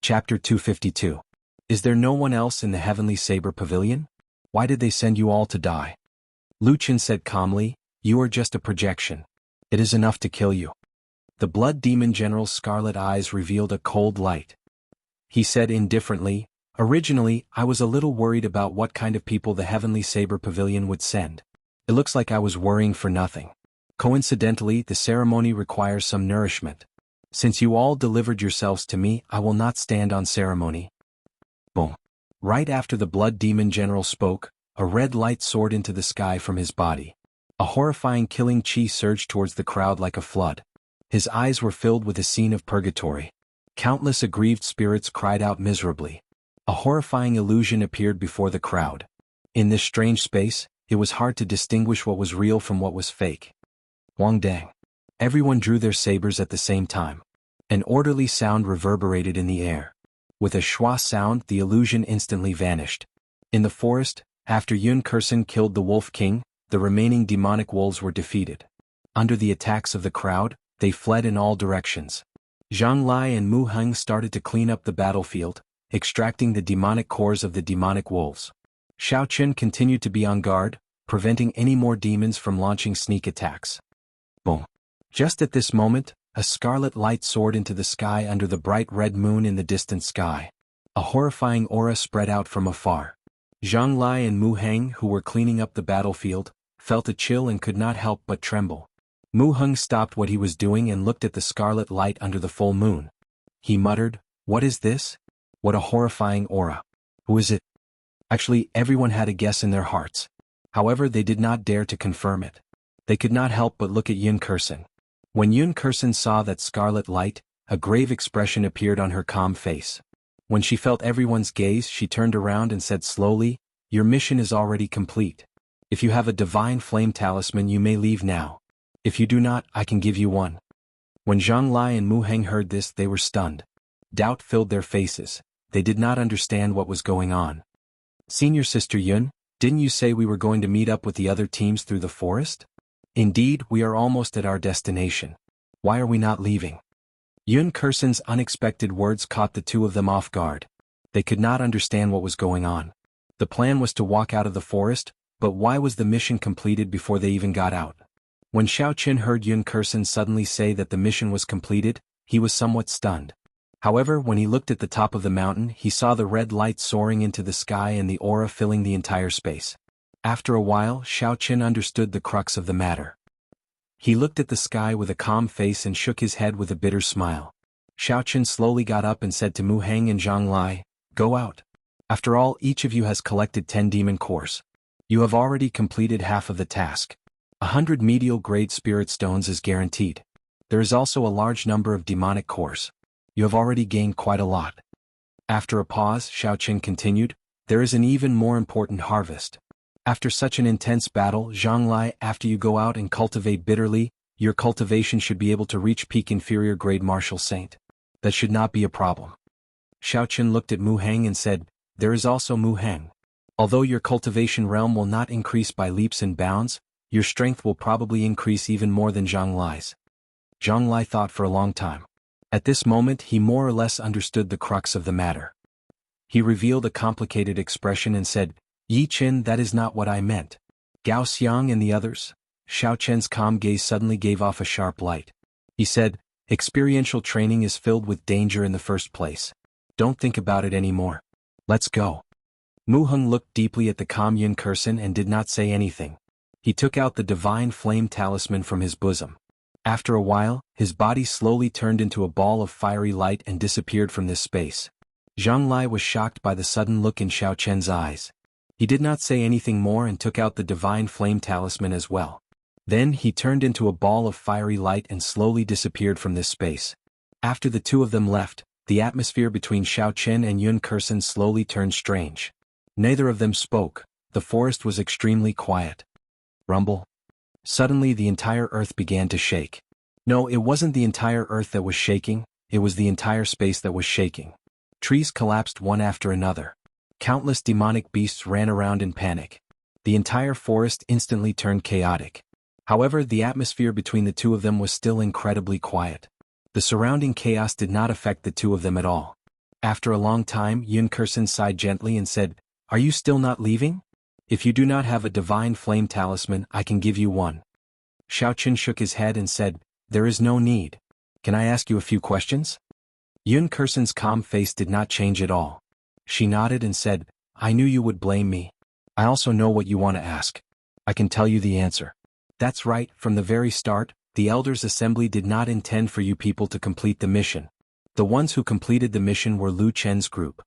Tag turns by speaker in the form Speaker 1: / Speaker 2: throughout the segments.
Speaker 1: Chapter 252. Is there no one else in the Heavenly Saber Pavilion? Why did they send you all to die? Lu Qin said calmly, you are just a projection. It is enough to kill you. The Blood Demon General's scarlet eyes revealed a cold light. He said indifferently, originally, I was a little worried about what kind of people the Heavenly Saber Pavilion would send. It looks like I was worrying for nothing. Coincidentally, the ceremony requires some nourishment. Since you all delivered yourselves to me, I will not stand on ceremony. Boom. Right after the Blood Demon General spoke, a red light soared into the sky from his body. A horrifying killing chi surged towards the crowd like a flood. His eyes were filled with a scene of purgatory. Countless aggrieved spirits cried out miserably. A horrifying illusion appeared before the crowd. In this strange space, it was hard to distinguish what was real from what was fake. Wang Dang. Everyone drew their sabers at the same time. An orderly sound reverberated in the air. With a schwa sound, the illusion instantly vanished. In the forest, after Yun Kursen killed the Wolf King, the remaining demonic wolves were defeated. Under the attacks of the crowd, they fled in all directions. Zhang Lai and Mu Heng started to clean up the battlefield, extracting the demonic cores of the demonic wolves. Xiao Qun continued to be on guard, preventing any more demons from launching sneak attacks. Boom. Just at this moment, a scarlet light soared into the sky under the bright red moon in the distant sky. A horrifying aura spread out from afar. Zhang Lai and Mu Heng, who were cleaning up the battlefield, felt a chill and could not help but tremble. Mu Heng stopped what he was doing and looked at the scarlet light under the full moon. He muttered, "What is this? What a horrifying aura. Who is it?" Actually, everyone had a guess in their hearts. However, they did not dare to confirm it. They could not help but look at Yun Kursen. When Yun Kursen saw that scarlet light, a grave expression appeared on her calm face. When she felt everyone's gaze, she turned around and said slowly, "Your mission is already complete. If you have a divine flame talisman, you may leave now. If you do not, I can give you one." When Zhang Lai and Mu Heng heard this, they were stunned. Doubt filled their faces. They did not understand what was going on. "Senior Sister Yun, didn't you say we were going to meet up with the other teams through the forest? Indeed, we are almost at our destination. Why are we not leaving?" Yun Kursen's unexpected words caught the two of them off guard. They could not understand what was going on. The plan was to walk out of the forest, but why was the mission completed before they even got out? When Xiao Qin heard Yun Kursen suddenly say that the mission was completed, he was somewhat stunned. However, when he looked at the top of the mountain, he saw the red light soaring into the sky and the aura filling the entire space. After a while, Xiao Qin understood the crux of the matter. He looked at the sky with a calm face and shook his head with a bitter smile. Xiao Qin slowly got up and said to Mu Heng and Zhang Lai, "Go out. After all, each of you has collected 10 demon cores. You have already completed half of the task. 100 medial-grade spirit stones is guaranteed. There is also a large number of demonic cores. You have already gained quite a lot." After a pause, Xiao Qin continued, "There is an even more important harvest. After such an intense battle, Zhang Lai, after you go out and cultivate bitterly, your cultivation should be able to reach peak inferior grade martial saint. That should not be a problem." Xiao Qin looked at Mu Heng and said, "There is also Mu Heng. Although your cultivation realm will not increase by leaps and bounds, your strength will probably increase even more than Zhang Lai's." Zhang Lai thought for a long time. At this moment, he more or less understood the crux of the matter. He revealed a complicated expression and said, "Yi Qin, that is not what I meant. Gao Xiang and the others." Xiao Qian's calm gaze suddenly gave off a sharp light. He said, "Experiential training is filled with danger in the first place. Don't think about it anymore. Let's go." Mu Heng looked deeply at the calm Yun Kursen and did not say anything. He took out the divine flame talisman from his bosom. After a while, his body slowly turned into a ball of fiery light and disappeared from this space. Zhang Lai was shocked by the sudden look in Xiao Qian's eyes. He did not say anything more and took out the divine flame talisman as well. Then he turned into a ball of fiery light and slowly disappeared from this space. After the two of them left, the atmosphere between Xiao Qin and Yun Kursen slowly turned strange. Neither of them spoke. The forest was extremely quiet. Rumble. Suddenly the entire earth began to shake. No, it wasn't the entire earth that was shaking, it was the entire space that was shaking. Trees collapsed one after another. Countless demonic beasts ran around in panic. The entire forest instantly turned chaotic. However, the atmosphere between the two of them was still incredibly quiet. The surrounding chaos did not affect the two of them at all. After a long time, Yun Kursen sighed gently and said, "Are you still not leaving? If you do not have a divine flame talisman, I can give you one." Xiaoqun shook his head and said, "There is no need. Can I ask you a few questions?" Yun Kursen's calm face did not change at all. She nodded and said, "I knew you would blame me. I also know what you want to ask. I can tell you the answer." "That's right, from the very start, the Elders' Assembly did not intend for you people to complete the mission. The ones who completed the mission were Lu Chen's group.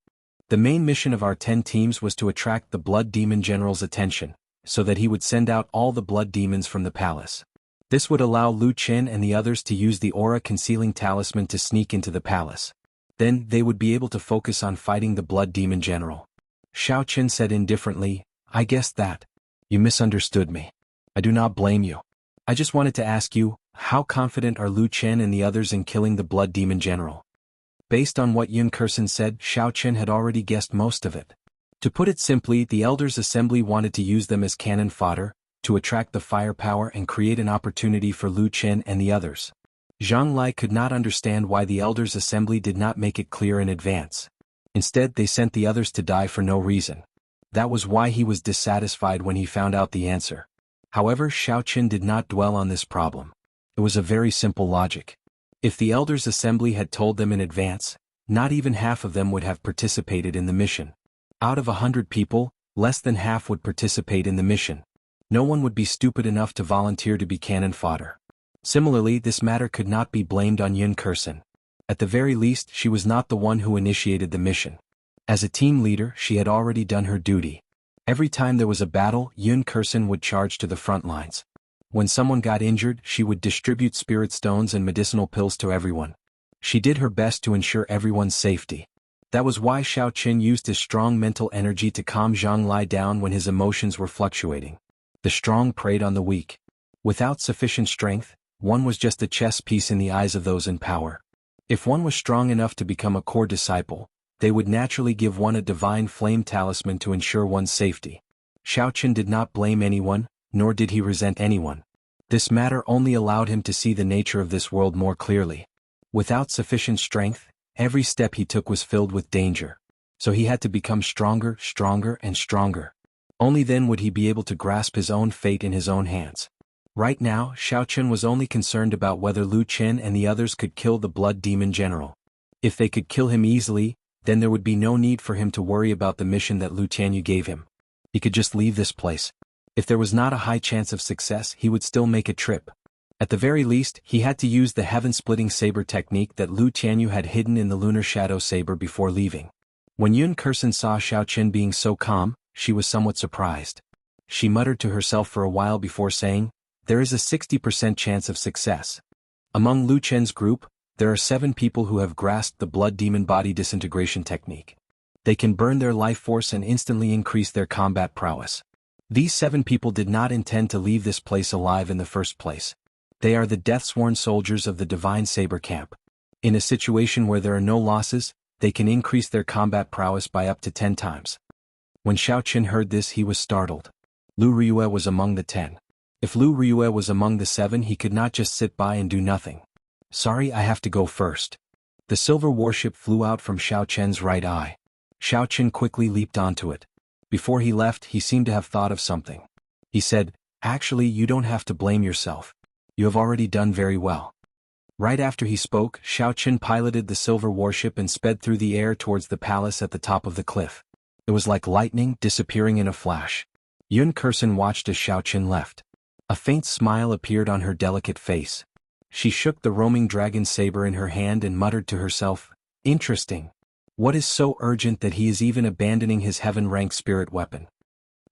Speaker 1: The main mission of our 10 teams was to attract the Blood Demon General's attention, so that he would send out all the blood demons from the palace. This would allow Lu Chen and the others to use the aura-concealing talisman to sneak into the palace. Then, they would be able to focus on fighting the Blood Demon General." Xiao Chen said indifferently, "I guessed that. You misunderstood me. I do not blame you. I just wanted to ask you, how confident are Lu Chen and the others in killing the Blood Demon General?" Based on what Yun Kursen said, Xiao Chen had already guessed most of it. To put it simply, the Elders' Assembly wanted to use them as cannon fodder, to attract the firepower and create an opportunity for Lu Chen and the others. Zhang Lai could not understand why the Elders' Assembly did not make it clear in advance. Instead, they sent the others to die for no reason. That was why he was dissatisfied when he found out the answer. However, Xiao Chen did not dwell on this problem. It was a very simple logic. If the Elders' Assembly had told them in advance, not even half of them would have participated in the mission. Out of 100 people, less than half would participate in the mission. No one would be stupid enough to volunteer to be cannon fodder. Similarly, this matter could not be blamed on Yun Kursen. At the very least, she was not the one who initiated the mission. As a team leader, she had already done her duty. Every time there was a battle, Yun Kursen would charge to the front lines. When someone got injured, she would distribute spirit stones and medicinal pills to everyone. She did her best to ensure everyone's safety. That was why Xiao Qin used his strong mental energy to calm Zhang Lai down when his emotions were fluctuating. The strong preyed on the weak. Without sufficient strength, one was just a chess piece in the eyes of those in power. If one was strong enough to become a core disciple, they would naturally give one a divine flame talisman to ensure one's safety. Xiao Qin did not blame anyone, nor did he resent anyone. This matter only allowed him to see the nature of this world more clearly. Without sufficient strength, every step he took was filled with danger. So he had to become stronger, stronger, and stronger. Only then would he be able to grasp his own fate in his own hands. Right now, Xiao Qin was only concerned about whether Lu Chen and the others could kill the Blood Demon General. If they could kill him easily, then there would be no need for him to worry about the mission that Lu Tianyu gave him. He could just leave this place. If there was not a high chance of success, he would still make a trip. At the very least, he had to use the heaven-splitting saber technique that Lu Tianyu had hidden in the lunar shadow saber before leaving. When Yun Kursen saw Xiao Qin being so calm, she was somewhat surprised. She muttered to herself for a while before saying, "There is a 60% chance of success. Among Lu Chen's group, there are 7 people who have grasped the blood demon body disintegration technique. They can burn their life force and instantly increase their combat prowess. These 7 people did not intend to leave this place alive in the first place. They are the death-sworn soldiers of the Divine Saber Camp. In a situation where there are no losses, they can increase their combat prowess by up to 10 times. When Xiao Qin heard this, he was startled. Lu Ryue was among the 10. If Lu Ryue was among the 7, he could not just sit by and do nothing. "Sorry, I have to go first." The silver warship flew out from Xiao Chen's right eye. Xiao Qin quickly leaped onto it. Before he left, he seemed to have thought of something. He said, "Actually, you don't have to blame yourself. You have already done very well." Right after he spoke, Xiao Qin piloted the silver warship and sped through the air towards the palace at the top of the cliff. It was like lightning disappearing in a flash. Yun Kursen watched as Xiao Qin left. A faint smile appeared on her delicate face. She shook the roaming dragon saber in her hand and muttered to herself, "Interesting. What is so urgent that he is even abandoning his heaven-ranked spirit weapon?"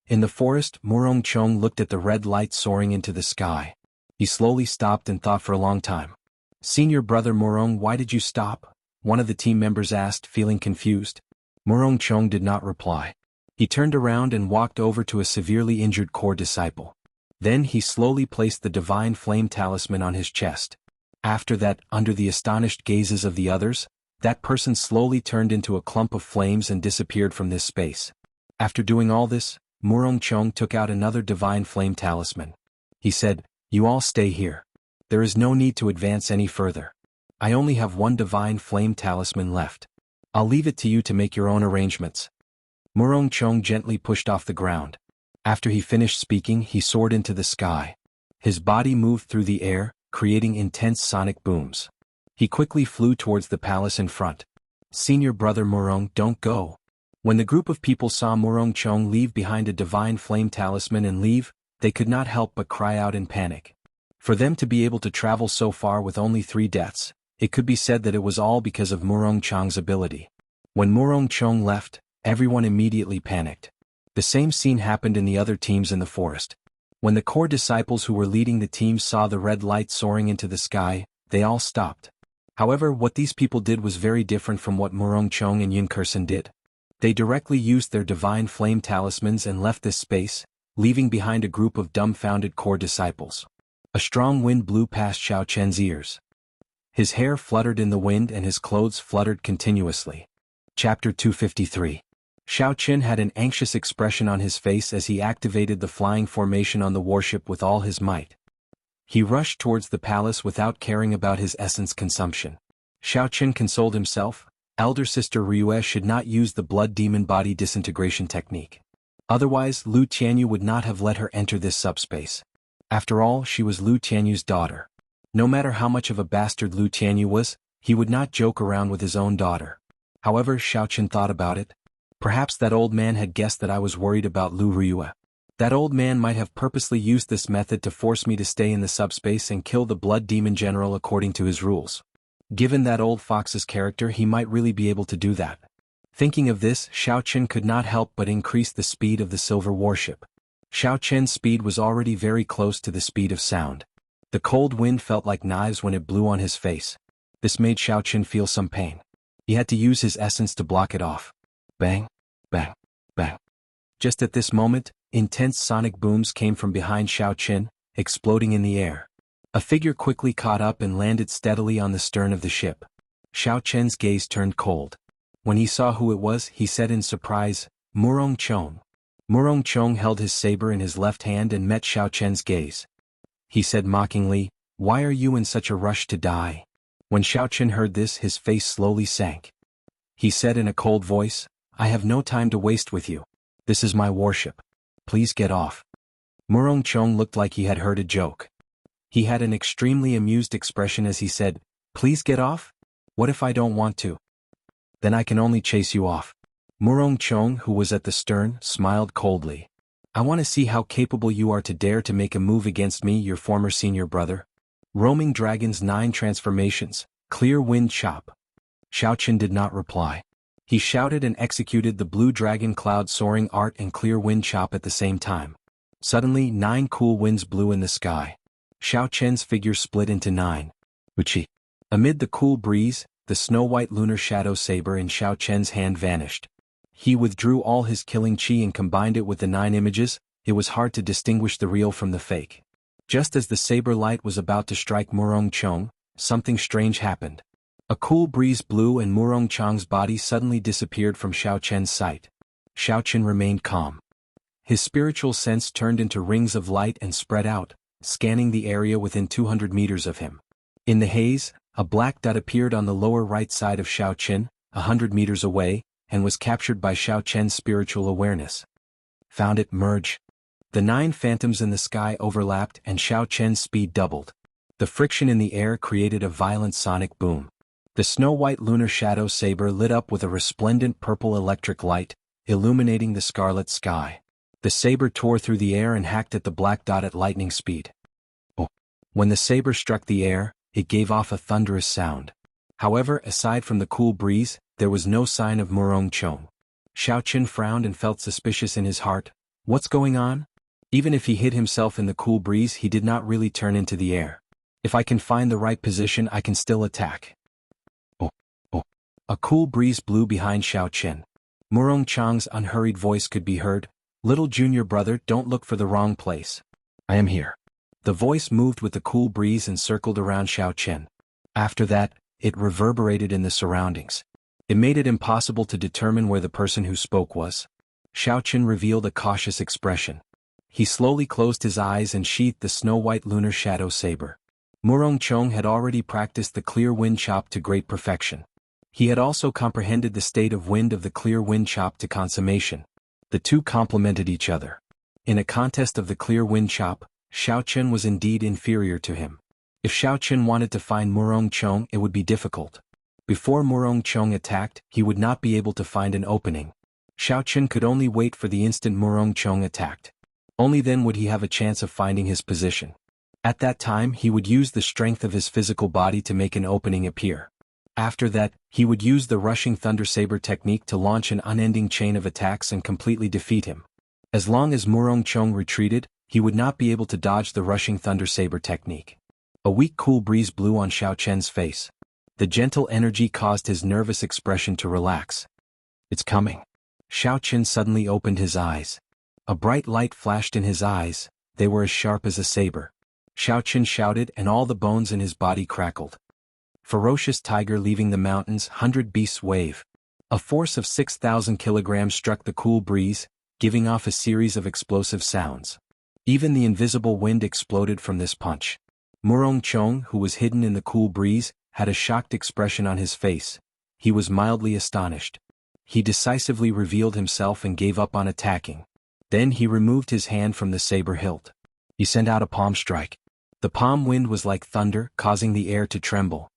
Speaker 1: In the forest, Murong Chong looked at the red light soaring into the sky. He slowly stopped and thought for a long time. "Senior brother Murong, why did you stop?" one of the team members asked, feeling confused. Murong Chong did not reply. He turned around and walked over to a severely injured core disciple. Then he slowly placed the divine flame talisman on his chest. After that, under the astonished gazes of the others, that person slowly turned into a clump of flames and disappeared from this space. After doing all this, Murong Chong took out another divine flame talisman. He said, "You all stay here. There is no need to advance any further. I only have one divine flame talisman left. I'll leave it to you to make your own arrangements. Murong Chong gently pushed off the ground. After he finished speaking, he soared into the sky. His body moved through the air, creating intense sonic booms. He quickly flew towards the palace in front. Senior brother Murong, don't go. When the group of people saw Murong Chong leave behind a divine flame talisman and leave, they could not help but cry out in panic. For them to be able to travel so far with only 3 deaths, it could be said that it was all because of Murong Chong's ability. When Murong Chong left, everyone immediately panicked. The same scene happened in the other teams in the forest. When the core disciples who were leading the teams saw the red light soaring into the sky, they all stopped. However, what these people did was very different from what Murong Chong and Yin Kursen did. They directly used their divine flame talismans and left this space, leaving behind a group of dumbfounded core disciples. A strong wind blew past Xiao Chen's ears. His hair fluttered in the wind and his clothes fluttered continuously. Chapter 253. Xiao Chen had an anxious expression on his face as he activated the flying formation on the warship with all his might. He rushed towards the palace without caring about his essence consumption. Xiao Chen consoled himself, elder sister Ryue should not use the blood demon body disintegration technique. Otherwise, Lu Tianyu would not have let her enter this subspace. After all, she was Lu Tianyu's daughter. No matter how much of a bastard Lu Tianyu was, he would not joke around with his own daughter. However, Xiao Chen thought about it. Perhaps that old man had guessed that I was worried about Lu Ryue. That old man might have purposely used this method to force me to stay in the subspace and kill the blood demon general according to his rules. Given that old fox's character, he might really be able to do that. Thinking of this, Xiao Chen could not help but increase the speed of the silver warship. Xiao Chen's speed was already very close to the speed of sound. The cold wind felt like knives when it blew on his face. This made Xiao Chen feel some pain. He had to use his essence to block it off. Bang, bang, bang. Just at this moment, intense sonic booms came from behind Xiao Chen, exploding in the air. A figure quickly caught up and landed steadily on the stern of the ship. Xiao Chen's gaze turned cold. When he saw who it was, he said in surprise, Murong Chong. Murong Chong held his saber in his left hand and met Xiao Chen's gaze. He said mockingly, "Why are you in such a rush to die?" When Xiao Chen heard this, his face slowly sank. He said in a cold voice, "I have no time to waste with you. This is my warship. Please get off." Murong Chong looked like he had heard a joke. He had an extremely amused expression as he said, "Please get off? What if I don't want to? Then I can only chase you off." Murong Chong, who was at the stern, smiled coldly. "I want to see how capable you are to dare to make a move against me, your former senior brother." Roaming Dragon's 9 transformations, Clear Wind Chop. Xiao Chen did not reply. He shouted and executed the Blue Dragon Cloud Soaring Art and Clear Wind Chop at the same time. Suddenly, 9 cool winds blew in the sky. Xiao Chen's figure split into 9. Wuxia. Amid the cool breeze, the snow-white lunar shadow saber in Xiao Chen's hand vanished. He withdrew all his killing chi and combined it with the 9 images. It was hard to distinguish the real from the fake. Just as the saber light was about to strike Murong Chong, something strange happened. A cool breeze blew and Murong Chong's body suddenly disappeared from Xiao Chen's sight. Xiao Chen remained calm. His spiritual sense turned into rings of light and spread out, scanning the area within 200 meters of him. In the haze, a black dot appeared on the lower right side of Xiao Chen, 100 meters away, and was captured by Xiao Chen's spiritual awareness. Found it, merge. The 9 phantoms in the sky overlapped and Xiao Chen's speed doubled. The friction in the air created a violent sonic boom. The snow-white lunar shadow saber lit up with a resplendent purple electric light, illuminating the scarlet sky. The saber tore through the air and hacked at the black dot at lightning speed. Oh. When the saber struck the air, it gave off a thunderous sound. However, aside from the cool breeze, there was no sign of Murong Chong. Xiao Chen frowned and felt suspicious in his heart. What's going on? Even if he hid himself in the cool breeze, he did not really turn into the air. If I can find the right position, I can still attack. Oh, oh. A cool breeze blew behind Xiao Chen. Murong Chong's unhurried voice could be heard. "Little junior brother, don't look for the wrong place. I am here." The voice moved with the cool breeze and circled around Xiao Chen. After that, it reverberated in the surroundings. It made it impossible to determine where the person who spoke was. Xiao Chen revealed a cautious expression. He slowly closed his eyes and sheathed the snow-white lunar shadow saber. Murong Chong had already practiced the clear wind chop to great perfection. He had also comprehended the state of wind of the clear wind chop to consummation. The two complemented each other. In a contest of the clear wind chop, Xiao Chen was indeed inferior to him. If Xiao Chen wanted to find Murong Chong, it would be difficult. Before Murong Chong attacked, he would not be able to find an opening. Xiao Chen could only wait for the instant Murong Chong attacked. Only then would he have a chance of finding his position. At that time he would use the strength of his physical body to make an opening appear. After that, he would use the rushing thunder saber technique to launch an unending chain of attacks and completely defeat him. As long as Murong Chong retreated, he would not be able to dodge the rushing thunder saber technique. A weak cool breeze blew on Xiao Chen's face. The gentle energy caused his nervous expression to relax. It's coming. Xiao Chen suddenly opened his eyes. A bright light flashed in his eyes, they were as sharp as a saber. Xiao Chen shouted and all the bones in his body crackled. Ferocious tiger leaving the mountains, 100 beasts wave. A force of 6,000 kilograms struck the cool breeze, giving off a series of explosive sounds. Even the invisible wind exploded from this punch. Murong Chong, who was hidden in the cool breeze, had a shocked expression on his face. He was mildly astonished. He decisively revealed himself and gave up on attacking. Then he removed his hand from the saber hilt. He sent out a palm strike. The palm wind was like thunder, causing the air to tremble.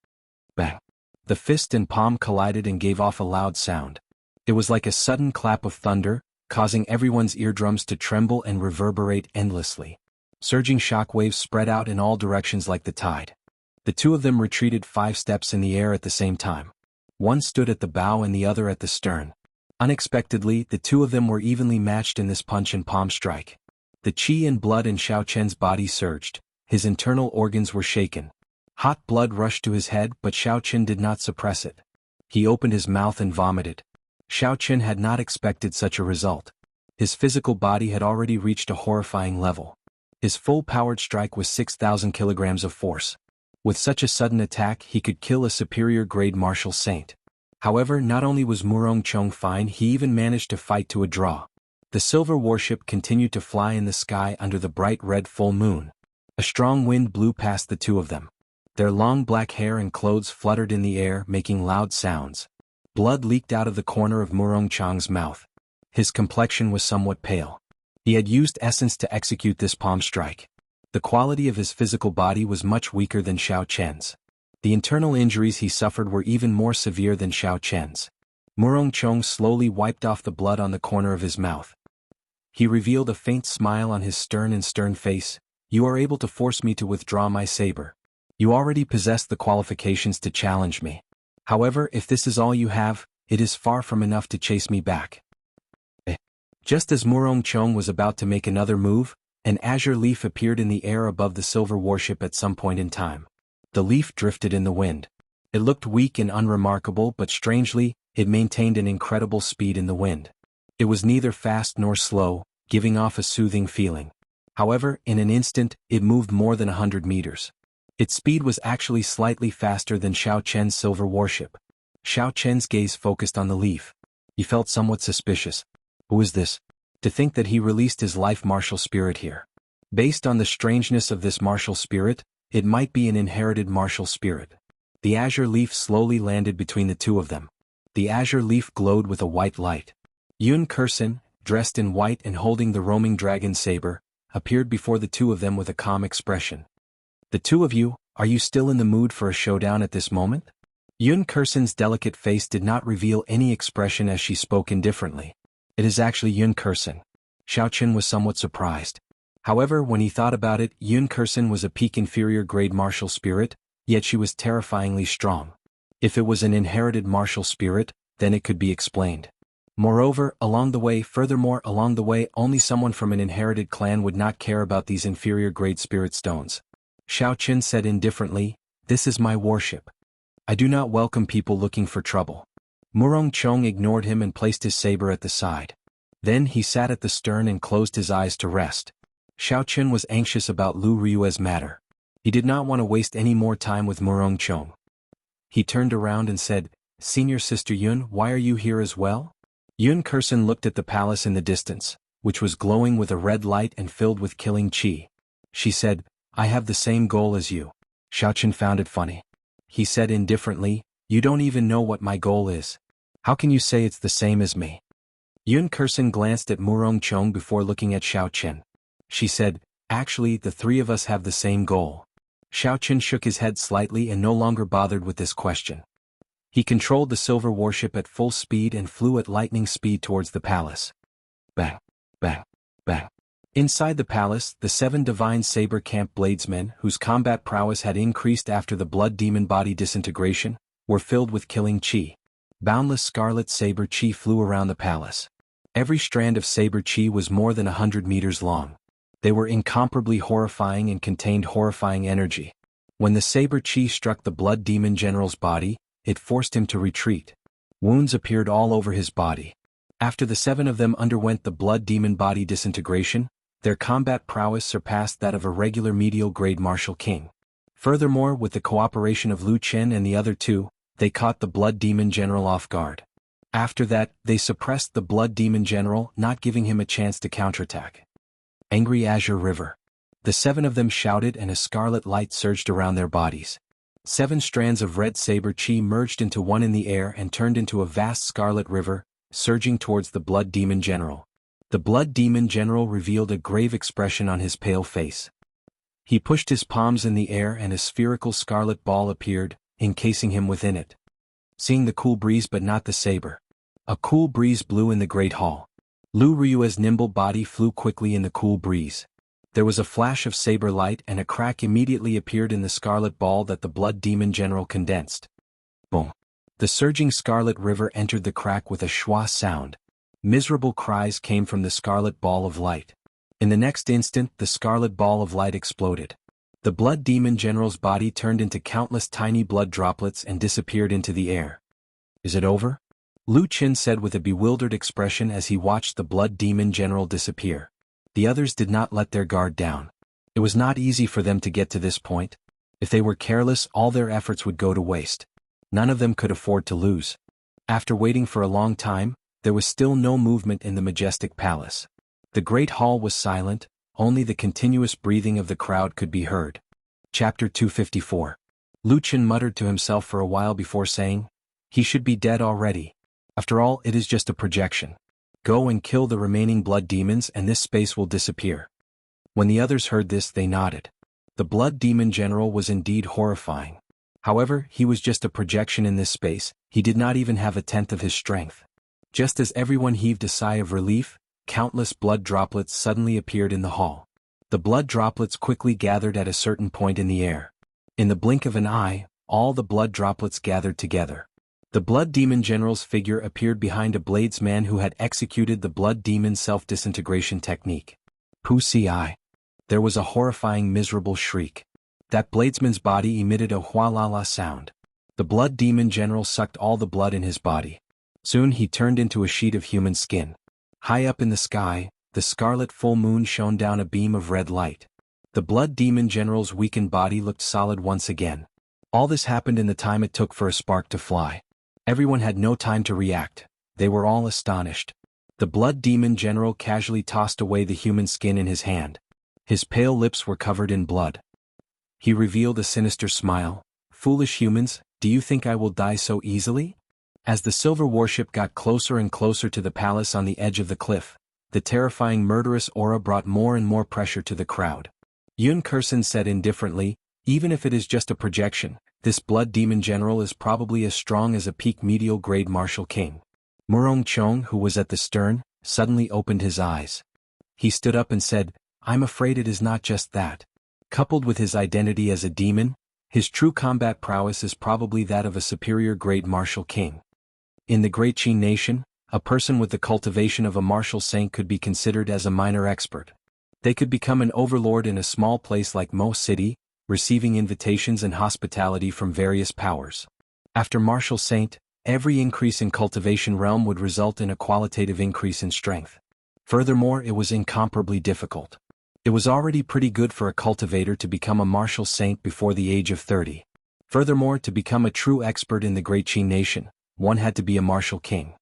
Speaker 1: Bang! The fist and palm collided and gave off a loud sound. It was like a sudden clap of thunder, causing everyone's eardrums to tremble and reverberate endlessly. Surging shockwaves spread out in all directions like the tide. The two of them retreated 5 steps in the air at the same time. One stood at the bow and the other at the stern. Unexpectedly, the two of them were evenly matched in this punch and palm strike. The qi and blood in Xiao Chen's body surged. His internal organs were shaken. Hot blood rushed to his head, but Xiao Chen did not suppress it. He opened his mouth and vomited. Xiao Chen had not expected such a result. His physical body had already reached a horrifying level. His full-powered strike was 6,000 kilograms of force. With such a sudden attack, he could kill a superior-grade martial saint. However, not only was Murong Chong fine, he even managed to fight to a draw. The silver warship continued to fly in the sky under the bright red full moon. A strong wind blew past the two of them. Their long black hair and clothes fluttered in the air, making loud sounds. Blood leaked out of the corner of Murong Chong's mouth. His complexion was somewhat pale. He had used essence to execute this palm strike. The quality of his physical body was much weaker than Xiao Chen's. The internal injuries he suffered were even more severe than Xiao Chen's. Murong Chong slowly wiped off the blood on the corner of his mouth. He revealed a faint smile on his stern face. You are able to force me to withdraw my saber. You already possess the qualifications to challenge me. However, if this is all you have, it is far from enough to chase me back. Just as Murong Chong was about to make another move, an azure leaf appeared in the air above the silver warship at some point in time. The leaf drifted in the wind. It looked weak and unremarkable, but strangely, it maintained an incredible speed in the wind. It was neither fast nor slow, giving off a soothing feeling. However, in an instant, it moved more than 100 meters. Its speed was actually slightly faster than Xiao Chen's silver warship. Xiao Chen's gaze focused on the leaf. He felt somewhat suspicious. Who is this? To think that he released his life martial spirit here. Based on the strangeness of this martial spirit, it might be an inherited martial spirit. The azure leaf slowly landed between the two of them. The azure leaf glowed with a white light. Yun Kursin, dressed in white and holding the roaming dragon saber, appeared before the two of them with a calm expression. The two of you, are you still in the mood for a showdown at this moment? Yun Kursin's delicate face did not reveal any expression as she spoke indifferently. It is actually Yun Kursin. Xiao Chen was somewhat surprised. However, when he thought about it, Yun Kursin was a peak inferior grade martial spirit, yet she was terrifyingly strong. If it was an inherited martial spirit, then it could be explained. Moreover, along the way, only someone from an inherited clan would not care about these inferior grade spirit stones. Xiao Chen said indifferently, "This is my warship. I do not welcome people looking for trouble." Murong Chong ignored him and placed his saber at the side. Then he sat at the stern and closed his eyes to rest. Xiao Chen was anxious about Lu Ryue's matter. He did not want to waste any more time with Murong Chong. He turned around and said, "Senior Sister Yun, why are you here as well?" Yun Kursin looked at the palace in the distance, which was glowing with a red light and filled with killing qi. She said, "I have the same goal as you." Xiao Chen found it funny. He said indifferently, You don't even know what my goal is. How can you say it's the same as me? Yun Kursen glanced at Murong Chong before looking at Xiao Chen. She said, actually, the three of us have the same goal. Xiao Chen shook his head slightly and no longer bothered with this question. He controlled the silver warship at full speed and flew at lightning speed towards the palace. Bang, bang, bang. Inside the palace, the 7 divine saber camp bladesmen, whose combat prowess had increased after the blood demon body disintegration, were filled with killing chi. Boundless scarlet saber chi flew around the palace. Every strand of saber chi was more than 100 meters long. They were incomparably horrifying and contained horrifying energy. When the saber chi struck the blood demon general's body, it forced him to retreat. Wounds appeared all over his body. After the 7 of them underwent the blood demon body disintegration, their combat prowess surpassed that of a regular medial grade martial king. Furthermore, with the cooperation of Lu Chen and the other 2, they caught the blood demon general off guard. After that, they suppressed the blood demon general, not giving him a chance to counterattack. Angry Azure River. The 7 of them shouted and a scarlet light surged around their bodies. 7 strands of red saber chi merged into one in the air and turned into a vast scarlet river, surging towards the blood demon general. The blood demon general revealed a grave expression on his pale face. He pushed his palms in the air and a spherical scarlet ball appeared, encasing him within it. Seeing the cool breeze but not the saber. A cool breeze blew in the great hall. Lu Ryua's nimble body flew quickly in the cool breeze. There was a flash of saber light and a crack immediately appeared in the scarlet ball that the blood demon general condensed. Boom. The surging scarlet river entered the crack with a schwa sound. Miserable cries came from the scarlet ball of light. In the next instant, the scarlet ball of light exploded. The blood demon general's body turned into countless tiny blood droplets and disappeared into the air. Is it over? Lu Chen said with a bewildered expression as he watched the blood demon general disappear. The others did not let their guard down. It was not easy for them to get to this point. If they were careless, all their efforts would go to waste. None of them could afford to lose. After waiting for a long time, there was still no movement in the majestic palace. The great hall was silent, only the continuous breathing of the crowd could be heard. Chapter 254. Lu Chen muttered to himself for a while before saying, "He should be dead already. After all, it is just a projection. Go and kill the remaining blood demons and this space will disappear." When the others heard this, they nodded. The blood demon general was indeed horrifying. However, he was just a projection in this space, he did not even have a tenth of his strength. Just as everyone heaved a sigh of relief, countless blood droplets suddenly appeared in the hall. The blood droplets quickly gathered at a certain point in the air. In the blink of an eye, all the blood droplets gathered together. The blood demon general's figure appeared behind a bladesman who had executed the blood demon self-disintegration technique. Pu-ci. There was a horrifying miserable shriek. That bladesman's body emitted a hua-la-la sound. The blood demon general sucked all the blood in his body. Soon he turned into a sheet of human skin. High up in the sky, the scarlet full moon shone down a beam of red light. The blood demon general's weakened body looked solid once again. All this happened in the time it took for a spark to fly. Everyone had no time to react. They were all astonished. The blood demon general casually tossed away the human skin in his hand. His pale lips were covered in blood. He revealed a sinister smile. "Foolish humans, do you think I will die so easily?" As the silver warship got closer and closer to the palace on the edge of the cliff, the terrifying murderous aura brought more and more pressure to the crowd. Yun Kursen said indifferently, "Even if it is just a projection, this blood demon general is probably as strong as a peak medial grade martial king." Murong Chong, who was at the stern, suddenly opened his eyes. He stood up and said, "I'm afraid it is not just that." Coupled with his identity as a demon, his true combat prowess is probably that of a superior grade martial king. In the Great Qin nation, a person with the cultivation of a martial saint could be considered as a minor expert. They could become an overlord in a small place like Mo City, receiving invitations and hospitality from various powers. After martial saint, every increase in cultivation realm would result in a qualitative increase in strength. Furthermore, it was incomparably difficult. It was already pretty good for a cultivator to become a martial saint before the age of 30. Furthermore, to become a true expert in the Great Qin nation, one had to be a martial king.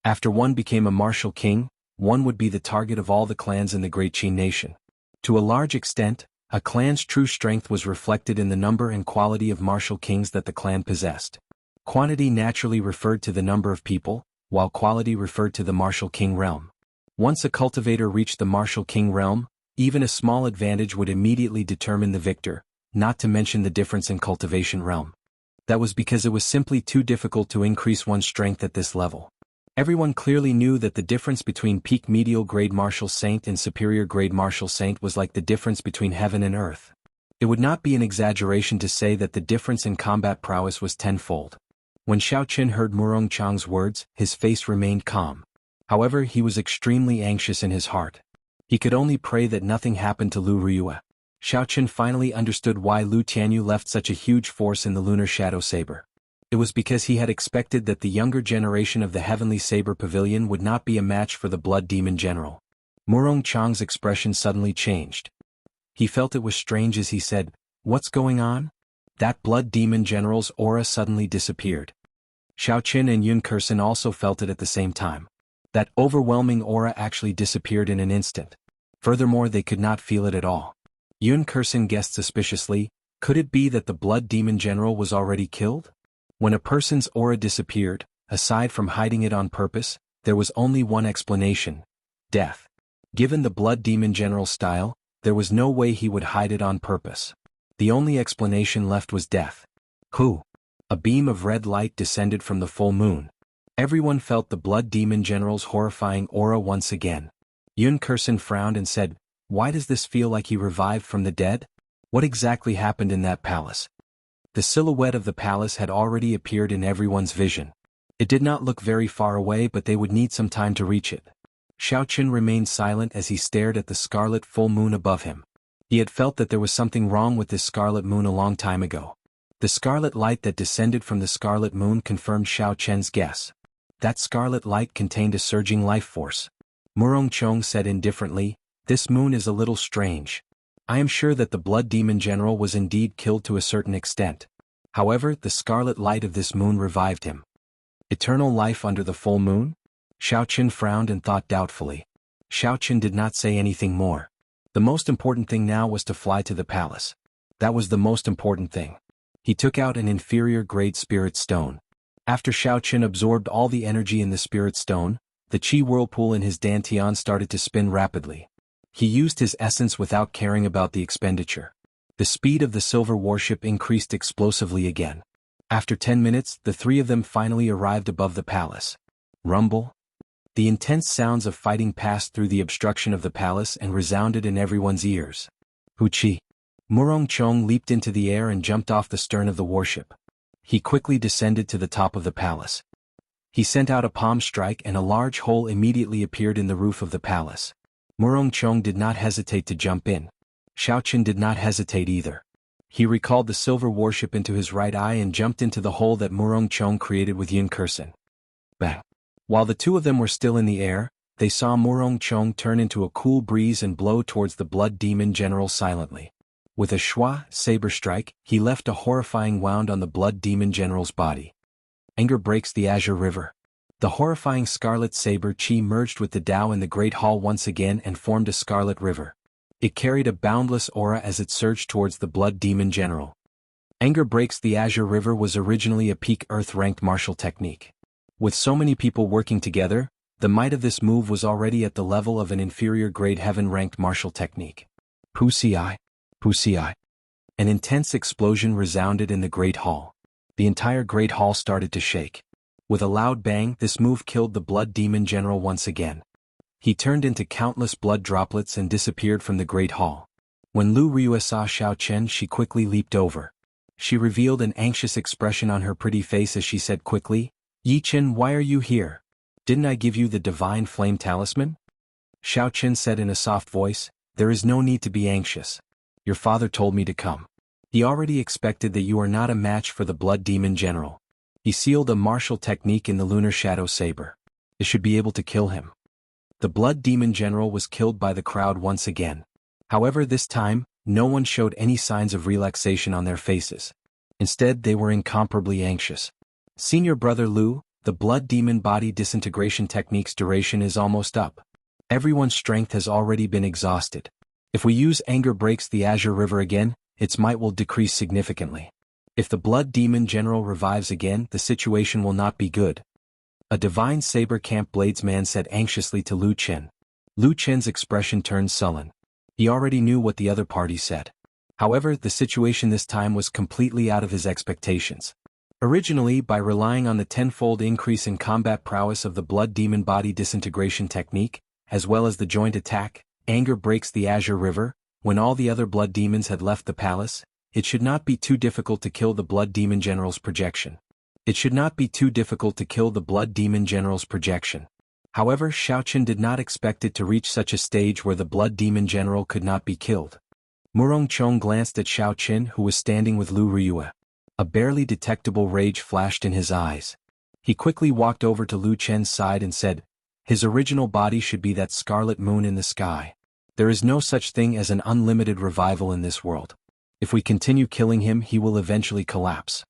Speaker 1: After one became a martial king, one would be the target of all the clans in the Great Qin nation. To a large extent, a clan's true strength was reflected in the number and quality of martial kings that the clan possessed. Quantity naturally referred to the number of people, while quality referred to the martial king realm. Once a cultivator reached the martial king realm, even a small advantage would immediately determine the victor, not to mention the difference in cultivation realm. That was because it was simply too difficult to increase one's strength at this level. Everyone clearly knew that the difference between peak medial grade martial saint and superior grade martial saint was like the difference between heaven and earth. It would not be an exaggeration to say that the difference in combat prowess was tenfold. When Xiao Qin heard Murong Chang's words, his face remained calm. However, he was extremely anxious in his heart. He could only pray that nothing happened to Lu Riyue. Xiao Qin finally understood why Lu Tianyu left such a huge force in the Lunar Shadow Saber. It was because he had expected that the younger generation of the Heavenly Saber Pavilion would not be a match for the Blood Demon General. Murong Chang's expression suddenly changed. He felt it was strange as he said, "What's going on?" That Blood Demon General's aura suddenly disappeared. Xiao Qin and Yun Kersen also felt it at the same time. That overwhelming aura actually disappeared in an instant. Furthermore, they could not feel it at all. Yun Kersen guessed suspiciously, could it be that the Blood Demon General was already killed? When a person's aura disappeared, aside from hiding it on purpose, there was only one explanation: death. Given the Blood Demon General's style, there was no way he would hide it on purpose. The only explanation left was death. Who? A beam of red light descended from the full moon. Everyone felt the Blood Demon General's horrifying aura once again. Yun Kersen frowned and said, "Why does this feel like he revived from the dead? What exactly happened in that palace?" The silhouette of the palace had already appeared in everyone's vision. It did not look very far away, but they would need some time to reach it. Xiao Qin remained silent as he stared at the scarlet full moon above him. He had felt that there was something wrong with this scarlet moon a long time ago. The scarlet light that descended from the scarlet moon confirmed Xiao Qian's guess. That scarlet light contained a surging life force. Murong Chong said indifferently, "This moon is a little strange. I am sure that the Blood Demon General was indeed killed to a certain extent. However, the scarlet light of this moon revived him." Eternal life under the full moon? Xiao Qin frowned and thought doubtfully. Xiao Qin did not say anything more. The most important thing now was to fly to the palace. That was the most important thing. He took out an inferior grade spirit stone. After Xiao Qin absorbed all the energy in the spirit stone, the qi whirlpool in his dantian started to spin rapidly. He used his essence without caring about the expenditure. The speed of the silver warship increased explosively again. After 10 minutes, the three of them finally arrived above the palace. Rumble. The intense sounds of fighting passed through the obstruction of the palace and resounded in everyone's ears. Huchi. Murong Chong leaped into the air and jumped off the stern of the warship. He quickly descended to the top of the palace. He sent out a palm strike and a large hole immediately appeared in the roof of the palace. Murong Chong did not hesitate to jump in. Xiao Qin did not hesitate either. He recalled the silver warship into his right eye and jumped into the hole that Murong Chong created with Yun Kersen. Bang! While the two of them were still in the air, they saw Murong Chong turn into a cool breeze and blow towards the Blood Demon General silently. With a schwa saber strike, he left a horrifying wound on the Blood Demon General's body. Anger breaks the Azure River. The horrifying scarlet saber chi merged with the Tao in the Great Hall once again and formed a scarlet river. It carried a boundless aura as it surged towards the Blood Demon General. Anger breaks the Azure River was originally a peak Earth-ranked martial technique. With so many people working together, the might of this move was already at the level of an inferior grade heaven-ranked martial technique. Pusi. Pusi. An intense explosion resounded in the Great Hall. The entire Great Hall started to shake. With a loud bang, this move killed the Blood Demon General once again. He turned into countless blood droplets and disappeared from the Great Hall. When Lu Riyue saw Xiao Qian, she quickly leaped over. She revealed an anxious expression on her pretty face as she said quickly, "Yi Qian, why are you here? Didn't I give you the Divine Flame Talisman?" Xiao Qian said in a soft voice, "There is no need to be anxious. Your father told me to come. He already expected that you are not a match for the Blood Demon General. He sealed a martial technique in the Lunar Shadow Saber. It should be able to kill him." The Blood Demon General was killed by the crowd once again. However, this time, no one showed any signs of relaxation on their faces. Instead, they were incomparably anxious. "Senior Brother Lu, the Blood Demon Body Disintegration Technique's duration is almost up. Everyone's strength has already been exhausted. If we use Anger Breaks the Azure River again, its might will decrease significantly. If the Blood Demon General revives again, the situation will not be good. A divine saber camp bladesman said anxiously to Lu Chen. Lu Chen's expression turned sullen. He already knew what the other party said. However, the situation this time was completely out of his expectations. Originally, by relying on the tenfold increase in combat prowess of the Blood Demon body disintegration technique, as well as the joint attack, Anger breaks the Azure River, when all the other Blood Demons had left the palace, it should not be too difficult to kill the Blood Demon General's projection. However, Xiaoqin did not expect it to reach such a stage where the Blood Demon General could not be killed. Murong Chong glanced at Xiaoqin, who was standing with Lu Riyue. A barely detectable rage flashed in his eyes. He quickly walked over to Lu Chen's side and said, "His original body should be that scarlet moon in the sky. There is no such thing as an unlimited revival in this world. If we continue killing him, he will eventually collapse."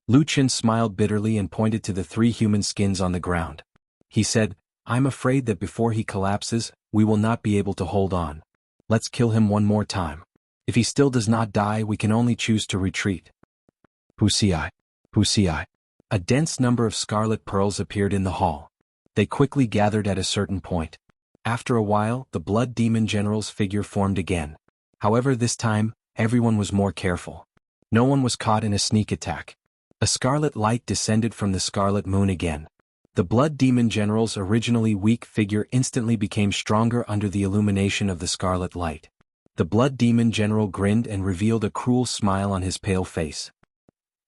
Speaker 1: Lu Chen smiled bitterly and pointed to the 3 human skins on the ground. He said, "I'm afraid that before he collapses, we will not be able to hold on. Let's kill him one more time. If he still does not die, we can only choose to retreat." Wuxia. A dense number of scarlet pearls appeared in the hall. They quickly gathered at a certain point. After a while, the Blood Demon General's figure formed again. However, this time, everyone was more careful. No one was caught in a sneak attack. A scarlet light descended from the scarlet moon again. The Blood Demon General's originally weak figure instantly became stronger under the illumination of the scarlet light. The Blood Demon General grinned and revealed a cruel smile on his pale face.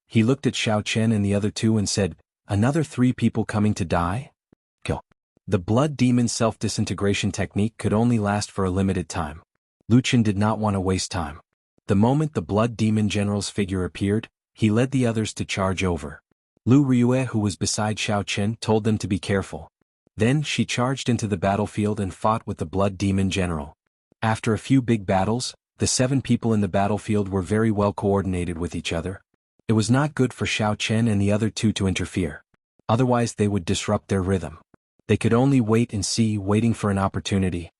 Speaker 1: He looked at Xiaoqin and the other 2 and said, "Another 3 people coming to die? Kill." The Blood Demon self-disintegration technique could only last for a limited time. Lu Chen did not want to waste time. The moment the Blood Demon General's figure appeared, he led the others to charge over. Lu Riyue, who was beside Xiaoqin, told them to be careful. Then she charged into the battlefield and fought with the Blood Demon General. After a few big battles, the 7 people in the battlefield were very well coordinated with each other. It was not good for Xiaoqin and the other 2 to interfere. Otherwise they would disrupt their rhythm. They could only wait and see, waiting for an opportunity.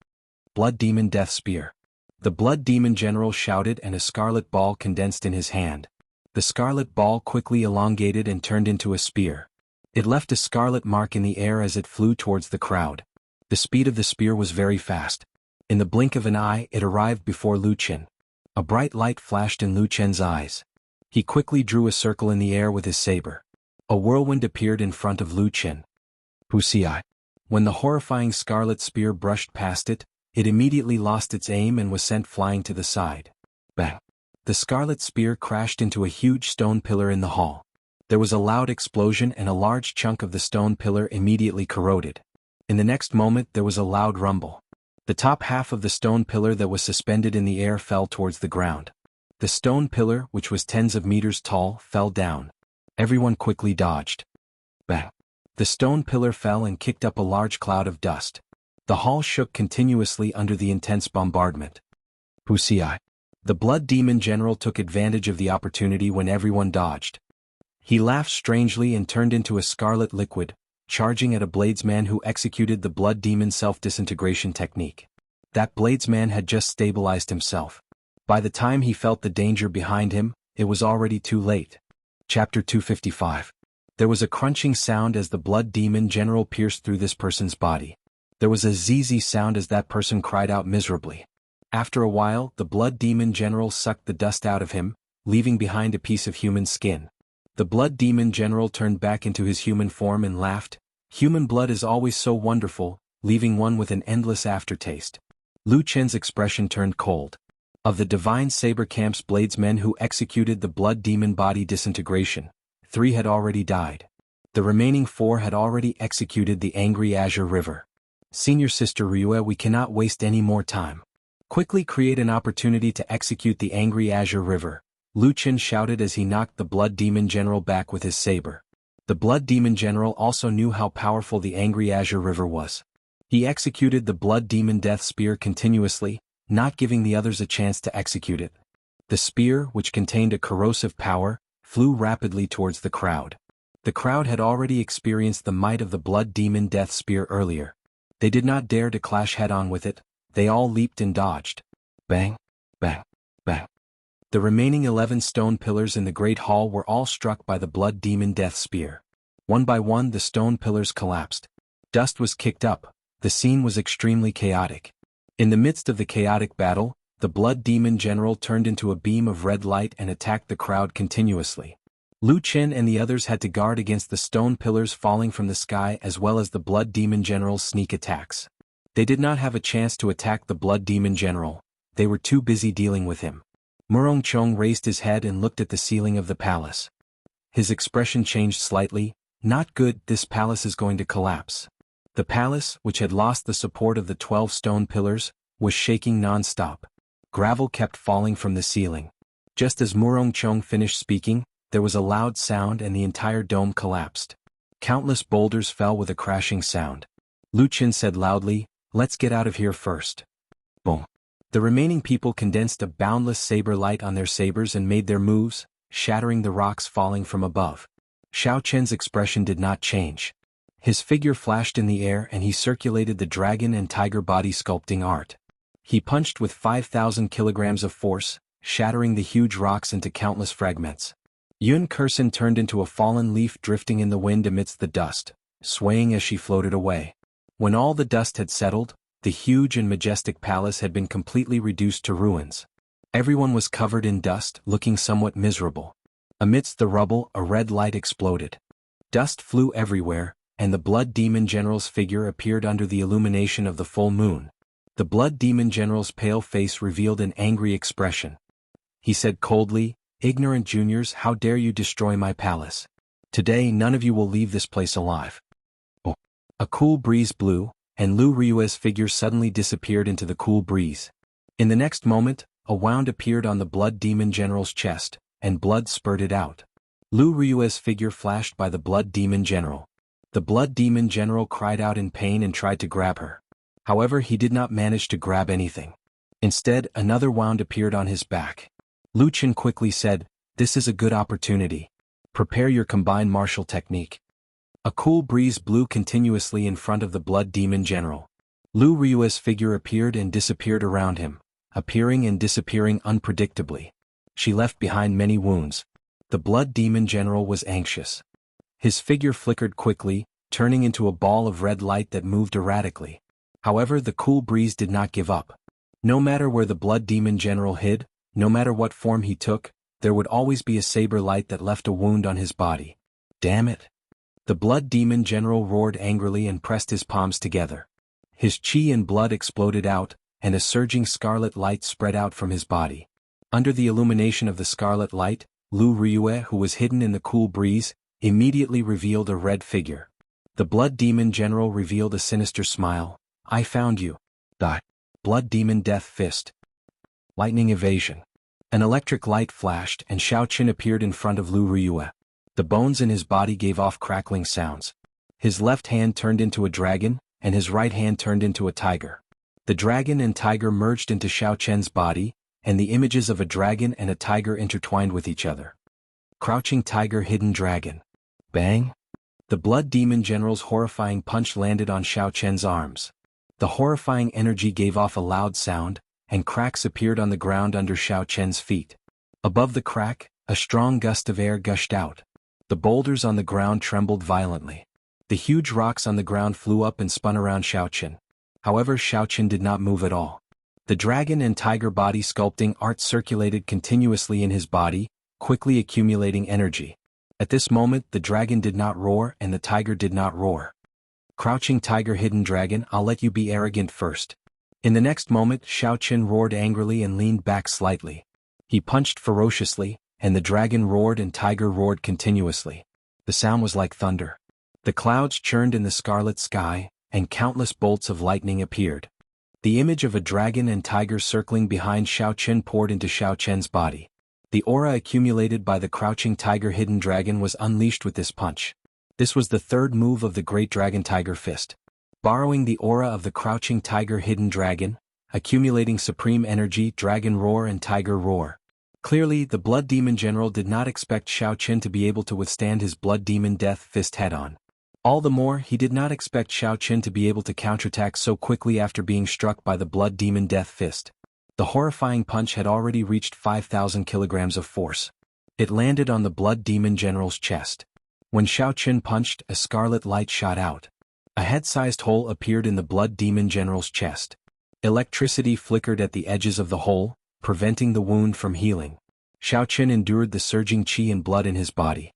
Speaker 1: Blood Demon Death Spear. The Blood Demon General shouted and a scarlet ball condensed in his hand. The scarlet ball quickly elongated and turned into a spear. It left a scarlet mark in the air as it flew towards the crowd. The speed of the spear was very fast. In the blink of an eye, it arrived before Lu Chen. A bright light flashed in Lu Chen's eyes. He quickly drew a circle in the air with his saber. A whirlwind appeared in front of Lu Chen. Wuxia. When the horrifying scarlet spear brushed past it, it immediately lost its aim and was sent flying to the side. Bang! The scarlet spear crashed into a huge stone pillar in the hall. There was a loud explosion and a large chunk of the stone pillar immediately corroded. In the next moment there was a loud rumble. The top half of the stone pillar that was suspended in the air fell towards the ground. The stone pillar, which was tens of meters tall, fell down. Everyone quickly dodged. Bang! The stone pillar fell and kicked up a large cloud of dust. The hall shook continuously under the intense bombardment. Wuxia. The Blood Demon General took advantage of the opportunity when everyone dodged. He laughed strangely and turned into a scarlet liquid, charging at a bladesman who executed the Blood Demon self-disintegration technique. That bladesman had just stabilized himself. By the time he felt the danger behind him, it was already too late. Chapter 255. There was a crunching sound as the Blood Demon General pierced through this person's body. There was a zzz sound as that person cried out miserably. After a while, the Blood Demon General sucked the dust out of him, leaving behind a piece of human skin. The Blood Demon General turned back into his human form and laughed. Human blood is always so wonderful, leaving one with an endless aftertaste. Lu Chen's expression turned cold. Of the Divine Saber Camp's bladesmen who executed the Blood Demon body disintegration, 3 had already died. The remaining 4 had already executed the Angry Azure River. Senior Sister Riyue, we cannot waste any more time. Quickly create an opportunity to execute the Angry Azure River, Lu Chen shouted as he knocked the Blood Demon General back with his saber. The Blood Demon General also knew how powerful the Angry Azure River was. He executed the Blood Demon Death Spear continuously, not giving the others a chance to execute it. The spear, which contained a corrosive power, flew rapidly towards the crowd. The crowd had already experienced the might of the Blood Demon Death Spear earlier. They did not dare to clash head-on with it, they all leaped and dodged. Bang! Bang! Bang! The remaining 11 stone pillars in the Great Hall were all struck by the Blood Demon Death Spear. One by one the stone pillars collapsed. Dust was kicked up. The scene was extremely chaotic. In the midst of the chaotic battle, the Blood Demon General turned into a beam of red light and attacked the crowd continuously. Lu Chen and the others had to guard against the stone pillars falling from the sky as well as the Blood Demon General's sneak attacks. They did not have a chance to attack the Blood Demon General. They were too busy dealing with him. Murongchong raised his head and looked at the ceiling of the palace. His expression changed slightly. Not good, this palace is going to collapse. The palace, which had lost the support of the 12 stone pillars, was shaking non-stop. Gravel kept falling from the ceiling. Just as Murongchong finished speaking, there was a loud sound and the entire dome collapsed. Countless boulders fell with a crashing sound. Lu Chen said loudly, "Let's get out of here first." Boom. The remaining people condensed a boundless saber light on their sabers and made their moves, shattering the rocks falling from above. Xiao Chen's expression did not change. His figure flashed in the air and he circulated the dragon and tiger body sculpting art. He punched with 5,000 kilograms of force, shattering the huge rocks into countless fragments. Yun Kursin turned into a fallen leaf drifting in the wind amidst the dust, swaying as she floated away. When all the dust had settled, the huge and majestic palace had been completely reduced to ruins. Everyone was covered in dust, looking somewhat miserable. Amidst the rubble, a red light exploded. Dust flew everywhere, and the Blood Demon General's figure appeared under the illumination of the full moon. The Blood Demon General's pale face revealed an angry expression. He said coldly, "Ignorant juniors, how dare you destroy my palace? Today none of you will leave this place alive." Oh. A cool breeze blew, and Lu Ryue's figure suddenly disappeared into the cool breeze. In the next moment, a wound appeared on the Blood Demon General's chest, and blood spurted out. Lu Ryue's figure flashed by the Blood Demon General. The Blood Demon General cried out in pain and tried to grab her. However, he did not manage to grab anything. Instead, another wound appeared on his back. Lu Chen quickly said, "This is a good opportunity. Prepare your combined martial technique." A cool breeze blew continuously in front of the Blood Demon General. Lu Ryue's figure appeared and disappeared around him, appearing and disappearing unpredictably. She left behind many wounds. The Blood Demon General was anxious. His figure flickered quickly, turning into a ball of red light that moved erratically. However, the cool breeze did not give up. No matter where the Blood Demon General hid, no matter what form he took, there would always be a saber light that left a wound on his body. Damn it! The Blood Demon General roared angrily and pressed his palms together. His chi and blood exploded out, and a surging scarlet light spread out from his body. Under the illumination of the scarlet light, Lu Ryue, who was hidden in the cool breeze, immediately revealed a red figure. The Blood Demon General revealed a sinister smile. "I found you." The Blood Demon Death Fist. Lightning evasion. An electric light flashed and Xiao Qin appeared in front of Lu Ryue. The bones in his body gave off crackling sounds. His left hand turned into a dragon, and his right hand turned into a tiger. The dragon and tiger merged into Xiao Chen's body, and the images of a dragon and a tiger intertwined with each other. Crouching tiger, hidden dragon. Bang! The Blood Demon General's horrifying punch landed on Xiao Chen's arms. The horrifying energy gave off a loud sound, and cracks appeared on the ground under Xiao Chen's feet. Above the crack, a strong gust of air gushed out. The boulders on the ground trembled violently. The huge rocks on the ground flew up and spun around Xiao Chen. However, Xiao Chen did not move at all. The dragon and tiger body sculpting art circulated continuously in his body, quickly accumulating energy. At this moment, the dragon did not roar and the tiger did not roar. Crouching tiger, hidden dragon, I'll let you be arrogant first. In the next moment, Xiao Chen roared angrily and leaned back slightly. He punched ferociously, and the dragon roared and tiger roared continuously. The sound was like thunder. The clouds churned in the scarlet sky, and countless bolts of lightning appeared. The image of a dragon and tiger circling behind Xiao Chen poured into Xiao Chen's body. The aura accumulated by the crouching tiger hidden dragon was unleashed with this punch. This was the third move of the Great Dragon Tiger Fist. Borrowing the aura of the crouching tiger hidden dragon, accumulating supreme energy, dragon roar and tiger roar. Clearly, the Blood Demon General did not expect Xiao Chen to be able to withstand his Blood Demon Death Fist head-on. All the more, he did not expect Xiao Chen to be able to counterattack so quickly after being struck by the Blood Demon Death Fist. The horrifying punch had already reached 5,000 kilograms of force. It landed on the Blood Demon General's chest. When Xiao Qin punched, a scarlet light shot out. A head-sized hole appeared in the Blood Demon General's chest. Electricity flickered at the edges of the hole, preventing the wound from healing. Xiao Qin endured the surging qi and blood in his body.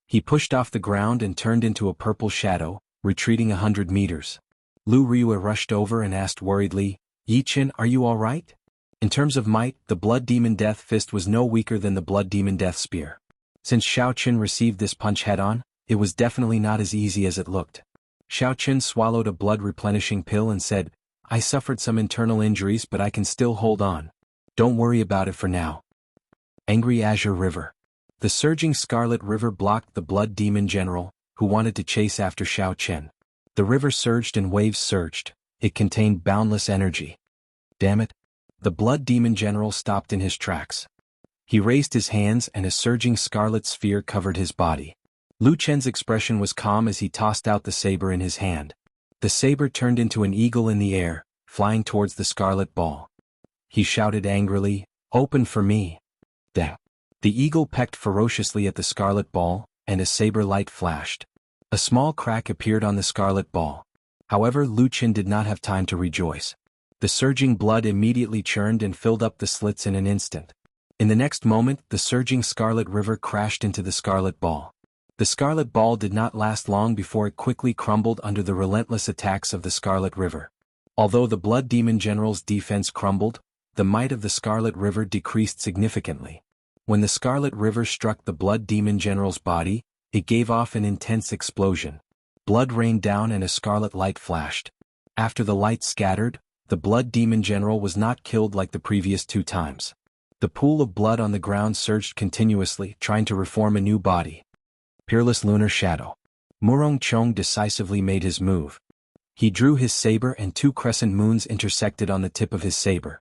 Speaker 1: He pushed off the ground and turned into a purple shadow, retreating 100 meters. Lu Ryue rushed over and asked worriedly, "Yi Qin, are you all right?" In terms of might, the Blood Demon Death Fist was no weaker than the Blood Demon Death Spear. Since Xiao Qin received this punch head-on, it was definitely not as easy as it looked. Xiao Qin swallowed a blood-replenishing pill and said, "I suffered some internal injuries but I can still hold on. Don't worry about it for now." Angry Azure River. The surging Scarlet River blocked the Blood Demon General, who wanted to chase after Xiao Qin. The river surged and waves surged. It contained boundless energy. Damn it. The Blood Demon General stopped in his tracks. He raised his hands and a surging scarlet sphere covered his body. Lu Chen's expression was calm as he tossed out the saber in his hand. The saber turned into an eagle in the air, flying towards the scarlet ball. He shouted angrily, "Open for me." Dang. The eagle pecked ferociously at the scarlet ball, and a saber light flashed. A small crack appeared on the scarlet ball. However, Lu Chen did not have time to rejoice. The surging blood immediately churned and filled up the slits in an instant. In the next moment, the surging scarlet river crashed into the scarlet ball. The scarlet ball did not last long before it quickly crumbled under the relentless attacks of the scarlet river. Although the Blood Demon General's defense crumbled, the might of the scarlet river decreased significantly. When the scarlet river struck the Blood Demon General's body, it gave off an intense explosion. Blood rained down and a scarlet light flashed. After the light scattered, the Blood Demon General was not killed like the previous 2 times. The pool of blood on the ground surged continuously, trying to reform a new body. Peerless Lunar Shadow. Murong Chong decisively made his move. He drew his saber and 2 crescent moons intersected on the tip of his saber.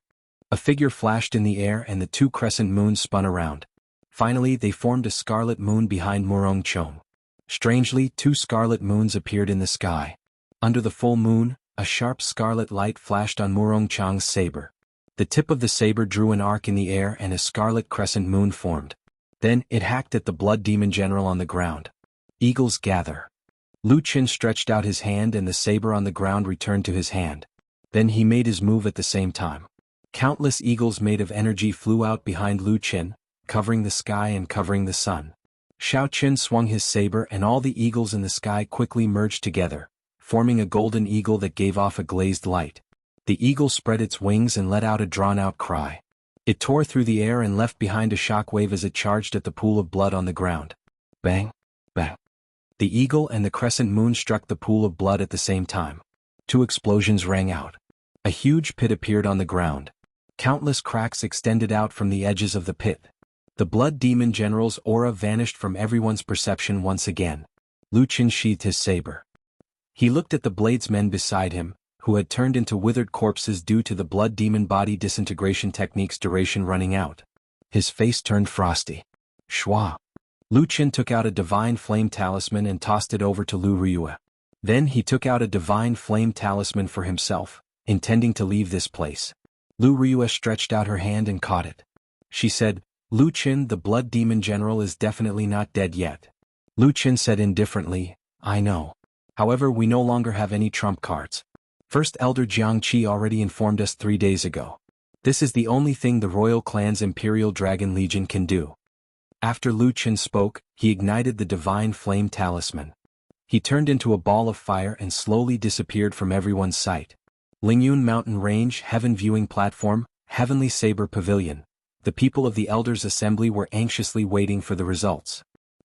Speaker 1: A figure flashed in the air and the 2 crescent moons spun around. Finally, they formed a scarlet moon behind Murong Chong. Strangely, 2 scarlet moons appeared in the sky. Under the full moon, a sharp scarlet light flashed on Murong Chong's saber. The tip of the saber drew an arc in the air and a scarlet crescent moon formed. Then, it hacked at the Blood Demon General on the ground. Eagles gather. Lu Qin stretched out his hand and the saber on the ground returned to his hand. Then he made his move at the same time. Countless eagles made of energy flew out behind Lu Qin, covering the sky and covering the sun. Xiao Qin swung his saber and all the eagles in the sky quickly merged together, forming a golden eagle that gave off a glazed light. The eagle spread its wings and let out a drawn-out cry. It tore through the air and left behind a shockwave as it charged at the pool of blood on the ground. Bang! Bang! The eagle and the crescent moon struck the pool of blood at the same time. 2 explosions rang out. A huge pit appeared on the ground. Countless cracks extended out from the edges of the pit. The Blood Demon General's aura vanished from everyone's perception once again. Lu Qin sheathed his saber. He looked at the bladesmen beside him, who had turned into withered corpses due to the Blood Demon body disintegration technique's duration running out. His face turned frosty. Shwa. Lu Qin took out a Divine Flame Talisman and tossed it over to Lu Ryue. Then he took out a Divine Flame Talisman for himself, intending to leave this place. Lu Ryue stretched out her hand and caught it. She said, "Lu Qin, the Blood Demon General is definitely not dead yet." Lu Qin said indifferently, "I know. However, we no longer have any trump cards. First Elder Jiangqi already informed us 3 days ago. This is the only thing the royal clan's Imperial Dragon Legion can do." After Lu Qin spoke, he ignited the Divine Flame Talisman. He turned into a ball of fire and slowly disappeared from everyone's sight. Lingyun Mountain Range Heaven Viewing Platform, Heavenly Saber Pavilion. The people of the Elders' Assembly were anxiously waiting for the results.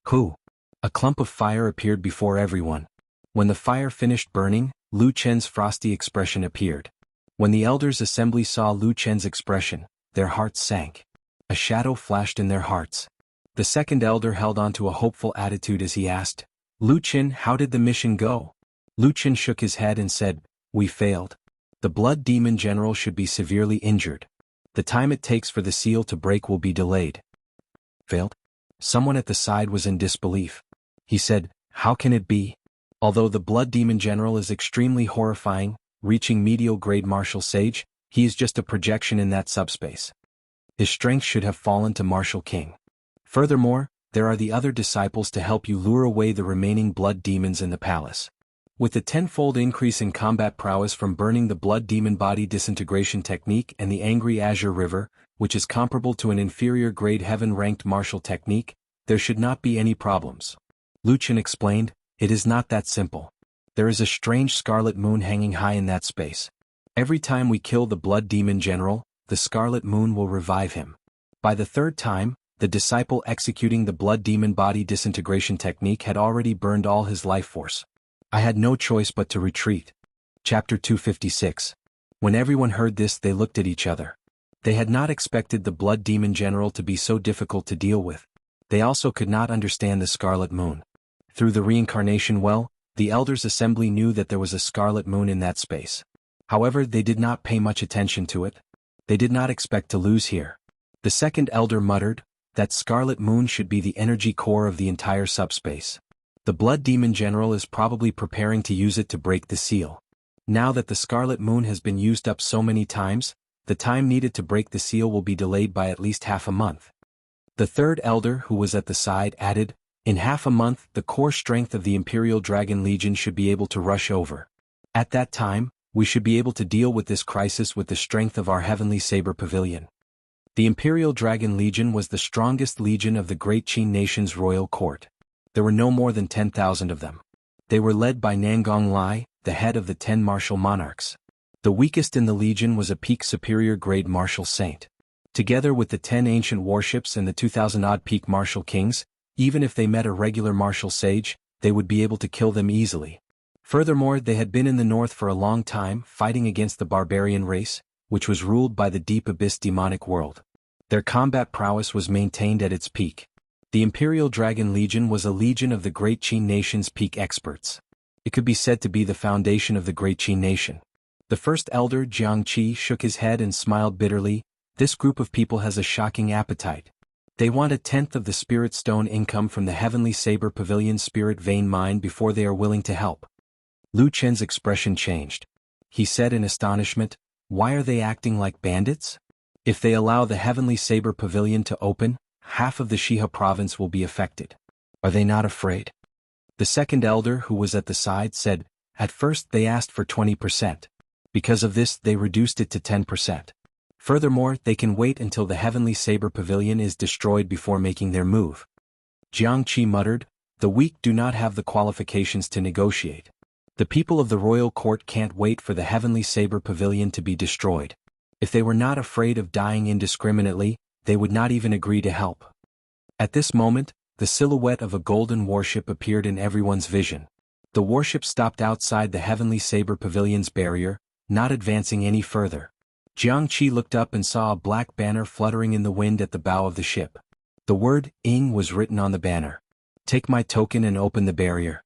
Speaker 1: Hoo! A clump of fire appeared before everyone. When the fire finished burning, Lu Chen's frosty expression appeared. When the Elders' Assembly saw Lu Chen's expression, their hearts sank. A shadow flashed in their hearts. The second elder held on to a hopeful attitude as he asked, "Lu Chen, how did the mission go?" Lu Chen shook his head and said, "We failed. The Blood Demon General should be severely injured. The time it takes for the seal to break will be delayed." Failed? Someone at the side was in disbelief. He said, "How can it be? Although the Blood Demon General is extremely horrifying, reaching medial grade martial sage, He is just a projection in that subspace. His strength should have fallen to Martial King. Furthermore, there are the other disciples to help you lure away the remaining blood demons in the palace. With the tenfold increase in combat prowess from burning the blood demon body disintegration technique and the angry azure river, which is comparable to an inferior grade heaven-ranked martial technique, there should not be any problems. Lu Chen explained, it is not that simple. There is a strange scarlet moon hanging high in that space. Every time we kill the blood demon general, the scarlet moon will revive him. By the third time, the disciple executing the blood demon body disintegration technique had already burned all his life force. I had no choice but to retreat. Chapter 256. When everyone heard this, they looked at each other. They had not expected the blood demon general to be so difficult to deal with. They also could not understand the scarlet moon. Through the reincarnation well, the elders' assembly knew that there was a scarlet moon in that space. However, they did not pay much attention to it. They did not expect to lose here. The second elder muttered, that scarlet moon should be the energy core of the entire subspace. The blood demon general is probably preparing to use it to break the seal. Now that the scarlet moon has been used up so many times, the time needed to break the seal will be delayed by at least half a month. The third elder, who was at the side, added, in half a month the core strength of the Imperial Dragon Legion should be able to rush over. At that time, we should be able to deal with this crisis with the strength of our Heavenly Saber Pavilion. The Imperial Dragon Legion was the strongest legion of the Great Qin Nation's royal court. There were no more than 10,000 of them. They were led by Nangong Lai, the head of the 10 martial monarchs. The weakest in the legion was a peak superior grade martial saint. Together with the 10 ancient warships and the 2,000-odd peak martial kings, even if they met a regular martial sage, they would be able to kill them easily. Furthermore, they had been in the north for a long time, fighting against the barbarian race, which was ruled by the deep abyss demonic world. Their combat prowess was maintained at its peak. The Imperial Dragon Legion was a legion of the Great Qin Nation's peak experts. It could be said to be the foundation of the Great Qin Nation. The first elder, Jiang Qi, shook his head and smiled bitterly. This group of people has a shocking appetite. They want 1/10 of the Spirit Stone income from the Heavenly Saber Pavilion Spirit Vein Mine before they are willing to help. Lu Chen's expression changed. He said in astonishment, why are they acting like bandits? If they allow the Heavenly Saber Pavilion to open, half of the Shiha province will be affected. Are they not afraid? The second elder, who was at the side, said, at first they asked for 20%. Because of this, they reduced it to 10%. Furthermore, they can wait until the Heavenly Saber Pavilion is destroyed before making their move. Jiang Qi muttered, the weak do not have the qualifications to negotiate. The people of the royal court can't wait for the Heavenly Saber Pavilion to be destroyed. If they were not afraid of dying indiscriminately, they would not even agree to help. At this moment, the silhouette of a golden warship appeared in everyone's vision. The warship stopped outside the Heavenly Saber Pavilion's barrier, not advancing any further. Jiang Qi looked up and saw a black banner fluttering in the wind at the bow of the ship. The word Ing was written on the banner. Take my token and open the barrier.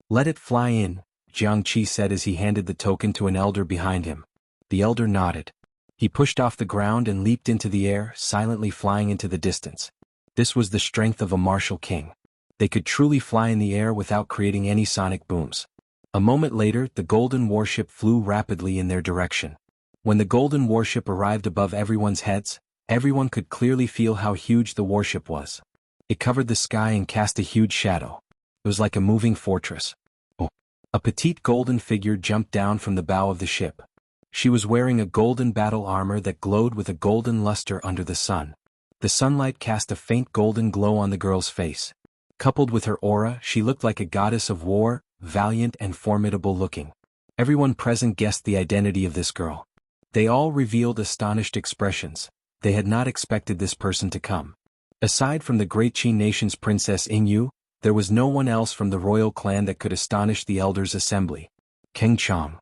Speaker 1: Let it fly in, Jiang Qi said as he handed the token to an elder behind him. The elder nodded. He pushed off the ground and leaped into the air, silently flying into the distance. This was the strength of a martial king. They could truly fly in the air without creating any sonic booms. A moment later, the golden warship flew rapidly in their direction. When the golden warship arrived above everyone's heads, everyone could clearly feel how huge the warship was. It covered the sky and cast a huge shadow. It was like a moving fortress. Oh. A petite golden figure jumped down from the bow of the ship. She was wearing a golden battle armor that glowed with a golden luster under the sun. The sunlight cast a faint golden glow on the girl's face. Coupled with her aura, she looked like a goddess of war, valiant and formidable looking. Everyone present guessed the identity of this girl. They all revealed astonished expressions. They had not expected this person to come. Aside from the Great Qin Nation's Princess Ingyu, there was no one else from the royal clan that could astonish the elders' assembly. Keng Chang.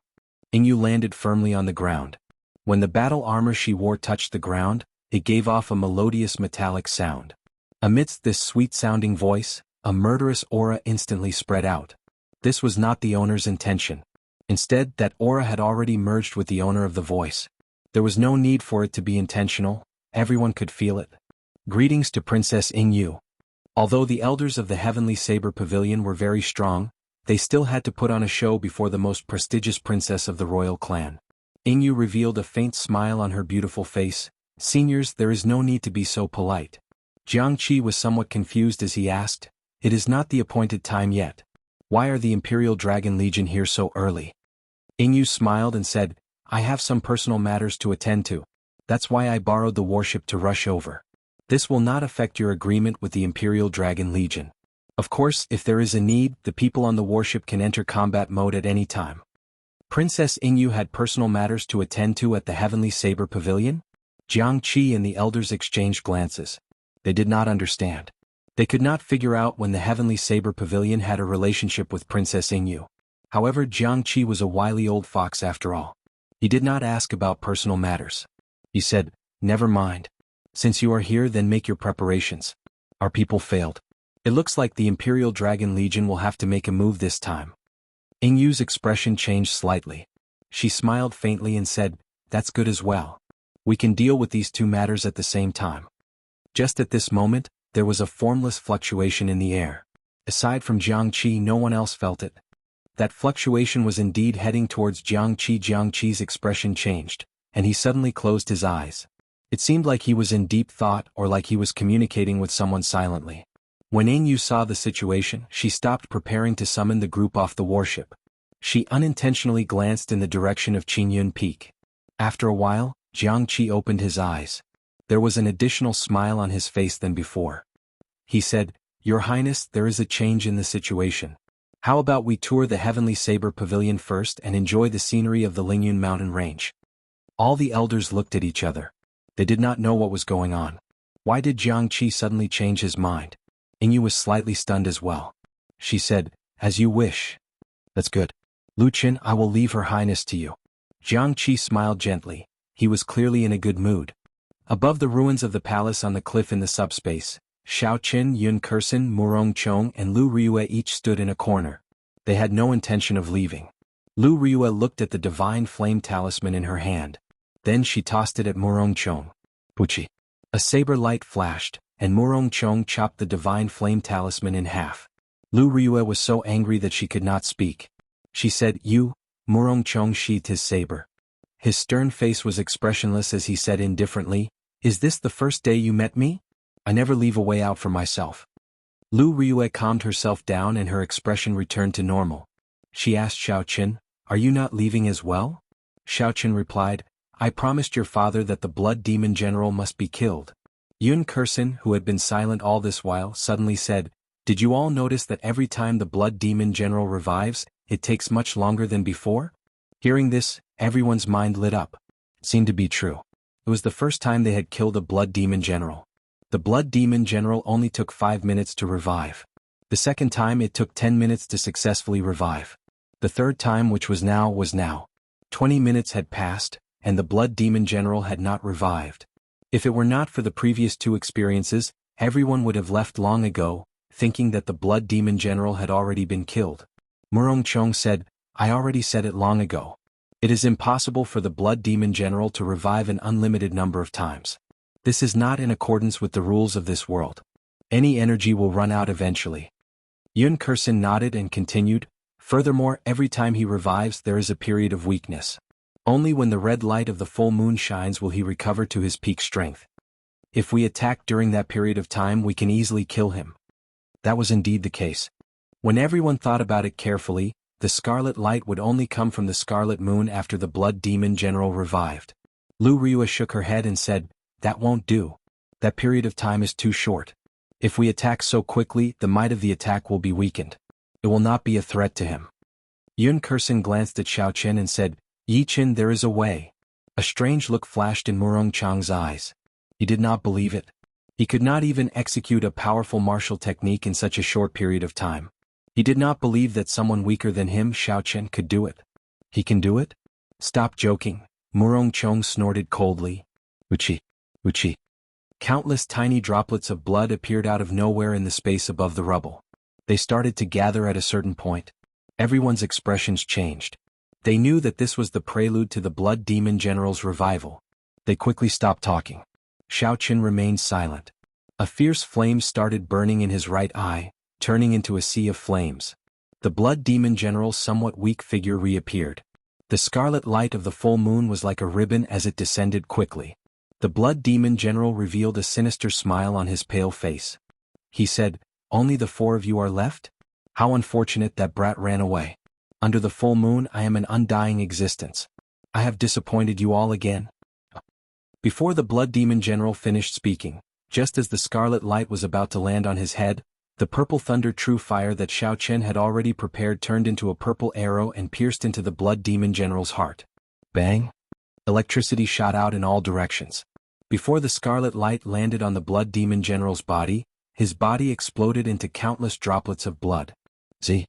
Speaker 1: Ingyu landed firmly on the ground. When the battle armor she wore touched the ground, it gave off a melodious metallic sound. Amidst this sweet-sounding voice, a murderous aura instantly spread out. This was not the owner's intention. Instead, that aura had already merged with the owner of the voice. There was no need for it to be intentional, everyone could feel it. Greetings to Princess Ingyu. Although the elders of the Heavenly Saber Pavilion were very strong, they still had to put on a show before the most prestigious princess of the royal clan. Ingyu revealed a faint smile on her beautiful face. Seniors, there is no need to be so polite. Jiang Qi was somewhat confused as he asked, it is not the appointed time yet. Why are the Imperial Dragon Legion here so early? Ingyu smiled and said, I have some personal matters to attend to. That's why I borrowed the warship to rush over. This will not affect your agreement with the Imperial Dragon Legion. Of course, if there is a need, the people on the warship can enter combat mode at any time. Princess Ingyu had personal matters to attend to at the Heavenly Saber Pavilion? Jiang Qi and the elders exchanged glances. They did not understand. They could not figure out when the Heavenly Saber Pavilion had a relationship with Princess Ingyu. However, Jiang Qi was a wily old fox after all. He did not ask about personal matters. He said, never mind. Since you are here, then make your preparations. Our people failed. It looks like the Imperial Dragon Legion will have to make a move this time. Ingyu's expression changed slightly. She smiled faintly and said, that's good as well. We can deal with these two matters at the same time. Just at this moment, there was a formless fluctuation in the air. Aside from Jiang Qi, no one else felt it. That fluctuation was indeed heading towards Jiang Qi. Jiang Qi's expression changed, and he suddenly closed his eyes. It seemed like he was in deep thought or like he was communicating with someone silently. When Ingyu saw the situation, she stopped preparing to summon the group off the warship. She unintentionally glanced in the direction of Qingyun Peak. After a while, Jiang Qi opened his eyes. There was an additional smile on his face than before. He said, Your Highness, there is a change in the situation. How about we tour the Heavenly Saber Pavilion first and enjoy the scenery of the Lingyun mountain range? All the elders looked at each other. They did not know what was going on. Why did Jiang Qi suddenly change his mind? Ingyu was slightly stunned as well. She said, as you wish. That's good. Luchin, I will leave Her Highness to you. Jiang Qi smiled gently. He was clearly in a good mood. Above the ruins of the palace on the cliff in the subspace, Xiao Qin, Yun Kursin, Murong Chong and Lu Ryue each stood in a corner. They had no intention of leaving. Lu Ryue looked at the divine flame talisman in her hand. Then she tossed it at Murong Chong. Puchi. A saber light flashed, and Murong Chong chopped the divine flame talisman in half. Lu Ryue was so angry that she could not speak. She said, You. Murong Chong sheathed his saber. His stern face was expressionless as he said indifferently, Is this the first day you met me? I never leave a way out for myself. Lu Ryue calmed herself down and her expression returned to normal. She asked Xiao Qin, Are you not leaving as well? Xiao Qin replied, I promised your father that the Blood Demon General must be killed. Yun Kursin, who had been silent all this while, suddenly said, Did you all notice that every time the Blood Demon General revives, it takes much longer than before? Hearing this, everyone's mind lit up. It seemed to be true. It was the first time they had killed a Blood Demon General. The Blood Demon General only took 5 minutes to revive. The second time it took 10 minutes to successfully revive. The third time, which was now. 20 minutes had passed, and the Blood Demon General had not revived. If it were not for the previous two experiences, everyone would have left long ago, thinking that the Blood Demon General had already been killed. Murong Chong said, I already said it long ago. It is impossible for the Blood Demon General to revive an unlimited number of times. This is not in accordance with the rules of this world. Any energy will run out eventually. Yun Kursin nodded and continued, Furthermore, every time he revives there is a period of weakness. Only when the red light of the full moon shines will he recover to his peak strength. If we attack during that period of time, we can easily kill him. That was indeed the case. When everyone thought about it carefully, the scarlet light would only come from the scarlet moon after the Blood Demon General revived. Lu Ryue shook her head and said, That won't do. That period of time is too short. If we attack so quickly, the might of the attack will be weakened. It will not be a threat to him. Yun Kursin glanced at Xiao Qin and said, Yi Qin, there is a way. A strange look flashed in Murong Chang's eyes. He did not believe it. He could not even execute a powerful martial technique in such a short period of time. He did not believe that someone weaker than him, Xiao Qin, could do it. He can do it? Stop joking. Murong Chong snorted coldly. Uchi. Uchi. Countless tiny droplets of blood appeared out of nowhere in the space above the rubble. They started to gather at a certain point. Everyone's expressions changed. They knew that this was the prelude to the Blood Demon General's revival. They quickly stopped talking. Xiao Qin remained silent. A fierce flame started burning in his right eye, turning into a sea of flames. The Blood Demon General's somewhat weak figure reappeared. The scarlet light of the full moon was like a ribbon as it descended quickly. The blood demon general revealed a sinister smile on his pale face. He said, "Only the 4 of you are left? How unfortunate that brat ran away. Under the full moon I am an undying existence. I have disappointed you all again." Before the blood demon general finished speaking, just as the scarlet light was about to land on his head, the purple thunder true fire that Xiao Chen had already prepared turned into a purple arrow and pierced into the blood demon general's heart. Bang! Electricity shot out in all directions. Before the scarlet light landed on the blood demon general's body, his body exploded into countless droplets of blood. Z.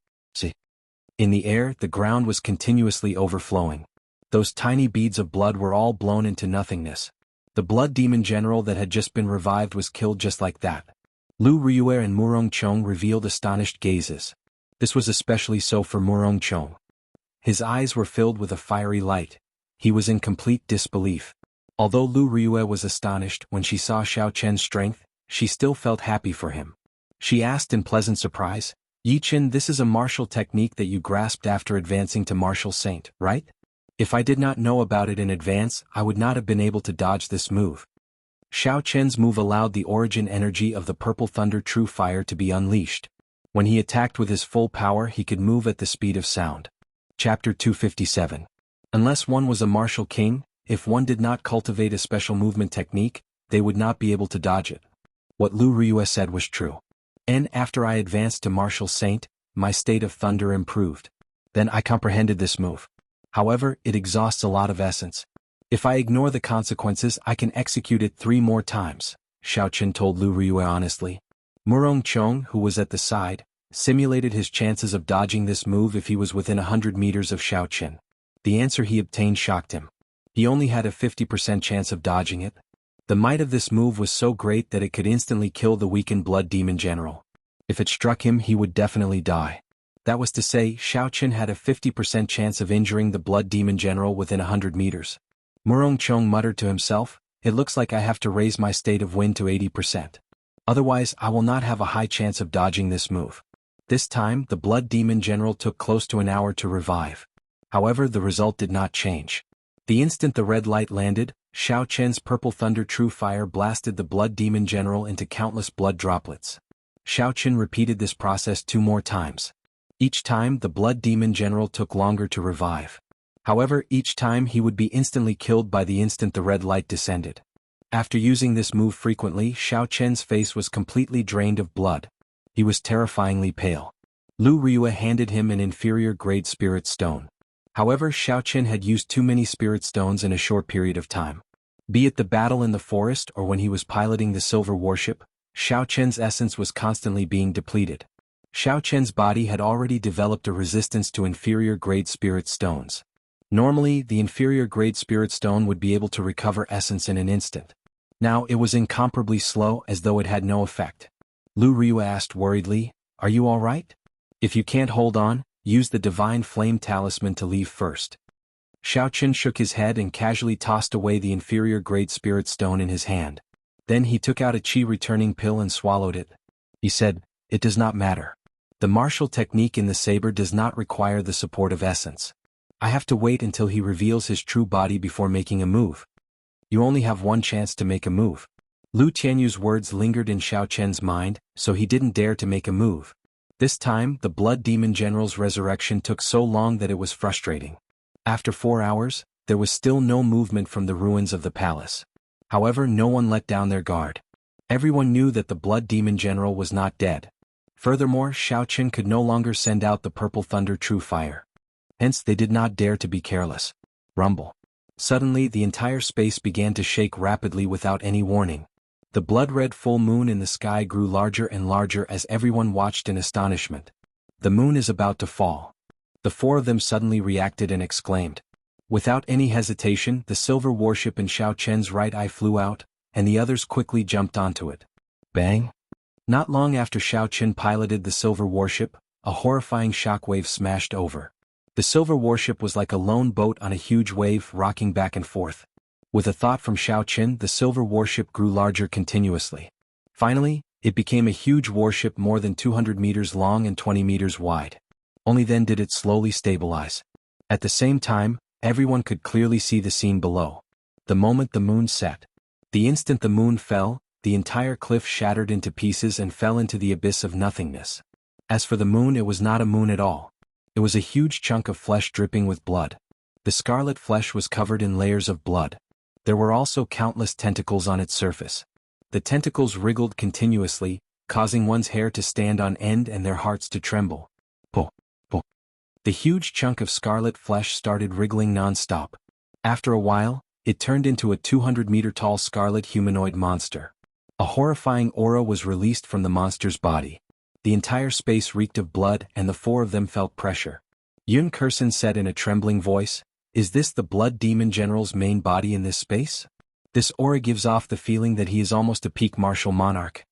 Speaker 1: In the air, the ground was continuously overflowing. Those tiny beads of blood were all blown into nothingness. The blood demon general that had just been revived was killed just like that. Lu Ryue and Murong Chong revealed astonished gazes. This was especially so for Murong Chong. His eyes were filled with a fiery light. He was in complete disbelief. Although Lu Ryue was astonished when she saw Xiao Chen's strength, she still felt happy for him. She asked in pleasant surprise, "Yi Chen, this is a martial technique that you grasped after advancing to martial saint, right? If I did not know about it in advance, I would not have been able to dodge this move." Xiao Chen's move allowed the origin energy of the purple thunder true fire to be unleashed. When he attacked with his full power, he could move at the speed of sound. Chapter 257. Unless one was a martial king, if one did not cultivate a special movement technique, they would not be able to dodge it. What Lu Ryue said was true. And after I advanced to martial saint, my state of thunder improved. Then I comprehended this move. However, it exhausts a lot of essence. If I ignore the consequences, I can execute it 3 more times, Xiao Chen told Lu Ryue honestly. Murong Chong, who was at the side, simulated his chances of dodging this move if he was within 100 meters of Xiao Chen. The answer he obtained shocked him. He only had a 50% chance of dodging it. The might of this move was so great that it could instantly kill the weakened blood demon general. If it struck him, he would definitely die. That was to say, Xiao Chen had a 50% chance of injuring the blood demon general within 100 meters. Murong Chong muttered to himself, "It looks like I have to raise my state of wind to 80%. Otherwise, I will not have a high chance of dodging this move." This time, the blood demon general took close to an hour to revive. However, the result did not change. The instant the red light landed, Xiao Chen's purple thunder true fire blasted the blood demon general into countless blood droplets. Xiao Chen repeated this process 2 more times. Each time, the blood demon general took longer to revive. However, each time he would be instantly killed by the instant the red light descended. After using this move frequently, Xiao Chen's face was completely drained of blood. He was terrifyingly pale. Lu Ryue handed him an inferior grade spirit stone. However, Xiao Chen had used too many spirit stones in a short period of time. Be it the battle in the forest or when he was piloting the silver warship, Xiao Chen's essence was constantly being depleted. Xiao Chen's body had already developed a resistance to inferior grade spirit stones. Normally, the inferior grade spirit stone would be able to recover essence in an instant. Now it was incomparably slow, as though it had no effect. Lu Ryue asked worriedly, "Are you all right? If you can't hold on, use the divine flame talisman to leave first." Xiao Chen shook his head and casually tossed away the inferior grade spirit stone in his hand. Then he took out a chi returning pill and swallowed it. He said, "It does not matter. The martial technique in the saber does not require the support of essence. I have to wait until he reveals his true body before making a move. You only have 1 chance to make a move." Lu Tianyu's words lingered in Xiao Chen's mind, so he didn't dare to make a move. This time, the blood demon general's resurrection took so long that it was frustrating. After 4 hours, there was still no movement from the ruins of the palace. However, no one let down their guard. Everyone knew that the blood demon general was not dead. Furthermore, Xiao Chen could no longer send out the purple thunder true fire. Hence, they did not dare to be careless. Rumble. Suddenly, the entire space began to shake rapidly without any warning. The blood-red full moon in the sky grew larger and larger as everyone watched in astonishment. "The moon is about to fall." The 4 of them suddenly reacted and exclaimed. Without any hesitation, the silver warship in Xiao Chen's right eye flew out, and the others quickly jumped onto it. Bang! Not long after Xiao Chen piloted the silver warship, a horrifying shockwave smashed over. The silver warship was like a lone boat on a huge wave rocking back and forth. With a thought from Xiao Chen, the silver warship grew larger continuously. Finally, it became a huge warship more than 200 meters long and 20 meters wide. Only then did it slowly stabilize. At the same time, Everyone could clearly see the scene below. The moment the moon set. The instant the moon fell, the entire cliff shattered into pieces and fell into the abyss of nothingness. As for the moon, it was not a moon at all. It was a huge chunk of flesh dripping with blood. The scarlet flesh was covered in layers of blood. There were also countless tentacles on its surface. The tentacles wriggled continuously, causing one's hair to stand on end and their hearts to tremble. Puh, puh. The huge chunk of scarlet flesh started wriggling non-stop. After a while, it turned into a 200-meter-tall scarlet humanoid monster. A horrifying aura was released from the monster's body. The entire space reeked of blood and the four of them felt pressure. Yun Kursen said in a trembling voice, "Is this the Blood Demon General's main body in this space? This aura gives off the feeling that he is almost a peak martial monarch."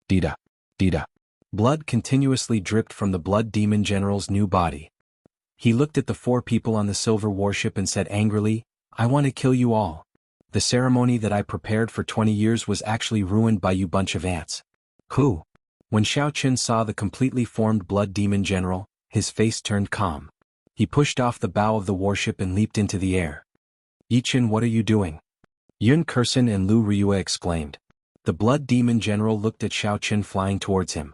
Speaker 1: Dida. Dida. Blood continuously dripped from the Blood Demon General's new body. He looked at the four people on the silver warship and said angrily, "I want to kill you all. The ceremony that I prepared for 20 years was actually ruined by you bunch of ants." Who? When Xiao Qin saw the completely formed Blood Demon General, his face turned calm. He pushed off the bow of the warship and leaped into the air. "Yiqin, what are you doing?" Yun Kursen and Lu Ryue exclaimed. The Blood Demon General looked at Xiao Qin flying towards him.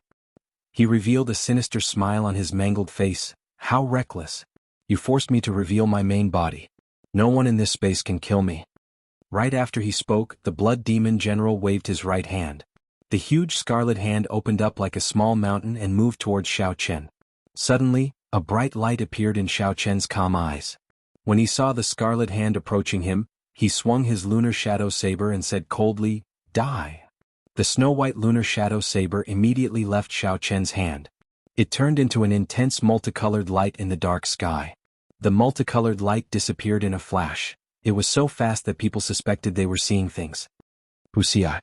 Speaker 1: He revealed a sinister smile on his mangled face. "How reckless. You forced me to reveal my main body. No one in this space can kill me." Right after he spoke, the Blood Demon General waved his right hand. The huge scarlet hand opened up like a small mountain and moved towards Xiao Qin. Suddenly, a bright light appeared in Xiao Qin's calm eyes. When he saw the scarlet hand approaching him, he swung his lunar shadow saber and said coldly, "Die." The snow-white lunar shadow saber immediately left Xiao Qin's hand. It turned into an intense multicolored light in the dark sky. The multicolored light disappeared in a flash. It was so fast that people suspected they were seeing things. Wuxia.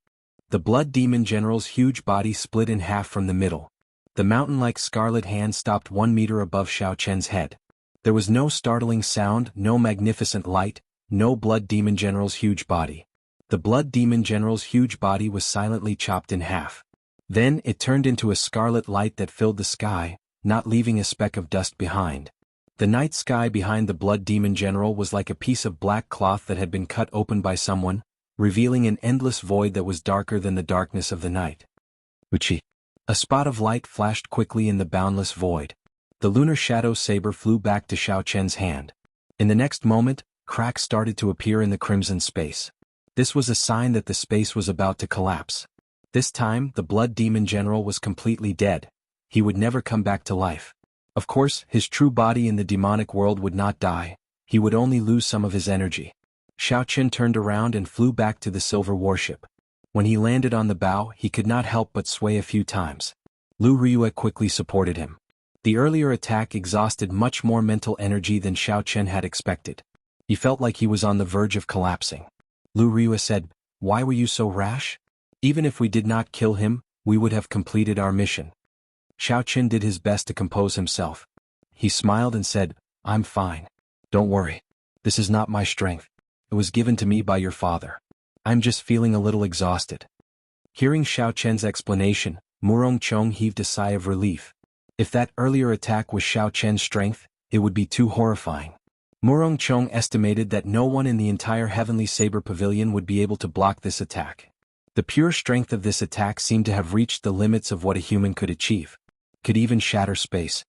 Speaker 1: The Blood Demon General's huge body split in half from the middle. The mountain-like scarlet hand stopped 1 meter above Xiao Qin's head. There was no startling sound, no magnificent light, no Blood Demon General's huge body. The Blood Demon General's huge body was silently chopped in half. Then it turned into a scarlet light that filled the sky, not leaving a speck of dust behind. The night sky behind the Blood Demon General was like a piece of black cloth that had been cut open by someone, revealing an endless void that was darker than the darkness of the night. Uchi. A spot of light flashed quickly in the boundless void. The lunar shadow saber flew back to Xiao Qin's hand. In the next moment, cracks started to appear in the crimson space. This was a sign that the space was about to collapse. This time, the Blood Demon General was completely dead. He would never come back to life. Of course, his true body in the demonic world would not die. He would only lose some of his energy. Xiao Qin turned around and flew back to the silver warship. When he landed on the bow, he could not help but sway a few times. Lu Ryue quickly supported him. The earlier attack exhausted much more mental energy than Xiao Qin had expected. He felt like he was on the verge of collapsing. Lu Ryue said, "Why were you so rash? Even if we did not kill him, we would have completed our mission." Xiao Qin did his best to compose himself. He smiled and said, "I'm fine. Don't worry. This is not my strength. It was given to me by your father. I'm just feeling a little exhausted." Hearing Xiao Qin's explanation, Murong Chong heaved a sigh of relief. If that earlier attack was Xiao Qin's strength, it would be too horrifying. Murong Chong estimated that no one in the entire Heavenly Saber Pavilion would be able to block this attack. The pure strength of this attack seemed to have reached the limits of what a human could achieve. Could even shatter space.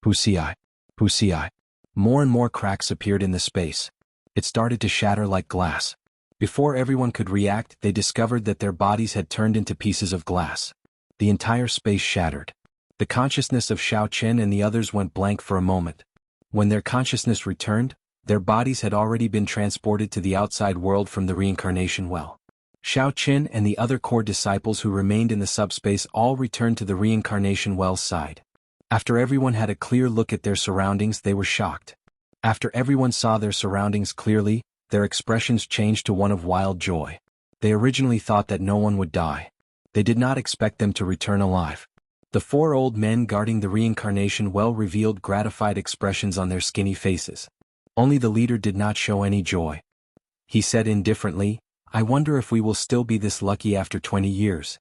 Speaker 1: Wuxia. Wuxia. More and more cracks appeared in the space. It started to shatter like glass. Before everyone could react, they discovered that their bodies had turned into pieces of glass. The entire space shattered. The consciousness of Xiao Qin and the others went blank for a moment. When their consciousness returned, their bodies had already been transported to the outside world from the reincarnation well. Xiao Qin and the other core disciples who remained in the subspace all returned to the reincarnation well's side. After everyone had a clear look at their surroundings, they were shocked. After everyone saw their surroundings clearly, their expressions changed to one of wild joy. They originally thought that no one would die. They did not expect them to return alive. The four old men guarding the reincarnation well revealed gratified expressions on their skinny faces. Only the leader did not show any joy. He said indifferently, "I wonder if we will still be this lucky after 20 years.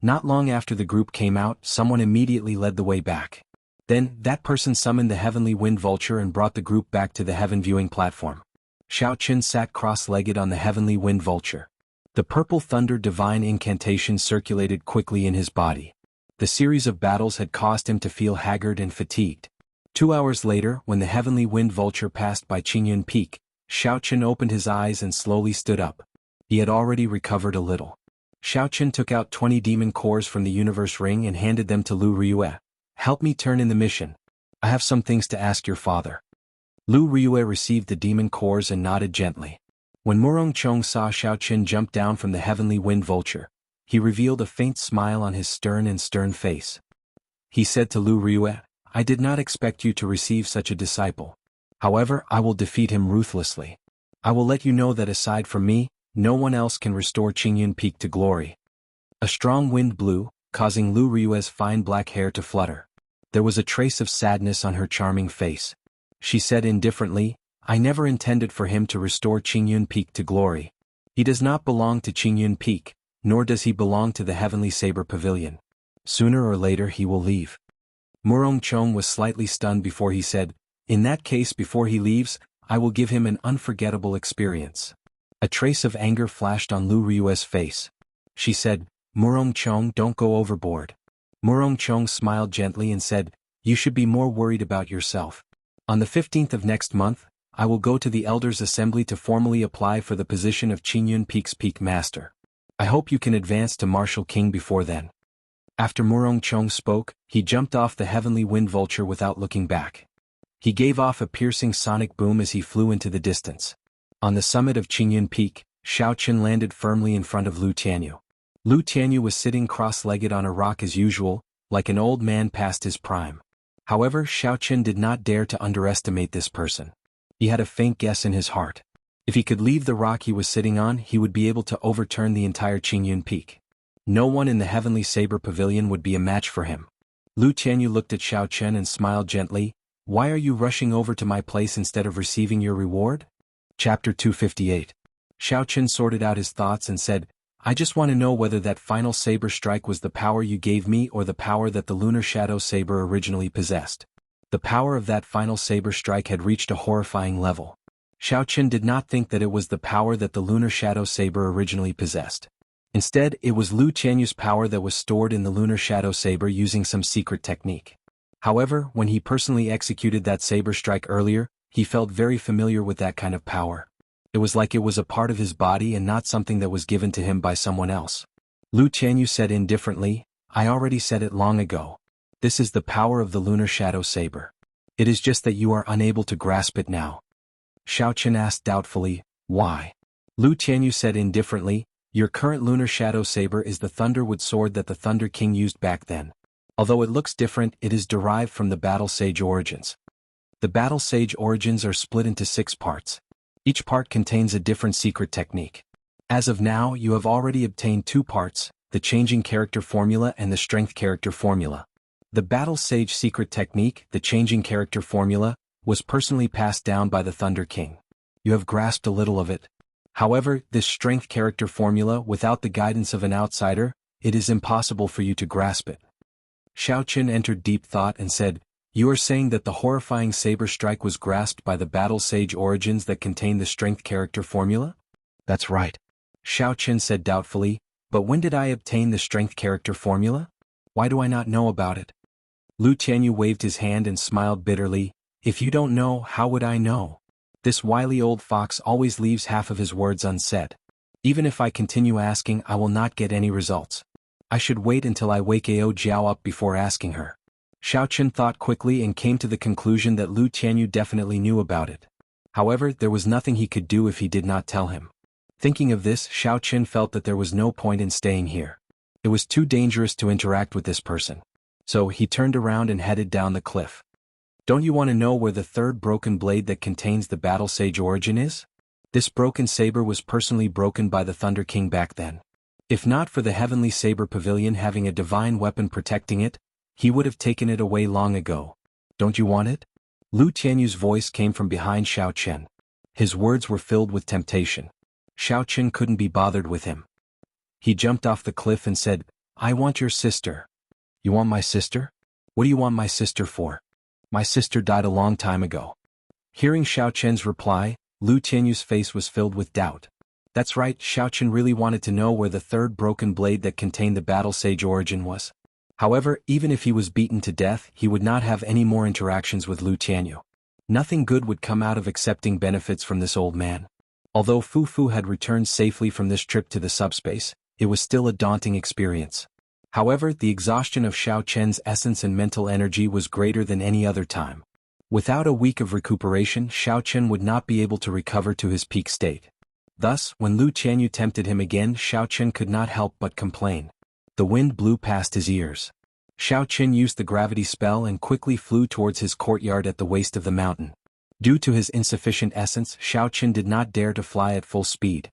Speaker 1: Not long after the group came out, someone immediately led the way back. Then, that person summoned the heavenly wind vulture and brought the group back to the heaven viewing platform. Xiao Qin sat cross-legged on the heavenly wind vulture. The purple thunder divine incantation circulated quickly in his body. The series of battles had caused him to feel haggard and fatigued. 2 hours later, when the heavenly wind vulture passed by Qingyun Peak, Xiao Qin opened his eyes and slowly stood up. He had already recovered a little. Xiao Qin took out 20 demon cores from the universe ring and handed them to Lu Ryue. "Help me turn in the mission. I have some things to ask your father." Lu Ryue received the demon cores and nodded gently. When Murong Chong saw Xiao Qin jump down from the heavenly wind vulture, he revealed a faint smile on his stern face. He said to Lu Ryue, "I did not expect you to receive such a disciple. However, I will defeat him ruthlessly. I will let you know that aside from me, no one else can restore Qingyun Peak to glory." A strong wind blew, causing Lu Ryue's fine black hair to flutter. There was a trace of sadness on her charming face. She said indifferently, "I never intended for him to restore Qingyun Peak to glory. He does not belong to Qingyun Peak, nor does he belong to the Heavenly Saber Pavilion. Sooner or later he will leave." Murong Chong was slightly stunned before he said, "In that case, before he leaves, I will give him an unforgettable experience." A trace of anger flashed on Lu Ryue's face. She said, "Murong Chong, don't go overboard." Murong Chong smiled gently and said, "You should be more worried about yourself. On the 15th of next month, I will go to the Elders' Assembly to formally apply for the position of Qingyun Peak's Peak Master. I hope you can advance to Martial King before then." After Murong Chong spoke, he jumped off the heavenly wind vulture without looking back. He gave off a piercing sonic boom as he flew into the distance. On the summit of Qingyun Peak, Xiao Qin landed firmly in front of Lu Tianyu. Lu Tianyu was sitting cross-legged on a rock as usual, like an old man past his prime. However, Xiao Qin did not dare to underestimate this person. He had a faint guess in his heart. If he could leave the rock he was sitting on, he would be able to overturn the entire Qingyun Peak. No one in the Heavenly Saber Pavilion would be a match for him. Lu Tianyu looked at Xiao Qin and smiled gently. "Why are you rushing over to my place instead of receiving your reward?" Chapter 258. Xiao Qin sorted out his thoughts and said, "I just want to know whether that final saber strike was the power you gave me or the power that the Lunar Shadow Saber originally possessed." The power of that final saber strike had reached a horrifying level. Xiao Qin did not think that it was the power that the Lunar Shadow Saber originally possessed. Instead, it was Lu Tianyu's power that was stored in the Lunar Shadow Saber using some secret technique. However, when he personally executed that saber strike earlier, he felt very familiar with that kind of power. It was like it was a part of his body and not something that was given to him by someone else. Lu Tianyu said indifferently, "I already said it long ago. This is the power of the Lunar Shadow Saber. It is just that you are unable to grasp it now." Xiao Qin asked doubtfully, "Why?" Lu Tianyu said indifferently, "Your current Lunar Shadow Saber is the Thunderwood sword that the Thunder King used back then. Although it looks different, it is derived from the Battle Sage origins. The Battle Sage origins are split into 6 parts. Each part contains a different secret technique. As of now, you have already obtained 2 parts, the Changing Character Formula and the Strength Character Formula. The Battle Sage secret technique, the Changing Character Formula, was personally passed down by the Thunder King. You have grasped a little of it. However, this Strength Character Formula, without the guidance of an outsider, it is impossible for you to grasp it." Xiao Qin entered deep thought and said, "You are saying that the horrifying saber strike was grasped by the Battle Sage origins that contain the Strength Character Formula?" "That's right." Xiao Qin said doubtfully, "But when did I obtain the Strength Character Formula? Why do I not know about it?" Lu Tianyu waved his hand and smiled bitterly, "If you don't know, how would I know? This wily old fox always leaves half of his words unsaid. Even if I continue asking, I will not get any results. I should wait until I wake Ao Jiao up before asking her." Xiao Qin thought quickly and came to the conclusion that Lu Tianyu definitely knew about it. However, there was nothing he could do if he did not tell him. Thinking of this, Xiao Qin felt that there was no point in staying here. It was too dangerous to interact with this person. So he turned around and headed down the cliff. "Don't you want to know where the 3rd broken blade that contains the Battle Sage origin is? This broken saber was personally broken by the Thunder King back then. If not for the Heavenly Saber Pavilion having a divine weapon protecting it, he would have taken it away long ago. Don't you want it?" Lu Tianyu's voice came from behind Xiao Qin. His words were filled with temptation. Xiao Qin couldn't be bothered with him. He jumped off the cliff and said, "I want your sister." "You want my sister? What do you want my sister for? My sister died a long time ago. Hearing Xiao Chen's reply, Lu Tianyu's face was filled with doubt. That's right, Xiao Chen really wanted to know where the third broken blade that contained the battle sage origin was. However, even if he was beaten to death, he would not have any more interactions with Lu Tianyu. Nothing good would come out of accepting benefits from this old man. Although Fu Fu had returned safely from this trip to the subspace, it was still a daunting experience. However, the exhaustion of Xiao Chen's essence and mental energy was greater than any other time. Without a week of recuperation, Xiao Chen would not be able to recover to his peak state. Thus, when Lu Tianyu tempted him again, Xiao Chen could not help but complain. The wind blew past his ears. Xiao Chen used the gravity spell and quickly flew towards his courtyard at the waist of the mountain. Due to his insufficient essence, Xiao Chen did not dare to fly at full speed.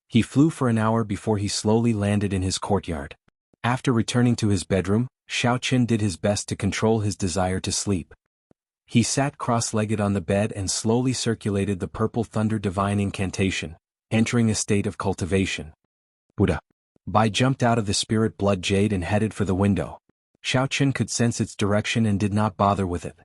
Speaker 1: He flew for an hour before he slowly landed in his courtyard. After returning to his bedroom, Xiao Chen did his best to control his desire to sleep. He sat cross-legged on the bed and slowly circulated the purple thunder divine incantation, entering a state of cultivation. Buddha. Bai jumped out of the spirit blood jade and headed for the window. Xiao Chen could sense its direction and did not bother with it.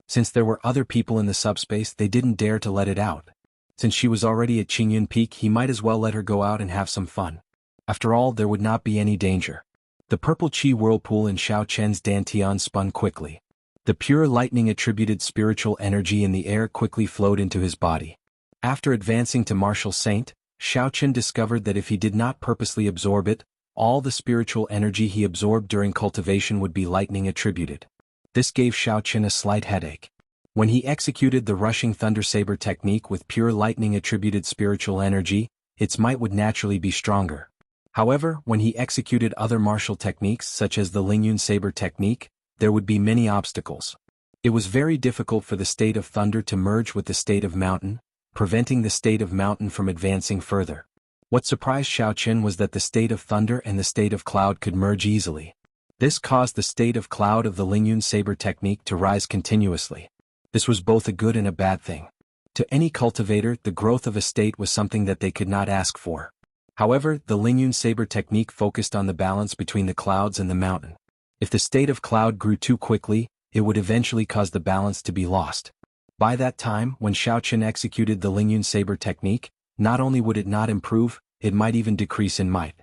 Speaker 1: Since there were other people in the subspace, they didn't dare to let it out. Since she was already at Qingyun Peak, he might as well let her go out and have some fun. After all, there would not be any danger. The purple qi whirlpool in Xiao Chen's dantian spun quickly. The pure lightning-attributed spiritual energy in the air quickly flowed into his body. After advancing to martial saint, Xiao Chen discovered that if he did not purposely absorb it, all the spiritual energy he absorbed during cultivation would be lightning-attributed. This gave Xiao Chen a slight headache. When he executed the rushing thunder saber technique with pure lightning-attributed spiritual energy, its might would naturally be stronger. However, when he executed other martial techniques such as the Lingyun saber technique, there would be many obstacles. It was very difficult for the state of thunder to merge with the state of mountain, preventing the state of mountain from advancing further. What surprised Xiao Chen was that the state of thunder and the state of cloud could merge easily. This caused the state of cloud of the Lingyun saber technique to rise continuously. This was both a good and a bad thing. To any cultivator, the growth of a state was something that they could not ask for. However, the Lingyun saber technique focused on the balance between the clouds and the mountain. If the state of cloud grew too quickly, it would eventually cause the balance to be lost. By that time, when Xiao Chen executed the Lingyun saber technique, not only would it not improve, it might even decrease in might.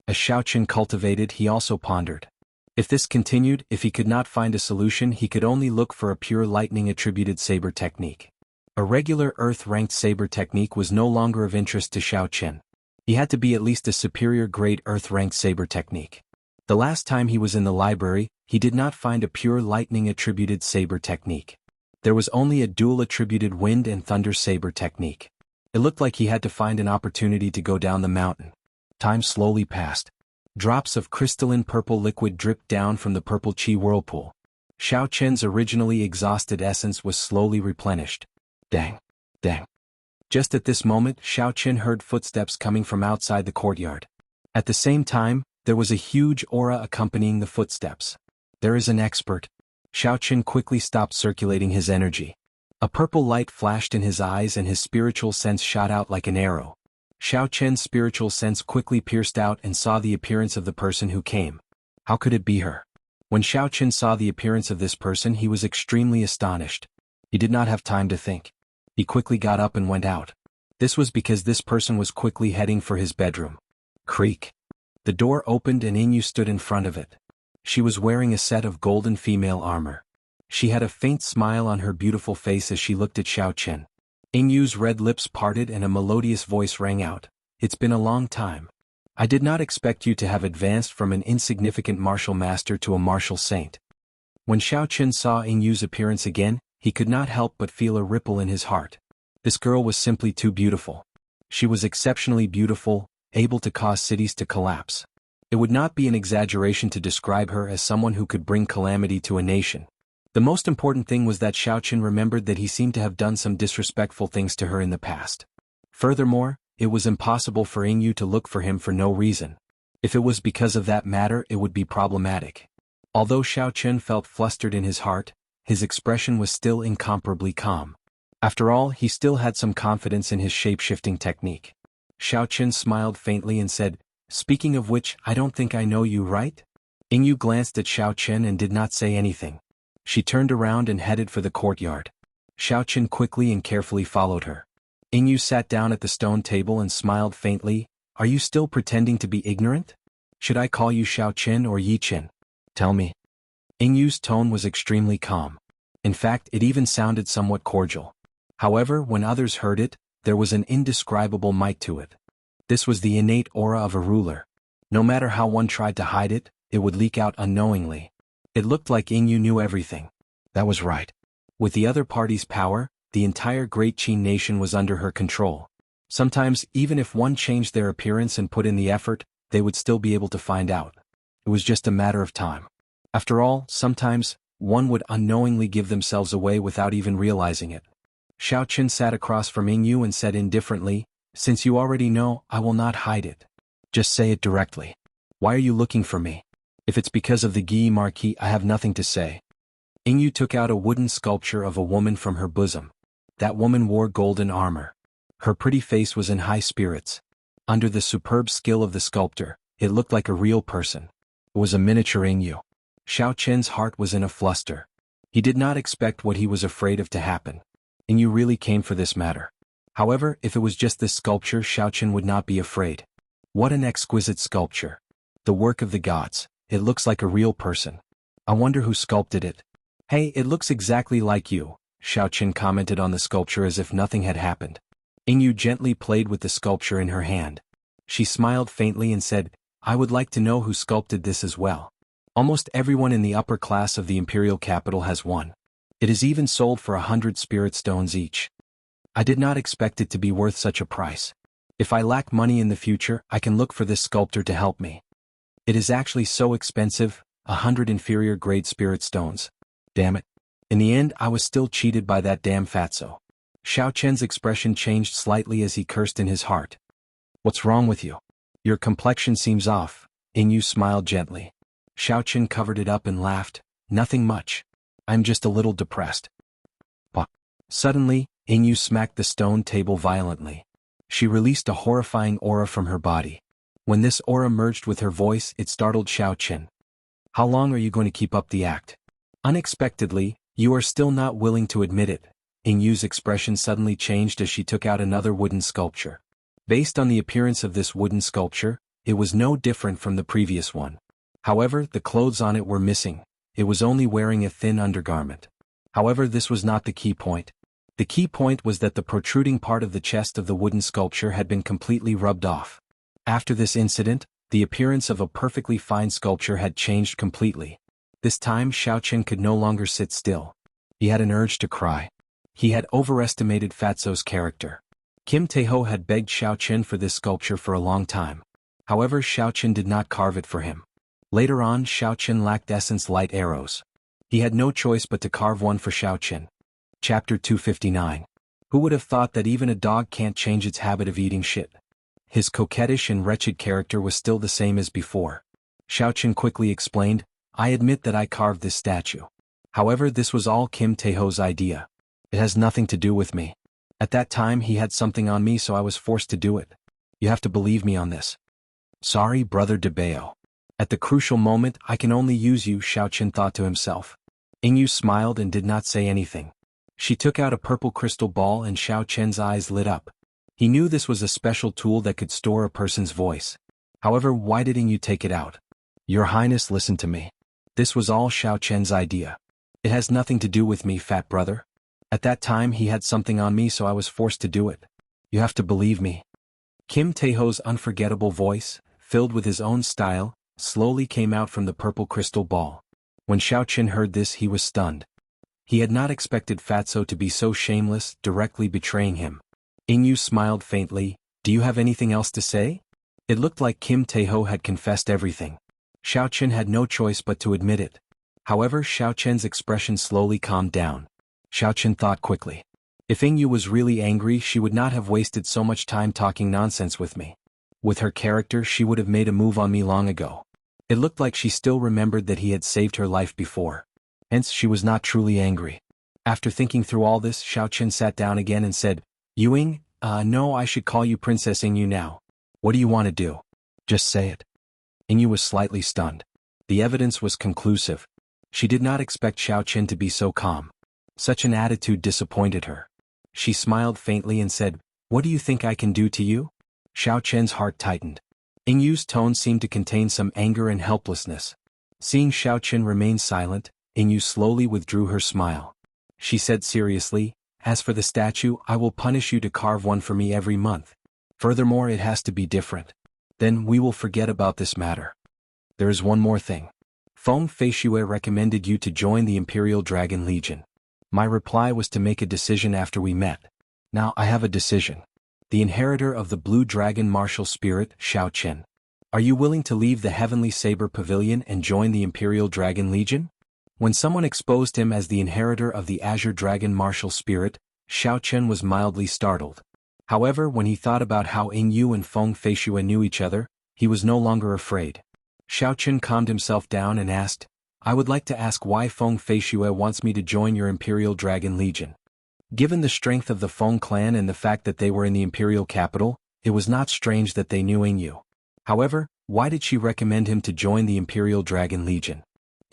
Speaker 1: As Xiao Chen cultivated, he also pondered. If this continued, if he could not find a solution, he could only look for a pure lightning-attributed saber technique. A regular earth-ranked saber technique was no longer of interest to Xiao Chen. He had to be at least a superior grade earth-ranked saber technique. The last time he was in the library, he did not find a pure lightning-attributed saber technique. There was only a dual-attributed wind and thunder saber technique. It looked like he had to find an opportunity to go down the mountain. Time slowly passed. Drops of crystalline purple liquid dripped down from the purple qi whirlpool. Xiao Chen's originally exhausted essence was slowly replenished. Dang! Dang! Just at this moment, Xiao Chen heard footsteps coming from outside the courtyard. At the same time, there was a huge aura accompanying the footsteps. There is an expert. Xiao Chen quickly stopped circulating his energy. A purple light flashed in his eyes and his spiritual sense shot out like an arrow. Xiao Chen's spiritual sense quickly pierced out and saw the appearance of the person who came. How could it be her? When Xiao Chen saw the appearance of this person, he was extremely astonished. He did not have time to think. He quickly got up and went out. This was because this person was quickly heading for his bedroom. Creak. The door opened and Ingyu stood in front of it. She was wearing a set of golden female armor. She had a faint smile on her beautiful face as she looked at Xiao Chen. Ingyu's red lips parted and a melodious voice rang out. It's been a long time. I did not expect you to have advanced from an insignificant martial master to a martial saint. When Xiao Chen saw Ingyu's appearance again, he could not help but feel a ripple in his heart. This girl was simply too beautiful. She was exceptionally beautiful, able to cause cities to collapse. It would not be an exaggeration to describe her as someone who could bring calamity to a nation. The most important thing was that Xiao Chen remembered that he seemed to have done some disrespectful things to her in the past. Furthermore, it was impossible for Ingyu to look for him for no reason. If it was because of that matter, it would be problematic. Although Xiao Chen felt flustered in his heart, his expression was still incomparably calm. After all, he still had some confidence in his shape-shifting technique. Xiao Chen smiled faintly and said, "Speaking of which, I don't think I know you, right?" Ingyu glanced at Xiao Chen and did not say anything. She turned around and headed for the courtyard. Xiaoqin quickly and carefully followed her. Ingyu sat down at the stone table and smiled faintly. Are you still pretending to be ignorant? Should I call you Xiaoqin or Yiqin? Tell me. Ingyu's tone was extremely calm. In fact, it even sounded somewhat cordial. However, when others heard it, there was an indescribable might to it. This was the innate aura of a ruler. No matter how one tried to hide it, it would leak out unknowingly. It looked like Ingyu knew everything. That was right. With the other party's power, the entire Great Qin nation was under her control. Sometimes, even if one changed their appearance and put in the effort, they would still be able to find out. It was just a matter of time. After all, sometimes, one would unknowingly give themselves away without even realizing it. Xiaoqin sat across from Ingyu and said indifferently, since you already know, I will not hide it. Just say it directly. Why are you looking for me? If it's because of the Guy Marquis, I have nothing to say. Ingyu took out a wooden sculpture of a woman from her bosom. That woman wore golden armor. Her pretty face was in high spirits. Under the superb skill of the sculptor, it looked like a real person. It was a miniature Ingyu. Xiaoqin's heart was in a fluster. He did not expect what he was afraid of to happen. Ingyu really came for this matter. However, if it was just this sculpture, Xiaoqin would not be afraid. What an exquisite sculpture. The work of the gods. It looks like a real person. I wonder who sculpted it. Hey, it looks exactly like you, Xiaoqin commented on the sculpture as if nothing had happened. Ingyu gently played with the sculpture in her hand. She smiled faintly and said, I would like to know who sculpted this as well. Almost everyone in the upper class of the imperial capital has one. It is even sold for 100 spirit stones each. I did not expect it to be worth such a price. If I lack money in the future, I can look for this sculptor to help me. It is actually so expensive, 100 inferior grade spirit stones. Damn it. In the end, I was still cheated by that damn fatso. Xiaoqin's expression changed slightly as he cursed in his heart. What's wrong with you? Your complexion seems off. Ingyu smiled gently. Xiaoqin covered it up and laughed. Nothing much. I'm just a little depressed. Bah. Suddenly, Ingyu smacked the stone table violently. She released a horrifying aura from her body. When this aura merged with her voice, it startled Xiaoqin. How long are you going to keep up the act? Unexpectedly, you are still not willing to admit it. Ingyu's expression suddenly changed as she took out another wooden sculpture. Based on the appearance of this wooden sculpture, it was no different from the previous one. However, the clothes on it were missing. It was only wearing a thin undergarment. However, this was not the key point. The key point was that the protruding part of the chest of the wooden sculpture had been completely rubbed off. After this incident, the appearance of a perfectly fine sculpture had changed completely. This time Xiaoqin could no longer sit still. He had an urge to cry. He had overestimated Fatso's character. Kim Taeho had begged Xiaoqin for this sculpture for a long time. However, Xiaoqin did not carve it for him. Later on, Xiaoqin lacked essence light arrows. He had no choice but to carve one for Xiaoqin. Chapter 259. Who would have thought that even a dog can't change its habit of eating shit? His coquettish and wretched character was still the same as before. Xiaoqin quickly explained, I admit that I carved this statue. However, this was all Kim Taeho's idea. It has nothing to do with me. At that time he had something on me, so I was forced to do it. You have to believe me on this. Sorry, brother DeBeo. At the crucial moment, I can only use you, Xiaoqin thought to himself. Ingyu smiled and did not say anything. She took out a purple crystal ball and Xiaoqin's eyes lit up. He knew this was a special tool that could store a person's voice. However, why did Ingyu take it out? Your Highness, listen to me. This was all Xiaoqin's idea. It has nothing to do with me, fat brother. At that time he had something on me, so I was forced to do it. You have to believe me. Kim Taeho's unforgettable voice, filled with his own style, slowly came out from the purple crystal ball. When Xiaoqin heard this, he was stunned. He had not expected Fatso to be so shameless, directly betraying him. Ingyu smiled faintly. Do you have anything else to say? It looked like Kim Taeho had confessed everything. Xiaoqin had no choice but to admit it. However, Xiaoqin's expression slowly calmed down. Xiaoqin thought quickly. If Ingyu was really angry, she would not have wasted so much time talking nonsense with me. With her character, she would have made a move on me long ago. It looked like she still remembered that he had saved her life before. Hence, she was not truly angry. After thinking through all this, Xiaoqin sat down again and said, Yuing, no, I should call you Princess Ingyu now. What do you want to do? Just say it. Ingyu was slightly stunned. The evidence was conclusive. She did not expect Xiao Chen to be so calm. Such an attitude disappointed her. She smiled faintly and said, "What do you think I can do to you?" Xiao Chen's heart tightened. Yingyu's tone seemed to contain some anger and helplessness. Seeing Xiao Chen remain silent, Yingyu slowly withdrew her smile. She said seriously, "As for the statue, I will punish you to carve one for me every month. Furthermore, it has to be different. Then we will forget about this matter. There is one more thing. Feng Feishue recommended you to join the Imperial Dragon Legion. My reply was to make a decision after we met. Now I have a decision. The inheritor of the Blue Dragon Martial Spirit, Xiao Chen. Are you willing to leave the Heavenly Saber Pavilion and join the Imperial Dragon Legion?" When someone exposed him as the inheritor of the Azure Dragon Martial Spirit, Xiao Chen was mildly startled. However, when he thought about how Yingyu and Feng Feishue knew each other, he was no longer afraid. Xiao Chen calmed himself down and asked, "I would like to ask why Feng Feishue wants me to join your Imperial Dragon Legion." Given the strength of the Feng clan and the fact that they were in the Imperial capital, it was not strange that they knew Yingyu. However, why did she recommend him to join the Imperial Dragon Legion?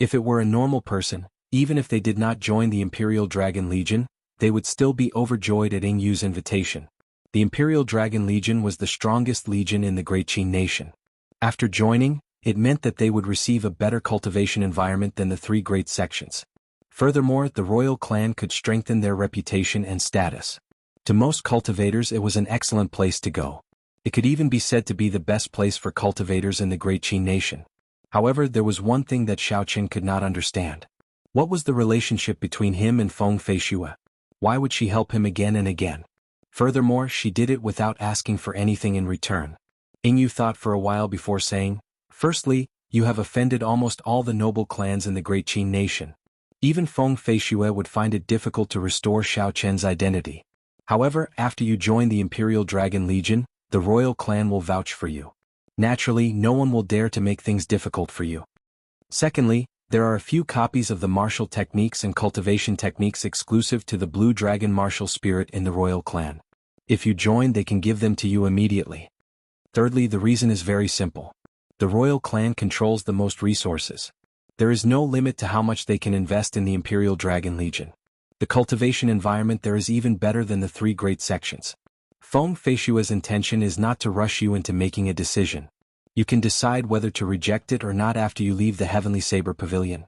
Speaker 1: If it were a normal person, even if they did not join the Imperial Dragon Legion, they would still be overjoyed at Yingyu's invitation. The Imperial Dragon Legion was the strongest legion in the Great Qin nation. After joining, it meant that they would receive a better cultivation environment than the three great sections. Furthermore, the royal clan could strengthen their reputation and status. To most cultivators, it was an excellent place to go. It could even be said to be the best place for cultivators in the Great Qin nation. However, there was one thing that Xiao Chen could not understand. What was the relationship between him and Feng Feishue? Why would she help him again and again? Furthermore, she did it without asking for anything in return. Yingyu thought for a while before saying, "Firstly, you have offended almost all the noble clans in the Great Qin nation. Even Feng Feishue would find it difficult to restore Xiao Chen's identity. However, after you join the Imperial Dragon Legion, the royal clan will vouch for you. Naturally, no one will dare to make things difficult for you. Secondly, there are a few copies of the martial techniques and cultivation techniques exclusive to the Blue Dragon Martial Spirit in the royal clan. If you join, they can give them to you immediately. Thirdly, the reason is very simple. The royal clan controls the most resources. There is no limit to how much they can invest in the Imperial Dragon Legion. The cultivation environment there is even better than the three great sections. Feng Feishue's intention is not to rush you into making a decision. You can decide whether to reject it or not after you leave the Heavenly Saber Pavilion."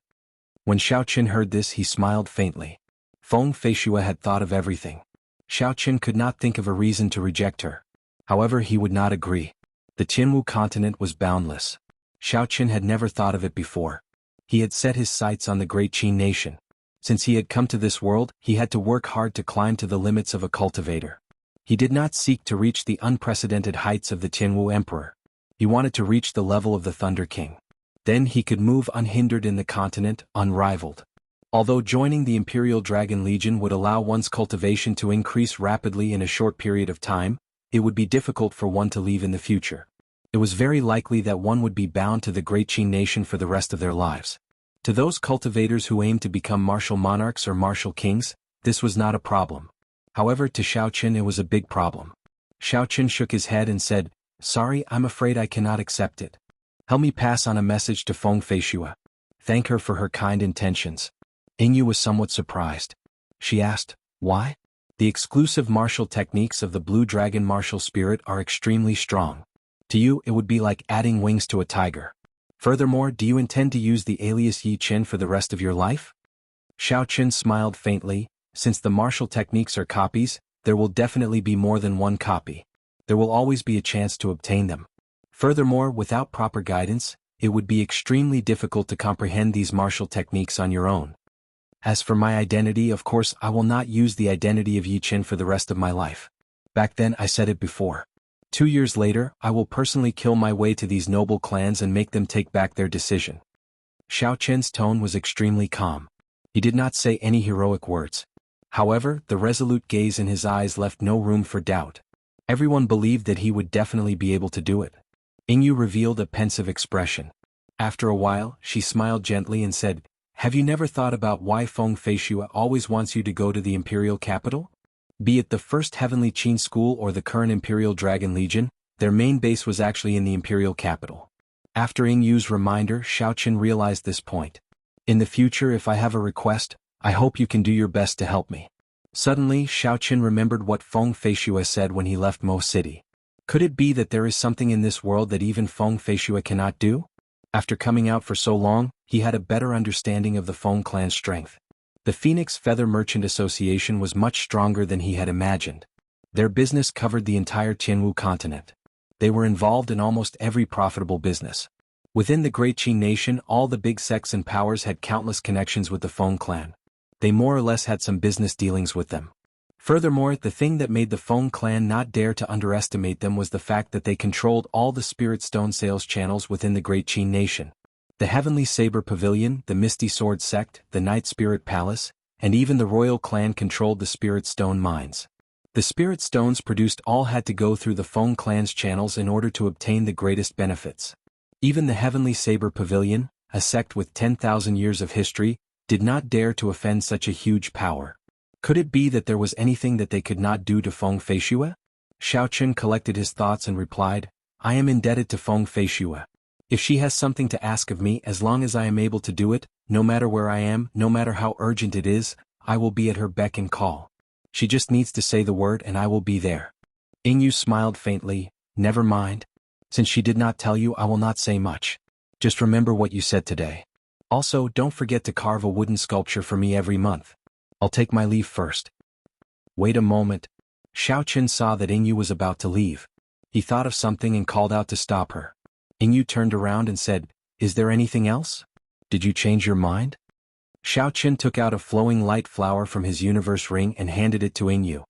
Speaker 1: When Xiao Chen heard this, he smiled faintly. Feng Feishue had thought of everything. Xiao Chen could not think of a reason to reject her. However, he would not agree. The Qinwu continent was boundless. Xiao Chen had never thought of it before. He had set his sights on the Great Qin nation. Since he had come to this world, he had to work hard to climb to the limits of a cultivator. He did not seek to reach the unprecedented heights of the Qinwu Emperor. He wanted to reach the level of the Thunder King. Then he could move unhindered in the continent, unrivaled. Although joining the Imperial Dragon Legion would allow one's cultivation to increase rapidly in a short period of time, it would be difficult for one to leave in the future. It was very likely that one would be bound to the Great Qin nation for the rest of their lives. To those cultivators who aimed to become martial monarchs or martial kings, this was not a problem. However, to Xiao Chen it was a big problem. Xiao Chen shook his head and said, "Sorry, I'm afraid I cannot accept it. Help me pass on a message to Feng Feishue. Thank her for her kind intentions." Yingyu was somewhat surprised. She asked, "Why?" "The exclusive martial techniques of the Blue Dragon Martial Spirit are extremely strong. To you, it would be like adding wings to a tiger. Furthermore, do you intend to use the alias Yi Chen for the rest of your life?" Xiao Chen smiled faintly. Since the martial techniques are copies, there will definitely be more than one copy. There will always be a chance to obtain them. Furthermore, without proper guidance, it would be extremely difficult to comprehend these martial techniques on your own. As for my identity, of course, I will not use the identity of Yi Chen for the rest of my life. Back then I said it before. 2 years later, I will personally kill my way to these noble clans and make them take back their decision. Xiao Chen's tone was extremely calm. He did not say any heroic words. However, the resolute gaze in his eyes left no room for doubt. Everyone believed that he would definitely be able to do it. Yingyu revealed a pensive expression. After a while, she smiled gently and said, "Have you never thought about why Feng Feishue always wants you to go to the imperial capital? Be it the first Heavenly Qin School or the current Imperial Dragon Legion, their main base was actually in the imperial capital." After Yingyu's reminder, Xiao Chen realized this point. In the future, if I have a request, I hope you can do your best to help me. Suddenly, Xiaoqin remembered what Feng Feishue said when he left Mo City. Could it be that there is something in this world that even Feng Feishue cannot do? After coming out for so long, he had a better understanding of the Feng clan's strength. The Phoenix Feather Merchant Association was much stronger than he had imagined. Their business covered the entire Tianwu continent. They were involved in almost every profitable business. Within the Great Qin nation, all the big sects and powers had countless connections with the Feng clan. They more or less had some business dealings with them. Furthermore, the thing that made the Feng clan not dare to underestimate them was the fact that they controlled all the Spirit Stone sales channels within the Great Qin nation. The Heavenly Saber Pavilion, the Misty Sword Sect, the Night Spirit Palace, and even the Royal Clan controlled the Spirit Stone mines. The Spirit Stones produced all had to go through the Feng clan's channels in order to obtain the greatest benefits. Even the Heavenly Saber Pavilion, a sect with 10,000 years of history, did not dare to offend such a huge power. Could it be that there was anything that they could not do to Feng Feishue? Xiaoqin collected his thoughts and replied, I am indebted to Feng Feishue. If she has something to ask of me, as long as I am able to do it, no matter where I am, no matter how urgent it is, I will be at her beck and call. She just needs to say the word and I will be there. Ingyu smiled faintly, never mind. Since she did not tell you, I will not say much. Just remember what you said today. Also, don't forget to carve a wooden sculpture for me every month. I'll take my leave first. Wait a moment. Xiaoqin saw that Ingyu was about to leave. He thought of something and called out to stop her. Ingyu turned around and said, Is there anything else? Did you change your mind? Xiaoqin took out a flowing light flower from his universe ring and handed it to Ingyu.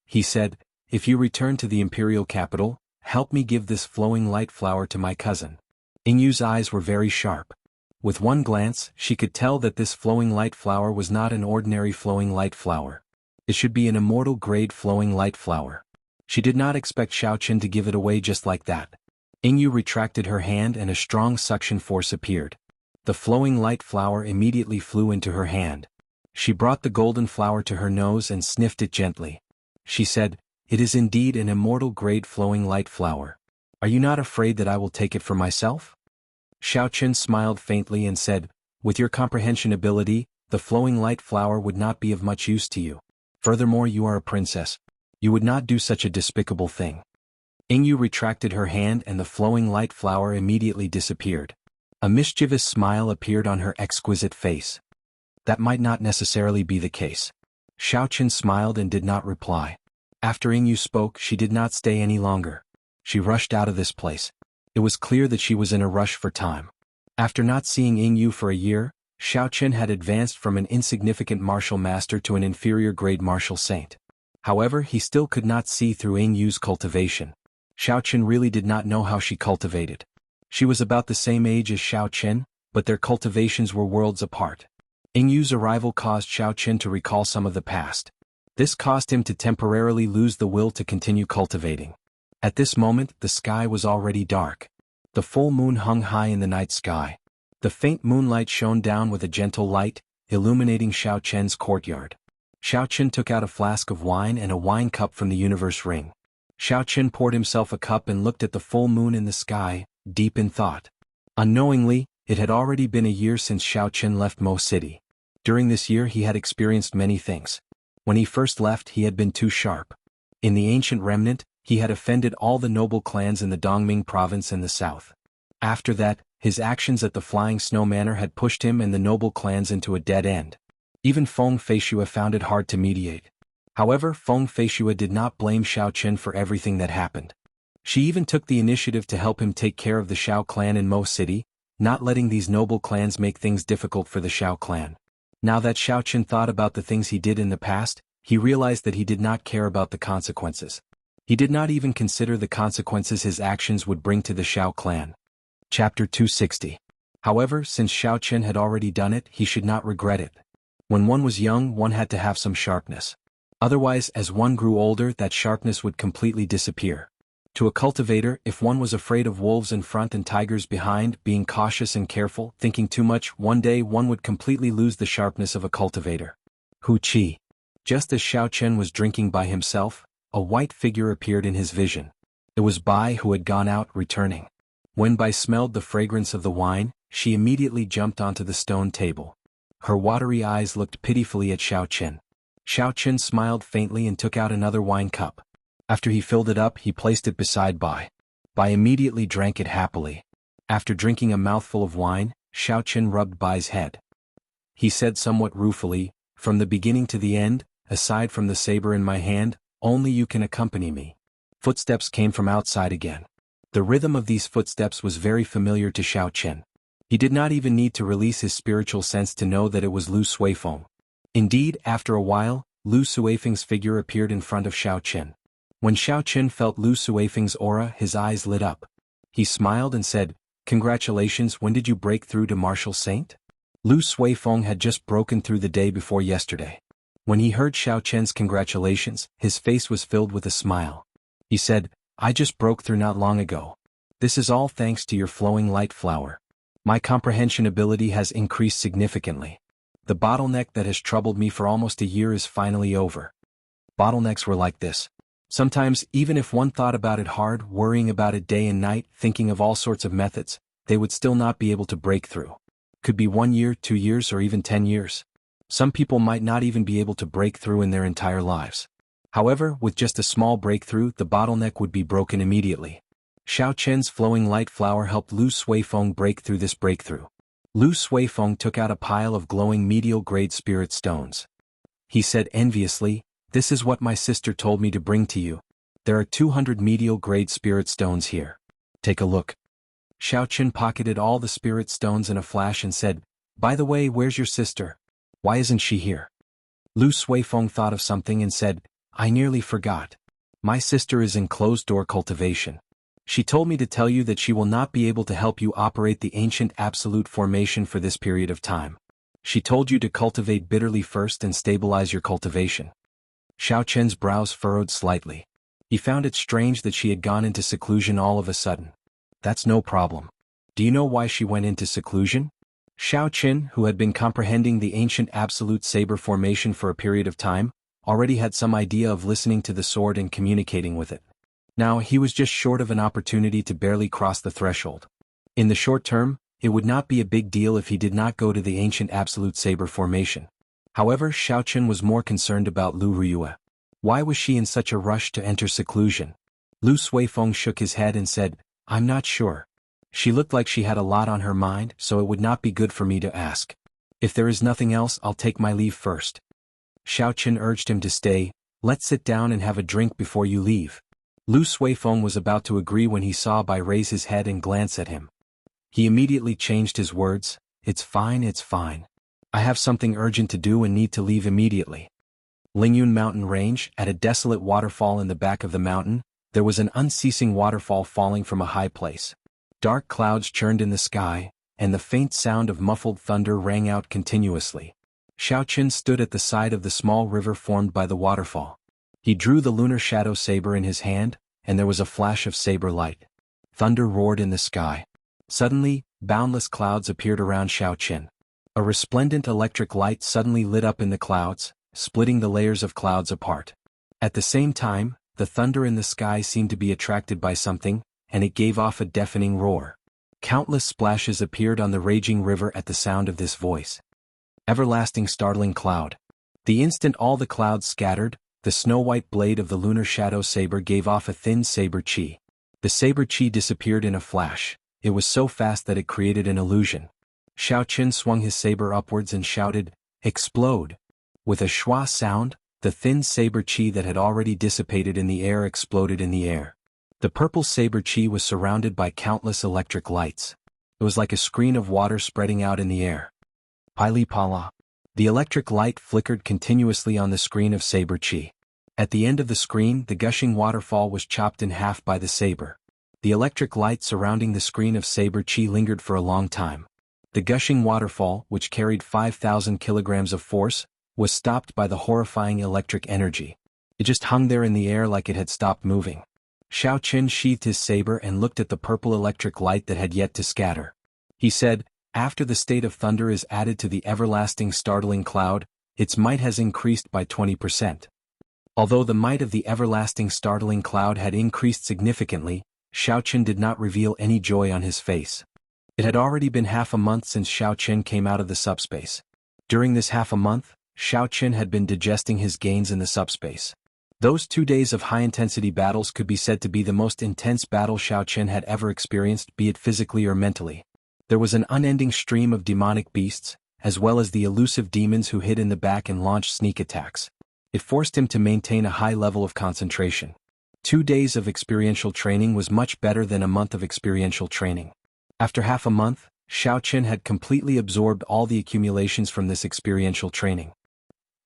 Speaker 1: He said, If you return to the imperial capital, help me give this flowing light flower to my cousin. Ingyu's eyes were very sharp. With one glance, she could tell that this flowing light flower was not an ordinary flowing light flower. It should be an immortal grade flowing light flower. She did not expect Xiaoqin to give it away just like that. Ingyu retracted her hand and a strong suction force appeared. The flowing light flower immediately flew into her hand. She brought the golden flower to her nose and sniffed it gently. She said, It is indeed an immortal grade flowing light flower. Are you not afraid that I will take it for myself? Xiaoqin smiled faintly and said, With your comprehension ability, the flowing light flower would not be of much use to you. Furthermore, you are a princess. You would not do such a despicable thing. Ingyu retracted her hand and the flowing light flower immediately disappeared. A mischievous smile appeared on her exquisite face. That might not necessarily be the case. Xiaoqin smiled and did not reply. After Ingyu spoke, she did not stay any longer. She rushed out of this place. It was clear that she was in a rush for time. After not seeing Ingyu for a year, Xiaoqin had advanced from an insignificant martial master to an inferior grade martial saint. However, he still could not see through Ingyu's cultivation. Xiaoqin really did not know how she cultivated. She was about the same age as Xiaoqin, but their cultivations were worlds apart. Ingyu's arrival caused Xiaoqin to recall some of the past. This caused him to temporarily lose the will to continue cultivating. At this moment, the sky was already dark. The full moon hung high in the night sky. The faint moonlight shone down with a gentle light, illuminating Xiaoqin's courtyard. Xiaoqin took out a flask of wine and a wine cup from the universe ring. Xiaoqin poured himself a cup and looked at the full moon in the sky, deep in thought. Unknowingly, it had already been a year since Xiaoqin left Mo City. During this year he had experienced many things. When he first left, he had been too sharp. In the ancient remnant, he had offended all the noble clans in the Dongming province in the south. After that, his actions at the Flying Snow Manor had pushed him and the noble clans into a dead end. Even Feng Feishue found it hard to mediate. However, Feng Feishue did not blame Xiaoqin for everything that happened. She even took the initiative to help him take care of the Xiao clan in Mo City, not letting these noble clans make things difficult for the Xiao clan. Now that Xiaoqin thought about the things he did in the past, he realized that he did not care about the consequences. He did not even consider the consequences his actions would bring to the Xiao clan. Chapter 260. However, since Xiaoqin had already done it, he should not regret it. When one was young, one had to have some sharpness. Otherwise, as one grew older, that sharpness would completely disappear. To a cultivator, if one was afraid of wolves in front and tigers behind, being cautious and careful, thinking too much, one day one would completely lose the sharpness of a cultivator. Hu Qi. Just as Xiaoqin was drinking by himself, a white figure appeared in his vision. It was Bai, who had gone out, returning. When Bai smelled the fragrance of the wine, she immediately jumped onto the stone table. Her watery eyes looked pitifully at Xiao Qin. Xiao Qin smiled faintly and took out another wine cup. After he filled it up, he placed it beside Bai. Bai immediately drank it happily. After drinking a mouthful of wine, Xiao Qin rubbed Bai's head. He said somewhat ruefully, "From the beginning to the end, aside from the saber in my hand, only you can accompany me." Footsteps came from outside again. The rhythm of these footsteps was very familiar to Xiao Qin. He did not even need to release his spiritual sense to know that it was Lu Suifeng. Indeed, after a while, Lu Suifeng's figure appeared in front of Xiao Qin. When Xiao Qin felt Lu Suifeng's aura, his eyes lit up. He smiled and said, "Congratulations, when did you break through to Martial Saint?" Lu Suifeng had just broken through the day before yesterday. When he heard Xiao Qin's congratulations, his face was filled with a smile. He said, "I just broke through not long ago. This is all thanks to your flowing light flower. My comprehension ability has increased significantly. The bottleneck that has troubled me for almost a year is finally over." Bottlenecks were like this. Sometimes, even if one thought about it hard, worrying about it day and night, thinking of all sorts of methods, they would still not be able to break through. Could be 1 year, 2 years, or even 10 years. Some people might not even be able to break through in their entire lives. However, with just a small breakthrough, the bottleneck would be broken immediately. Xiao Qin's flowing light flower helped Lu Suifeng break through this breakthrough. Lu Suifeng took out a pile of glowing medial-grade spirit stones. He said enviously, "This is what my sister told me to bring to you. There are 200 medial-grade spirit stones here. Take a look." Xiao Qin pocketed all the spirit stones in a flash and said, "By the way, where's your sister? Why isn't she here?" Lu Suifeng thought of something and said, "I nearly forgot. My sister is in closed-door cultivation. She told me to tell you that she will not be able to help you operate the ancient absolute formation for this period of time. She told you to cultivate bitterly first and stabilize your cultivation." Xiao Qin's brows furrowed slightly. He found it strange that she had gone into seclusion all of a sudden. "That's no problem. Do you know why she went into seclusion?" Xiao Qin, who had been comprehending the ancient absolute saber formation for a period of time, already had some idea of listening to the sword and communicating with it. Now he was just short of an opportunity to barely cross the threshold. In the short term, it would not be a big deal if he did not go to the ancient absolute saber formation. However, Xiao Qin was more concerned about Lu Ruyue. Why was she in such a rush to enter seclusion? Lu Suifeng shook his head and said, "I'm not sure. She looked like she had a lot on her mind, so it would not be good for me to ask. If there is nothing else, I'll take my leave first." Xiao Qin urged him to stay. "Let's sit down and have a drink before you leave." Lu Suifeng was about to agree when he saw Bai raise his head and glance at him. He immediately changed his words, "It's fine, it's fine. I have something urgent to do and need to leave immediately." Lingyun Mountain Range, at a desolate waterfall in the back of the mountain, there was an unceasing waterfall falling from a high place. Dark clouds churned in the sky, and the faint sound of muffled thunder rang out continuously. Xiao Qin stood at the side of the small river formed by the waterfall. He drew the lunar shadow saber in his hand, and there was a flash of saber light. Thunder roared in the sky. Suddenly, boundless clouds appeared around Xiao Qin. A resplendent electric light suddenly lit up in the clouds, splitting the layers of clouds apart. At the same time, the thunder in the sky seemed to be attracted by something, and it gave off a deafening roar. Countless splashes appeared on the raging river at the sound of this voice. Everlasting startling cloud. The instant all the clouds scattered, the snow-white blade of the lunar shadow saber gave off a thin saber chi. The saber chi disappeared in a flash. It was so fast that it created an illusion. Xiao Qin swung his saber upwards and shouted, "Explode!" With a schwa sound, the thin saber chi that had already dissipated in the air exploded in the air. The purple saber chi was surrounded by countless electric lights. It was like a screen of water spreading out in the air. Pili pala. The electric light flickered continuously on the screen of saber chi. At the end of the screen, the gushing waterfall was chopped in half by the saber. The electric light surrounding the screen of saber chi lingered for a long time. The gushing waterfall, which carried 5,000 kilograms of force, was stopped by the horrifying electric energy. It just hung there in the air like it had stopped moving. Xiao Qin sheathed his saber and looked at the purple electric light that had yet to scatter. He said, "After the state of thunder is added to the everlasting startling cloud, its might has increased by 20%. Although the might of the everlasting startling cloud had increased significantly, Xiao Qin did not reveal any joy on his face. It had already been half a month since Xiao Qin came out of the subspace. During this half a month, Xiao Qin had been digesting his gains in the subspace. Those 2 days of high-intensity battles could be said to be the most intense battle Xiao Qin had ever experienced, be it physically or mentally. There was an unending stream of demonic beasts, as well as the elusive demons who hid in the back and launched sneak attacks. It forced him to maintain a high level of concentration. 2 days of experiential training was much better than a month of experiential training. After half a month, Xiao Qin had completely absorbed all the accumulations from this experiential training.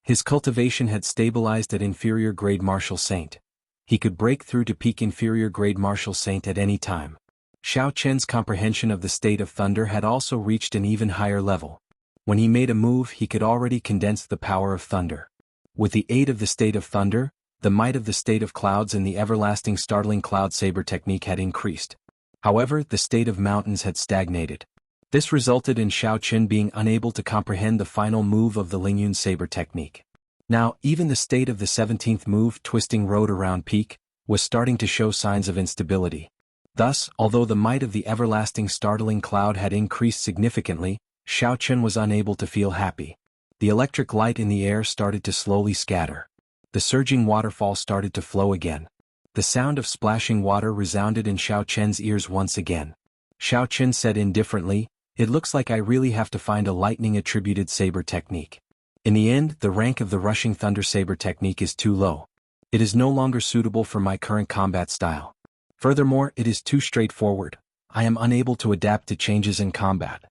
Speaker 1: His cultivation had stabilized at inferior grade martial saint. He could break through to peak inferior grade martial saint at any time. Xiao Qin's comprehension of the state of thunder had also reached an even higher level. When he made a move, he could already condense the power of thunder. With the aid of the state of thunder, the might of the state of clouds and the everlasting startling cloud saber technique had increased. However, the state of mountains had stagnated. This resulted in Xiao Qin being unable to comprehend the final move of the Lingyun saber technique. Now, even the state of the 17th move, twisting road around peak, was starting to show signs of instability. Thus, although the might of the everlasting startling cloud had increased significantly, Xiao Qin was unable to feel happy. The electric light in the air started to slowly scatter. The surging waterfall started to flow again. The sound of splashing water resounded in Xiao Qin's ears once again. Xiao Qin said indifferently, "It looks like I really have to find a lightning-attributed saber technique. In the end, the rank of the rushing thunder saber technique is too low. It is no longer suitable for my current combat style. Furthermore, it is too straightforward. I am unable to adapt to changes in combat."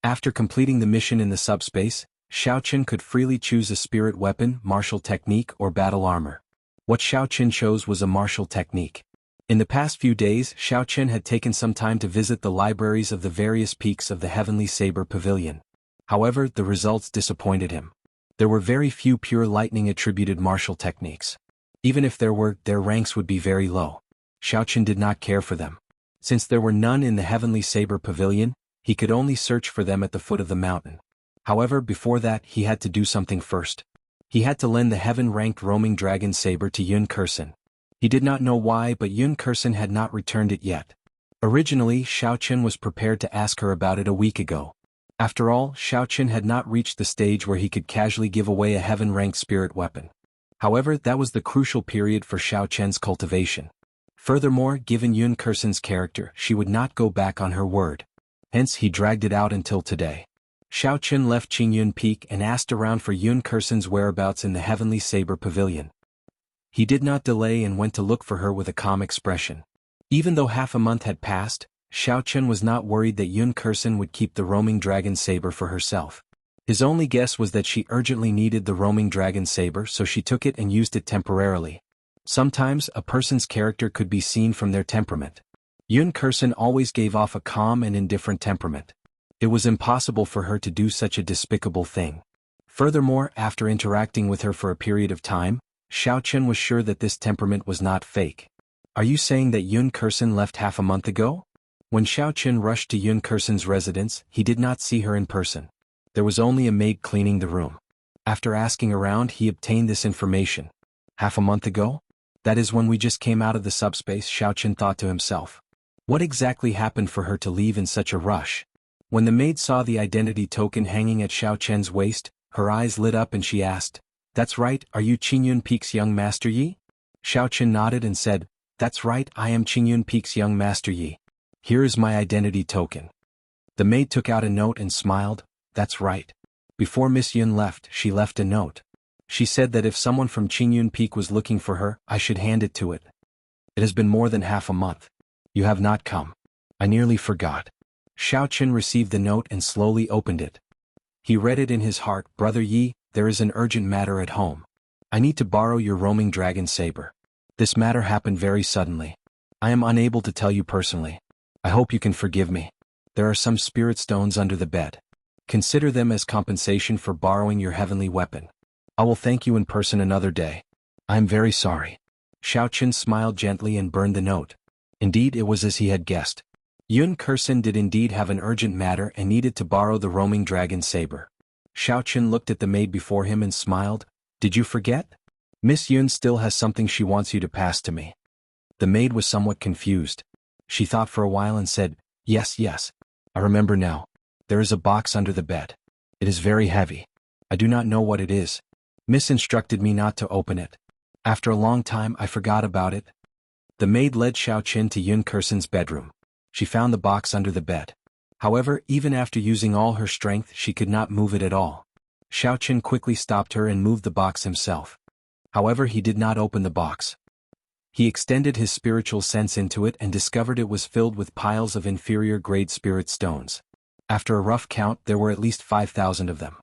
Speaker 1: After completing the mission in the subspace, Xiao Qin could freely choose a spirit weapon, martial technique, or battle armor. What Xiao Qin chose was a martial technique. In the past few days, Xiao Qin had taken some time to visit the libraries of the various peaks of the Heavenly Saber Pavilion. However, the results disappointed him. There were very few pure lightning-attributed martial techniques. Even if there were, their ranks would be very low. Xiao Qin did not care for them. Since there were none in the Heavenly Saber Pavilion, he could only search for them at the foot of the mountain. However, before that, he had to do something first. He had to lend the heaven-ranked roaming dragon saber to Yun Kursen. He did not know why, but Yun Kursen had not returned it yet. Originally, Xiao Qin was prepared to ask her about it a week ago. After all, Xiao Qin had not reached the stage where he could casually give away a heaven-ranked spirit weapon. However, that was the crucial period for Xiao Qin's cultivation. Furthermore, given Yun Kursen's character, she would not go back on her word. Hence, he dragged it out until today. Xiao Qin left Qingyun Peak and asked around for Yun Kursen's whereabouts in the Heavenly Saber Pavilion. He did not delay and went to look for her with a calm expression. Even though half a month had passed, Xiao Qin was not worried that Yun Kursen would keep the roaming dragon saber for herself. His only guess was that she urgently needed the roaming dragon saber, so she took it and used it temporarily. Sometimes, a person's character could be seen from their temperament. Yun Kursen always gave off a calm and indifferent temperament. It was impossible for her to do such a despicable thing. Furthermore, after interacting with her for a period of time, Xiao Qin was sure that this temperament was not fake. "Are you saying that Yun Kursen left half a month ago?" When Xiao Qin rushed to Yun Kursen's residence, he did not see her in person. There was only a maid cleaning the room. After asking around, he obtained this information. "Half a month ago? That is when we just came out of the subspace," Xiao Qin thought to himself. What exactly happened for her to leave in such a rush? When the maid saw the identity token hanging at Xiao Qin's waist, her eyes lit up and she asked, "That's right, are you Qingyun Peak's young Master Yi?" Xiao Qin nodded and said, "That's right, I am Qingyun Peak's young Master Yi. Here is my identity token." The maid took out a note and smiled, "That's right." Before Miss Yun left, she left a note. She said that if someone from Qingyun Peak was looking for her, I should hand it to it. "It has been more than half a month. You have not come. I nearly forgot." Xiao Qin received the note and slowly opened it. He read it in his heart, "Brother Yi, there is an urgent matter at home. I need to borrow your roaming dragon saber. This matter happened very suddenly. I am unable to tell you personally. I hope you can forgive me. There are some spirit stones under the bed. Consider them as compensation for borrowing your heavenly weapon. I will thank you in person another day. I am very sorry." Xiao Qin smiled gently and burned the note. Indeed, it was as he had guessed. Yun Kursen did indeed have an urgent matter and needed to borrow the roaming dragon saber. Xiao Qin looked at the maid before him and smiled. "Did you forget? Miss Yun still has something she wants you to pass to me." The maid was somewhat confused. She thought for a while and said, Yes, I remember now. There is a box under the bed. It is very heavy. I do not know what it is. Miss instructed me not to open it. After a long time I forgot about it. The maid led Xiao Qin to Yun Kursen's bedroom. She found the box under the bed. However, even after using all her strength she could not move it at all. Xiao Qin quickly stopped her and moved the box himself. However, he did not open the box. He extended his spiritual sense into it and discovered it was filled with piles of inferior-grade spirit stones. After a rough count, there were at least 5,000 of them.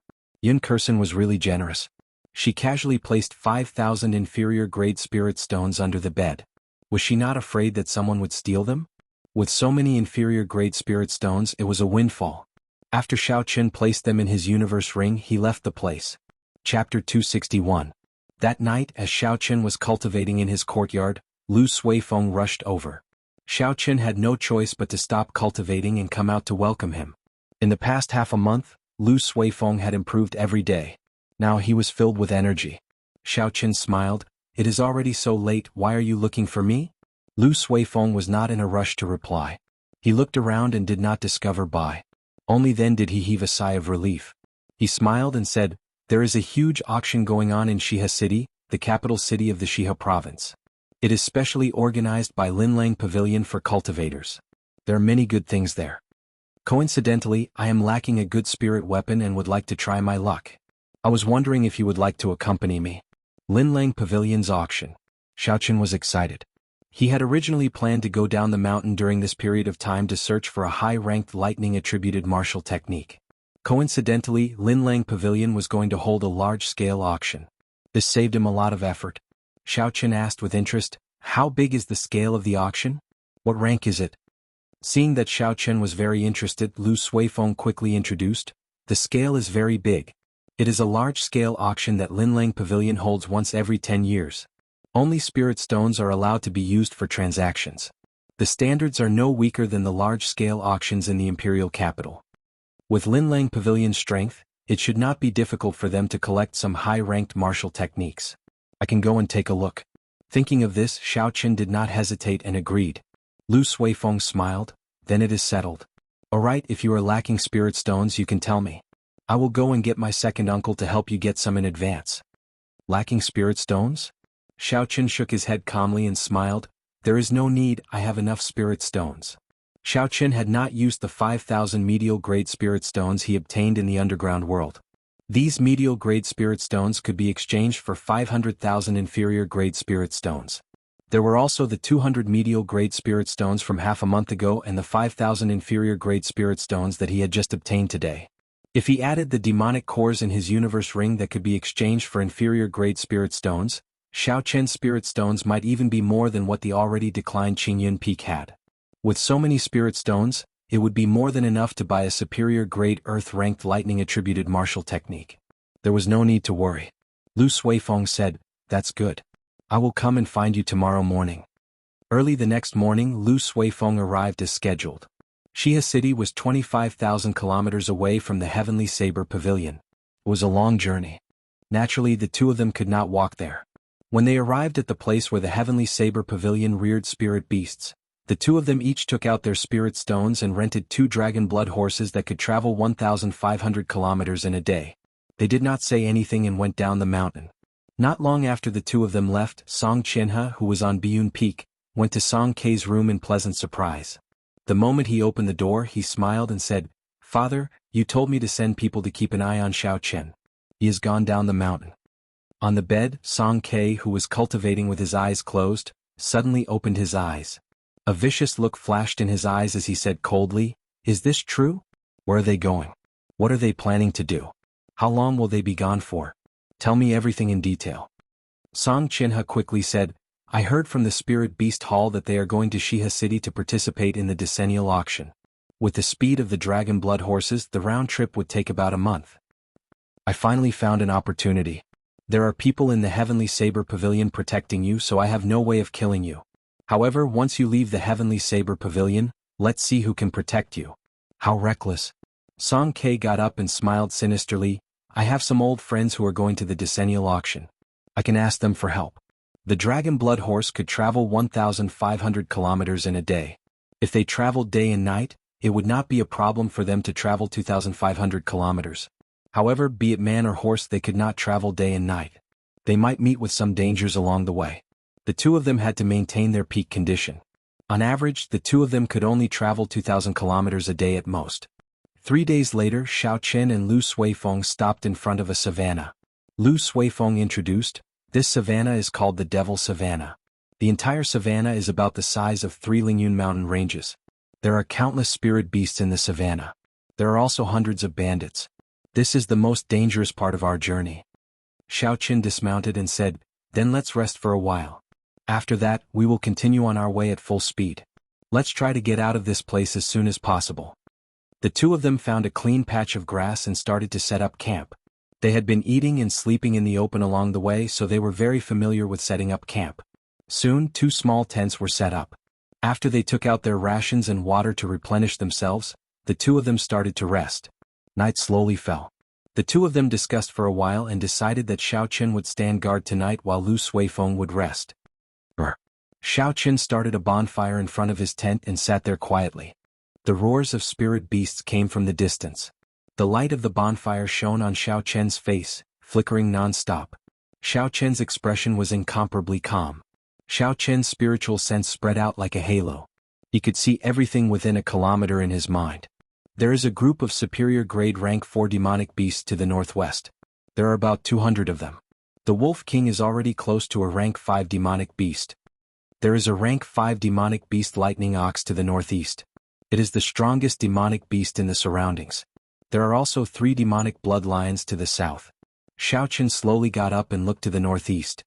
Speaker 1: Yun Kursen was really generous. She casually placed 5,000 inferior-grade spirit stones under the bed. Was she not afraid that someone would steal them? With so many inferior-grade spirit stones, it was a windfall. After Xiao Qin placed them in his universe ring, he left the place. Chapter 261. That night, as Xiao Qin was cultivating in his courtyard, Lu Suifeng rushed over. Xiao Qin had no choice but to stop cultivating and come out to welcome him. In the past half a month, Lu Suifeng had improved every day. Now he was filled with energy. Xiao Qin smiled. It is already so late, why are you looking for me? Lu Suifeng was not in a rush to reply. He looked around and did not discover Bai. Only then did he heave a sigh of relief. He smiled and said, there is a huge auction going on in Shihe City, the capital city of the Shihe province. It is specially organized by Linlang Pavilion for cultivators. There are many good things there. Coincidentally, I am lacking a good spirit weapon and would like to try my luck. I was wondering if you would like to accompany me. Linlang Pavilion's auction. Xiao Qin was excited. He had originally planned to go down the mountain during this period of time to search for a high-ranked lightning-attributed martial technique. Coincidentally, Linlang Pavilion was going to hold a large-scale auction. This saved him a lot of effort. Xiao Qin asked with interest, how big is the scale of the auction? What rank is it? Seeing that Xiao Qin was very interested, Lu Suifeng quickly introduced, the scale is very big. It is a large-scale auction that Linlang Pavilion holds once every 10 years. Only spirit stones are allowed to be used for transactions. The standards are no weaker than the large-scale auctions in the imperial capital. With Linlang Pavilion's strength, it should not be difficult for them to collect some high-ranked martial techniques. I can go and take a look. Thinking of this, Xiao Qin did not hesitate and agreed. Lu Suifeng smiled, then it is settled. Alright, if you are lacking spirit stones you can tell me. I will go and get my second uncle to help you get some in advance. Lacking spirit stones? Xiao Qin shook his head calmly and smiled, there is no need, I have enough spirit stones. Xiao Qin had not used the 5,000 medial-grade spirit stones he obtained in the underground world. These medial-grade spirit stones could be exchanged for 500,000 inferior-grade spirit stones. There were also the 200 medial-grade spirit stones from half a month ago and the 5,000 inferior-grade spirit stones that he had just obtained today. If he added the demonic cores in his universe ring that could be exchanged for inferior-grade spirit stones, Xiao Qin's spirit stones might even be more than what the already declined Qingyun Peak had. With so many spirit stones, it would be more than enough to buy a superior-grade Earth-ranked lightning-attributed martial technique. There was no need to worry. Lu Suifeng said, that's good. I will come and find you tomorrow morning. Early the next morning, Lu Suifeng arrived as scheduled. Shihe City was 25,000 kilometers away from the Heavenly Saber Pavilion. It was a long journey. Naturally, the two of them could not walk there. When they arrived at the place where the Heavenly Saber Pavilion reared spirit beasts, the two of them each took out their spirit stones and rented 2 dragon blood horses that could travel 1,500 kilometers in a day. They did not say anything and went down the mountain. Not long after the two of them left, Song Qianhe, who was on Biyun Peak, went to Song Kei's room in pleasant surprise. The moment he opened the door, he smiled and said, Father, you told me to send people to keep an eye on Xiao Qin. He has gone down the mountain. On the bed, Song Kei, who was cultivating with his eyes closed, suddenly opened his eyes. A vicious look flashed in his eyes as he said coldly, is this true? Where are they going? What are they planning to do? How long will they be gone for? Tell me everything in detail. Song Qianhe quickly said, I heard from the Spirit Beast Hall that they are going to Shihe City to participate in the decennial auction. With the speed of the dragon blood horses, the round trip would take about a month. I finally found an opportunity. There are people in the Heavenly Saber Pavilion protecting you, so I have no way of killing you. However, once you leave the Heavenly Saber Pavilion, let's see who can protect you. How reckless. Song Kei got up and smiled sinisterly, I have some old friends who are going to the decennial auction. I can ask them for help. The dragon blood horse could travel 1,500 kilometers in a day. If they traveled day and night, it would not be a problem for them to travel 2,500 kilometers. However, be it man or horse, they could not travel day and night. They might meet with some dangers along the way. The two of them had to maintain their peak condition. On average, the two of them could only travel 2,000 kilometers a day at most. 3 days later, Xiao Chen and Lu Suifeng stopped in front of a savanna. Lu Suifeng introduced, "This savanna is called the Devil Savanna. The entire savanna is about the size of 3 Lingyun mountain ranges. There are countless spirit beasts in the savanna. There are also hundreds of bandits. This is the most dangerous part of our journey." Xiao Chen dismounted and said, "Then let's rest for a while. After that, we will continue on our way at full speed. Let's try to get out of this place as soon as possible." The two of them found a clean patch of grass and started to set up camp. They had been eating and sleeping in the open along the way, so they were very familiar with setting up camp. Soon, 2 small tents were set up. After they took out their rations and water to replenish themselves, the two of them started to rest. Night slowly fell. The two of them discussed for a while and decided that Xiao Chen would stand guard tonight while Lu Suifeng would rest. Xiao Chen started a bonfire in front of his tent and sat there quietly. The roars of spirit beasts came from the distance. The light of the bonfire shone on Xiao Chen's face, flickering non-stop. Xiao Chen's expression was incomparably calm. Xiao Chen's spiritual sense spread out like a halo. He could see everything within a kilometer in his mind. There is a group of superior grade rank 4 demonic beasts to the northwest. There are about 200 of them. The Wolf King is already close to a rank 5 demonic beast. There is a rank 5 demonic beast lightning ox to the northeast. It is the strongest demonic beast in the surroundings. There are also 3 demonic blood lions to the south. Xiao Chen slowly got up and looked to the northeast.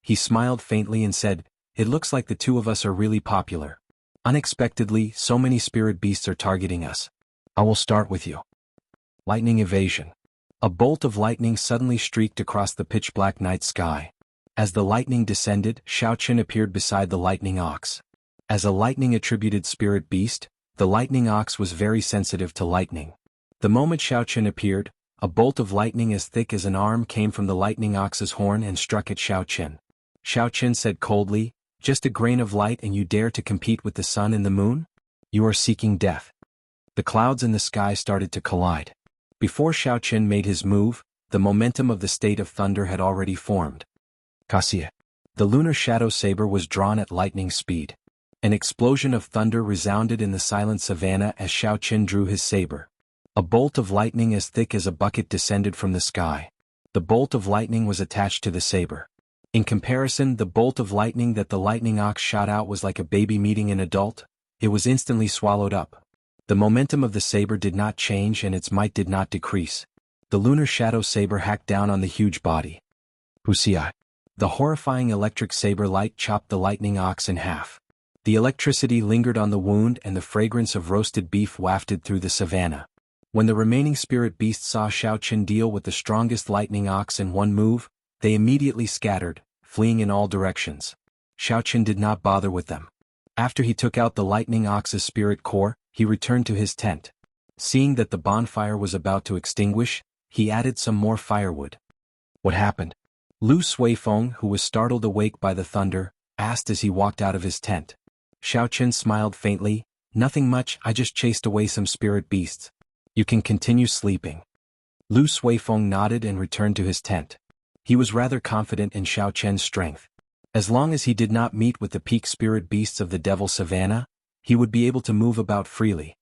Speaker 1: He smiled faintly and said, "It looks like the two of us are really popular. Unexpectedly, so many spirit beasts are targeting us. I will start with you." Lightning evasion. A bolt of lightning suddenly streaked across the pitch-black night sky. As the lightning descended, Xiao Chen appeared beside the lightning ox. As a lightning-attributed spirit beast, the lightning ox was very sensitive to lightning. The moment Xiao Chen appeared, a bolt of lightning as thick as an arm came from the lightning ox's horn and struck at Xiao Chen. Xiao Chen said coldly, "Just a grain of light and you dare to compete with the sun and the moon? You are seeking death." The clouds in the sky started to collide. Before Xiao Chen made his move, the momentum of the state of thunder had already formed. Cassia. The lunar shadow saber was drawn at lightning speed. An explosion of thunder resounded in the silent savanna as Xiao Chen drew his saber. A bolt of lightning as thick as a bucket descended from the sky. The bolt of lightning was attached to the saber. In comparison, the bolt of lightning that the lightning ox shot out was like a baby meeting an adult. It was instantly swallowed up. The momentum of the saber did not change and its might did not decrease. The lunar shadow saber hacked down on the huge body. Wuxia. The horrifying electric saber light chopped the lightning ox in half. The electricity lingered on the wound and the fragrance of roasted beef wafted through the savanna. When the remaining spirit beasts saw Xiao Chen deal with the strongest lightning ox in one move, they immediately scattered, fleeing in all directions. Xiao Chen did not bother with them. After he took out the lightning ox's spirit core, he returned to his tent. Seeing that the bonfire was about to extinguish, he added some more firewood. "What happened?" Lu Suifeng, who was startled awake by the thunder, asked as he walked out of his tent. Xiao Chen smiled faintly, "Nothing much, I just chased away some spirit beasts. You can continue sleeping." Lu Suifeng nodded and returned to his tent. He was rather confident in Xiao Chen's strength. As long as he did not meet with the peak spirit beasts of the Devil Savannah, he would be able to move about freely.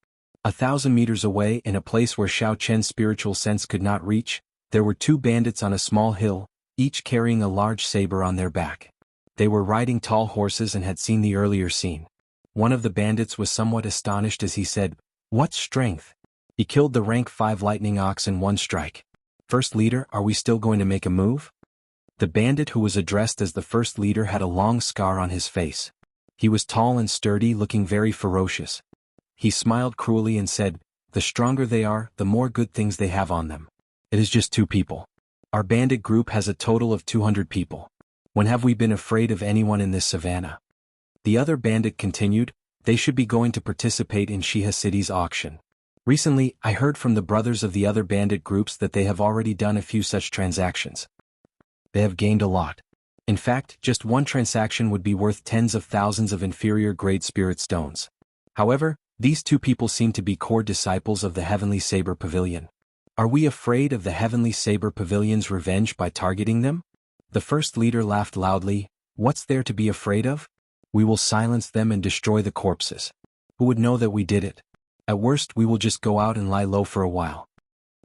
Speaker 1: 1,000 meters away, in a place where Xiao Chen's spiritual sense could not reach, there were 2 bandits on a small hill, each carrying a large saber on their back. They were riding tall horses and had seen the earlier scene. One of the bandits was somewhat astonished as he said, "What strength? He killed the rank 5 lightning ox in one strike. First leader, are we still going to make a move?" The bandit who was addressed as the first leader had a long scar on his face. He was tall and sturdy, looking very ferocious. He smiled cruelly and said, "The stronger they are, the more good things they have on them. It is just 2 people. Our bandit group has a total of 200 people. When have we been afraid of anyone in this savannah?" The other bandit continued, "They should be going to participate in Shiha City's auction. Recently, I heard from the brothers of the other bandit groups that they have already done a few such transactions. They have gained a lot. In fact, just one transaction would be worth tens of thousands of inferior grade spirit stones. However, These two people seem to be core disciples of the Heavenly Saber Pavilion. Are we afraid of the Heavenly Saber Pavilion's revenge by targeting them? The first leader laughed loudly. What's there to be afraid of? We will silence them and destroy the corpses. Who would know that we did it? At worst, we will just go out and lie low for a while.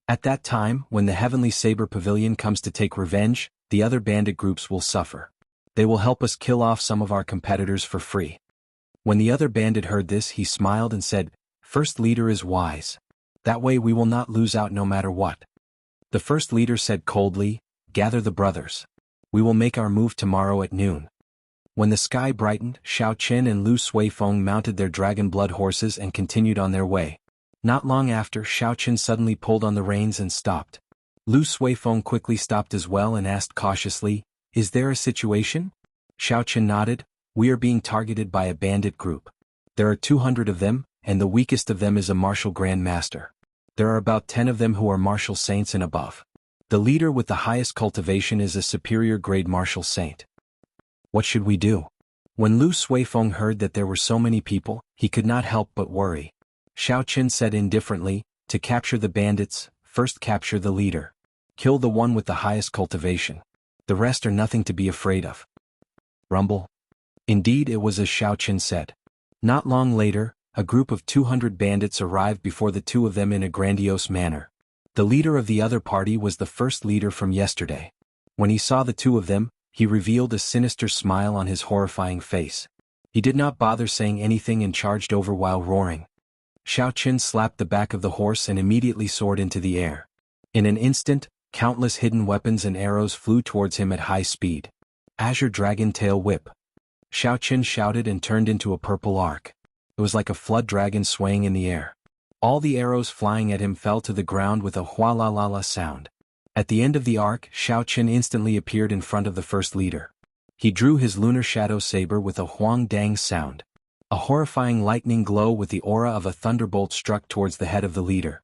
Speaker 1: At that time, when the Heavenly Saber Pavilion comes to take revenge, the other bandit groups will suffer. They will help us kill off some of our competitors for free. When the other bandit heard this, he smiled and said, First leader is wise. That way we will not lose out no matter what. The first leader said coldly, Gather the brothers. We will make our move tomorrow at noon. When the sky brightened, Xiao Qin and Lu Suifeng mounted their dragon blood horses and continued on their way. Not long after, Xiao Qin suddenly pulled on the reins and stopped. Lu Suifeng quickly stopped as well and asked cautiously, Is there a situation? Xiao Qin nodded. We are being targeted by a bandit group. There are 200 of them, and the weakest of them is a martial grand master. There are about 10 of them who are martial saints and above. The leader with the highest cultivation is a superior grade martial saint. What should we do? When Lu Suifeng heard that there were so many people, he could not help but worry. Xiao Qin said indifferently, To capture the bandits, first capture the leader. Kill the one with the highest cultivation. The rest are nothing to be afraid of. Rumble. Indeed, it was as Xiao Qin said. Not long later, a group of 200 bandits arrived before the two of them in a grandiose manner. The leader of the other party was the first leader from yesterday. When he saw the two of them, he revealed a sinister smile on his horrifying face. He did not bother saying anything and charged over while roaring. Xiao Qin slapped the back of the horse and immediately soared into the air. In an instant, countless hidden weapons and arrows flew towards him at high speed. Azure Dragon Tail Whip. Xiao Qin shouted and turned into a purple arc. It was like a flood dragon swaying in the air. All the arrows flying at him fell to the ground with a hua-la-la-la sound. At the end of the arc, Xiao Qin instantly appeared in front of the first leader. He drew his lunar shadow saber with a huang-dang sound. A horrifying lightning glow with the aura of a thunderbolt struck towards the head of the leader.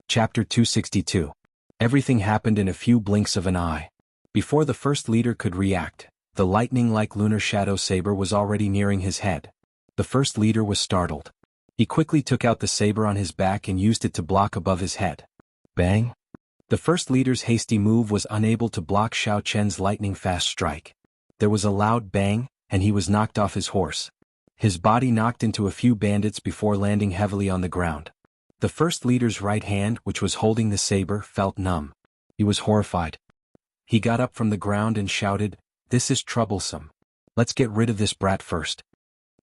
Speaker 1: Chapter 262. Everything happened in a few blinks of an eye. Before the first leader could react, the lightning-like lunar shadow saber was already nearing his head. The first leader was startled. He quickly took out the saber on his back and used it to block above his head. Bang! The first leader's hasty move was unable to block Xiao Qin's lightning-fast strike. There was a loud bang, and he was knocked off his horse. His body knocked into a few bandits before landing heavily on the ground. The first leader's right hand, which was holding the saber, felt numb. He was horrified. He got up from the ground and shouted, This is troublesome. Let's get rid of this brat first.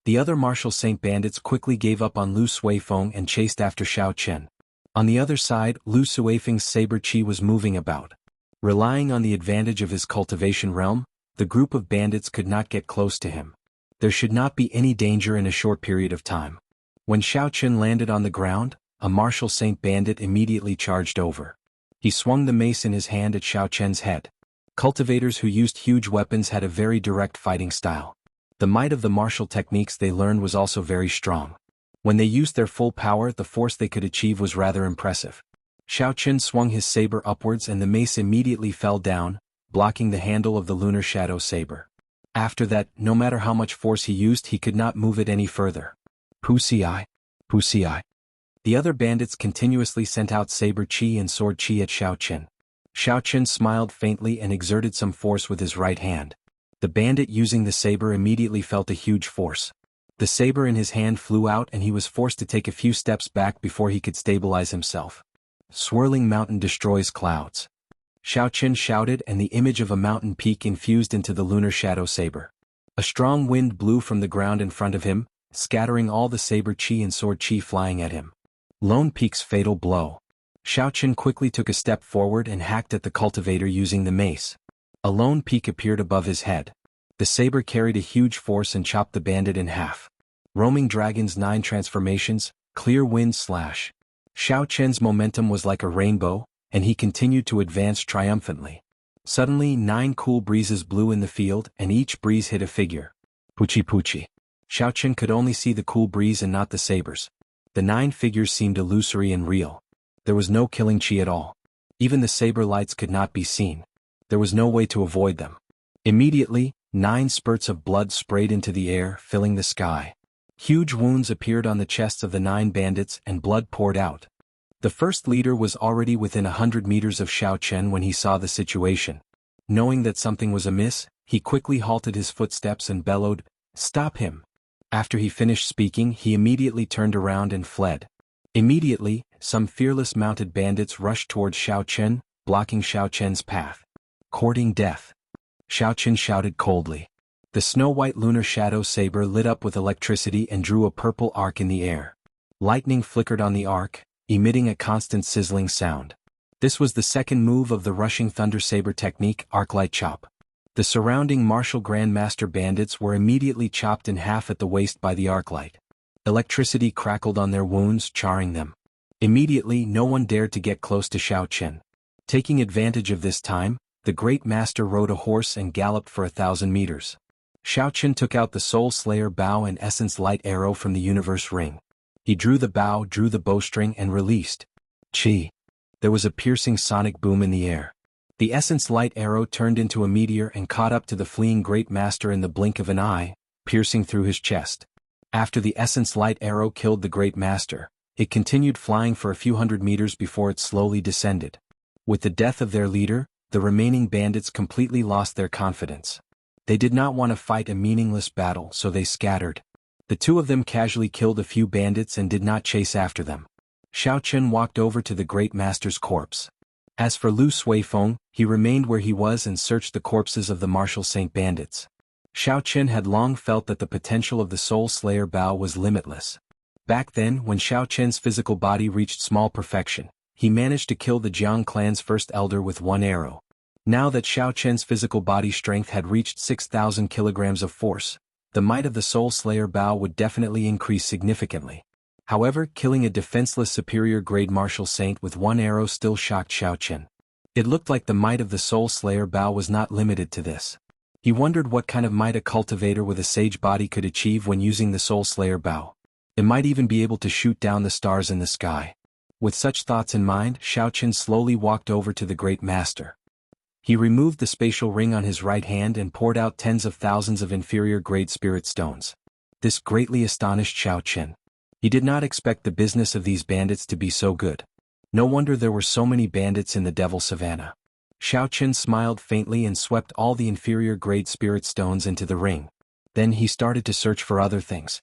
Speaker 1: The other martial saint bandits quickly gave up on Lu Suifeng and chased after Xiao Qin. On the other side, Lu Suifeng's saber chi was moving about. Relying on the advantage of his cultivation realm, the group of bandits could not get close to him. There should not be any danger in a short period of time. When Xiao Qin landed on the ground, a martial saint bandit immediately charged over. He swung the mace in his hand at Xiao Qin's head. Cultivators who used huge weapons had a very direct fighting style. The might of the martial techniques they learned was also very strong. When they used their full power, the force they could achieve was rather impressive. Xiao Qin swung his saber upwards and the mace immediately fell down, blocking the handle of the lunar shadow saber. After that, no matter how much force he used, he could not move it any further. Pusi-ai. Pusi-ai. The other bandits continuously sent out saber chi and sword chi at Xiao Qin. Xiao Qin smiled faintly and exerted some force with his right hand. The bandit using the saber immediately felt a huge force. The saber in his hand flew out and he was forced to take a few steps back before he could stabilize himself. Swirling mountain destroys clouds. Xiao Qin shouted and the image of a mountain peak infused into the lunar shadow saber. A strong wind blew from the ground in front of him, scattering all the saber chi and sword chi flying at him. Lone Peak's fatal blow. Xiao Qin quickly took a step forward and hacked at the cultivator using the mace. A lone peak appeared above his head. The saber carried a huge force and chopped the bandit in half. Roaming Dragon's 9 transformations, clear wind slash. Xiao Qin's momentum was like a rainbow, and he continued to advance triumphantly. Suddenly 9 cool breezes blew in the field and each breeze hit a figure. Puchi Puchi. Xiao Qin could only see the cool breeze and not the sabers. The 9 figures seemed illusory and real. There was no killing chi at all. Even the saber lights could not be seen. There was no way to avoid them. Immediately, 9 spurts of blood sprayed into the air, filling the sky. Huge wounds appeared on the chests of the 9 bandits and blood poured out. The first leader was already within 100 meters of Xiao Chen when he saw the situation. Knowing that something was amiss, he quickly halted his footsteps and bellowed, "Stop him!" After he finished speaking, he immediately turned around and fled. Immediately, some fearless mounted bandits rushed towards Xiao Chen, blocking Xiao Chen's path. "Courting death." Xiao Chen shouted coldly. The snow-white lunar shadow saber lit up with electricity and drew a purple arc in the air. Lightning flickered on the arc, emitting a constant sizzling sound. This was the second move of the rushing thunder saber technique, Arclight Chop. The surrounding martial grandmaster bandits were immediately chopped in half at the waist by the arclight. Electricity crackled on their wounds, charring them. Immediately, no one dared to get close to Xiao Chen. Taking advantage of this time, the great master rode a horse and galloped for 1,000 meters. Xiao Chen took out the Soul Slayer bow and Essence Light arrow from the universe ring. He drew the bow, drew the bowstring and released. Chi! There was a piercing sonic boom in the air. The Essence Light arrow turned into a meteor and caught up to the fleeing Great Master in the blink of an eye, piercing through his chest. After the Essence Light arrow killed the Great Master, it continued flying for a few hundred meters before it slowly descended. With the death of their leader, the remaining bandits completely lost their confidence. They did not want to fight a meaningless battle, so they scattered. The two of them casually killed a few bandits and did not chase after them. Xiao Chen walked over to the Great Master's corpse. As for Lu Suifeng, he remained where he was and searched the corpses of the martial saint bandits. Xiao Chen had long felt that the potential of the Soul Slayer bow was limitless. Back then, when Xiao Chen's physical body reached small perfection, he managed to kill the Jiang clan's first elder with one arrow. Now that Xiao Chen's physical body strength had reached 6,000 kilograms of force, the might of the Soul Slayer bow would definitely increase significantly. However, killing a defenseless superior-grade martial saint with one arrow still shocked Xiao Chen. It looked like the might of the Soul Slayer bow was not limited to this. He wondered what kind of might a cultivator with a sage body could achieve when using the Soul Slayer bow. It might even be able to shoot down the stars in the sky. With such thoughts in mind, Xiao Chen slowly walked over to the Great Master. He removed the spatial ring on his right hand and poured out tens of thousands of inferior-grade spirit stones. This greatly astonished Xiao Chen. He did not expect the business of these bandits to be so good. No wonder there were so many bandits in the Devil Savannah. Xiao Chen smiled faintly and swept all the inferior-grade spirit stones into the ring. Then he started to search for other things.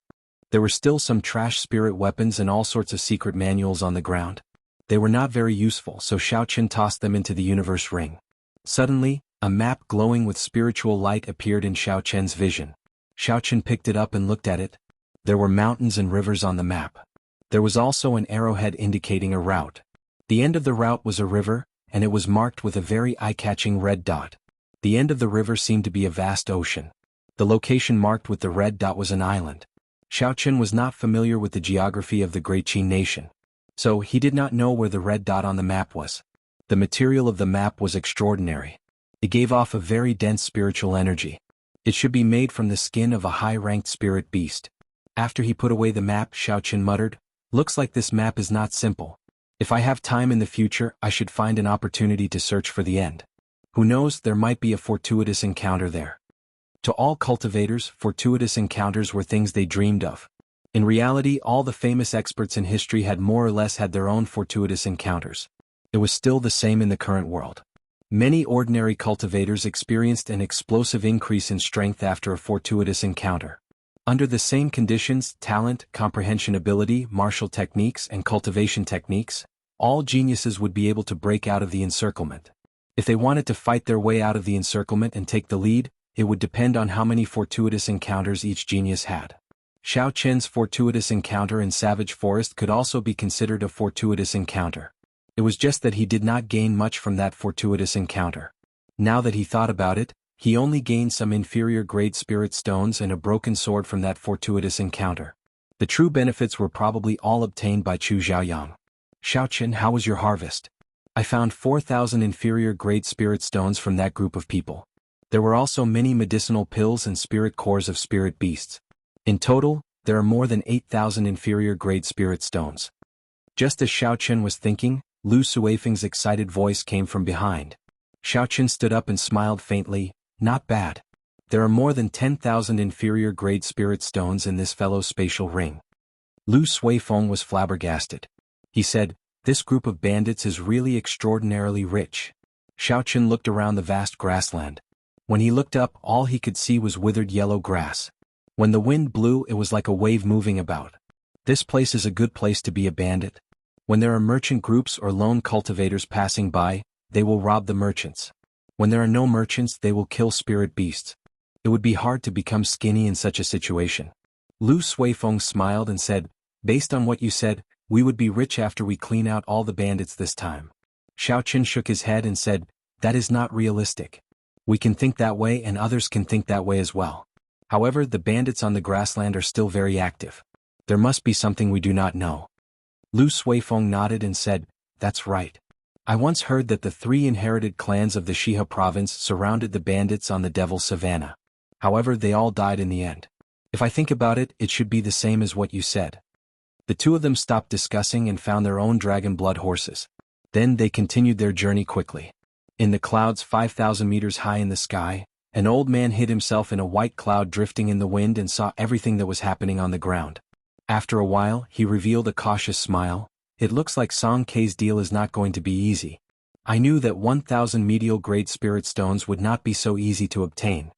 Speaker 1: There were still some trash spirit weapons and all sorts of secret manuals on the ground. They were not very useful, so Xiao Chen tossed them into the universe ring. Suddenly, a map glowing with spiritual light appeared in Xiao Chen's vision. Xiao Chen picked it up and looked at it. There were mountains and rivers on the map. There was also an arrowhead indicating a route. The end of the route was a river, and it was marked with a very eye-catching red dot. The end of the river seemed to be a vast ocean. The location marked with the red dot was an island. Xiao Chen was not familiar with the geography of the Great Qin nation, so he did not know where the red dot on the map was. The material of the map was extraordinary. It gave off a very dense spiritual energy. It should be made from the skin of a high-ranked spirit beast. After he put away the map, Xiao Chen muttered, "Looks like this map is not simple. If I have time in the future, I should find an opportunity to search for the end. Who knows, there might be a fortuitous encounter there." To all cultivators, fortuitous encounters were things they dreamed of. In reality, all the famous experts in history had more or less had their own fortuitous encounters. It was still the same in the current world. Many ordinary cultivators experienced an explosive increase in strength after a fortuitous encounter. Under the same conditions, talent, comprehension ability, martial techniques, and cultivation techniques, all geniuses would be able to break out of the encirclement. If they wanted to fight their way out of the encirclement and take the lead, it would depend on how many fortuitous encounters each genius had. Xiao Chen's fortuitous encounter in Savage Forest could also be considered a fortuitous encounter. It was just that he did not gain much from that fortuitous encounter. Now that he thought about it, he only gained some inferior-grade spirit stones and a broken sword from that fortuitous encounter. The true benefits were probably all obtained by Chu Xiaoyang. "Xiao Chen, how was your harvest?" "I found 4,000 inferior-grade spirit stones from that group of people. There were also many medicinal pills and spirit cores of spirit beasts. In total, there are more than 8,000 inferior-grade spirit stones." Just as Xiao Chen was thinking, Lu Suifeng's excited voice came from behind. Xiao Chen stood up and smiled faintly. "Not bad. There are more than 10,000 inferior-grade spirit stones in this fellow's spatial ring. Lu Suifeng was flabbergasted. He said, "This group of bandits is really extraordinarily rich." Xiaoqun looked around the vast grassland. When he looked up, all he could see was withered yellow grass. When the wind blew, it was like a wave moving about. This place is a good place to be a bandit. When there are merchant groups or lone cultivators passing by, they will rob the merchants. When there are no merchants, they will kill spirit beasts. It would be hard to become skinny in such a situation. Lu Suifeng smiled and said, "Based on what you said, we would be rich after we clean out all the bandits this time." Xiaoqun shook his head and said, "That is not realistic. We can think that way and others can think that way as well. However, the bandits on the grassland are still very active. There must be something we do not know." Lu Suifeng nodded and said, "That's right. I once heard that the 3 inherited clans of the Shihe province surrounded the bandits on the Devil's Savannah. However, they all died in the end. If I think about it, it should be the same as what you said." The 2 of them stopped discussing and found their own dragon blood horses. Then they continued their journey quickly. In the clouds 5,000 meters high in the sky, an old man hid himself in a white cloud drifting in the wind and saw everything that was happening on the ground. After a while, he revealed a cautious smile. "It looks like Song Kei's deal is not going to be easy. I knew that 1,000 medial-grade spirit stones would not be so easy to obtain.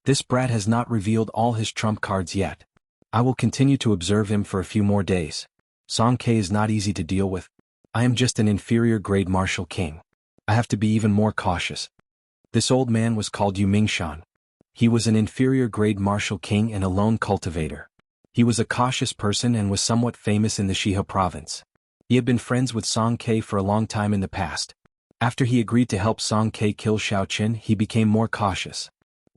Speaker 1: This brat has not revealed all his trump cards yet. I will continue to observe him for a few more days. Song Kei is not easy to deal with. I am just an inferior-grade martial king. I have to be even more cautious." This old man was called Yu Mingshan. He was an inferior-grade martial king and a lone cultivator. He was a cautious person and was somewhat famous in the Shihe province. He had been friends with Song Kei for a long time in the past. After he agreed to help Song Kei kill Xiaoqun, he became more cautious.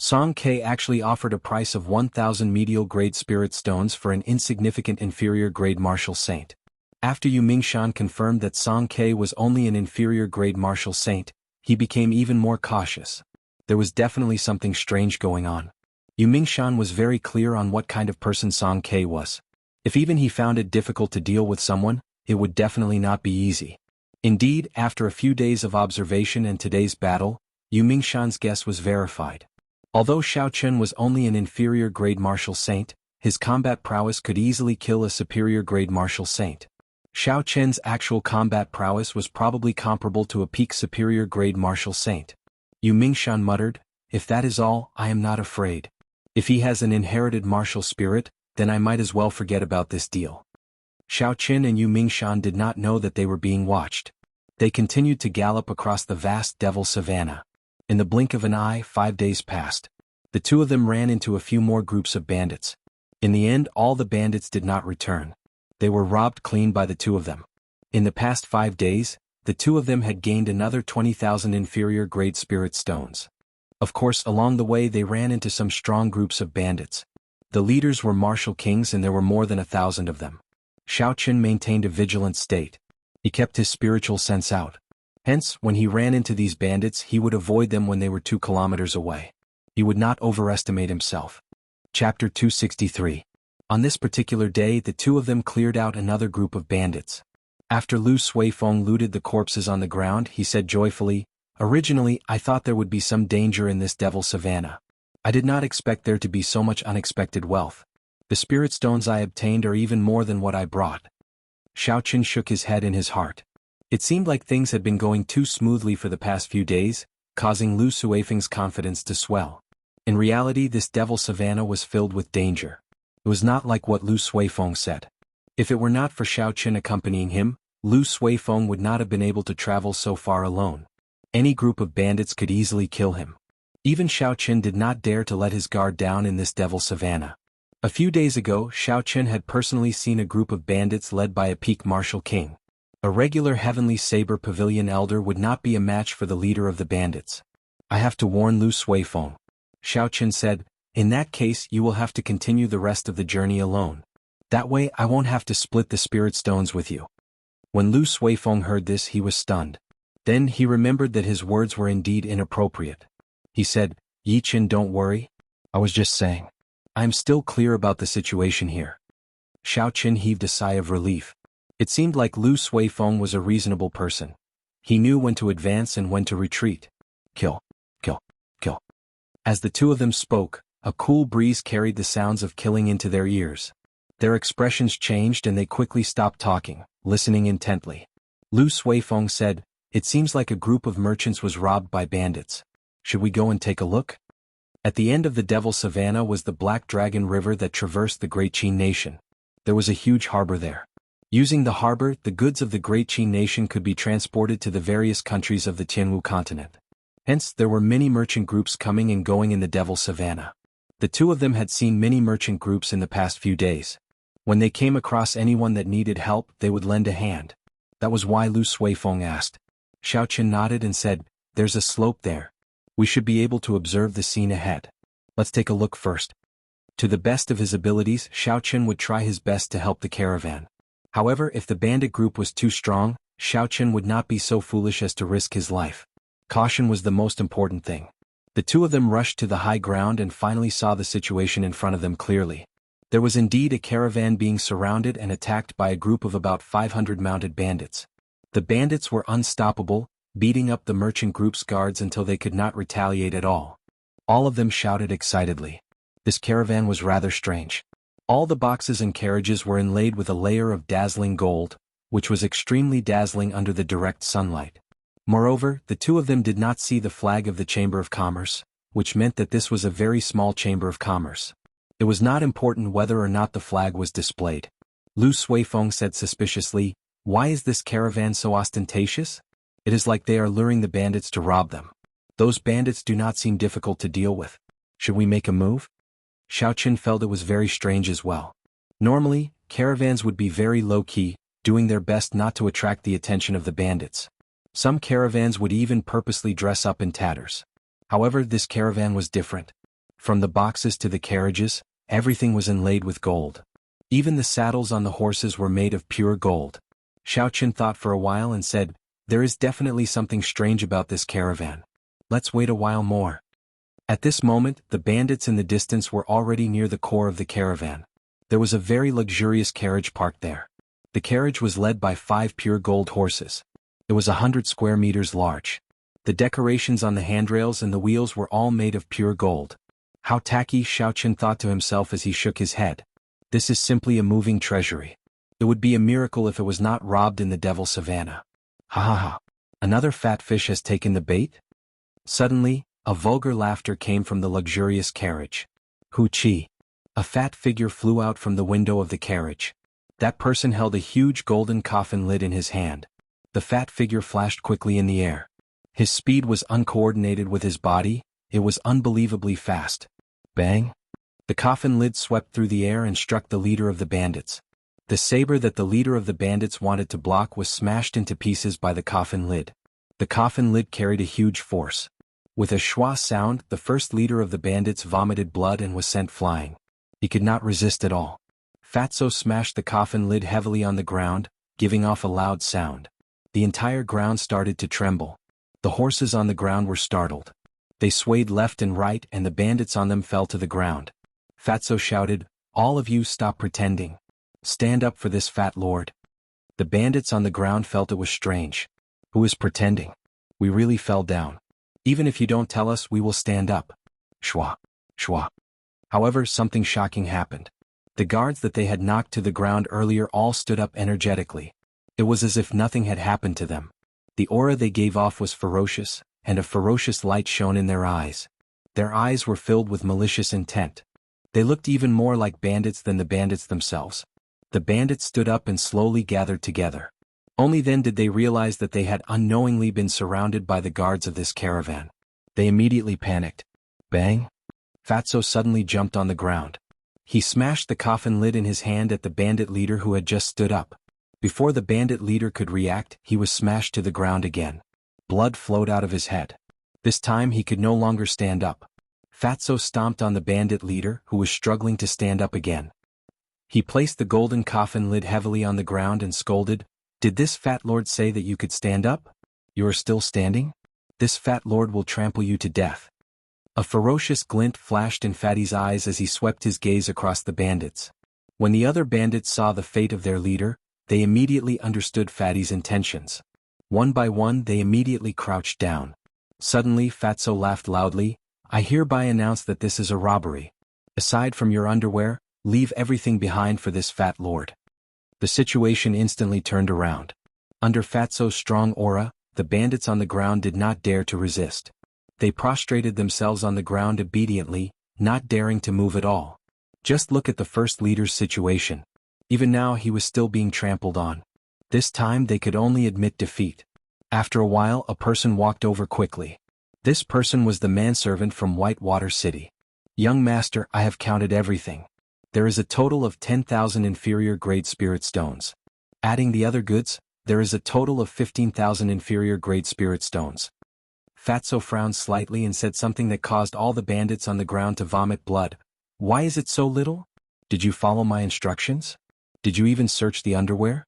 Speaker 1: Song Kei actually offered a price of 1,000 medial-grade spirit stones for an insignificant inferior-grade martial saint. After Yu Mingshan confirmed that Song Kei was only an inferior-grade martial saint, he became even more cautious. There was definitely something strange going on. Yu Mingshan was very clear on what kind of person Song Kei was. If even he found it difficult to deal with someone, it would definitely not be easy. Indeed, after a few days of observation and today's battle, Yu Mingshan's guess was verified. Although Xiaoqun was only an inferior-grade martial saint, his combat prowess could easily kill a superior-grade martial saint. Xiaoqun's actual combat prowess was probably comparable to a peak superior-grade martial saint. Yu Mingshan muttered, "If that is all, I am not afraid. If he has an inherited martial spirit, then I might as well forget about this deal." Xiaoqun and Yu Mingshan did not know that they were being watched. They continued to gallop across the vast devil savannah. In the blink of an eye, 5 days passed. The 2 of them ran into a few more groups of bandits. In the end, all the bandits did not return. They were robbed clean by the 2 of them. In the past 5 days, the 2 of them had gained another 20,000 inferior-grade spirit stones. Of course, along the way they ran into some strong groups of bandits. The leaders were martial kings and there were more than 1,000 of them. Xiaoqun maintained a vigilant state. He kept his spiritual sense out. Hence, when he ran into these bandits, he would avoid them when they were 2 kilometers away. He would not overestimate himself. Chapter 263. On this particular day, the 2 of them cleared out another group of bandits. After Lu Suifeng looted the corpses on the ground, he said joyfully, "Originally, I thought there would be some danger in this devil savannah. I did not expect there to be so much unexpected wealth. The spirit stones I obtained are even more than what I brought." Xiaoqun shook his head in his heart. It seemed like things had been going too smoothly for the past few days, causing Lu Suifeng's confidence to swell. In reality, this devil savannah was filled with danger. It was not like what Lu Suifeng said. If it were not for Xiaoqun accompanying him, Lu Suifeng would not have been able to travel so far alone. Any group of bandits could easily kill him. Even Xiaoqun did not dare to let his guard down in this devil savannah. A few days ago, Xiaoqun had personally seen a group of bandits led by a peak martial king. A regular heavenly saber pavilion elder would not be a match for the leader of the bandits. "I have to warn Lu Suifeng," Xiaoqun said. "In that case, you will have to continue the rest of the journey alone. That way I won't have to split the spirit stones with you." When Lu Suifeng heard this, he was stunned. Then he remembered that his words were indeed inappropriate. He said, "Yichen, don't worry. I was just saying. I am still clear about the situation here." Xiaoqun heaved a sigh of relief. It seemed like Lu Suifeng was a reasonable person. He knew when to advance and when to retreat. Kill. Kill. Kill. As the two of them spoke, a cool breeze carried the sounds of killing into their ears. Their expressions changed and they quickly stopped talking, listening intently. Lu Suifeng said, "It seems like a group of merchants was robbed by bandits. Should we go and take a look?" At the end of the Devil Savannah was the Black Dragon River that traversed the Great Qin Nation. There was a huge harbor there. Using the harbor, the goods of the Great Qin Nation could be transported to the various countries of the Tianwu continent. Hence, there were many merchant groups coming and going in the Devil Savannah. The two of them had seen many merchant groups in the past few days. When they came across anyone that needed help, they would lend a hand. That was why Lu Suifeng asked. Xiaoqin nodded and said, "There's a slope there. We should be able to observe the scene ahead. Let's take a look first." To the best of his abilities, Xiaoqin would try his best to help the caravan. However, if the bandit group was too strong, Xiaoqin would not be so foolish as to risk his life. Caution was the most important thing. The two of them rushed to the high ground and finally saw the situation in front of them clearly. There was indeed a caravan being surrounded and attacked by a group of about 500 mounted bandits. The bandits were unstoppable, beating up the merchant group's guards until they could not retaliate at all. All of them shouted excitedly. This caravan was rather strange. All the boxes and carriages were inlaid with a layer of dazzling gold, which was extremely dazzling under the direct sunlight. Moreover, the two of them did not see the flag of the Chamber of Commerce, which meant that this was a very small Chamber of Commerce. It was not important whether or not the flag was displayed. Lu Suifeng said suspiciously, "Why is this caravan so ostentatious? It is like they are luring the bandits to rob them. Those bandits do not seem difficult to deal with. Should we make a move?" Xiaoqin felt it was very strange as well. Normally, caravans would be very low-key, doing their best not to attract the attention of the bandits. Some caravans would even purposely dress up in tatters. However, this caravan was different. From the boxes to the carriages, everything was inlaid with gold. Even the saddles on the horses were made of pure gold. Xiaoqin thought for a while and said, "There is definitely something strange about this caravan. Let's wait a while more." At this moment, the bandits in the distance were already near the core of the caravan. There was a very luxurious carriage parked there. The carriage was led by 5 pure gold horses. It was 100 square meters large. The decorations on the handrails and the wheels were all made of pure gold. How tacky, Xiaoqin thought to himself as he shook his head. This is simply a moving treasury. It would be a miracle if it was not robbed in the Devil Savannah. Ha ha ha. Another fat fish has taken the bait? Suddenly, a vulgar laughter came from the luxurious carriage. Hu Qi. A fat figure flew out from the window of the carriage. That person held a huge golden coffin lid in his hand. The fat figure flashed quickly in the air. His speed was uncoordinated with his body, it was unbelievably fast. Bang! The coffin lid swept through the air and struck the leader of the bandits. The saber that the leader of the bandits wanted to block was smashed into pieces by the coffin lid. The coffin lid carried a huge force. With a schwa sound, the first leader of the bandits vomited blood and was sent flying. He could not resist at all. Fatso smashed the coffin lid heavily on the ground, giving off a loud sound. The entire ground started to tremble. The horses on the ground were startled. They swayed left and right and the bandits on them fell to the ground. Fatso shouted, "All of you stop pretending. Stand up for this fat lord." The bandits on the ground felt it was strange. Who is pretending? We really fell down. Even if you don't tell us, we will stand up. Schwa. Schwa. However, something shocking happened. The guards that they had knocked to the ground earlier all stood up energetically. It was as if nothing had happened to them. The aura they gave off was ferocious, and a ferocious light shone in their eyes. Their eyes were filled with malicious intent. They looked even more like bandits than the bandits themselves. The bandits stood up and slowly gathered together. Only then did they realize that they had unknowingly been surrounded by the guards of this caravan. They immediately panicked. Bang! Fatso suddenly jumped on the ground. He smashed the coffin lid in his hand at the bandit leader who had just stood up. Before the bandit leader could react, he was smashed to the ground again. Blood flowed out of his head. This time he could no longer stand up. Fatso stomped on the bandit leader, who was struggling to stand up again. He placed the golden coffin lid heavily on the ground and scolded, "Did this fat lord say that you could stand up? You are still standing? This fat lord will trample you to death." A ferocious glint flashed in Fatty's eyes as he swept his gaze across the bandits. When the other bandits saw the fate of their leader, they immediately understood Fatty's intentions. One by one they immediately crouched down. Suddenly Fatso laughed loudly, I hereby announce that this is a robbery. Aside from your underwear, leave everything behind for this fat lord. The situation instantly turned around. Under Fatso's strong aura, the bandits on the ground did not dare to resist. They prostrated themselves on the ground obediently, not daring to move at all. Just look at the first leader's situation. Even now he was still being trampled on. This time they could only admit defeat. After a while a person walked over quickly. This person was the manservant from Whitewater City. Young master, I have counted everything. There is a total of 10,000 inferior grade spirit stones. Adding the other goods, there is a total of 15,000 inferior grade spirit stones. Fatso frowned slightly and said something that caused all the bandits on the ground to vomit blood. Why is it so little? Did you follow my instructions? Did you even search the underwear?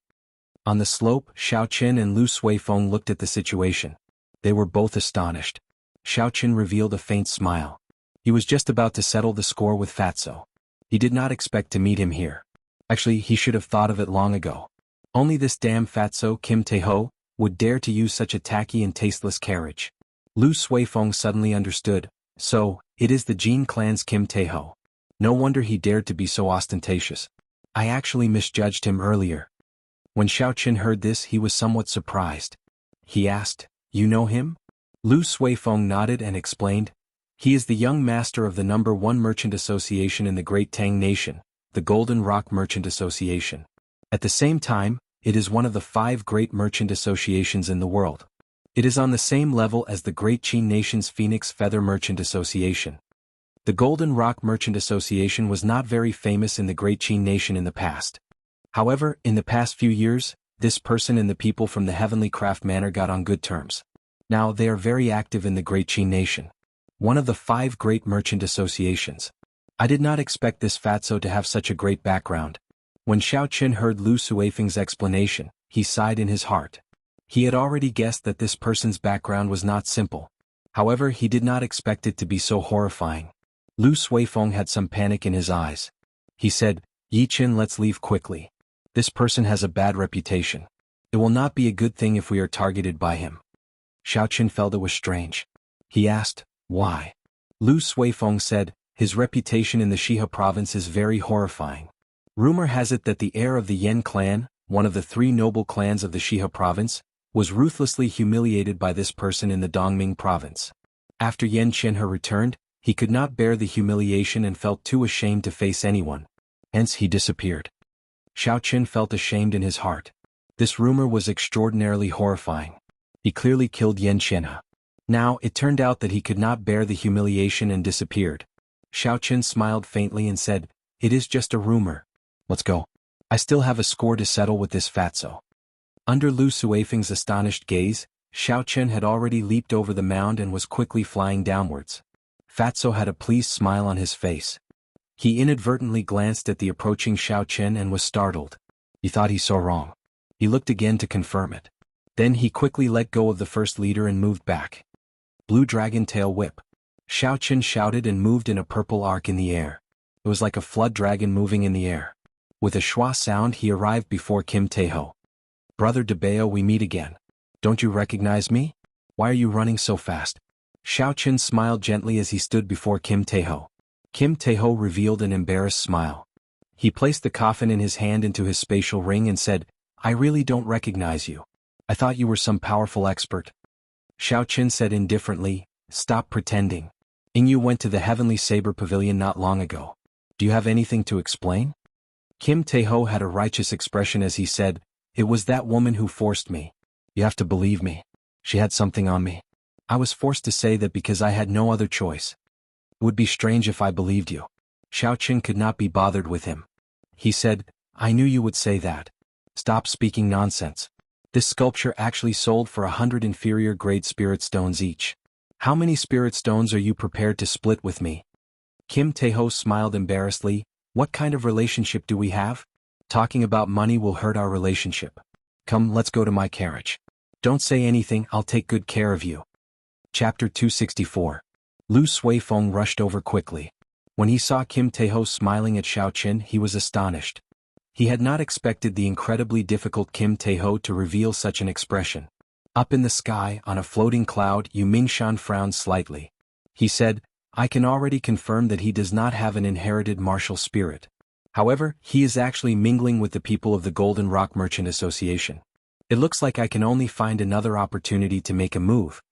Speaker 1: On the slope, Xiao Qin and Lu Suifeng looked at the situation. They were both astonished. Xiao Qin revealed a faint smile. He was just about to settle the score with Fatso. He did not expect to meet him here. Actually, he should have thought of it long ago. Only this damn Fatso Kim Tae-ho would dare to use such a tacky and tasteless carriage. Lu Suifeng suddenly understood. So, it is the Jin clan's Kim Tae-ho. No wonder he dared to be so ostentatious. I actually misjudged him earlier. When Xiao Qin heard this he was somewhat surprised. He asked, you know him? Lu Suifeng nodded and explained. He is the young master of the #1 merchant association in the Great Tang Nation, the Golden Rock Merchant Association. At the same time, it is one of the 5 great merchant associations in the world. It is on the same level as the Great Qin Nation's Phoenix Feather Merchant Association. The Golden Rock Merchant Association was not very famous in the Great Qin Nation in the past. However, in the past few years, this person and the people from the Heavenly Craft Manor got on good terms. Now they are very active in the Great Qin Nation. One of the 5 great merchant associations. I did not expect this Fatso to have such a great background. When Xiao Qin heard Lu Suifeng's explanation, he sighed in his heart. He had already guessed that this person's background was not simple. However, he did not expect it to be so horrifying. Lu Suifeng had some panic in his eyes. He said, Yi Qin, let's leave quickly. This person has a bad reputation. It will not be a good thing if we are targeted by him. Xiao Qin felt it was strange. He asked, why? Lu Suifeng said, his reputation in the Shihe province is very horrifying. Rumor has it that the heir of the Yan clan, one of the 3 noble clans of the Shihe province, was ruthlessly humiliated by this person in the Dongming province. After Yan Qianhe returned, he could not bear the humiliation and felt too ashamed to face anyone. Hence he disappeared. Xiao Qin felt ashamed in his heart. This rumor was extraordinarily horrifying. He clearly killed Yan Qianhe. Now, it turned out that he could not bear the humiliation and disappeared. Xiao Qin smiled faintly and said, it is just a rumor. Let's go. I still have a score to settle with this Fatso. Under Lu Suifeng's astonished gaze, Xiao Qin had already leaped over the mound and was quickly flying downwards. Fatso had a pleased smile on his face. He inadvertently glanced at the approaching Xiao Qin and was startled. He thought he saw wrong. He looked again to confirm it. Then he quickly let go of the first leader and moved back. Blue Dragon Tail Whip. Xiao Qin shouted and moved in a purple arc in the air. It was like a flood dragon moving in the air. With a schwa sound he arrived before Kim Tae-ho. Brother Debeo, we meet again. Don't you recognize me? Why are you running so fast? Xiao Qin smiled gently as he stood before Kim Tae-ho. Kim Tae-ho revealed an embarrassed smile. He placed the coffin in his hand into his spatial ring and said, I really don't recognize you. I thought you were some powerful expert. Xiao Qin said indifferently, stop pretending. Ingyu went to the Heavenly Saber Pavilion not long ago. Do you have anything to explain? Kim Tae-ho had a righteous expression as he said, it was that woman who forced me. You have to believe me. She had something on me. I was forced to say that because I had no other choice. It would be strange if I believed you. Xiao Qin could not be bothered with him. He said, I knew you would say that. Stop speaking nonsense. This sculpture actually sold for 100 inferior grade spirit stones each. How many spirit stones are you prepared to split with me? Kim Tae-ho smiled embarrassedly. What kind of relationship do we have? Talking about money will hurt our relationship. Come, let's go to my carriage. Don't say anything, I'll take good care of you. Chapter 264. Lu Suifeng rushed over quickly. When he saw Kim Tae-ho smiling at Xiao Qin, he was astonished. He had not expected the incredibly difficult Kim Tae-ho to reveal such an expression. Up in the sky, on a floating cloud, Yu Mingshan frowned slightly. He said, I can already confirm that he does not have an inherited martial spirit. However, he is actually mingling with the people of the Golden Rock Merchant Association. It looks like I can only find another opportunity to make a move.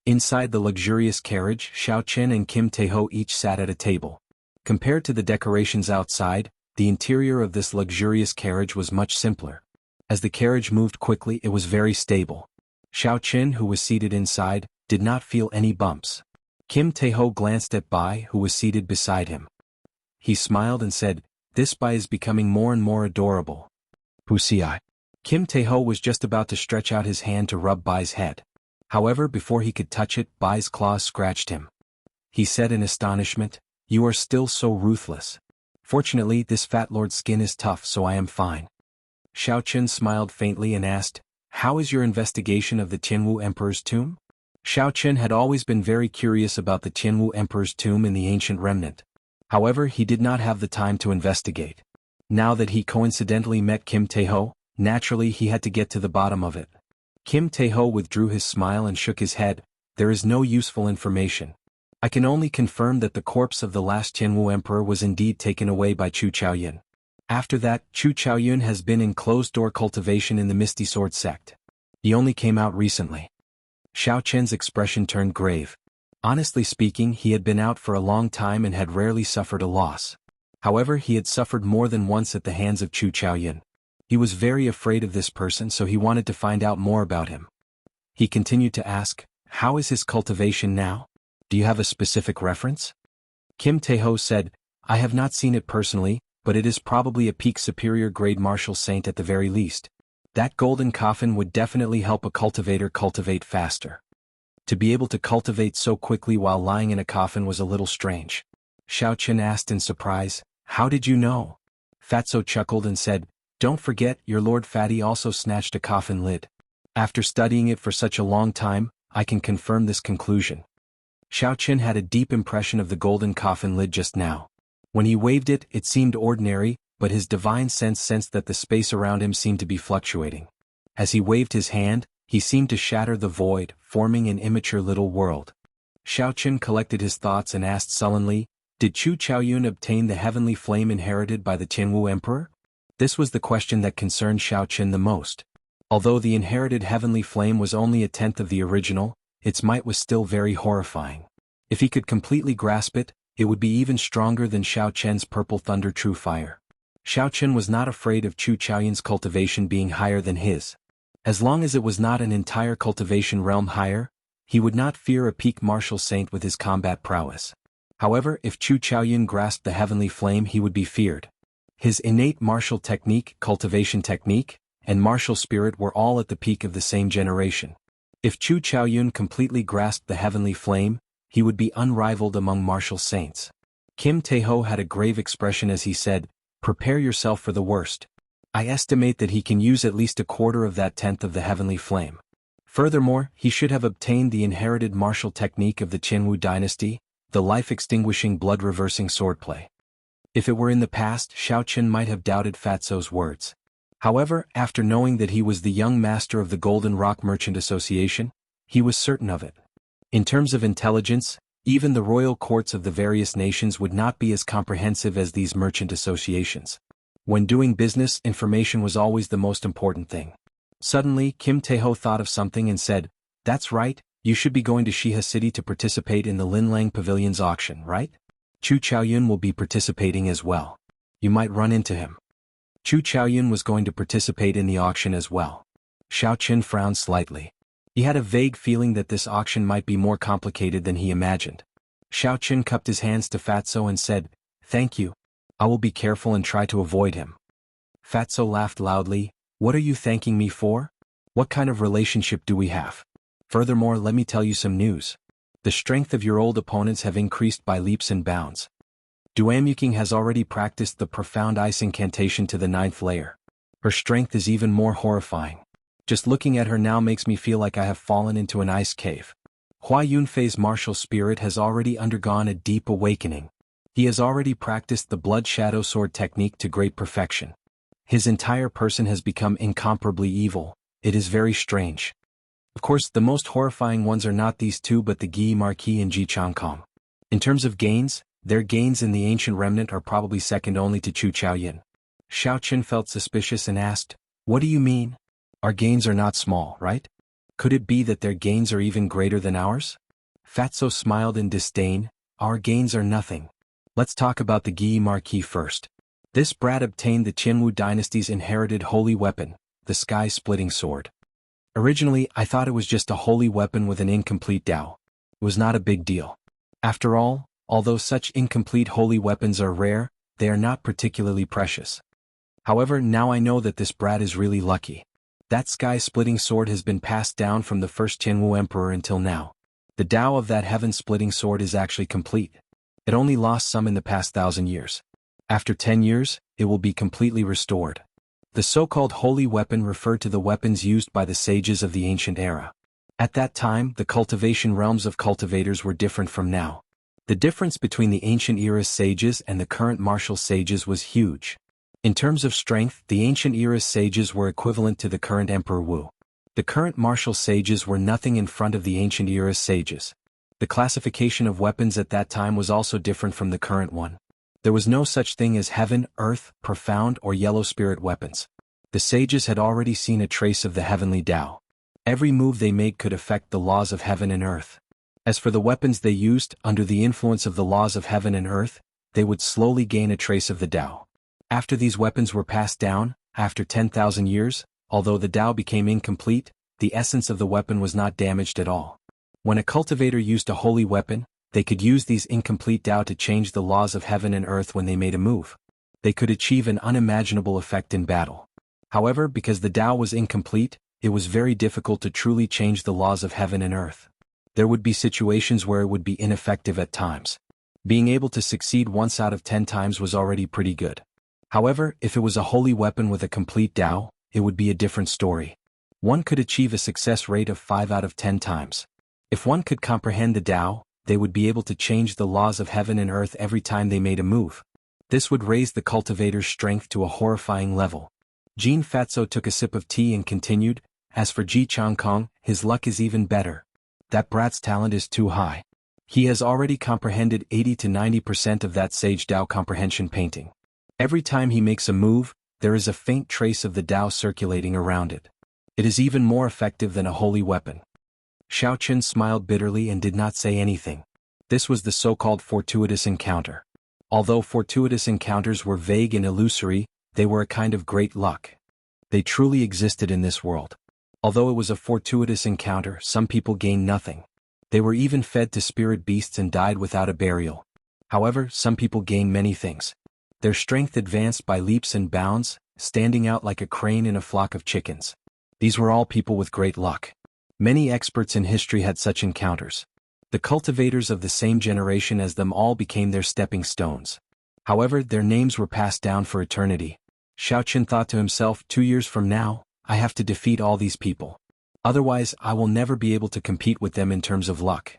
Speaker 1: Inside the luxurious carriage, Xiao Chen and Kim Tae-ho each sat at a table. Compared to the decorations outside, the interior of this luxurious carriage was much simpler. As the carriage moved quickly, it was very stable. Xiao Chen, who was seated inside, did not feel any bumps. Kim Tae-ho glanced at Bai, who was seated beside him. He smiled and said, "This Bai is becoming more and more adorable." Wuxia. Kim Tae-ho was just about to stretch out his hand to rub Bai's head. However, before he could touch it, Bai's claws scratched him. He said in astonishment, "You are still so ruthless. Fortunately, this fat lord's skin is tough, so I am fine." Xiao Chen smiled faintly and asked, "How is your investigation of the Tianwu Emperor's tomb?" Xiao Chen had always been very curious about the Tianwu Emperor's tomb in the ancient remnant. However, he did not have the time to investigate. Now that he coincidentally met Kim Tae-ho, naturally he had to get to the bottom of it. Kim Tae-ho withdrew his smile and shook his head. "There is no useful information. I can only confirm that the corpse of the last Tianwu Emperor was indeed taken away by Chu Chaoyun. After that, Chu Chaoyun has been in closed-door cultivation in the Misty Sword sect. He only came out recently." Xiao Chen's expression turned grave. Honestly speaking, he had been out for a long time and had rarely suffered a loss. However, he had suffered more than once at the hands of Chu Chaoyun. He was very afraid of this person, so he wanted to find out more about him. He continued to ask, "How is his cultivation now? Do you have a specific reference?" Kim Tae-ho said, "I have not seen it personally, but it is probably a peak superior grade martial saint at the very least. That golden coffin would definitely help a cultivator cultivate faster. To be able to cultivate so quickly while lying in a coffin was a little strange." Xiao Chen asked in surprise, "How did you know?" Fatso chuckled and said, "Don't forget, your Lord Fatty also snatched a coffin lid. After studying it for such a long time, I can confirm this conclusion." Xiao Chen had a deep impression of the golden coffin lid just now. When he waved it, it seemed ordinary, but his divine sense sensed that the space around him seemed to be fluctuating. As he waved his hand, he seemed to shatter the void, forming an immature little world. Xiao Chen collected his thoughts and asked sullenly, "Did Chu Chaoyun obtain the heavenly flame inherited by the Tianwu Emperor?" This was the question that concerned Xiao Chen the most. Although the inherited heavenly flame was only a tenth of the original, its might was still very horrifying. If he could completely grasp it, it would be even stronger than Xiao Chen's purple thunder true fire. Xiao Chen was not afraid of Chu Chaoyun's cultivation being higher than his. As long as it was not an entire cultivation realm higher, he would not fear a peak martial saint with his combat prowess. However, if Chu Chaoyun grasped the heavenly flame, he would be feared. His innate martial technique, cultivation technique, and martial spirit were all at the peak of the same generation. If Chu Chaoyun completely grasped the heavenly flame, he would be unrivaled among martial saints. Kim Tae-ho had a grave expression as he said, "Prepare yourself for the worst. I estimate that he can use at least a quarter of that tenth of the heavenly flame. Furthermore, he should have obtained the inherited martial technique of the Tianwu dynasty, the life-extinguishing blood-reversing swordplay." If it were in the past, Xiao Chen might have doubted Fatso's words. However, after knowing that he was the young master of the Golden Rock Merchant Association, he was certain of it. In terms of intelligence, even the royal courts of the various nations would not be as comprehensive as these merchant associations. When doing business, information was always the most important thing. Suddenly, Kim Tae-ho thought of something and said, "That's right, you should be going to Shiha City to participate in the Linlang Pavilion's auction, right? Chu Chaoyun will be participating as well. You might run into him." Chu Chaoyun was going to participate in the auction as well. Xiao Chen frowned slightly. He had a vague feeling that this auction might be more complicated than he imagined. Xiao Chen cupped his hands to Fatso and said, "Thank you. I will be careful and try to avoid him." Fatso laughed loudly. "What are you thanking me for? What kind of relationship do we have? Furthermore, let me tell you some news. The strength of your old opponents have increased by leaps and bounds. Duamuking has already practiced the profound ice incantation to the 9th layer. Her strength is even more horrifying. Just looking at her now makes me feel like I have fallen into an ice cave. Hua Yunfei's martial spirit has already undergone a deep awakening. He has already practiced the blood shadow sword technique to great perfection. His entire person has become incomparably evil. It is very strange. Of course, the most horrifying ones are not these two but the Gi Marquis and Ji Changkong. In terms of gains, their gains in the ancient remnant are probably second only to Chu Chaoyin. Xiaoqun felt suspicious and asked, "What do you mean? Our gains are not small, right? Could it be that their gains are even greater than ours?" Fatso smiled in disdain, "Our gains are nothing. Let's talk about the Gi Marquis first. This brat obtained the Qinwu dynasty's inherited holy weapon, the sky-splitting sword. Originally, I thought it was just a holy weapon with an incomplete Dao. It was not a big deal. After all, although such incomplete holy weapons are rare, they are not particularly precious. However, now I know that this brat is really lucky. That sky-splitting sword has been passed down from the first Qinwu emperor until now. The Dao of that heaven-splitting sword is actually complete. It only lost some in the past 1,000 years. After 10 years, it will be completely restored." The so-called holy weapon referred to the weapons used by the sages of the ancient era. At that time, the cultivation realms of cultivators were different from now. The difference between the ancient era's sages and the current martial sages was huge. In terms of strength, the ancient era's sages were equivalent to the current Emperor Wu. The current martial sages were nothing in front of the ancient era's sages. The classification of weapons at that time was also different from the current one. There was no such thing as heaven, earth, profound, or yellow spirit weapons. The sages had already seen a trace of the heavenly Tao. Every move they made could affect the laws of heaven and earth. As for the weapons they used, under the influence of the laws of heaven and earth, they would slowly gain a trace of the Tao. After these weapons were passed down, after 10,000 years, although the Tao became incomplete, the essence of the weapon was not damaged at all. When a cultivator used a holy weapon, they could use these incomplete Tao to change the laws of heaven and earth when they made a move. They could achieve an unimaginable effect in battle. However, because the Tao was incomplete, it was very difficult to truly change the laws of heaven and earth. There would be situations where it would be ineffective at times. Being able to succeed once out of 10 times was already pretty good. However, if it was a holy weapon with a complete Tao, it would be a different story. One could achieve a success rate of 5 out of 10 times. If one could comprehend the Tao, they would be able to change the laws of heaven and earth every time they made a move. This would raise the cultivator's strength to a horrifying level. Jean Fatso took a sip of tea and continued, "As for Ji Changkong, his luck is even better. That brat's talent is too high. He has already comprehended 80 to 90% of that sage Tao comprehension painting. Every time he makes a move, there is a faint trace of the Tao circulating around it. It is even more effective than a holy weapon." Xiaoqun smiled bitterly and did not say anything. This was the so-called fortuitous encounter. Although fortuitous encounters were vague and illusory, they were a kind of great luck. They truly existed in this world. Although it was a fortuitous encounter, some people gained nothing. They were even fed to spirit beasts and died without a burial. However, some people gained many things. Their strength advanced by leaps and bounds, standing out like a crane in a flock of chickens. These were all people with great luck. Many experts in history had such encounters. The cultivators of the same generation as them all became their stepping stones. However, their names were passed down for eternity. Xiaoqun thought to himself, 2 years from now, I have to defeat all these people. Otherwise, I will never be able to compete with them in terms of luck.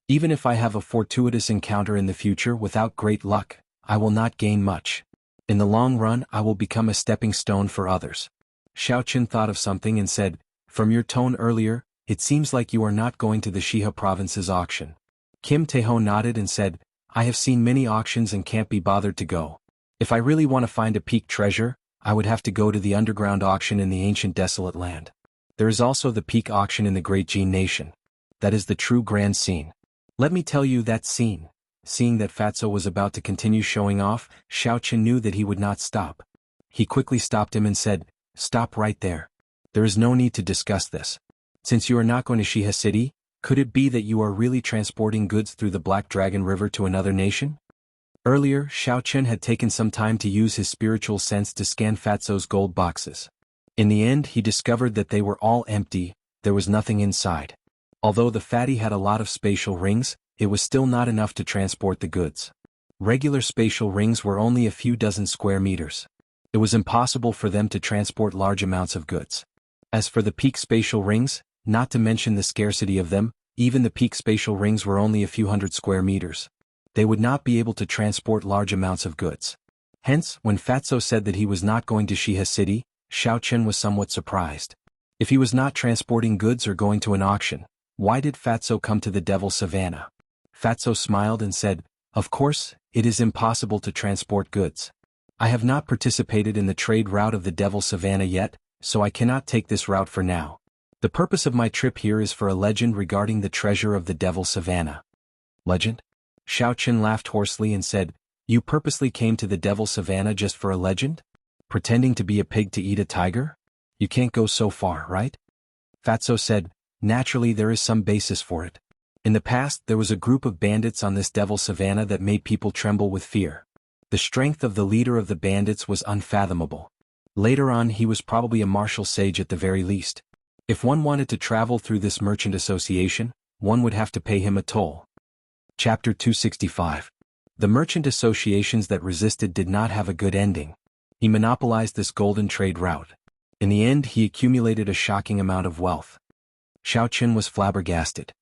Speaker 1: Even if I have a fortuitous encounter in the future without great luck, I will not gain much. In the long run, I will become a stepping stone for others. Xiaoqun thought of something and said, "From your tone earlier, it seems like you are not going to the Shihe province's auction." Kim Taeho nodded and said, "I have seen many auctions and can't be bothered to go. If I really want to find a peak treasure, I would have to go to the underground auction in the ancient desolate land. There is also the peak auction in the great Jin nation. That is the true grand scene. Let me tell you that scene." Seeing that Fatso was about to continue showing off, Xiaoqun knew that he would not stop. He quickly stopped him and said, "Stop right there. There is no need to discuss this. Since you are not going to Shihe City, could it be that you are really transporting goods through the Black Dragon River to another nation?" Earlier, Xiaoqun had taken some time to use his spiritual sense to scan Fatso's gold boxes. In the end, he discovered that they were all empty, there was nothing inside. Although the fatty had a lot of spatial rings, it was still not enough to transport the goods. Regular spatial rings were only a few dozen square meters. It was impossible for them to transport large amounts of goods. As for the peak spatial rings, not to mention the scarcity of them, even the peak spatial rings were only a few hundred square meters. They would not be able to transport large amounts of goods. Hence, when Fatso said that he was not going to Shihe City, Xiaoqun was somewhat surprised. If he was not transporting goods or going to an auction, why did Fatso come to the Devil Savannah? Fatso smiled and said, "Of course, it is impossible to transport goods. I have not participated in the trade route of the Devil Savannah yet, so I cannot take this route for now. The purpose of my trip here is for a legend regarding the treasure of the Devil Savannah." "Legend?" Xiao Qin laughed hoarsely and said, "You purposely came to the Devil Savannah just for a legend? Pretending to be a pig to eat a tiger? You can't go so far, right?" Fatso said, "Naturally there is some basis for it. In the past there was a group of bandits on this Devil Savannah that made people tremble with fear. The strength of the leader of the bandits was unfathomable. Later on he was probably a martial sage at the very least. If one wanted to travel through this merchant association, one would have to pay him a toll." Chapter 265. The merchant associations that resisted did not have a good ending. He monopolized this golden trade route. In the end he accumulated a shocking amount of wealth. Xiao Qin was flabbergasted.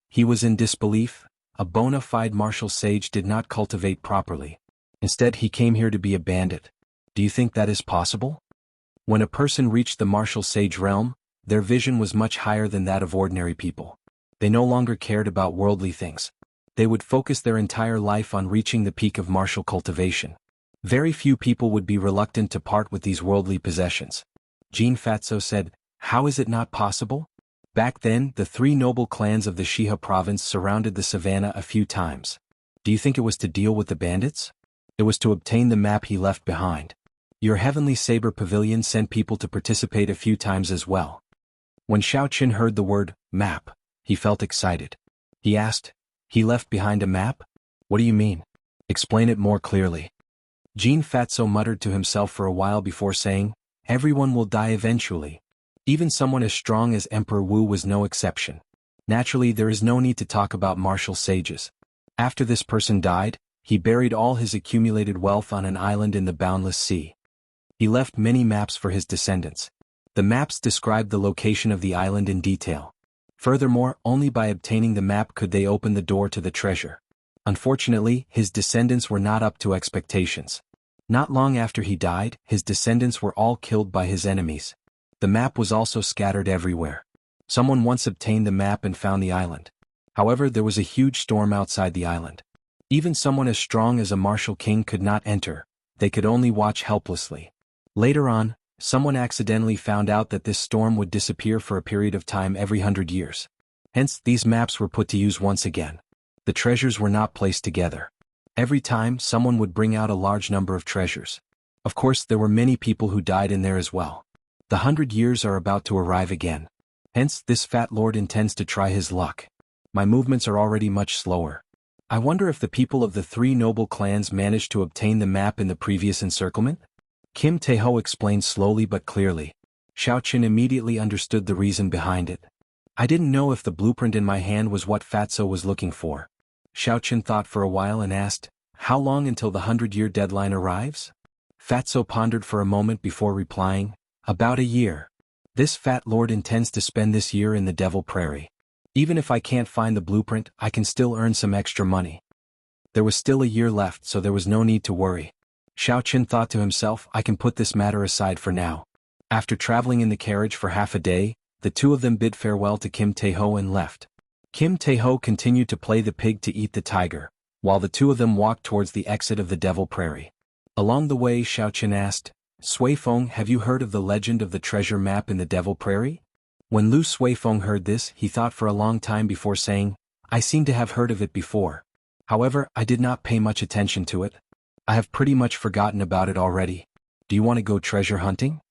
Speaker 1: He was in disbelief. A bona fide martial sage did not cultivate properly. Instead he came here to be a bandit. Do you think that is possible? When a person reached the martial sage realm, their vision was much higher than that of ordinary people. They no longer cared about worldly things. They would focus their entire life on reaching the peak of martial cultivation. Very few people would be reluctant to part with these worldly possessions. Jean Fatso said, "How is it not possible?" Back then, the three noble clans of the Shiha province surrounded the savannah a few times. Do you think it was to deal with the bandits? It was to obtain the map he left behind. Your Heavenly Saber Pavilion sent people to participate a few times as well. When Xiao Qin heard the word, map, he felt excited. He asked, "He left behind a map? What do you mean? Explain it more clearly." Jean Fatso muttered to himself for a while before saying, "Everyone will die eventually. Even someone as strong as Emperor Wu was no exception. Naturally there is no need to talk about martial sages. After this person died, he buried all his accumulated wealth on an island in the boundless sea. He left many maps for his descendants. The maps described the location of the island in detail. Furthermore, only by obtaining the map could they open the door to the treasure. Unfortunately, his descendants were not up to expectations. Not long after he died, his descendants were all killed by his enemies. The map was also scattered everywhere. Someone once obtained the map and found the island. However, there was a huge storm outside the island. Even someone as strong as a martial king could not enter. They could only watch helplessly. Later on, someone accidentally found out that this storm would disappear for a period of time every 100 years. Hence, these maps were put to use once again. The treasures were not placed together. Every time, someone would bring out a large number of treasures. Of course, there were many people who died in there as well. The 100 years are about to arrive again. Hence, this fat lord intends to try his luck. My movements are already much slower. I wonder if the people of the three noble clans managed to obtain the map in the previous encirclement? Kim Taeho explained slowly but clearly. Xiao Qin immediately understood the reason behind it. I didn't know if the blueprint in my hand was what Fatso was looking for. Xiao Qin thought for a while and asked, "How long until the 100-year deadline arrives?" Fatso pondered for a moment before replying, "About a year. This fat lord intends to spend this year in the Devil Prairie. Even if I can't find the blueprint, I can still earn some extra money." There was still a year left, so there was no need to worry. Xiao Qin thought to himself, "I can put this matter aside for now." After traveling in the carriage for half a day, the two of them bid farewell to Kim Taeho and left. Kim Taeho continued to play the pig to eat the tiger, while the two of them walked towards the exit of the Devil Prairie. Along the way, Xiao Qin asked, "Suifeng, have you heard of the legend of the treasure map in the Devil Prairie?" When Lu Suifeng heard this, he thought for a long time before saying, "I seem to have heard of it before. However, I did not pay much attention to it. I have pretty much forgotten about it already. Do you want to go treasure hunting?"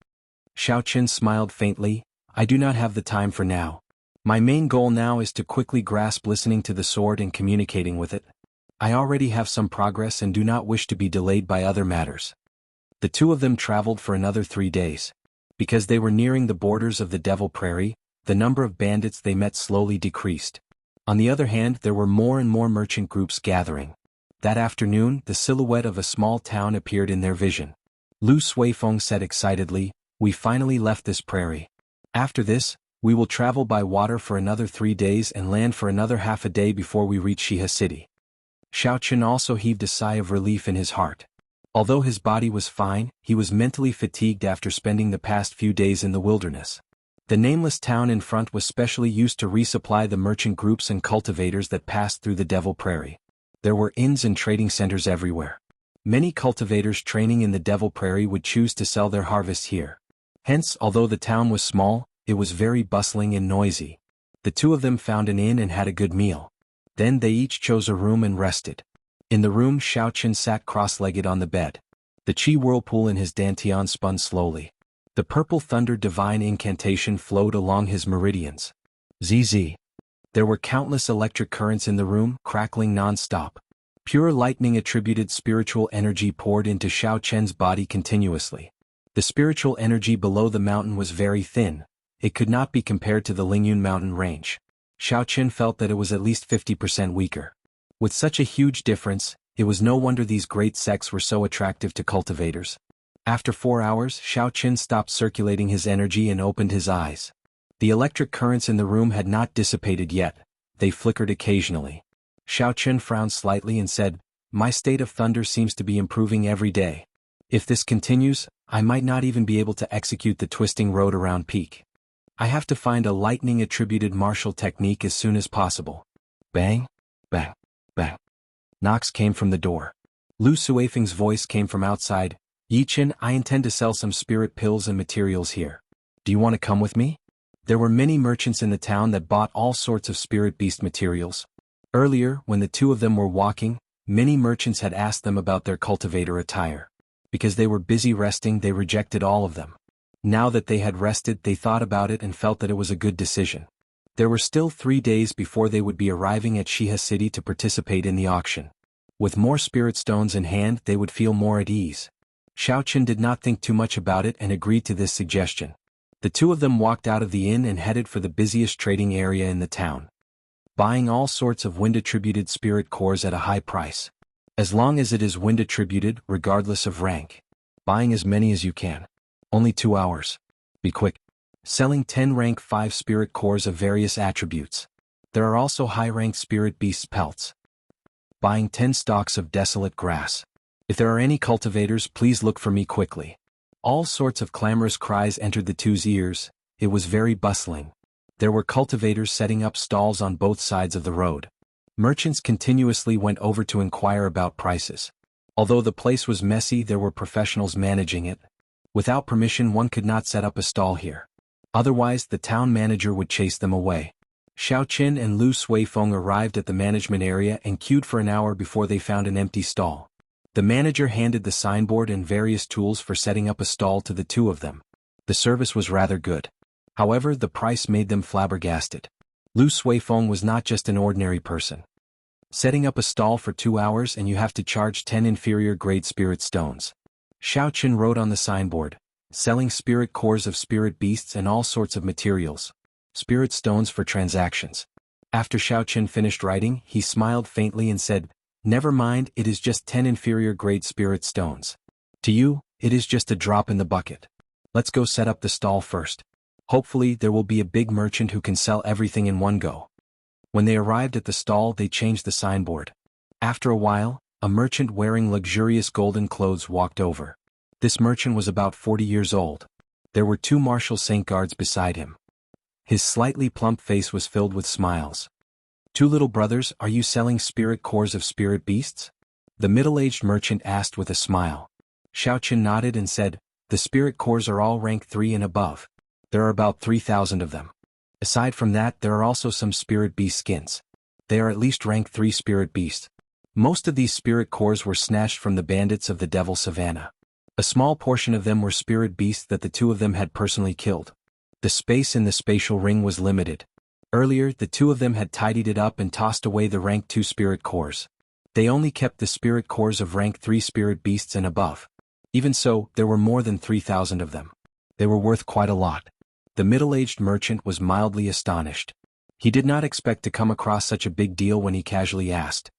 Speaker 1: Xiao Qin smiled faintly, "I do not have the time for now. My main goal now is to quickly grasp listening to the sword and communicating with it. I already have some progress and do not wish to be delayed by other matters." The two of them traveled for another 3 days. Because they were nearing the borders of the Devil Prairie, the number of bandits they met slowly decreased. On the other hand, there were more and more merchant groups gathering. That afternoon, the silhouette of a small town appeared in their vision. Lu Suifeng said excitedly, "We finally left this prairie. After this, we will travel by water for another 3 days and land for another half a day before we reach Shiha City." Xiao Qin also heaved a sigh of relief in his heart. Although his body was fine, he was mentally fatigued after spending the past few days in the wilderness. The nameless town in front was specially used to resupply the merchant groups and cultivators that passed through the Devil Prairie. There were inns and trading centers everywhere. Many cultivators training in the Devil Prairie would choose to sell their harvest here. Hence, although the town was small, it was very bustling and noisy. The two of them found an inn and had a good meal. Then they each chose a room and rested. In the room, Xiaoqun sat cross-legged on the bed. The chi whirlpool in his dantian spun slowly. The purple thunder divine incantation flowed along his meridians. ZZ. There were countless electric currents in the room, crackling non-stop. Pure lightning-attributed spiritual energy poured into Xiaoqun's body continuously. The spiritual energy below the mountain was very thin. It could not be compared to the Lingyun mountain range. Xiaoqun felt that it was at least 50% weaker. With such a huge difference, it was no wonder these great sects were so attractive to cultivators. After 4 hours, Xiaoqun stopped circulating his energy and opened his eyes. The electric currents in the room had not dissipated yet. They flickered occasionally. Xiaoqun frowned slightly and said, "My state of thunder seems to be improving every day. If this continues, I might not even be able to execute the twisting road around peak. I have to find a lightning-attributed martial technique as soon as possible." Bang, bang, bang. Knocks came from the door. Lu Suifeng's voice came from outside. "Yichen, I intend to sell some spirit pills and materials here. Do you want to come with me?" There were many merchants in the town that bought all sorts of spirit beast materials. Earlier, when the two of them were walking, many merchants had asked them about their cultivator attire. Because they were busy resting, they rejected all of them. Now that they had rested, they thought about it and felt that it was a good decision. There were still 3 days before they would be arriving at Shiha City to participate in the auction. With more spirit stones in hand, they would feel more at ease. Xiaoqun did not think too much about it and agreed to this suggestion. The two of them walked out of the inn and headed for the busiest trading area in the town, buying all sorts of wind-attributed spirit cores at a high price. As long as it is wind-attributed, regardless of rank. Buying as many as you can. Only 2 hours. Be quick. Selling 10 rank 5 spirit cores of various attributes. There are also high-ranked spirit beasts pelts. Buying 10 stalks of desolate grass. If there are any cultivators, please look for me quickly. All sorts of clamorous cries entered the two's ears. It was very bustling. There were cultivators setting up stalls on both sides of the road. Merchants continuously went over to inquire about prices. Although the place was messy, there were professionals managing it. Without permission, one could not set up a stall here. Otherwise, the town manager would chase them away. Xiaoqun and Lu Suifeng arrived at the management area and queued for an hour before they found an empty stall. The manager handed the signboard and various tools for setting up a stall to the two of them. The service was rather good. However, the price made them flabbergasted. Lu Suifeng was not just an ordinary person. Setting up a stall for 2 hours and you have to charge 10 inferior-grade spirit stones. Xiaoqun wrote on the signboard, selling spirit cores of spirit beasts and all sorts of materials. Spirit stones for transactions. After Xiaoqun finished writing, he smiled faintly and said, "Never mind, it is just 10 inferior-grade spirit stones. To you, it is just a drop in the bucket. Let's go set up the stall first. Hopefully there will be a big merchant who can sell everything in one go." When they arrived at the stall, they changed the signboard. After a while, a merchant wearing luxurious golden clothes walked over. This merchant was about 40 years old. There were 2 martial saint guards beside him. His slightly plump face was filled with smiles. "Two little brothers, are you selling spirit cores of spirit beasts?" The middle-aged merchant asked with a smile. Xiaoqun nodded and said, "The spirit cores are all rank 3 and above. There are about 3,000 of them. Aside from that, there are also some spirit beast skins. They are at least rank 3 spirit beasts. Most of these spirit cores were snatched from the bandits of the Devil Savannah. A small portion of them were spirit beasts that the two of them had personally killed. The space in the spatial ring was limited. Earlier, the two of them had tidied it up and tossed away the rank 2 spirit cores. They only kept the spirit cores of rank 3 spirit beasts and above. Even so, there were more than 3,000 of them. They were worth quite a lot. The middle-aged merchant was mildly astonished. He did not expect to come across such a big deal when he casually asked.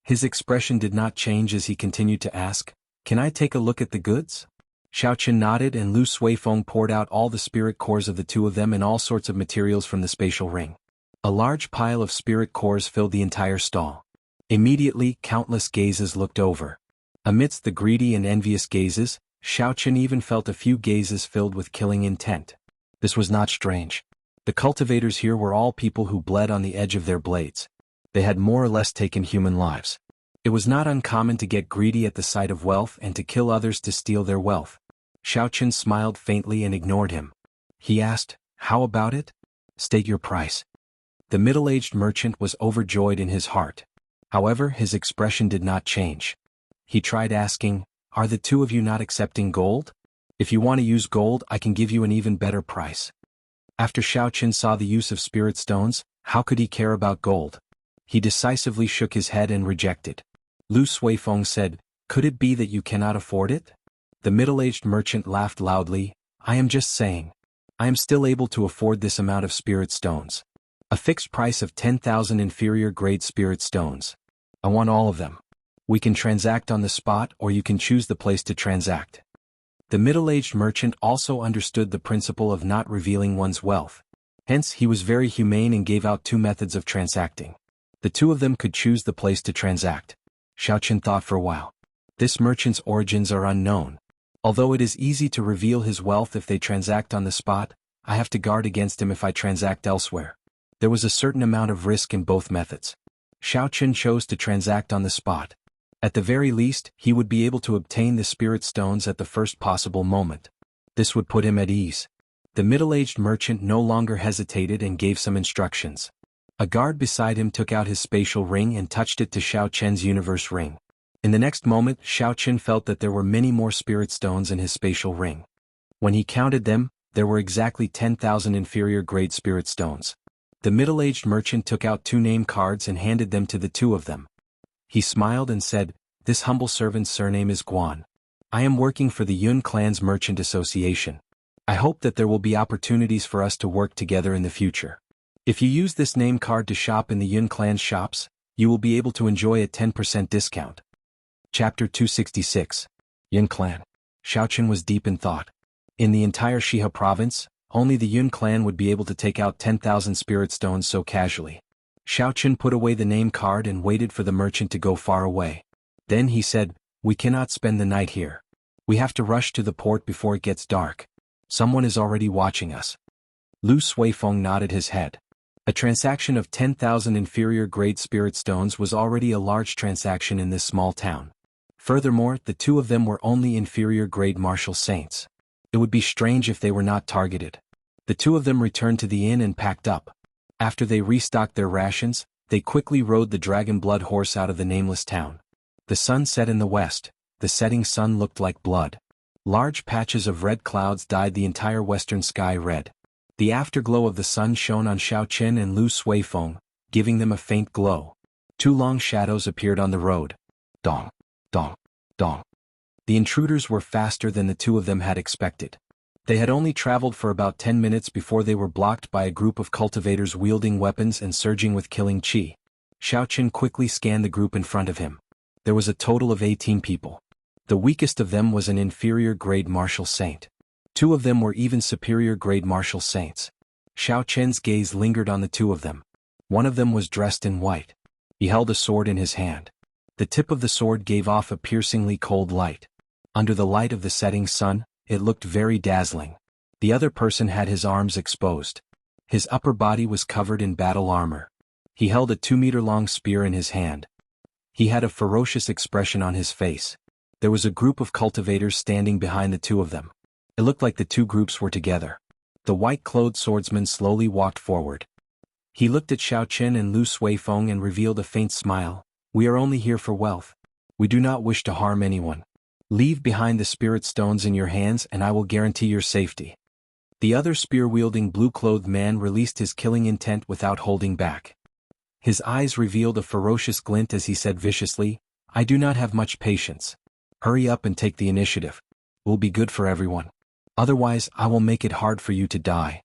Speaker 1: His expression did not change as he continued to ask, "Can I take a look at the goods?" Xiaoqun nodded and Lu Suifeng poured out all the spirit cores of the two of them and all sorts of materials from the spatial ring. A large pile of spirit cores filled the entire stall. Immediately, countless gazes looked over. Amidst the greedy and envious gazes, Xiaoqun even felt a few gazes filled with killing intent. This was not strange. The cultivators here were all people who bled on the edge of their blades. They had more or less taken human lives. It was not uncommon to get greedy at the sight of wealth and to kill others to steal their wealth. Xiaoqun smiled faintly and ignored him. He asked, "How about it? State your price." The middle-aged merchant was overjoyed in his heart. However, his expression did not change. He tried asking, "Are the two of you not accepting gold? If you want to use gold, I can give you an even better price." After Xiaoqun saw the use of spirit stones, how could he care about gold? He decisively shook his head and rejected. Lu Suifeng said, "Could it be that you cannot afford it?" The middle-aged merchant laughed loudly. "I am just saying. I am still able to afford this amount of spirit stones. A fixed price of 10,000 inferior-grade spirit stones. I want all of them. We can transact on the spot or you can choose the place to transact." The middle-aged merchant also understood the principle of not revealing one's wealth. Hence, he was very humane and gave out two methods of transacting. The two of them could choose the place to transact. Xiaoqun thought for a while. This merchant's origins are unknown. Although it is easy to reveal his wealth if they transact on the spot, I have to guard against him if I transact elsewhere. There was a certain amount of risk in both methods. Xiaoqun chose to transact on the spot. At the very least, he would be able to obtain the spirit stones at the first possible moment. This would put him at ease. The middle-aged merchant no longer hesitated and gave some instructions. A guard beside him took out his spatial ring and touched it to Xiaoqun's universe ring. In the next moment, Xiaoqun felt that there were many more spirit stones in his spatial ring. When he counted them, there were exactly 10,000 inferior-grade spirit stones. The middle-aged merchant took out two name cards and handed them to the two of them. He smiled and said, "This humble servant's surname is Guan. I am working for the Yun Clan's Merchant Association. I hope that there will be opportunities for us to work together in the future. If you use this name card to shop in the Yun Clan's shops, you will be able to enjoy a 10% discount." Chapter 266. Yun Clan. Xiaoqun was deep in thought. In the entire Shihe province, only the Yun Clan would be able to take out 10,000 spirit stones so casually. Xiaoqun put away the name card and waited for the merchant to go far away. Then he said, "We cannot spend the night here. We have to rush to the port before it gets dark. Someone is already watching us." Lu Suifeng nodded his head. A transaction of 10,000 inferior-grade spirit stones was already a large transaction in this small town. Furthermore, the two of them were only inferior-grade martial saints. It would be strange if they were not targeted. The two of them returned to the inn and packed up. After they restocked their rations, they quickly rode the dragon blood horse out of the nameless town. The sun set in the west. The setting sun looked like blood. Large patches of red clouds dyed the entire western sky red. The afterglow of the sun shone on Xiaoqun and Lu Suifeng, giving them a faint glow. Two long shadows appeared on the road. Dong, dong, dong. The intruders were faster than the two of them had expected. They had only traveled for about 10 minutes before they were blocked by a group of cultivators wielding weapons and surging with killing chi. Xiaoqun quickly scanned the group in front of him. There was a total of 18 people. The weakest of them was an inferior-grade martial saint. Two of them were even superior-grade martial saints. Xiaoqun's gaze lingered on the two of them. One of them was dressed in white. He held a sword in his hand. The tip of the sword gave off a piercingly cold light. Under the light of the setting sun, it looked very dazzling. The other person had his arms exposed. His upper body was covered in battle armor. He held a 2-meter-long spear in his hand. He had a ferocious expression on his face. There was a group of cultivators standing behind the two of them. It looked like the two groups were together. The white-clothed swordsman slowly walked forward. He looked at Xiaoqun and Lu Suifeng and revealed a faint smile. "We are only here for wealth. We do not wish to harm anyone. Leave behind the spirit stones in your hands and I will guarantee your safety." The other spear-wielding blue-clothed man released his killing intent without holding back. His eyes revealed a ferocious glint as he said viciously, "I do not have much patience. Hurry up and take the initiative. It will be good for everyone. Otherwise, I will make it hard for you to die."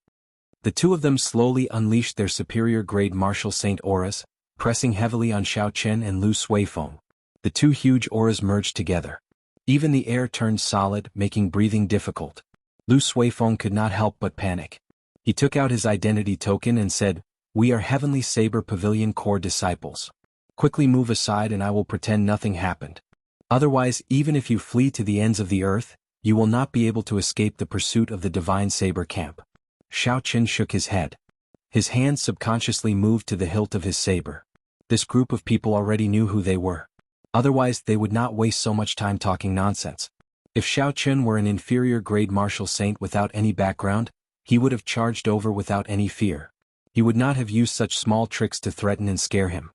Speaker 1: The two of them slowly unleashed their superior-grade martial saint auras, pressing heavily on Xiaoqun and Lu Suifeng. The two huge auras merged together. Even the air turned solid, making breathing difficult. Lu Suifeng could not help but panic. He took out his identity token and said, "We are Heavenly Saber Pavilion Core disciples. Quickly move aside and I will pretend nothing happened. Otherwise, even if you flee to the ends of the earth, you will not be able to escape the pursuit of the Divine Saber Camp." Xiao Qin shook his head. His hand subconsciously moved to the hilt of his saber. This group of people already knew who they were. Otherwise they would not waste so much time talking nonsense. If Xiao Qin were an inferior grade martial saint without any background, he would have charged over without any fear. He would not have used such small tricks to threaten and scare him.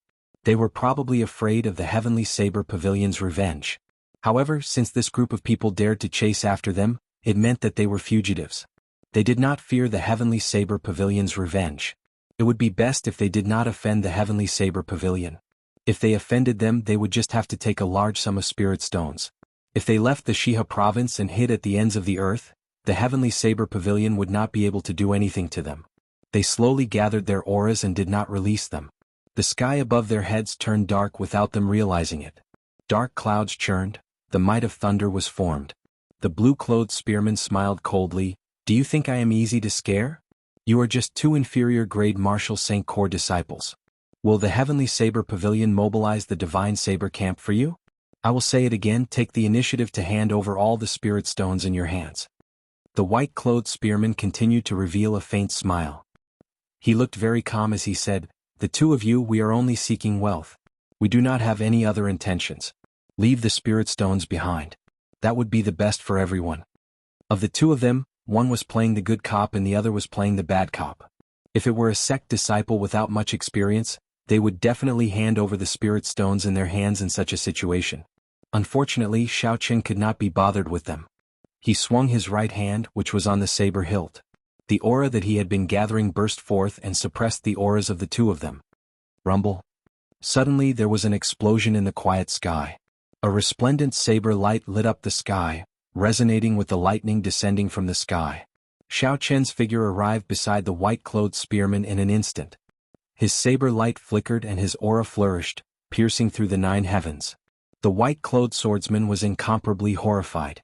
Speaker 1: They were probably afraid of the Heavenly Saber Pavilion's revenge. However, since this group of people dared to chase after them, it meant that they were fugitives. They did not fear the Heavenly Saber Pavilion's revenge. It would be best if they did not offend the Heavenly Saber Pavilion. If they offended them, they would just have to take a large sum of spirit stones. If they left the Shiha province and hid at the ends of the earth, the Heavenly Saber Pavilion would not be able to do anything to them. They slowly gathered their auras and did not release them. The sky above their heads turned dark without them realizing it. Dark clouds churned, the might of thunder was formed. The blue-clothed spearman smiled coldly. Do you think I am easy to scare? You are just two inferior grade martial Saint Corps disciples. Will the Heavenly Saber Pavilion mobilize the Divine Saber Camp for you? I will say it again, take the initiative to hand over all the spirit stones in your hands. The white-clothed spearman continued to reveal a faint smile. He looked very calm as he said, "The two of you, we are only seeking wealth. We do not have any other intentions. Leave the spirit stones behind. That would be the best for everyone." Of the two of them, one was playing the good cop and the other was playing the bad cop. If it were a sect disciple without much experience, they would definitely hand over the spirit stones in their hands in such a situation. Unfortunately, Xiao Qin could not be bothered with them. He swung his right hand, which was on the saber hilt. The aura that he had been gathering burst forth and suppressed the auras of the two of them. Rumble. Suddenly there was an explosion in the quiet sky. A resplendent saber light lit up the sky, resonating with the lightning descending from the sky. Xiao Qin's figure arrived beside the white-clothed spearman in an instant. His saber light flickered and his aura flourished, piercing through the 9 heavens. The white-clothed swordsman was incomparably horrified.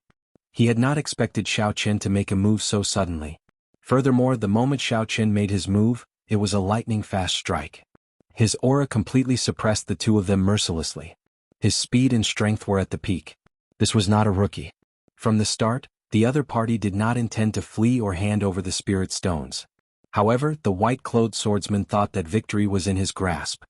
Speaker 1: He had not expected Xiao Qin to make a move so suddenly. Furthermore, the moment Xiao Qin made his move, it was a lightning-fast strike. His aura completely suppressed the two of them mercilessly. His speed and strength were at the peak. This was not a rookie. From the start, the other party did not intend to flee or hand over the spirit stones. However, the white-clothed swordsman thought that victory was in his grasp.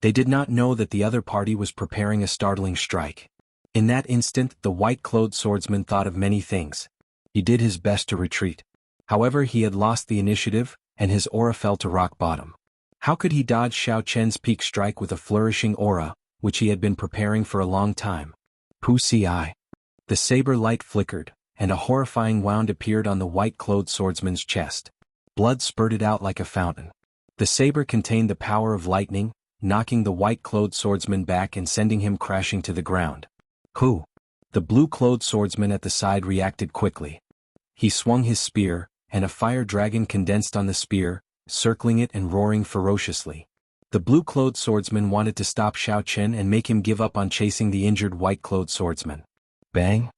Speaker 1: They did not know that the other party was preparing a startling strike. In that instant, the white-clothed swordsman thought of many things. He did his best to retreat. However, he had lost the initiative, and his aura fell to rock bottom. How could he dodge Xiao Qin's peak strike with a flourishing aura, which he had been preparing for a long time? Pu Si. The saber light flickered, and a horrifying wound appeared on the white-clothed swordsman's chest. Blood spurted out like a fountain. The saber contained the power of lightning, knocking the white-clothed swordsman back and sending him crashing to the ground. Who? The blue-clothed swordsman at the side reacted quickly. He swung his spear, and a fire dragon condensed on the spear, circling it and roaring ferociously. The blue-clothed swordsman wanted to stop Xiao Qin and make him give up on chasing the injured white-clothed swordsman. Bang!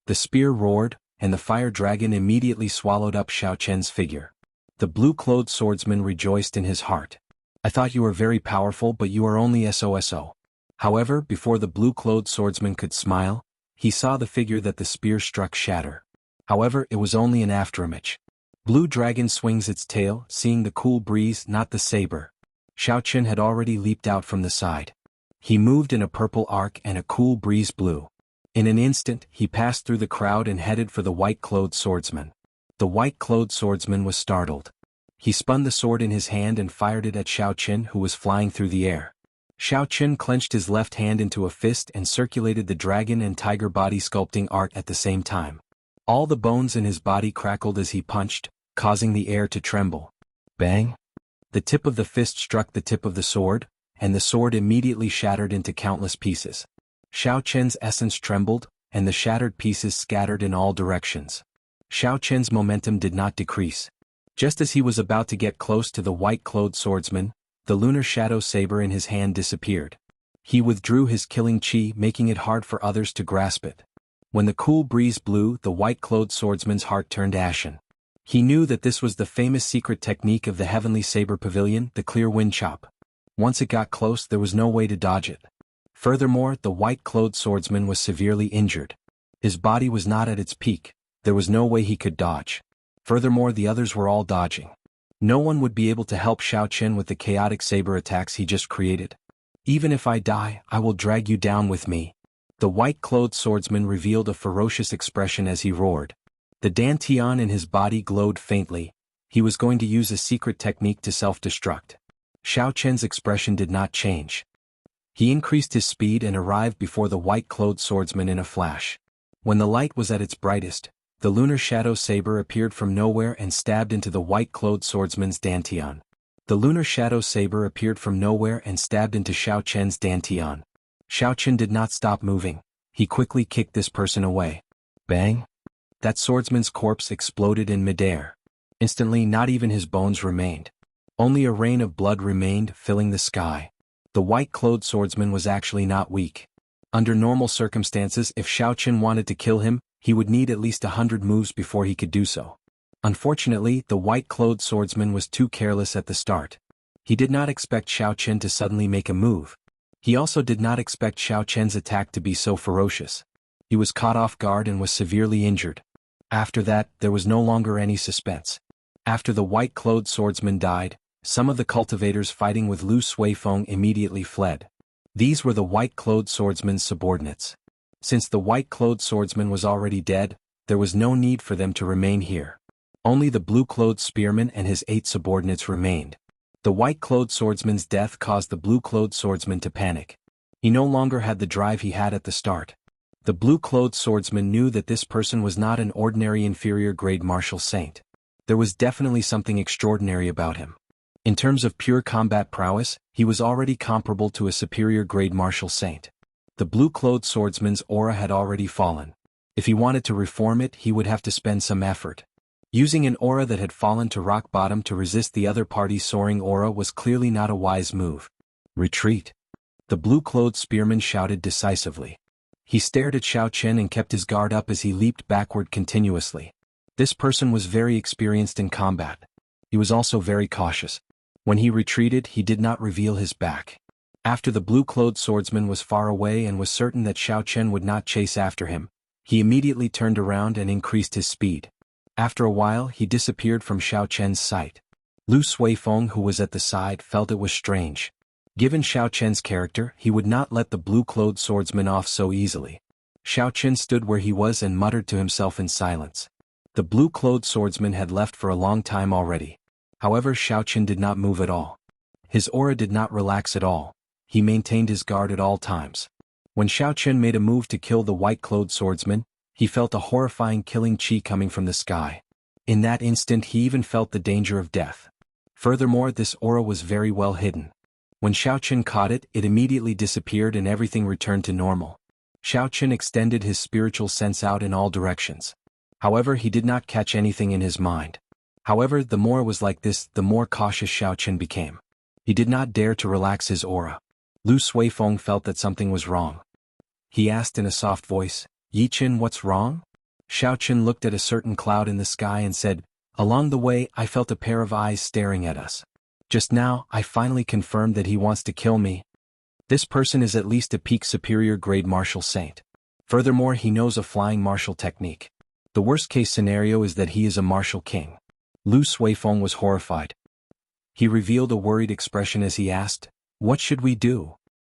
Speaker 1: The spear roared, and the fire dragon immediately swallowed up Xiao Qin's figure. The blue-clothed swordsman rejoiced in his heart. I thought you were very powerful, but you are only SOSO. However, before the blue-clothed swordsman could smile, he saw the figure that the spear struck shatter. However, it was only an afterimage. Blue dragon swings its tail, seeing the cool breeze, not the saber. Xiao Qin had already leaped out from the side. He moved in a purple arc and a cool breeze blew. In an instant, he passed through the crowd and headed for the white-clothed swordsman. The white-clothed swordsman was startled. He spun the sword in his hand and fired it at Xiao Qin, who was flying through the air. Xiao Qin clenched his left hand into a fist and circulated the dragon and tiger body sculpting art at the same time. All the bones in his body crackled as he punched, causing the air to tremble. Bang! The tip of the fist struck the tip of the sword, and the sword immediately shattered into countless pieces. Xiao Qin's essence trembled, and the shattered pieces scattered in all directions. Xiao Qin's momentum did not decrease. Just as he was about to get close to the white-clothed swordsman, the lunar shadow saber in his hand disappeared. He withdrew his killing chi, making it hard for others to grasp it. When the cool breeze blew, the white-clothed swordsman's heart turned ashen. He knew that this was the famous secret technique of the Heavenly Saber Pavilion, the clear wind chop. Once it got close, there was no way to dodge it. Furthermore, the white-clothed swordsman was severely injured. His body was not at its peak. There was no way he could dodge. Furthermore, the others were all dodging. No one would be able to help Xiao Chen with the chaotic saber attacks he just created. Even if I die, I will drag you down with me. The white-clothed swordsman revealed a ferocious expression as he roared. The dantian in his body glowed faintly. He was going to use a secret technique to self-destruct. Xiao Chen's expression did not change. He increased his speed and arrived before the white-clothed swordsman in a flash. When the light was at its brightest, the lunar shadow saber appeared from nowhere and stabbed into the white-clothed swordsman's dantian. The lunar shadow saber appeared from nowhere and stabbed into Xiao Chen's dantian. Xiao Chen did not stop moving. He quickly kicked this person away. Bang! That swordsman's corpse exploded in midair. Instantly, not even his bones remained. Only a rain of blood remained, filling the sky. The white-clothed swordsman was actually not weak. Under normal circumstances, if Xiao Chen wanted to kill him, he would need at least 100 moves before he could do so. Unfortunately, the white-clothed swordsman was too careless at the start. He did not expect Xiao Chen to suddenly make a move. He also did not expect Xiao Chen's attack to be so ferocious. He was caught off guard and was severely injured. After that, there was no longer any suspense. After the white-clothed swordsman died, some of the cultivators fighting with Lu Suifeng immediately fled. These were the white-clothed swordsman's subordinates. Since the white-clothed swordsman was already dead, there was no need for them to remain here. Only the blue-clothed spearman and his 8 subordinates remained. The white-clothed swordsman's death caused the blue-clothed swordsman to panic. He no longer had the drive he had at the start. The blue-clothed swordsman knew that this person was not an ordinary inferior-grade martial saint. There was definitely something extraordinary about him. In terms of pure combat prowess, he was already comparable to a superior-grade martial saint. The blue-clothed swordsman's aura had already fallen. If he wanted to reform it, he would have to spend some effort. Using an aura that had fallen to rock bottom to resist the other party's soaring aura was clearly not a wise move. Retreat! The blue-clothed spearman shouted decisively. He stared at Xiao Chen and kept his guard up as he leaped backward continuously. This person was very experienced in combat. He was also very cautious. When he retreated, he did not reveal his back. After the blue-clothed swordsman was far away and was certain that Xiao Chen would not chase after him, he immediately turned around and increased his speed. After a while, he disappeared from Xiao Chen's sight. Lu Suifeng, who was at the side, felt it was strange. Given Xiao Chen's character, he would not let the blue-clothed swordsman off so easily. Xiao Chen stood where he was and muttered to himself in silence. The blue-clothed swordsman had left for a long time already. However, Xiao Chen did not move at all. His aura did not relax at all. He maintained his guard at all times. When Xiao Chen made a move to kill the white-clothed swordsman, he felt a horrifying killing chi coming from the sky. In that instant he even felt the danger of death. Furthermore, this aura was very well hidden. When Xiao Chen caught it, it immediately disappeared and everything returned to normal. Xiao Chen extended his spiritual sense out in all directions. However, he did not catch anything in his mind. However, the more it was like this, the more cautious Xiao Chen became. He did not dare to relax his aura. Lu Suifeng felt that something was wrong. He asked in a soft voice, "Yi Chen, what's wrong?" Xiao Chen looked at a certain cloud in the sky and said, "Along the way, I felt a pair of eyes staring at us. Just now, I finally confirmed that he wants to kill me. This person is at least a peak superior grade martial saint. Furthermore, he knows a flying martial technique. The worst-case scenario is that he is a martial king." Lu Suifeng was horrified. He revealed a worried expression as he asked, "What should we do?"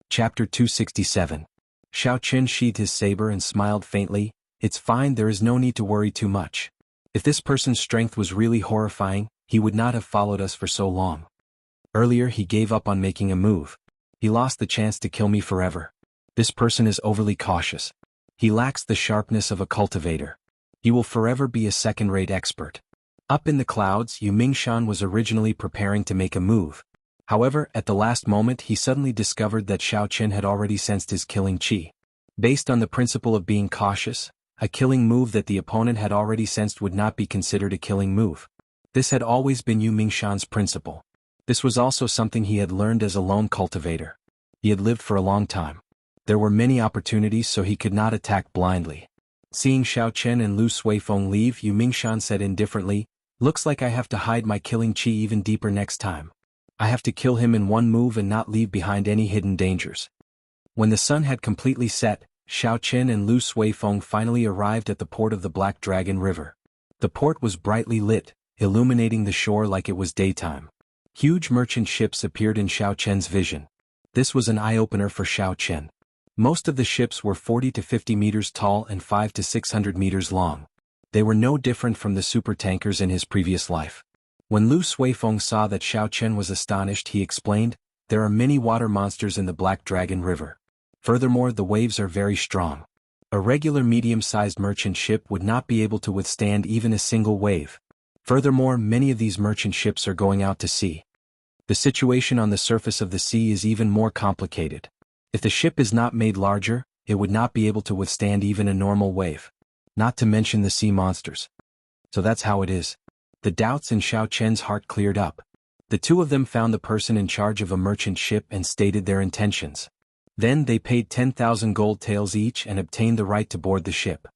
Speaker 1: Chapter 267. Xiao Chen sheathed his saber and smiled faintly. "It's fine, there is no need to worry too much. If this person's strength was really horrifying, he would not have followed us for so long. Earlier he gave up on making a move. He lost the chance to kill me forever. This person is overly cautious. He lacks the sharpness of a cultivator. He will forever be a second-rate expert." Up in the clouds, Yu Mingshan was originally preparing to make a move. However, at the last moment he suddenly discovered that Xiao Chen had already sensed his killing chi. Based on the principle of being cautious, a killing move that the opponent had already sensed would not be considered a killing move. This had always been Yu Mingshan's principle. This was also something he had learned as a lone cultivator. He had lived for a long time. There were many opportunities, so he could not attack blindly. Seeing Xiao Chen and Lu Suifeng leave, Yu Mingshan said indifferently, "Looks like I have to hide my killing chi even deeper next time. I have to kill him in one move and not leave behind any hidden dangers." When the sun had completely set, Xiao Chen and Lu Suifeng finally arrived at the port of the Black Dragon River. The port was brightly lit, illuminating the shore like it was daytime. Huge merchant ships appeared in Xiao Chen's vision. This was an eye-opener for Xiao Chen. Most of the ships were 40 to 50 meters tall and 5 to 600 meters long. They were no different from the supertankers in his previous life. When Lu Suifeng saw that Xiao Chen was astonished, he explained, "There are many water monsters in the Black Dragon River. Furthermore, the waves are very strong. A regular medium-sized merchant ship would not be able to withstand even a single wave. Furthermore, many of these merchant ships are going out to sea. The situation on the surface of the sea is even more complicated. If the ship is not made larger, it would not be able to withstand even a normal wave. Not to mention the sea monsters. So that's how it is." The doubts in Xiao Chen's heart cleared up. The two of them found the person in charge of a merchant ship and stated their intentions. Then they paid 10,000 gold taels each and obtained the right to board the ship.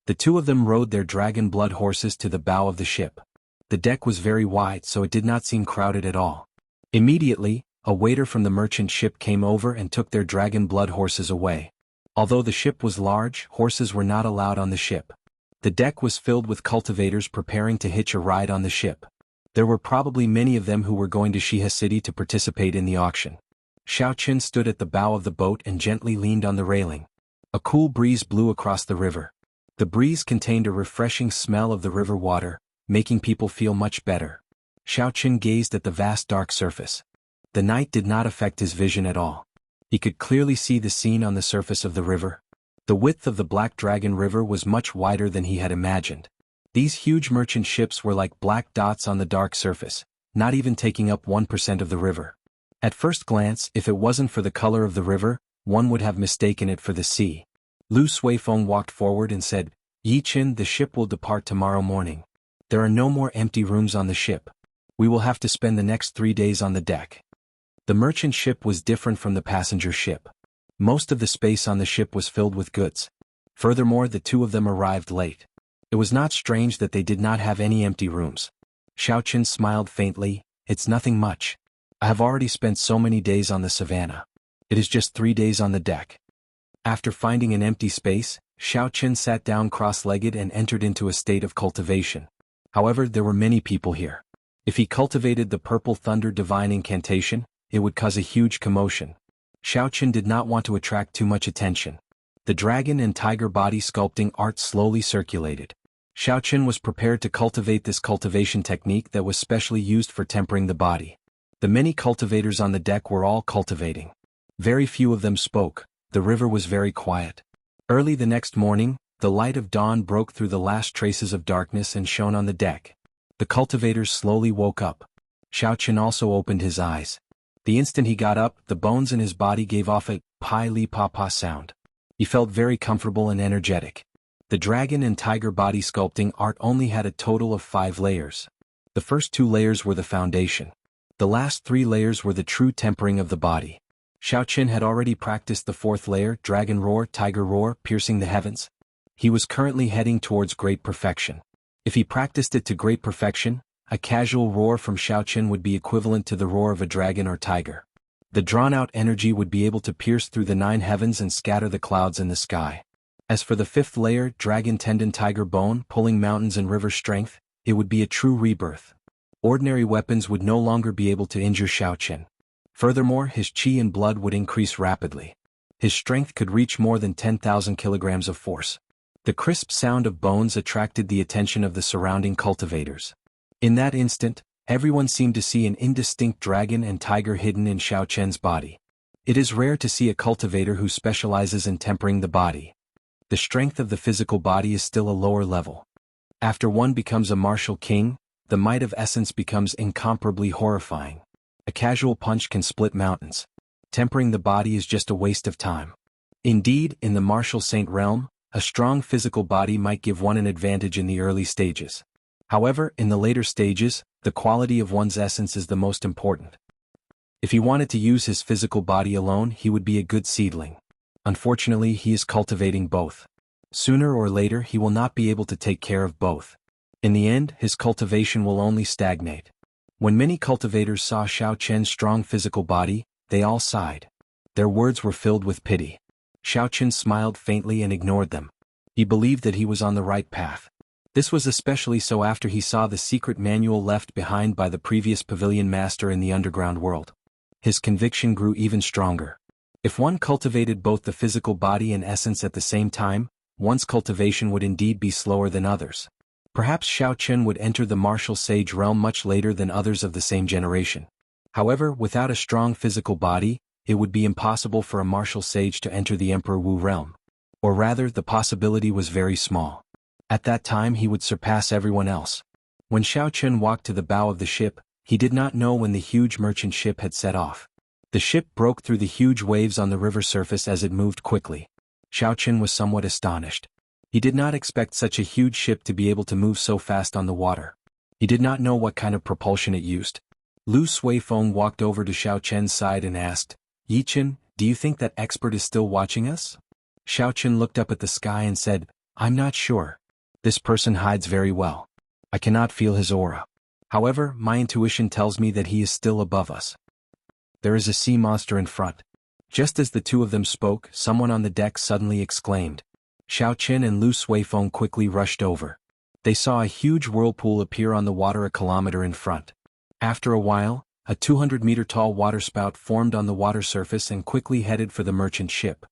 Speaker 1: The two of them rode their dragon blood horses to the bow of the ship. The deck was very wide, so it did not seem crowded at all. Immediately, a waiter from the merchant ship came over and took their dragon blood horses away. Although the ship was large, horses were not allowed on the ship. The deck was filled with cultivators preparing to hitch a ride on the ship. There were probably many of them who were going to Shihe City to participate in the auction. Xiao Chen stood at the bow of the boat and gently leaned on the railing. A cool breeze blew across the river. The breeze contained a refreshing smell of the river water, making people feel much better. Xiao Chen gazed at the vast dark surface. The night did not affect his vision at all. He could clearly see the scene on the surface of the river. The width of the Black Dragon River was much wider than he had imagined. These huge merchant ships were like black dots on the dark surface, not even taking up 1% of the river. At first glance, if it wasn't for the color of the river, one would have mistaken it for the sea. Lu Suifeng walked forward and said, "Yi Qin, the ship will depart tomorrow morning. There are no more empty rooms on the ship. We will have to spend the next 3 days on the deck." The merchant ship was different from the passenger ship. Most of the space on the ship was filled with goods. Furthermore, the two of them arrived late. It was not strange that they did not have any empty rooms. Xiao Chen smiled faintly, "It's nothing much. I have already spent so many days on the savannah. It is just 3 days on the deck." After finding an empty space, Xiao Chen sat down cross-legged and entered into a state of cultivation. However, there were many people here. If he cultivated the Purple Thunder Divine Incantation, it would cause a huge commotion. Xiao Chen did not want to attract too much attention. The dragon and tiger body sculpting art slowly circulated. Xiao Chen was prepared to cultivate this cultivation technique that was specially used for tempering the body. The many cultivators on the deck were all cultivating. Very few of them spoke. The river was very quiet. Early the next morning, the light of dawn broke through the last traces of darkness and shone on the deck. The cultivators slowly woke up. Xiao Chen also opened his eyes. The instant he got up, the bones in his body gave off a pi-li-pa-pa sound. He felt very comfortable and energetic. The dragon and tiger body sculpting art only had a total of 5 layers. The first 2 layers were the foundation. The last 3 layers were the true tempering of the body. Xiao Chen had already practiced the 4th layer, Dragon Roar, Tiger Roar, piercing the heavens. He was currently heading towards great perfection. If he practiced it to great perfection, a casual roar from Xiao Chen would be equivalent to the roar of a dragon or tiger. The drawn-out energy would be able to pierce through the 9 heavens and scatter the clouds in the sky. As for the 5th layer, Dragon Tendon Tiger Bone, pulling mountains and river strength, it would be a true rebirth. Ordinary weapons would no longer be able to injure Xiao Chen. Furthermore, his qi and blood would increase rapidly. His strength could reach more than 10,000 kilograms of force. The crisp sound of bones attracted the attention of the surrounding cultivators. In that instant, everyone seemed to see an indistinct dragon and tiger hidden in Xiao Chen's body. It is rare to see a cultivator who specializes in tempering the body. The strength of the physical body is still a lower level. After one becomes a martial king, the might of essence becomes incomparably horrifying. A casual punch can split mountains. Tempering the body is just a waste of time. Indeed, in the martial saint realm, a strong physical body might give one an advantage in the early stages. However, in the later stages, the quality of one's essence is the most important. If he wanted to use his physical body alone, he would be a good seedling. Unfortunately, he is cultivating both. Sooner or later, he will not be able to take care of both. In the end, his cultivation will only stagnate. When many cultivators saw Xiao Chen's strong physical body, they all sighed. Their words were filled with pity. Xiao Chen smiled faintly and ignored them. He believed that he was on the right path. This was especially so after he saw the secret manual left behind by the previous pavilion master in the underground world. His conviction grew even stronger. If one cultivated both the physical body and essence at the same time, one's cultivation would indeed be slower than others. Perhaps Xiao Qun would enter the martial sage realm much later than others of the same generation. However, without a strong physical body, it would be impossible for a martial sage to enter the Emperor Wu realm. Or rather, the possibility was very small. At that time he would surpass everyone else. When Xiao Qun walked to the bow of the ship, he did not know when the huge merchant ship had set off. The ship broke through the huge waves on the river surface as it moved quickly. Xiao Qun was somewhat astonished. He did not expect such a huge ship to be able to move so fast on the water. He did not know what kind of propulsion it used. Lu Suifeng walked over to Xiao Qun's side and asked, "Yi Qun, do you think that expert is still watching us?" Xiao Qun looked up at the sky and said, "I'm not sure. This person hides very well. I cannot feel his aura. However, my intuition tells me that he is still above us." There is a sea monster in front. Just as the two of them spoke, someone on the deck suddenly exclaimed. Xiao Qun and Lu Suifeng quickly rushed over. They saw a huge whirlpool appear on the water a kilometer in front. After a while, a 200-meter-tall waterspout formed on the water surface and quickly headed for the merchant ship.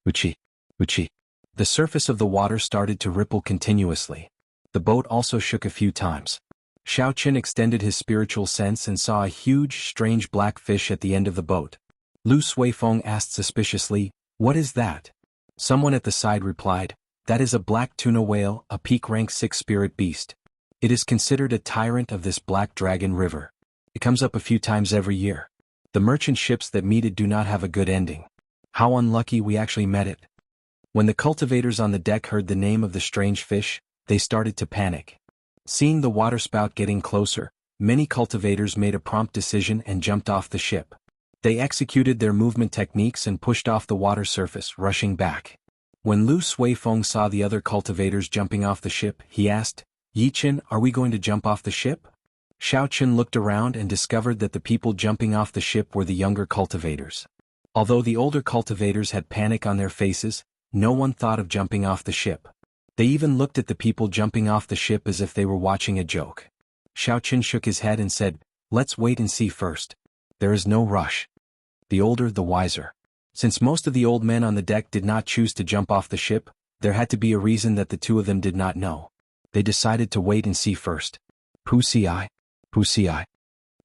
Speaker 1: Uchi. Uchi. The surface of the water started to ripple continuously. The boat also shook a few times. Xiao Qun extended his spiritual sense and saw a huge, strange black fish at the end of the boat. Lu Suifeng asked suspiciously, "What is that?" Someone at the side replied, "That is a black tuna whale, a peak rank 6 spirit beast. It is considered a tyrant of this Black Dragon River. It comes up a few times every year. The merchant ships that meet it do not have a good ending. How unlucky we actually met it." When the cultivators on the deck heard the name of the strange fish, they started to panic. Seeing the waterspout getting closer, many cultivators made a prompt decision and jumped off the ship. They executed their movement techniques and pushed off the water surface, rushing back. When Lu Suifeng saw the other cultivators jumping off the ship, he asked, "Yi Qun, are we going to jump off the ship?" Xiao Qun looked around and discovered that the people jumping off the ship were the younger cultivators. Although the older cultivators had panic on their faces, no one thought of jumping off the ship. They even looked at the people jumping off the ship as if they were watching a joke. Xiao Qun shook his head and said, "Let's wait and see first. There is no rush. The older, the wiser." Since most of the old men on the deck did not choose to jump off the ship, there had to be a reason that the two of them did not know. They decided to wait and see first. Pusi. Pusi.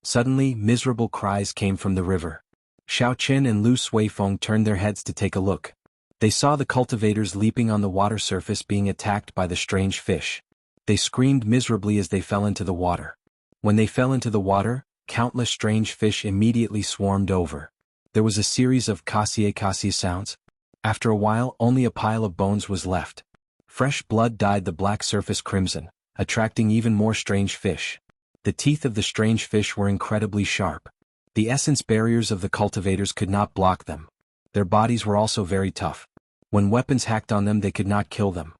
Speaker 1: Suddenly, miserable cries came from the river. Xiao Qun and Lu Suifeng turned their heads to take a look. They saw the cultivators leaping on the water surface being attacked by the strange fish. They screamed miserably as they fell into the water. When they fell into the water, countless strange fish immediately swarmed over. There was a series of kassie sounds. After a while, only a pile of bones was left. Fresh blood dyed the black surface crimson, attracting even more strange fish. The teeth of the strange fish were incredibly sharp. The essence barriers of the cultivators could not block them. Their bodies were also very tough. When weapons hacked on them, they could not kill them.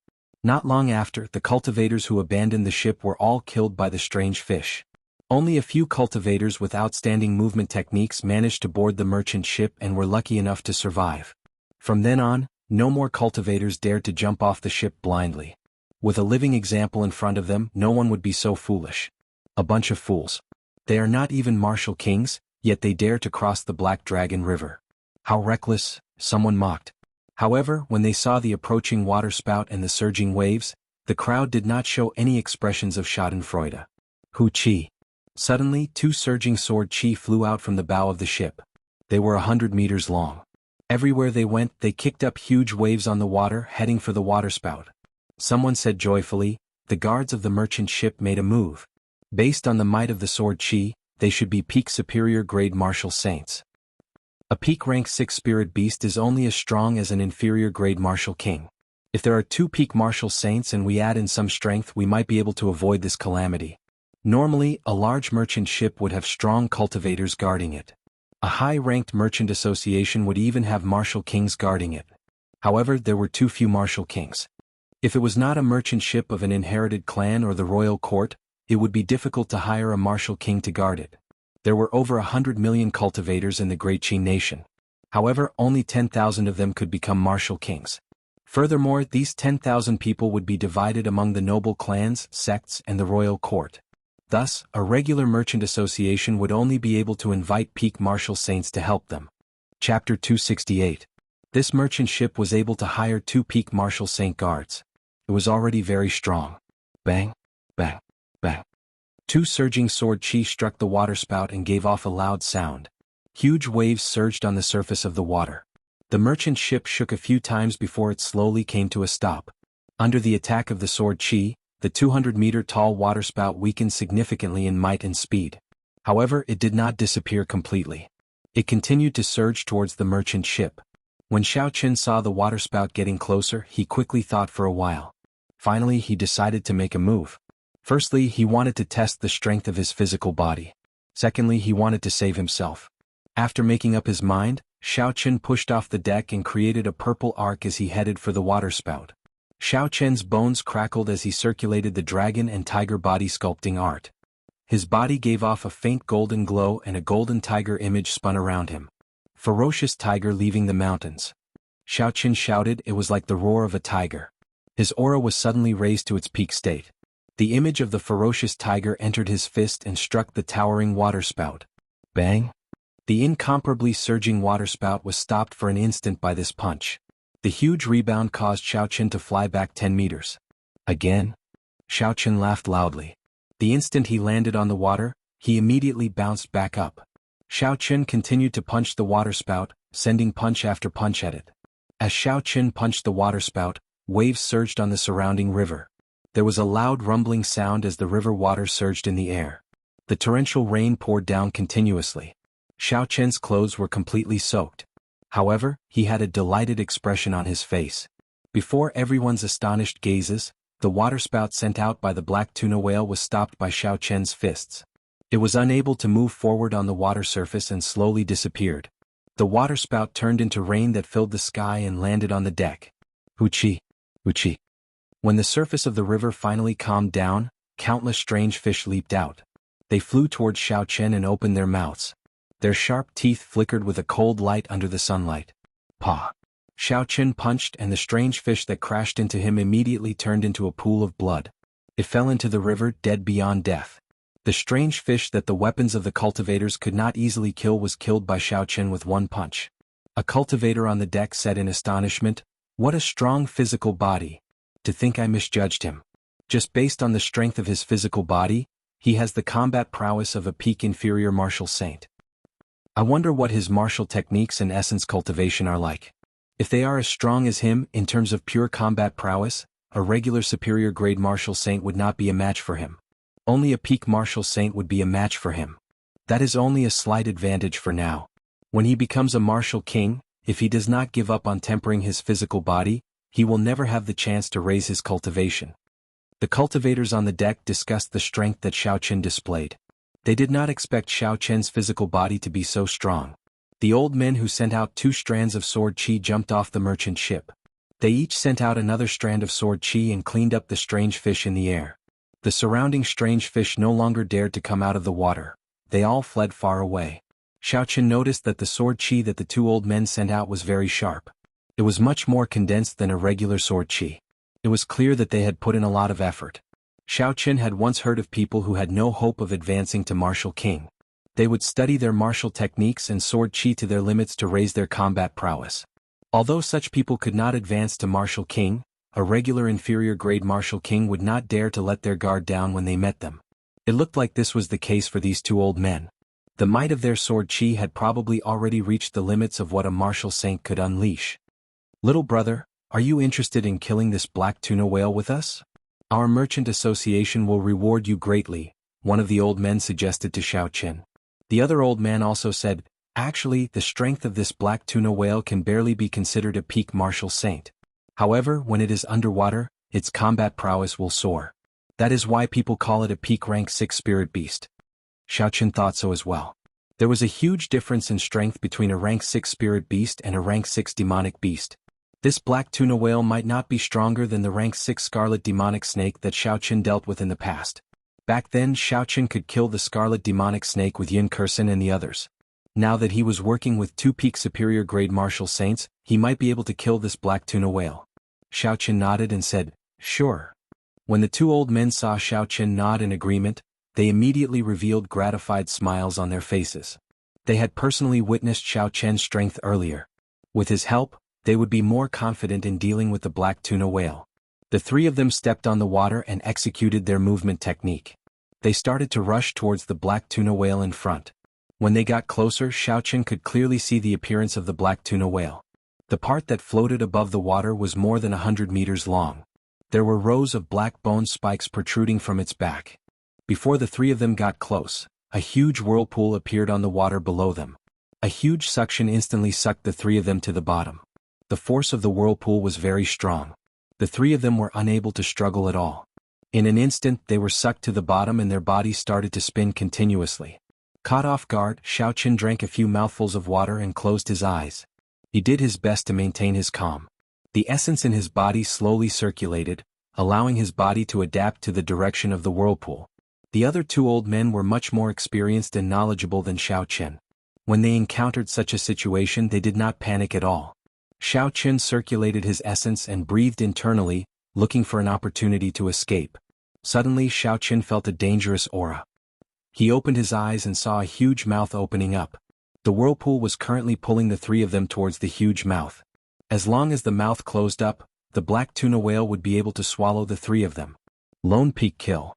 Speaker 1: Not long after, the cultivators who abandoned the ship were all killed by the strange fish. Only a few cultivators with outstanding movement techniques managed to board the merchant ship and were lucky enough to survive. From then on, no more cultivators dared to jump off the ship blindly. With a living example in front of them, no one would be so foolish. A bunch of fools. They are not even martial kings, yet they dare to cross the Black Dragon River. How reckless, someone mocked. However, when they saw the approaching waterspout and the surging waves, the crowd did not show any expressions of schadenfreude. Hu Qi. Suddenly, two surging sword Qi flew out from the bow of the ship. They were 100 meters long. Everywhere they went, they kicked up huge waves on the water, heading for the waterspout. Someone said joyfully, "The guards of the merchant ship made a move. Based on the might of the sword Qi, they should be peak superior grade martial saints." A peak rank 6 spirit beast is only as strong as an inferior grade martial king. If there are 2 peak martial saints and we add in some strength, we might be able to avoid this calamity. Normally, a large merchant ship would have strong cultivators guarding it. A high-ranked merchant association would even have martial kings guarding it. However, there were too few martial kings. If it was not a merchant ship of an inherited clan or the royal court, it would be difficult to hire a martial king to guard it. There were over 100 million cultivators in the Great Qin nation. However, only 10,000 of them could become martial kings. Furthermore, these 10,000 people would be divided among the noble clans, sects, and the royal court. Thus, a regular merchant association would only be able to invite peak martial saints to help them. Chapter 268. This merchant ship was able to hire 2 peak martial saint guards. It was already very strong. Bang, bang, bang. 2 surging sword chi struck the waterspout and gave off a loud sound. Huge waves surged on the surface of the water. The merchant ship shook a few times before it slowly came to a stop. Under the attack of the sword chi, the 200-meter-tall waterspout weakened significantly in might and speed. However, it did not disappear completely. It continued to surge towards the merchant ship. When Xiao Qin saw the waterspout getting closer, he quickly thought for a while. Finally, he decided to make a move. Firstly, he wanted to test the strength of his physical body. Secondly, he wanted to save himself. After making up his mind, Xiao Qin pushed off the deck and created a purple arc as he headed for the waterspout. Xiao Qian's bones crackled as he circulated the dragon and tiger body sculpting art. His body gave off a faint golden glow and a golden tiger image spun around him. Ferocious tiger leaving the mountains. Xiao Qin shouted. It was like the roar of a tiger. His aura was suddenly raised to its peak state. The image of the ferocious tiger entered his fist and struck the towering waterspout. Bang! The incomparably surging waterspout was stopped for an instant by this punch. The huge rebound caused Xiao Qin to fly back 10 meters. Again? Xiao Qin laughed loudly. The instant he landed on the water, he immediately bounced back up. Xiao Qin continued to punch the waterspout, sending punch after punch at it. As Xiao Qin punched the waterspout, waves surged on the surrounding river. There was a loud rumbling sound as the river water surged in the air. The torrential rain poured down continuously. Xiao Qin's clothes were completely soaked. However, he had a delighted expression on his face. Before everyone's astonished gazes, the waterspout sent out by the black tuna whale was stopped by Xiao Qian's fists. It was unable to move forward on the water surface and slowly disappeared. The waterspout turned into rain that filled the sky and landed on the deck. Huchi, huchi. When the surface of the river finally calmed down, countless strange fish leaped out. They flew towards Xiao Qian and opened their mouths. Their sharp teeth flickered with a cold light under the sunlight. Pa! Xiao Qin punched and the strange fish that crashed into him immediately turned into a pool of blood. It fell into the river, dead beyond death. The strange fish that the weapons of the cultivators could not easily kill was killed by Xiao Qin with one punch. A cultivator on the deck said in astonishment, "What a strong physical body. To think I misjudged him. Just based on the strength of his physical body, he has the combat prowess of a peak inferior martial saint. I wonder what his martial techniques and essence cultivation are like. If they are as strong as him in terms of pure combat prowess, a regular superior grade martial saint would not be a match for him. Only a peak martial saint would be a match for him. That is only a slight advantage for now. When he becomes a martial king, if he does not give up on tempering his physical body, he will never have the chance to raise his cultivation." The cultivators on the deck discussed the strength that Xiao Qin displayed. They did not expect Xiao Qian's physical body to be so strong. The old men who sent out 2 strands of sword chi jumped off the merchant ship. They each sent out another strand of sword chi and cleaned up the strange fish in the air. The surrounding strange fish no longer dared to come out of the water. They all fled far away. Xiao Qin noticed that the sword chi that the 2 old men sent out was very sharp. It was much more condensed than a regular sword chi. It was clear that they had put in a lot of effort. Xiao Qin had once heard of people who had no hope of advancing to martial king. They would study their martial techniques and sword chi to their limits to raise their combat prowess. Although such people could not advance to martial king, a regular inferior grade martial king would not dare to let their guard down when they met them. It looked like this was the case for these 2 old men. The might of their sword chi had probably already reached the limits of what a martial saint could unleash. "Little brother, are you interested in killing this black tuna whale with us? Our merchant association will reward you greatly," one of the old men suggested to Xiao Qin. The other old man also said, "Actually, the strength of this black tuna whale can barely be considered a peak martial saint. However, when it is underwater, its combat prowess will soar. That is why people call it a peak rank 6 spirit beast." Xiao Qin thought so as well. There was a huge difference in strength between a rank 6 spirit beast and a rank 6 demonic beast. This black tuna whale might not be stronger than the rank 6 scarlet demonic snake that Xiao Qin dealt with in the past. Back then Xiao Qin could kill the scarlet demonic snake with Yin Kursen and the others. Now that he was working with 2 peak superior grade martial saints, he might be able to kill this black tuna whale. Xiaoqian nodded and said, "Sure." When the two old men saw Xiaoqian nod in agreement, they immediately revealed gratified smiles on their faces. They had personally witnessed Xiaoqian's strength earlier. With his help, they would be more confident in dealing with the black tuna whale. The three of them stepped on the water and executed their movement technique. They started to rush towards the black tuna whale in front. When they got closer, Xiaoqian could clearly see the appearance of the black tuna whale. The part that floated above the water was more than 100 meters long. There were rows of black bone spikes protruding from its back. Before the three of them got close, a huge whirlpool appeared on the water below them. A huge suction instantly sucked the three of them to the bottom. The force of the whirlpool was very strong. The three of them were unable to struggle at all. In an instant they were sucked to the bottom and their bodies started to spin continuously. Caught off guard, Xiaoqian drank a few mouthfuls of water and closed his eyes. He did his best to maintain his calm. The essence in his body slowly circulated, allowing his body to adapt to the direction of the whirlpool. The other two old men were much more experienced and knowledgeable than Xiaoqian. When they encountered such a situation they did not panic at all. Xiaoqian circulated his essence and breathed internally, looking for an opportunity to escape. Suddenly Xiaoqian felt a dangerous aura. He opened his eyes and saw a huge mouth opening up. The whirlpool was currently pulling the three of them towards the huge mouth. As long as the mouth closed up, the black tuna whale would be able to swallow the three of them. Lone peak kill.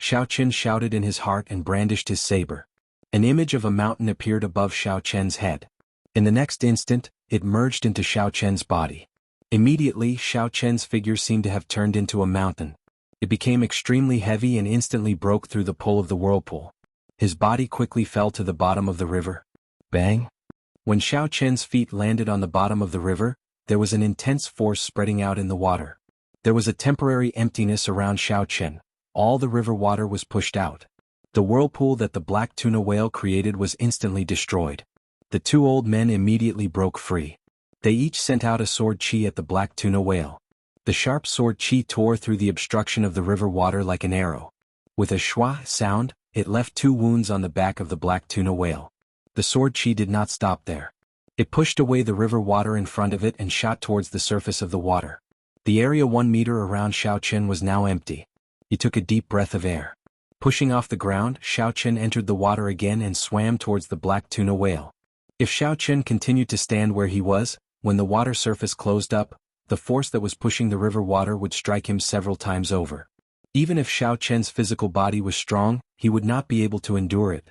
Speaker 1: Xiaoqian shouted in his heart and brandished his saber. An image of a mountain appeared above Xiaoqian's head. In the next instant, it merged into Xiaoqian's body. Immediately, Xiaoqian's figure seemed to have turned into a mountain. It became extremely heavy and instantly broke through the pull of the whirlpool. His body quickly fell to the bottom of the river. Bang! When Xiaoqian's feet landed on the bottom of the river, there was an intense force spreading out in the water. There was a temporary emptiness around Xiaoqian. All the river water was pushed out. The whirlpool that the black tuna whale created was instantly destroyed. The two old men immediately broke free. They each sent out a sword chi at the black tuna whale. The sharp sword chi tore through the obstruction of the river water like an arrow. With a shwa sound, it left two wounds on the back of the black tuna whale. The sword chi did not stop there. It pushed away the river water in front of it and shot towards the surface of the water. The area 1 meter around Xiaoqian was now empty. He took a deep breath of air. Pushing off the ground, Xiaoqian entered the water again and swam towards the black tuna whale. If Xiaoqian continued to stand where he was, when the water surface closed up, the force that was pushing the river water would strike him several times over. Even if Xiaoqian's physical body was strong, he would not be able to endure it.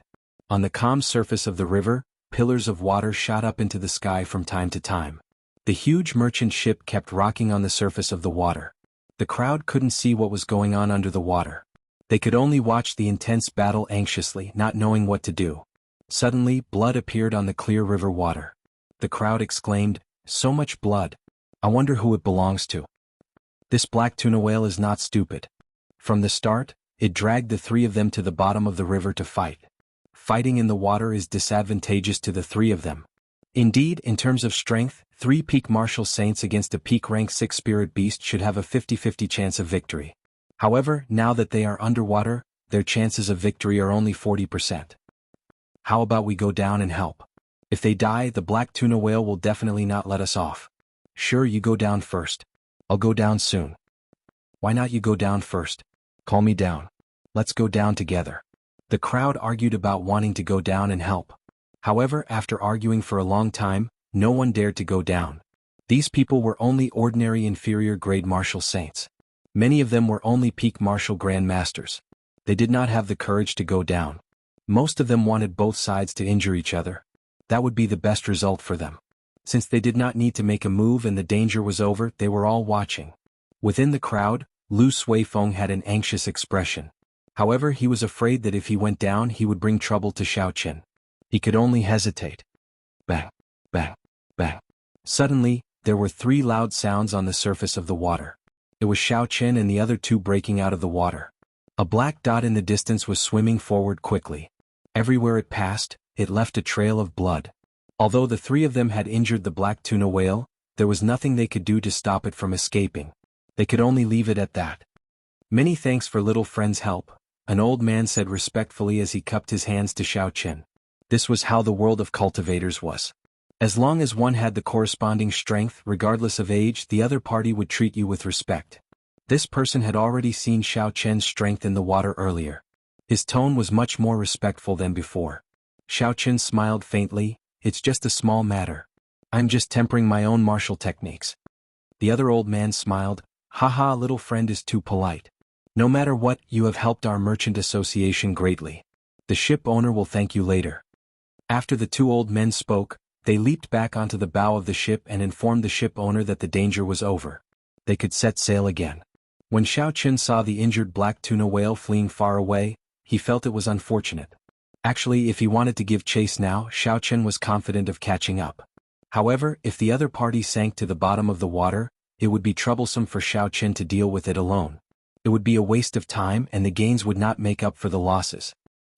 Speaker 1: On the calm surface of the river, pillars of water shot up into the sky from time to time. The huge merchant ship kept rocking on the surface of the water. The crowd couldn't see what was going on under the water. They could only watch the intense battle anxiously, not knowing what to do. Suddenly, blood appeared on the clear river water. The crowd exclaimed, "So much blood. I wonder who it belongs to." This black tuna whale is not stupid. From the start, it dragged the three of them to the bottom of the river to fight. Fighting in the water is disadvantageous to the three of them. Indeed, in terms of strength, 3 peak martial saints against a peak rank 6 spirit beast should have a 50-50 chance of victory. However, now that they are underwater, their chances of victory are only 40%. How about we go down and help? If they die, the black tuna whale will definitely not let us off. Sure, you go down first. I'll go down soon. Why not you go down first? Call me down. Let's go down together. The crowd argued about wanting to go down and help. However, after arguing for a long time, no one dared to go down. These people were only ordinary inferior grade martial saints. Many of them were only peak martial grand masters. They did not have the courage to go down. Most of them wanted both sides to injure each other. That would be the best result for them. Since they did not need to make a move and the danger was over, they were all watching. Within the crowd, Lu Suifeng had an anxious expression. However, he was afraid that if he went down he would bring trouble to Xiaoqian. He could only hesitate. Bang, bang, bang. Suddenly, there were 3 loud sounds on the surface of the water. It was Xiaoqian and the other 2 breaking out of the water. A black dot in the distance was swimming forward quickly. Everywhere it passed, it left a trail of blood. Although the 3 of them had injured the black tuna whale, there was nothing they could do to stop it from escaping. They could only leave it at that. "Many thanks for little friend's help," an old man said respectfully as he cupped his hands to Xiaoqian. This was how the world of cultivators was. As long as one had the corresponding strength, regardless of age, the other party would treat you with respect. This person had already seen Xiao Chen's strength in the water earlier. His tone was much more respectful than before. Xiao Chen smiled faintly. It's just a small matter. I'm just tempering my own martial techniques. The other old man smiled. Haha, little friend is too polite. No matter what, you have helped our merchant association greatly. The ship owner will thank you later. After the two old men spoke, they leaped back onto the bow of the ship and informed the ship owner that the danger was over. They could set sail again. When Xiao Chen saw the injured black tuna whale fleeing far away, he felt it was unfortunate. Actually, if he wanted to give chase now, Xiao Chen was confident of catching up. However, if the other party sank to the bottom of the water, it would be troublesome for Xiao Chen to deal with it alone. It would be a waste of time and the gains would not make up for the losses.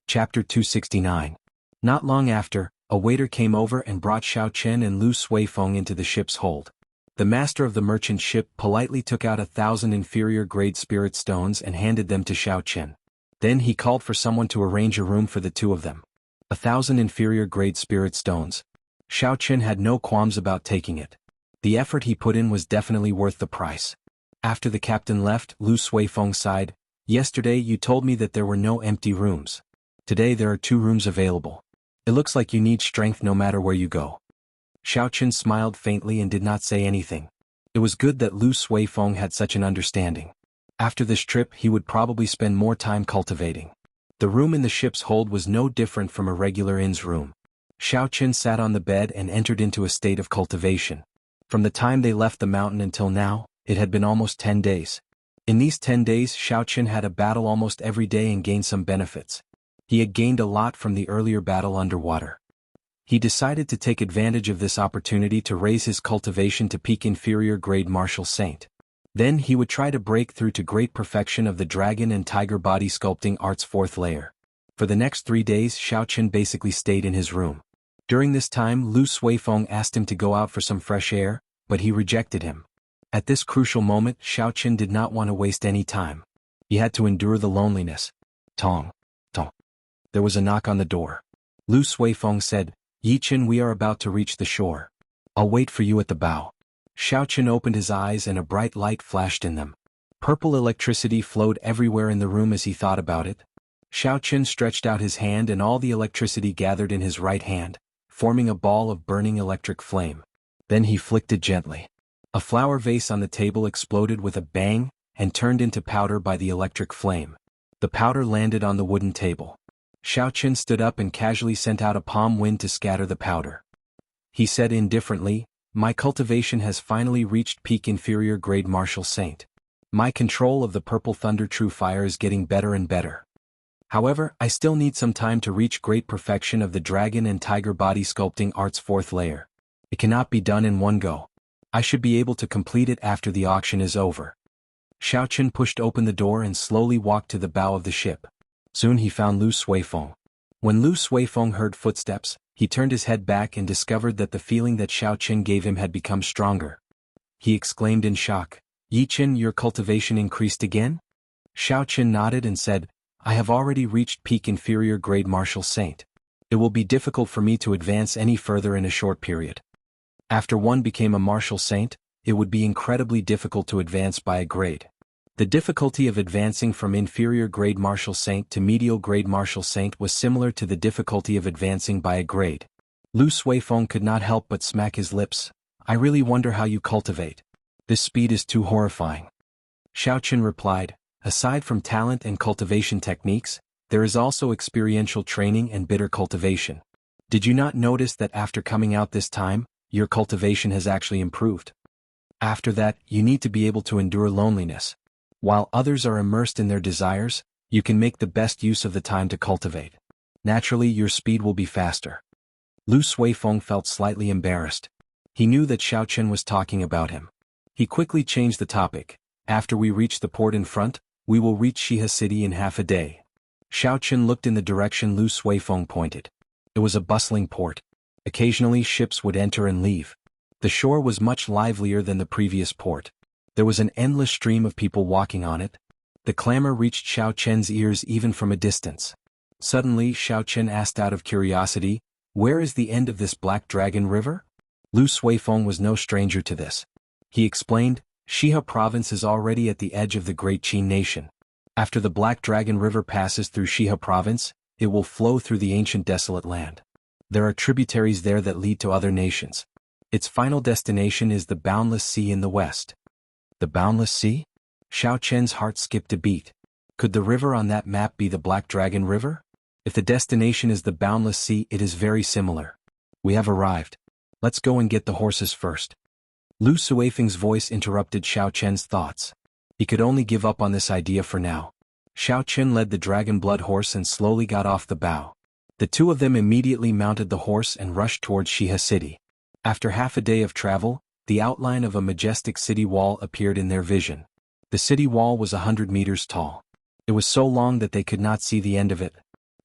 Speaker 1: Chapter 269. Not long after, a waiter came over and brought Xiao Chen and Lu Suifeng into the ship's hold. The master of the merchant ship politely took out 1,000 inferior-grade spirit stones and handed them to Xiao Chen. Then he called for someone to arrange a room for the two of them. 1,000 inferior-grade spirit stones. Xiao Chen had no qualms about taking it. The effort he put in was definitely worth the price. After the captain left, Lu Suifeng sighed. Yesterday you told me that there were no empty rooms. Today there are 2 rooms available. It looks like you need strength no matter where you go. Xiao Chen smiled faintly and did not say anything. It was good that Lu Suifeng had such an understanding. After this trip he would probably spend more time cultivating. The room in the ship's hold was no different from a regular inn's room. Xiao Chen sat on the bed and entered into a state of cultivation. From the time they left the mountain until now, it had been almost 10 days. In these 10 days Xiao Chen had a battle almost every day and gained some benefits. He had gained a lot from the earlier battle underwater. He decided to take advantage of this opportunity to raise his cultivation to peak inferior grade martial saint. Then he would try to break through to great perfection of the dragon and tiger body sculpting art's 4th layer. For the next 3 days Xiao Chen basically stayed in his room. During this time Lu Suifeng asked him to go out for some fresh air, but he rejected him. At this crucial moment Xiao Chen did not want to waste any time. He had to endure the loneliness. Tong. Tong. There was a knock on the door. Lu Suifeng said, Yi Chen, we are about to reach the shore. I'll wait for you at the bow. Xiao Chen opened his eyes and a bright light flashed in them. Purple electricity flowed everywhere in the room as he thought about it. Xiao Chen stretched out his hand and all the electricity gathered in his right hand, forming a ball of burning electric flame. Then he flicked it gently. A flower vase on the table exploded with a bang and turned into powder by the electric flame. The powder landed on the wooden table. Xiao Chen stood up and casually sent out a palm wind to scatter the powder. He said indifferently, my cultivation has finally reached peak inferior grade martial saint. My control of the purple thunder true fire is getting better and better. However, I still need some time to reach great perfection of the dragon and tiger body sculpting art's 4th layer. It cannot be done in one go. I should be able to complete it after the auction is over. Xiao Chen pushed open the door and slowly walked to the bow of the ship. Soon he found Lu Suifeng. When Lu Suifeng heard footsteps, he turned his head back and discovered that the feeling that Xiao Chen gave him had become stronger. He exclaimed in shock, Yi Chen, your cultivation increased again? Xiao Chen nodded and said, I have already reached peak inferior grade martial saint. It will be difficult for me to advance any further in a short period. After one became a martial saint, it would be incredibly difficult to advance by a grade. The difficulty of advancing from inferior grade martial saint to medial grade martial saint was similar to the difficulty of advancing by a grade. Lu Suifeng could not help but smack his lips. I really wonder how you cultivate. This speed is too horrifying. Xiao Chen replied, aside from talent and cultivation techniques, there is also experiential training and bitter cultivation. Did you not notice that after coming out this time, your cultivation has actually improved? After that, you need to be able to endure loneliness. While others are immersed in their desires, you can make the best use of the time to cultivate. Naturally, your speed will be faster. Lu Suifeng felt slightly embarrassed. He knew that Xiao Chen was talking about him. He quickly changed the topic. After we reach the port in front, we will reach Shiha City in half a day. Xiao Chen looked in the direction Lu Suifeng pointed. It was a bustling port. Occasionally ships would enter and leave. The shore was much livelier than the previous port. There was an endless stream of people walking on it. The clamor reached Xiao Chen's ears even from a distance. Suddenly Xiao Chen asked out of curiosity, where is the end of this Black Dragon River? Lu Suifeng was no stranger to this. He explained, Shihe province is already at the edge of the great Qin nation. After the Black Dragon River passes through Shihe province, it will flow through the ancient desolate land. There are tributaries there that lead to other nations. Its final destination is the boundless sea in the west. The boundless sea? Xiao Chen's heart skipped a beat. Could the river on that map be the Black Dragon River? If the destination is the boundless sea, it is very similar. We have arrived. Let's go and get the horses first. Lu Suifeng's voice interrupted Xiao Chen's thoughts. He could only give up on this idea for now. Xiao Chen led the dragon blood horse and slowly got off the bow. The two of them immediately mounted the horse and rushed towards Shihe City. After half a day of travel, the outline of a majestic city wall appeared in their vision. The city wall was 100 meters tall. It was so long that they could not see the end of it.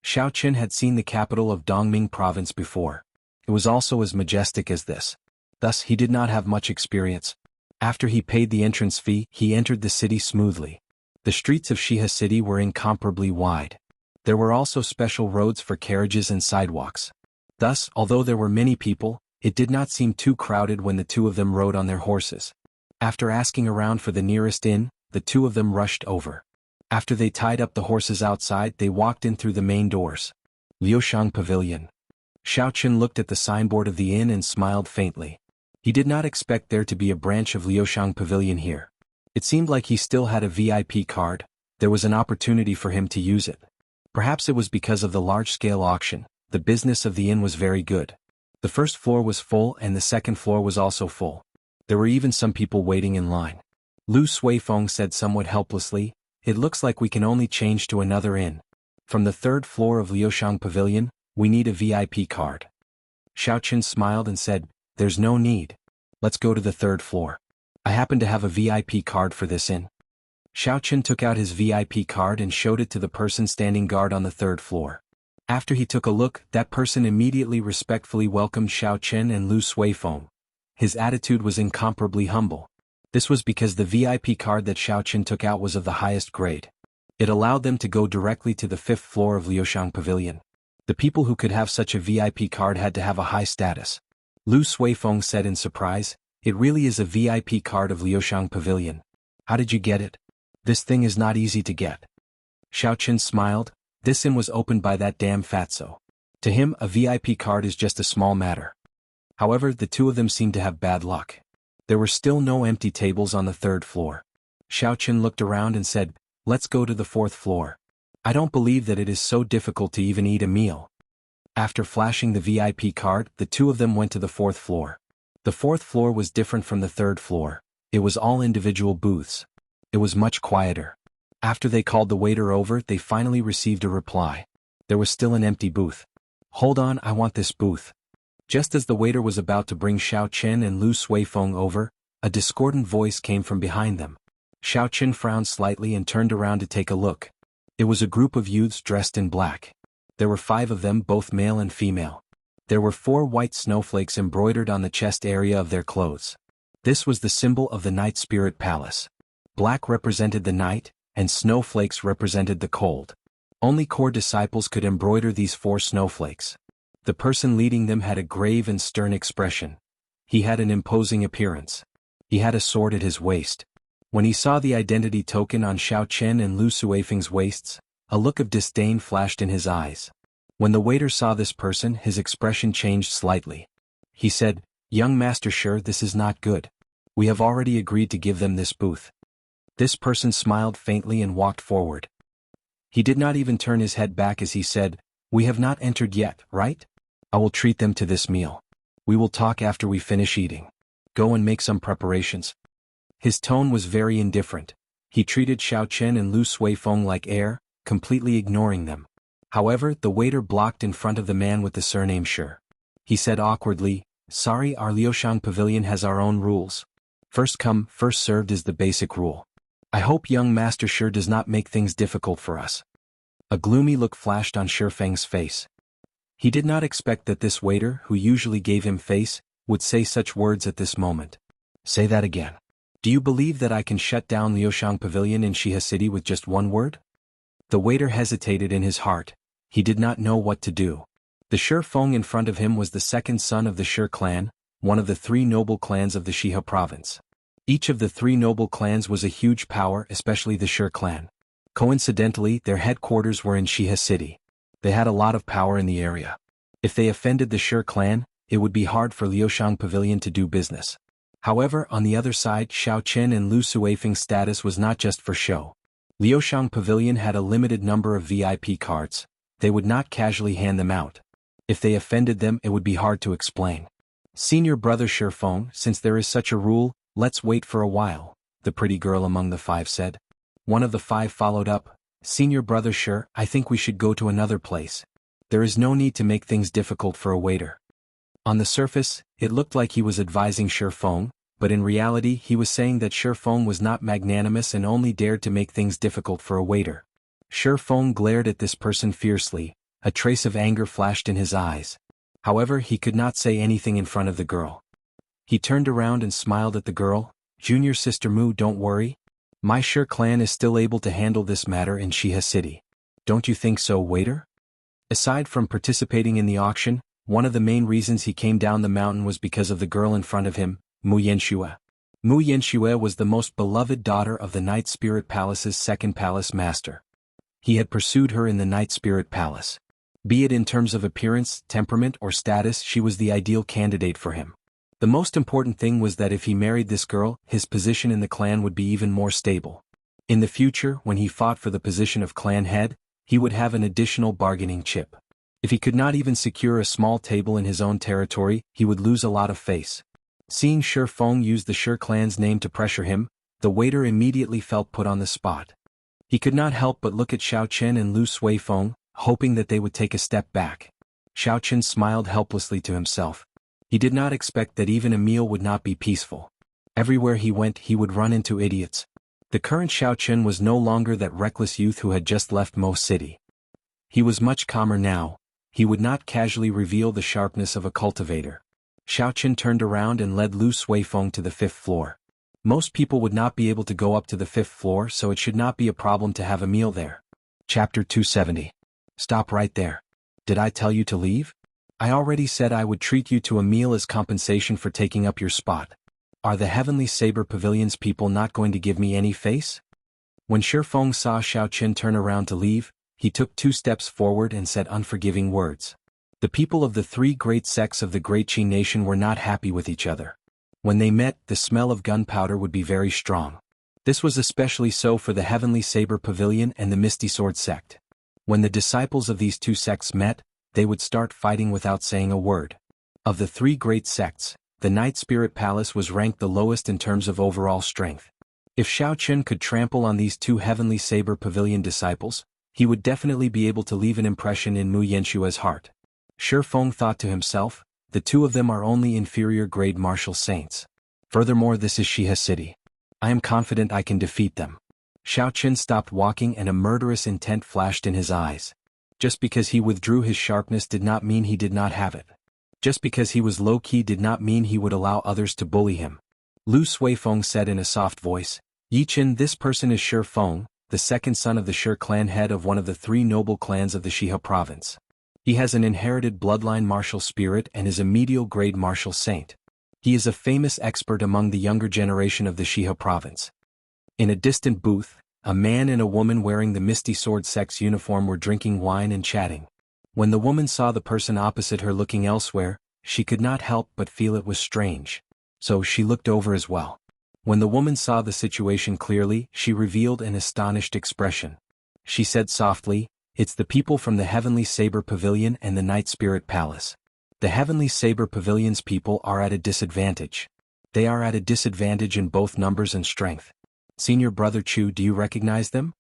Speaker 1: Xiao Chen had seen the capital of Dongming province before. It was also as majestic as this. Thus he did not have much experience. After he paid the entrance fee, he entered the city smoothly. The streets of Shihe City were incomparably wide. There were also special roads for carriages and sidewalks. Thus, although there were many people, it did not seem too crowded when the two of them rode on their horses. After asking around for the nearest inn, the two of them rushed over. After they tied up the horses outside, they walked in through the main doors. Liushang Pavilion. Xiao Chen looked at the signboard of the inn and smiled faintly. He did not expect there to be a branch of Liushang Pavilion here. It seemed like he still had a VIP card. There was an opportunity for him to use it. Perhaps it was because of the large-scale auction. The business of the inn was very good. The first floor was full and the second floor was also full. There were even some people waiting in line. Lu Suifeng said somewhat helplessly, "It looks like we can only change to another inn. From the third floor of Liushang Pavilion, we need a VIP card." Xiao Chen smiled and said, "There's no need. Let's go to the third floor. I happen to have a VIP card for this inn." Xiao Chen took out his VIP card and showed it to the person standing guard on the third floor. After he took a look, that person immediately respectfully welcomed Xiao Chen and Lu Suifeng. His attitude was incomparably humble. This was because the VIP card that Xiao Chen took out was of the highest grade. It allowed them to go directly to the fifth floor of Liushang Pavilion. The people who could have such a VIP card had to have a high status. Lu Suifeng said in surprise, "It really is a VIP card of Liushang Pavilion. How did you get it? This thing is not easy to get." Xiao Chen smiled. This inn was opened by that damn fatso. To him, a VIP card is just a small matter. However, the two of them seemed to have bad luck. There were still no empty tables on the third floor. Xiao Chen looked around and said, "Let's go to the fourth floor. I don't believe that it is so difficult to even eat a meal." After flashing the VIP card, the two of them went to the fourth floor. The fourth floor was different from the third floor. It was all individual booths. It was much quieter. After they called the waiter over, they finally received a reply. There was still an empty booth. "Hold on, I want this booth." Just as the waiter was about to bring Xiao Chen and Lu Suifeng over, a discordant voice came from behind them. Xiao Chen frowned slightly and turned around to take a look. It was a group of youths dressed in black. There were 5 of them, both male and female. There were 4 white snowflakes embroidered on the chest area of their clothes. This was the symbol of the Night Spirit Palace. Black represented the night, and snowflakes represented the cold. Only core disciples could embroider these 4 snowflakes. The person leading them had a grave and stern expression. He had an imposing appearance. He had a sword at his waist. When he saw the identity token on Xiao Chen and Lu Suifeng's waists, a look of disdain flashed in his eyes. When the waiter saw this person, his expression changed slightly. He said, "Young master, sure, this is not good. We have already agreed to give them this booth." This person smiled faintly and walked forward. He did not even turn his head back as he said, "We have not entered yet, right? I will treat them to this meal. We will talk after we finish eating. Go and make some preparations." His tone was very indifferent. He treated Xiao Chen and Lu Suifeng like air, completely ignoring them. However, the waiter blocked in front of the man with the surname Shi. He said awkwardly, "Sorry, our Liushang Pavilion has our own rules. First come, first served is the basic rule. I hope young Master Shi does not make things difficult for us." A gloomy look flashed on Shi Feng's face. He did not expect that this waiter, who usually gave him face, would say such words at this moment. "Say that again. Do you believe that I can shut down Liushang Pavilion in Shihe City with just one word?" The waiter hesitated in his heart. He did not know what to do. The Shi Feng in front of him was the second son of the Shi clan, one of the three noble clans of the Shiha province. Each of the three noble clans was a huge power, especially the Shi clan. Coincidentally, their headquarters were in Shiha City. They had a lot of power in the area. If they offended the Shi clan, it would be hard for Liushang Pavilion to do business. However, on the other side, Xiao Chen and Lu Suifeng's status was not just for show. Liushang Pavilion had a limited number of VIP cards. They would not casually hand them out. If they offended them, it would be hard to explain. Senior brother Shifeng, since there is such a rule, let's wait for a while, the pretty girl among the five said. One of the five followed up, Senior brother Shi, I think we should go to another place. There is no need to make things difficult for a waiter. On the surface, it looked like he was advising Shifeng, but in reality he was saying that Shifeng was not magnanimous and only dared to make things difficult for a waiter. Shifeng glared at this person fiercely, a trace of anger flashed in his eyes. However, he could not say anything in front of the girl. He turned around and smiled at the girl, Junior Sister Mu, don't worry. My Shi clan is still able to handle this matter in Shiha City. Don't you think so, waiter? Aside from participating in the auction, one of the main reasons he came down the mountain was because of the girl in front of him, Mu Yanxue. Mu Yanxue was the most beloved daughter of the Night Spirit Palace's second palace master. He had pursued her in the Night Spirit Palace. Be it in terms of appearance, temperament, or status, she was the ideal candidate for him. The most important thing was that if he married this girl, his position in the clan would be even more stable. In the future, when he fought for the position of clan head, he would have an additional bargaining chip. If he could not even secure a small table in his own territory, he would lose a lot of face. Seeing Shifeng use the Shi clan's name to pressure him, the waiter immediately felt put on the spot. He could not help but look at Xiao Chen and Lu Suifeng, hoping that they would take a step back. Xiao Chen smiled helplessly to himself. He did not expect that even a meal would not be peaceful. Everywhere he went, he would run into idiots. The current Xiao Chen was no longer that reckless youth who had just left Mo City. He was much calmer now. He would not casually reveal the sharpness of a cultivator. Xiao Chen turned around and led Lu Suifeng to the 5th floor. Most people would not be able to go up to the 5th floor, so it should not be a problem to have a meal there. Chapter 270. Stop right there. Did I tell you to leave? I already said I would treat you to a meal as compensation for taking up your spot. Are the Heavenly Saber Pavilion's people not going to give me any face? When Shifeng saw Xiao Chen turn around to leave, he took 2 steps forward and said unforgiving words. The people of the 3 great sects of the Great Qi nation were not happy with each other. When they met, the smell of gunpowder would be very strong. This was especially so for the Heavenly Saber Pavilion and the Misty Sword sect. When the disciples of these 2 sects met, they would start fighting without saying a word. Of the 3 great sects, the Night Spirit Palace was ranked the lowest in terms of overall strength. If Xiao Chen could trample on these 2 Heavenly Saber Pavilion disciples, he would definitely be able to leave an impression in Mu Yanxue's heart. Shifeng thought to himself, the 2 of them are only inferior grade martial saints. Furthermore, this is Shiha City. I am confident I can defeat them. Xiao Chen stopped walking and a murderous intent flashed in his eyes. Just because he withdrew his sharpness did not mean he did not have it. Just because he was low-key did not mean he would allow others to bully him. Lu Suifeng said in a soft voice, Yi Chen, this person is Shifeng, the second son of the Shi clan, head of one of the 3 noble clans of the Shiha province. He has an inherited bloodline martial spirit and is a medial grade martial saint. He is a famous expert among the younger generation of the Shiha province. In a distant booth, a man and a woman wearing the Misty Sword sect's uniform were drinking wine and chatting. When the woman saw the person opposite her looking elsewhere, she could not help but feel it was strange. So she looked over as well. When the woman saw the situation clearly, she revealed an astonished expression. She said softly, It's the people from the Heavenly Saber Pavilion and the Night Spirit Palace. The Heavenly Saber Pavilion's people are at a disadvantage. They are at a disadvantage in both numbers and strength. Senior brother Chu, do you recognize them?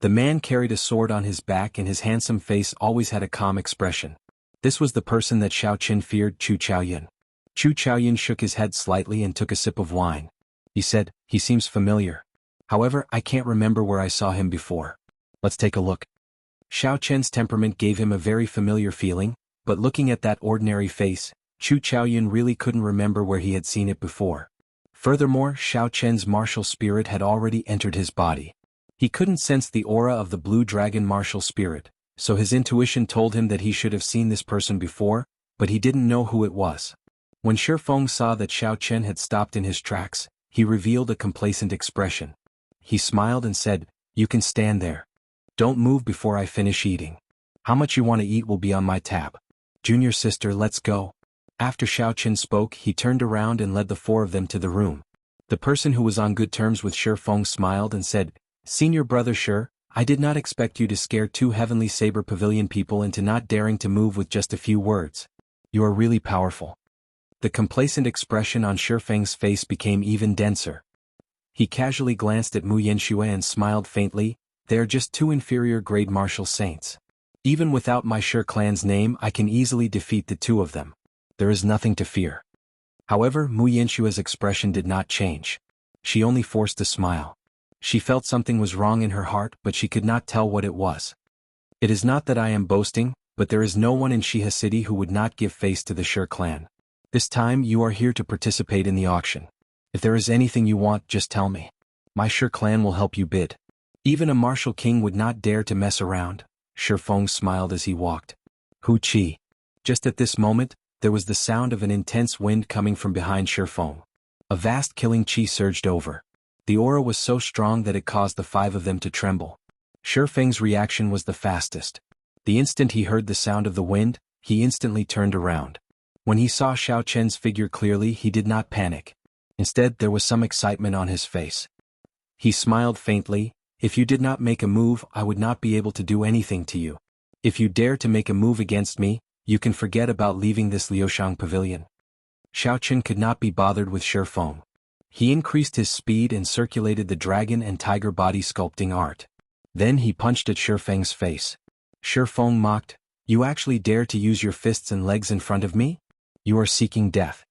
Speaker 1: The man carried a sword on his back and his handsome face always had a calm expression. This was the person that Xiao Chen feared, Chu Chaoyin. Chu Chaoyin shook his head slightly and took a sip of wine. He said, he seems familiar. However, I can't remember where I saw him before. Let's take a look. Xiao Chen's temperament gave him a very familiar feeling, but looking at that ordinary face, Chu Chaoyin really couldn't remember where he had seen it before. Furthermore, Xiao Chen's martial spirit had already entered his body. He couldn't sense the aura of the blue dragon martial spirit, so his intuition told him that he should have seen this person before, but he didn't know who it was. When Shifeng saw that Xiao Chen had stopped in his tracks, he revealed a complacent expression. He smiled and said, "You can stand there. Don't move before I finish eating. How much you want to eat will be on my tab. Junior sister, let's go." After Xiao Chen spoke, he turned around and led the four of them to the room. The person who was on good terms with Shifeng smiled and said, "Senior brother Shi, I did not expect you to scare two Heavenly Saber Pavilion people into not daring to move with just a few words. You are really powerful." The complacent expression on Shifeng's face became even denser. He casually glanced at Mu Yanxue and smiled faintly. "They are just two inferior-grade martial saints. Even without my Shi clan's name, I can easily defeat the two of them. There is nothing to fear." However, Mu Yanshua's expression did not change. She only forced a smile. She felt something was wrong in her heart, but she could not tell what it was. "It is not that I am boasting, but there is no one in Shiha City who would not give face to the Shi clan. This time you are here to participate in the auction. If there is anything you want, just tell me. My Shi clan will help you bid." Even a martial king would not dare to mess around. Shifeng smiled as he walked. Hu Qi. Just at this moment, there was the sound of an intense wind coming from behind Shifeng. A vast killing qi surged over. The aura was so strong that it caused the five of them to tremble. Shifeng's reaction was the fastest. The instant he heard the sound of the wind, he instantly turned around. When he saw Xiao Chen's figure clearly, he did not panic. Instead, there was some excitement on his face. He smiled faintly. "If you did not make a move, I would not be able to do anything to you. If you dare to make a move against me, you can forget about leaving this Liushang pavilion." Xiao Chen could not be bothered with Shifeng. He increased his speed and circulated the dragon and tiger body sculpting art. Then he punched at Shifeng's face. Shifeng mocked, "You actually dare to use your fists and legs in front of me? You are seeking death."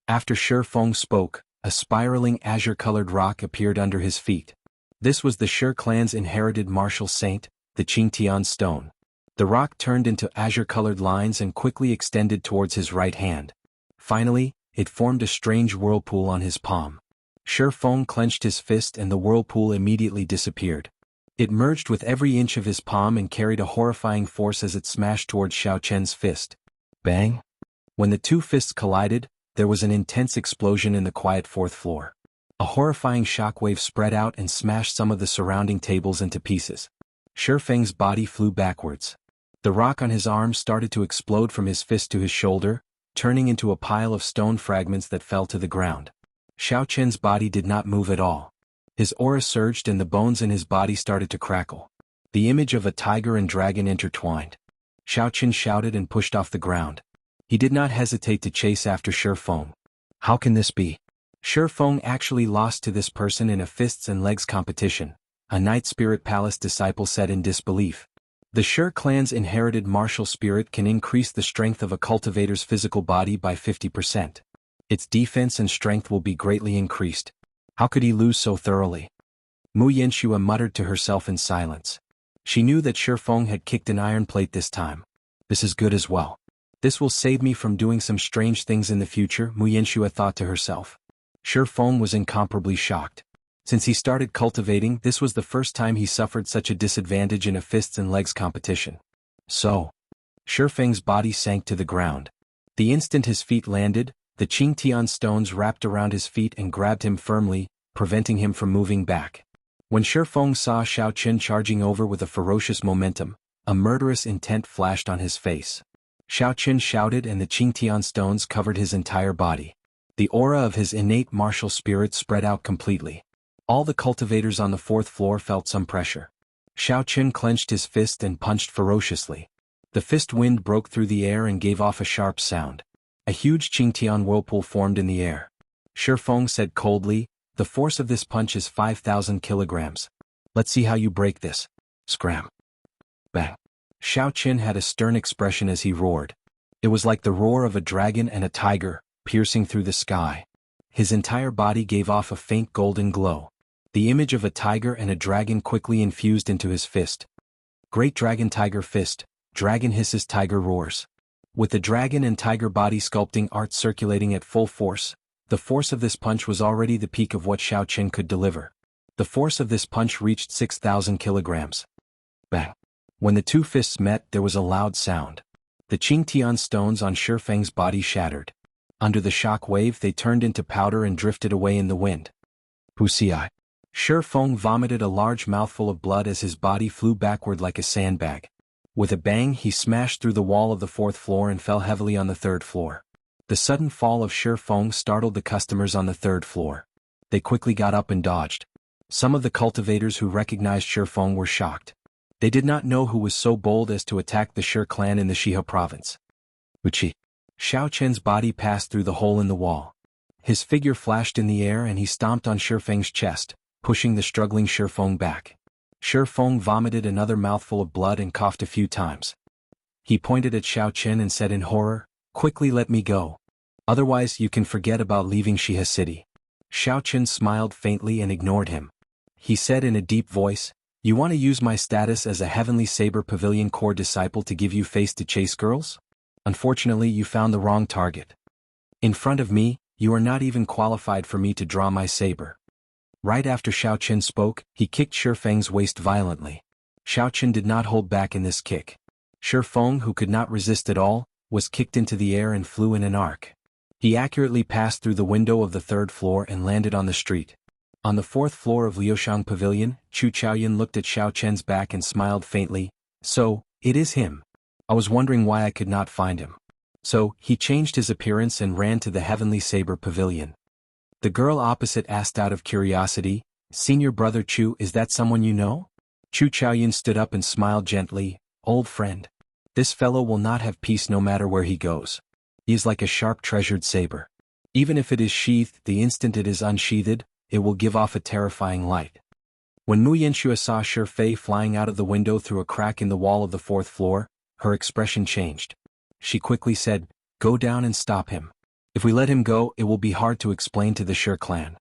Speaker 1: After Shifeng spoke, a spiraling azure-colored rock appeared under his feet. This was the Shi clan's inherited martial saint, the Qingtian stone. The rock turned into azure-colored lines and quickly extended towards his right hand. Finally, it formed a strange whirlpool on his palm. Shifeng clenched his fist and the whirlpool immediately disappeared. It merged with every inch of his palm and carried a horrifying force as it smashed towards Xiao Chen's fist. Bang! When the two fists collided, there was an intense explosion in the quiet fourth floor. A horrifying shockwave spread out and smashed some of the surrounding tables into pieces. Shifeng's body flew backwards. The rock on his arm started to explode from his fist to his shoulder, turning into a pile of stone fragments that fell to the ground. Xiao Chen's body did not move at all. His aura surged and the bones in his body started to crackle. The image of a tiger and dragon intertwined. Xiao Chen shouted and pushed off the ground. He did not hesitate to chase after Shifeng. How can this be? Shifeng actually lost to this person in a fists and legs competition, a Night Spirit Palace disciple said in disbelief. The Shi clan's inherited martial spirit can increase the strength of a cultivator's physical body by 50%. Its defense and strength will be greatly increased. How could he lose so thoroughly? Mu Yanxue muttered to herself in silence. She knew that Shifeng had kicked an iron plate this time. This is good as well. This will save me from doing some strange things in the future, Mu Yanxue thought to herself. Shifeng was incomparably shocked. Since he started cultivating, this was the first time he suffered such a disadvantage in a fists and legs competition. So, Shifeng's body sank to the ground. The instant his feet landed, the Qingtian stones wrapped around his feet and grabbed him firmly, preventing him from moving back. When Shifeng saw Xiao Chen charging over with a ferocious momentum, a murderous intent flashed on his face. Xiao Chen shouted and the Qingtian stones covered his entire body. The aura of his innate martial spirit spread out completely. All the cultivators on the fourth floor felt some pressure. Xiao Chen clenched his fist and punched ferociously. The fist wind broke through the air and gave off a sharp sound. A huge Qingtian whirlpool formed in the air. Shifeng said coldly, "The force of this punch is 5,000 kilograms. Let's see how you break this." Scram. Bang. Xiao Chen had a stern expression as he roared. It was like the roar of a dragon and a tiger, piercing through the sky. His entire body gave off a faint golden glow. The image of a tiger and a dragon quickly infused into his fist. Great Dragon Tiger Fist, dragon hisses, tiger roars. With the dragon and tiger body sculpting art circulating at full force, the force of this punch was already the peak of what Xiao Chen could deliver. The force of this punch reached 6,000 kilograms. Bang. When the two fists met, there was a loud sound. The Qingtian stones on Shifeng's body shattered. Under the shock wave they turned into powder and drifted away in the wind. Wuxia. Shi Feng vomited a large mouthful of blood as his body flew backward like a sandbag. With a bang he smashed through the wall of the 4th floor and fell heavily on the 3rd floor. The sudden fall of Shi Feng startled the customers on the 3rd floor. They quickly got up and dodged. Some of the cultivators who recognized Shi Feng were shocked. They did not know who was so bold as to attack the Shi clan in the Shihe province. Uchi. Xiao Chen's body passed through the hole in the wall. His figure flashed in the air and he stomped on Shi Feng's chest, pushing the struggling Shi Feng back. Shi Feng vomited another mouthful of blood and coughed a few times. He pointed at Xiao Chen and said in horror, "Quickly let me go. Otherwise you can forget about leaving Shihe City." Xiao Chen smiled faintly and ignored him. He said in a deep voice, "You want to use my status as a Heavenly Saber Pavilion Core disciple to give you face to chase girls? Unfortunately you found the wrong target. In front of me, you are not even qualified for me to draw my saber." Right after Xiao Chen spoke, he kicked Shi Feng's waist violently. Xiao Chen did not hold back in this kick. Shi Feng, who could not resist at all, was kicked into the air and flew in an arc. He accurately passed through the window of the 3rd floor and landed on the street. On the 4th floor of Liushang Pavilion, Chu Chaoyan looked at Xiao Chen's back and smiled faintly. "So, it is him. I was wondering why I could not find him." So, he changed his appearance and ran to the Heavenly Saber Pavilion. The girl opposite asked out of curiosity, "Senior brother Chu, is that someone you know?" Chu Chaoyan stood up and smiled gently, "Old friend. This fellow will not have peace no matter where he goes. He is like a sharp treasured saber. Even if it is sheathed, the instant it is unsheathed, it will give off a terrifying light." When Mu Yanxue saw Shi Fei flying out of the window through a crack in the wall of the 4th floor, her expression changed. She quickly said, "Go down and stop him. If we let him go, it will be hard to explain to the Shi clan."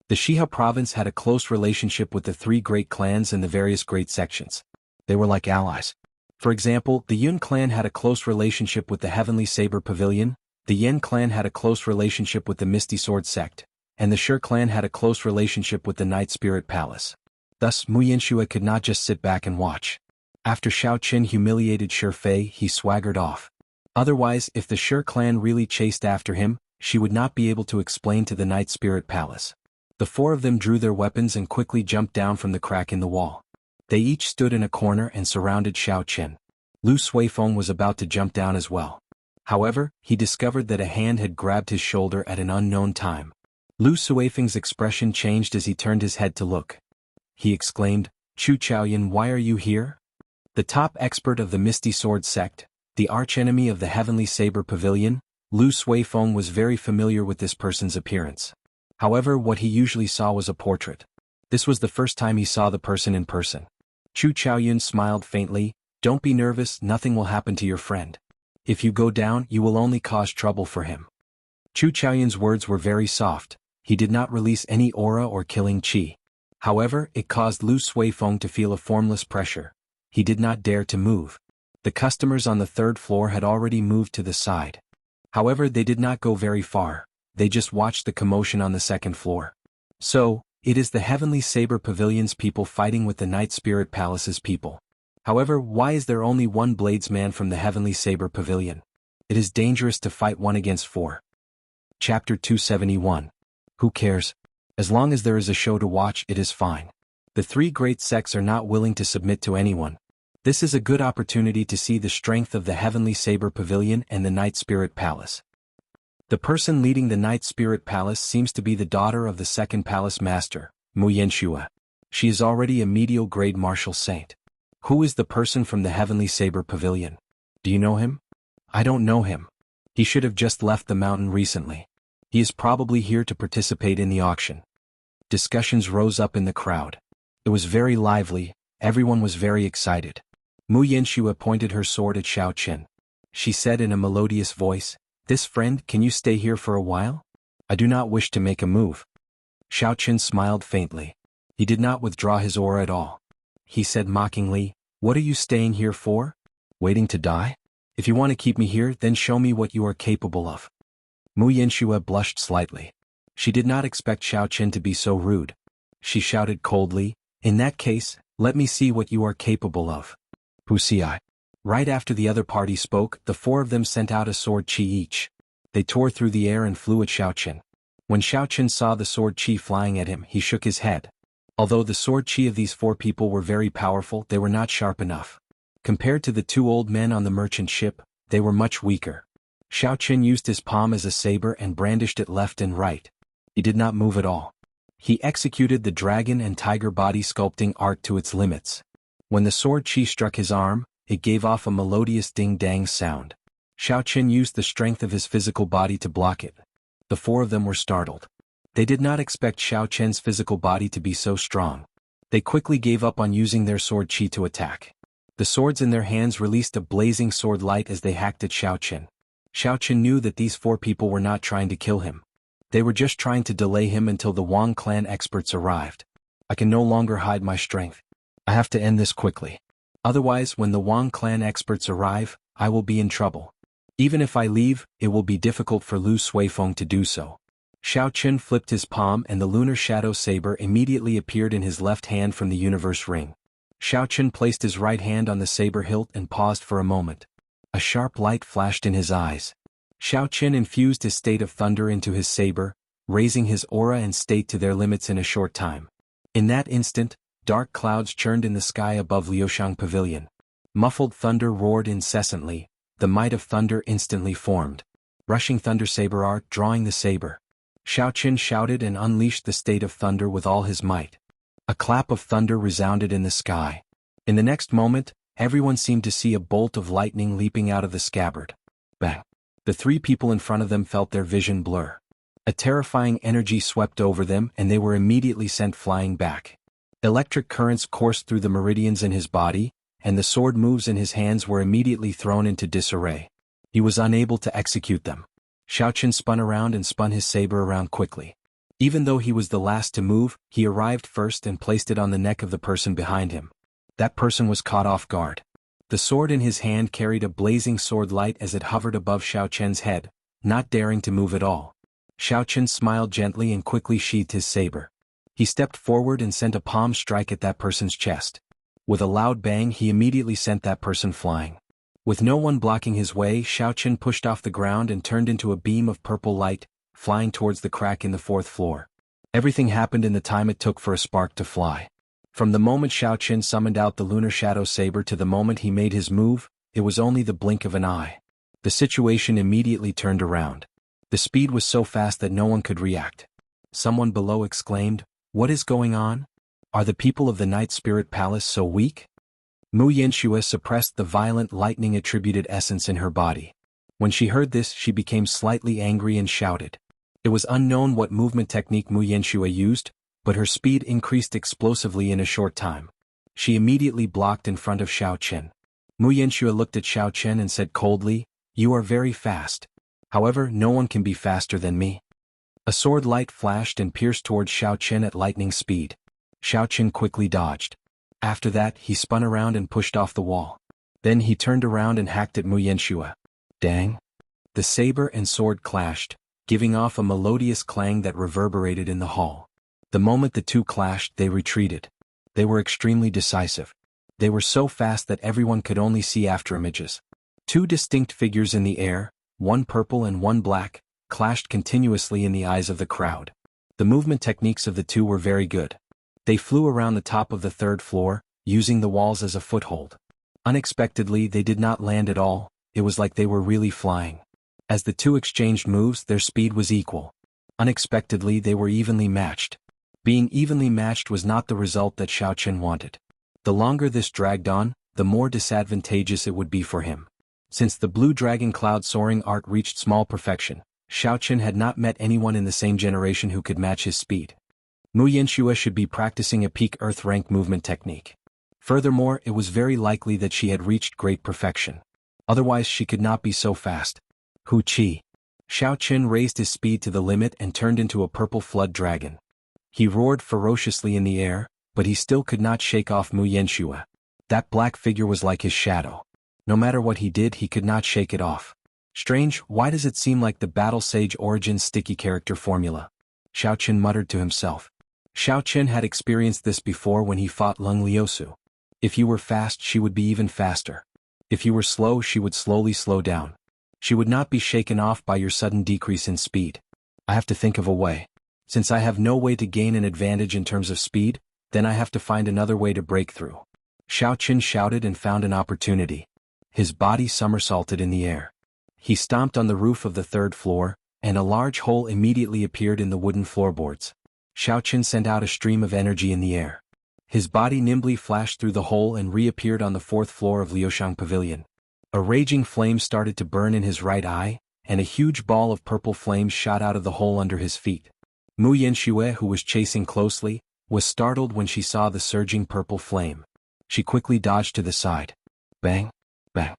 Speaker 1: The Shihe province had a close relationship with the 3 great clans and the various great sections. They were like allies. For example, the Yun clan had a close relationship with the Heavenly Saber Pavilion, the Yen clan had a close relationship with the Misty Sword sect, and the Shi clan had a close relationship with the Night Spirit Palace. Thus, Mu Yanxue could not just sit back and watch. After Xiao Chen humiliated Shi Fei, he swaggered off. Otherwise, if the Shi clan really chased after him, she would not be able to explain to the Night Spirit Palace. The 4 of them drew their weapons and quickly jumped down from the crack in the wall. They each stood in a corner and surrounded Xiao Chen. Lu Suifeng was about to jump down as well. However, he discovered that a hand had grabbed his shoulder at an unknown time. Lu Suifeng's expression changed as he turned his head to look. He exclaimed, "Chu Chaoyan, why are you here?" The top expert of the Misty Sword sect, the archenemy of the Heavenly Saber Pavilion, Lu Suifeng was very familiar with this person's appearance. However, what he usually saw was a portrait. This was the first time he saw the person in person. Chu Chaoyun smiled faintly, "Don't be nervous, nothing will happen to your friend. If you go down, you will only cause trouble for him." Chu Chaoyun's words were very soft. He did not release any aura or killing chi. However, it caused Lu Suifeng to feel a formless pressure. He did not dare to move. The customers on the 3rd floor had already moved to the side. However, they did not go very far. They just watched the commotion on the 2nd floor. So, it is the Heavenly Saber Pavilion's people fighting with the Night Spirit Palace's people. However, why is there only one bladesman from the Heavenly Saber Pavilion? It is dangerous to fight 1 against 4. Chapter 271. Who cares? As long as there is a show to watch, it is fine. The 3 great sects are not willing to submit to anyone. This is a good opportunity to see the strength of the Heavenly Saber Pavilion and the Night Spirit Palace. The person leading the Night Spirit Palace seems to be the daughter of the 2nd Palace Master, Mu Yanxue. She is already a medial grade martial saint. Who is the person from the Heavenly Saber Pavilion? Do you know him? I don't know him. He should have just left the mountain recently. He is probably here to participate in the auction. Discussions rose up in the crowd. It was very lively, everyone was very excited. Mu Yanxue pointed her sword at Xiao Chen. She said in a melodious voice, "This friend, can you stay here for a while? I do not wish to make a move." Xiao Chen smiled faintly. He did not withdraw his aura at all. He said mockingly, "What are you staying here for? Waiting to die? If you want to keep me here, then show me what you are capable of." Mu Yanxue blushed slightly. She did not expect Xiao Chen to be so rude. She shouted coldly, "In that case, let me see what you are capable of." Wuxia. Right after the other party spoke, the 4 of them sent out a sword chi each. They tore through the air and flew at Xiaoqin. When Xiaoqin saw the sword chi flying at him, he shook his head. Although the sword chi of these 4 people were very powerful, they were not sharp enough. Compared to the 2 old men on the merchant ship, they were much weaker. Xiaoqin used his palm as a saber and brandished it left and right. He did not move at all. He executed the dragon and tiger body sculpting art to its limits. When the sword chi struck his arm, it gave off a melodious ding-dang sound. Xiaoqin used the strength of his physical body to block it. The 4 of them were startled. They did not expect Xiaoqin's physical body to be so strong. They quickly gave up on using their sword chi to attack. The swords in their hands released a blazing sword light as they hacked at Xiaoqin. Xiaoqin knew that these 4 people were not trying to kill him. They were just trying to delay him until the Wang clan experts arrived. I can no longer hide my strength. I have to end this quickly. Otherwise, when the Wang clan experts arrive, I will be in trouble. Even if I leave, it will be difficult for Lu Suifeng to do so. Xiaoqin flipped his palm and the lunar shadow saber immediately appeared in his left hand from the universe ring. Xiaoqin placed his right hand on the saber hilt and paused for a moment. A sharp light flashed in his eyes. Xiaoqin infused his state of thunder into his saber, raising his aura and state to their limits in a short time. In that instant, dark clouds churned in the sky above Liushang Pavilion. Muffled thunder roared incessantly. The might of thunder instantly formed. Rushing thunder saber art, drawing the saber. Xiaoqin shouted and unleashed the state of thunder with all his might. A clap of thunder resounded in the sky. In the next moment, everyone seemed to see a bolt of lightning leaping out of the scabbard. Bang! The 3 people in front of them felt their vision blur. A terrifying energy swept over them and they were immediately sent flying back. Electric currents coursed through the meridians in his body, and the sword moves in his hands were immediately thrown into disarray. He was unable to execute them. Xiaoqin spun around and spun his saber around quickly. Even though he was the last to move, he arrived first and placed it on the neck of the person behind him. That person was caught off guard. The sword in his hand carried a blazing sword light as it hovered above Xiaoqin's head, not daring to move at all. Xiaoqin smiled gently and quickly sheathed his saber. He stepped forward and sent a palm strike at that person's chest. With a loud bang, he immediately sent that person flying. With no one blocking his way, Xiaoqin pushed off the ground and turned into a beam of purple light, flying towards the crack in the 4th floor. Everything happened in the time it took for a spark to fly. From the moment Xiaoqin summoned out the lunar shadow saber to the moment he made his move, it was only the blink of an eye. The situation immediately turned around. The speed was so fast that no one could react. Someone below exclaimed, "What is going on? Are the people of the Night Spirit Palace so weak?" Mu Yanxue suppressed the violent lightning-attributed essence in her body. When she heard this, she became slightly angry and shouted. It was unknown what movement technique Mu Yanxue used, but her speed increased explosively in a short time. She immediately blocked in front of Xiaoqin. Mu Yanxue looked at Xiaoqin and said coldly, "You are very fast. However, no one can be faster than me." A sword light flashed and pierced towards Xiaoqin at lightning speed. Xiaoqin quickly dodged. After that, he spun around and pushed off the wall. Then he turned around and hacked at Mu Yanxue. Dang! The saber and sword clashed, giving off a melodious clang that reverberated in the hall. The moment the 2 clashed, they retreated. They were extremely decisive. They were so fast that everyone could only see afterimages. 2 distinct figures in the air, one purple and one black, clashed continuously in the eyes of the crowd. The movement techniques of the 2 were very good. They flew around the top of the 3rd floor, using the walls as a foothold. Unexpectedly, they did not land at all. It was like they were really flying. As the 2 exchanged moves, their speed was equal. Unexpectedly, they were evenly matched. Being evenly matched was not the result that Xiaoqin wanted. The longer this dragged on, the more disadvantageous it would be for him. Since the blue dragon cloud soaring art reached small perfection, Xiaoqin had not met anyone in the same generation who could match his speed. Mu Yanxue should be practicing a peak Earth rank movement technique. Furthermore, it was very likely that she had reached great perfection. Otherwise she could not be so fast. Hu Qi. Xiaoqin raised his speed to the limit and turned into a purple flood dragon. He roared ferociously in the air, but he still could not shake off Mu Yanxue. That black figure was like his shadow. No matter what he did, he could not shake it off. Strange, why does it seem like the Battle Sage Origins sticky character formula? Xiaoqin muttered to himself. Xiaoqin had experienced this before when he fought Leng Liusu. If you were fast, she would be even faster. If you were slow, she would slowly slow down. She would not be shaken off by your sudden decrease in speed. I have to think of a way. Since I have no way to gain an advantage in terms of speed, then I have to find another way to break through. Xiao Qin shouted and found an opportunity. His body somersaulted in the air. He stomped on the roof of the third floor, and a large hole immediately appeared in the wooden floorboards. Xiao Qin sent out a stream of energy in the air. His body nimbly flashed through the hole and reappeared on the fourth floor of Liushang Pavilion. A raging flame started to burn in his right eye, and a huge ball of purple flames shot out of the hole under his feet. Mu Yanxue, who was chasing closely, was startled when she saw the surging purple flame. She quickly dodged to the side. Bang! Bang!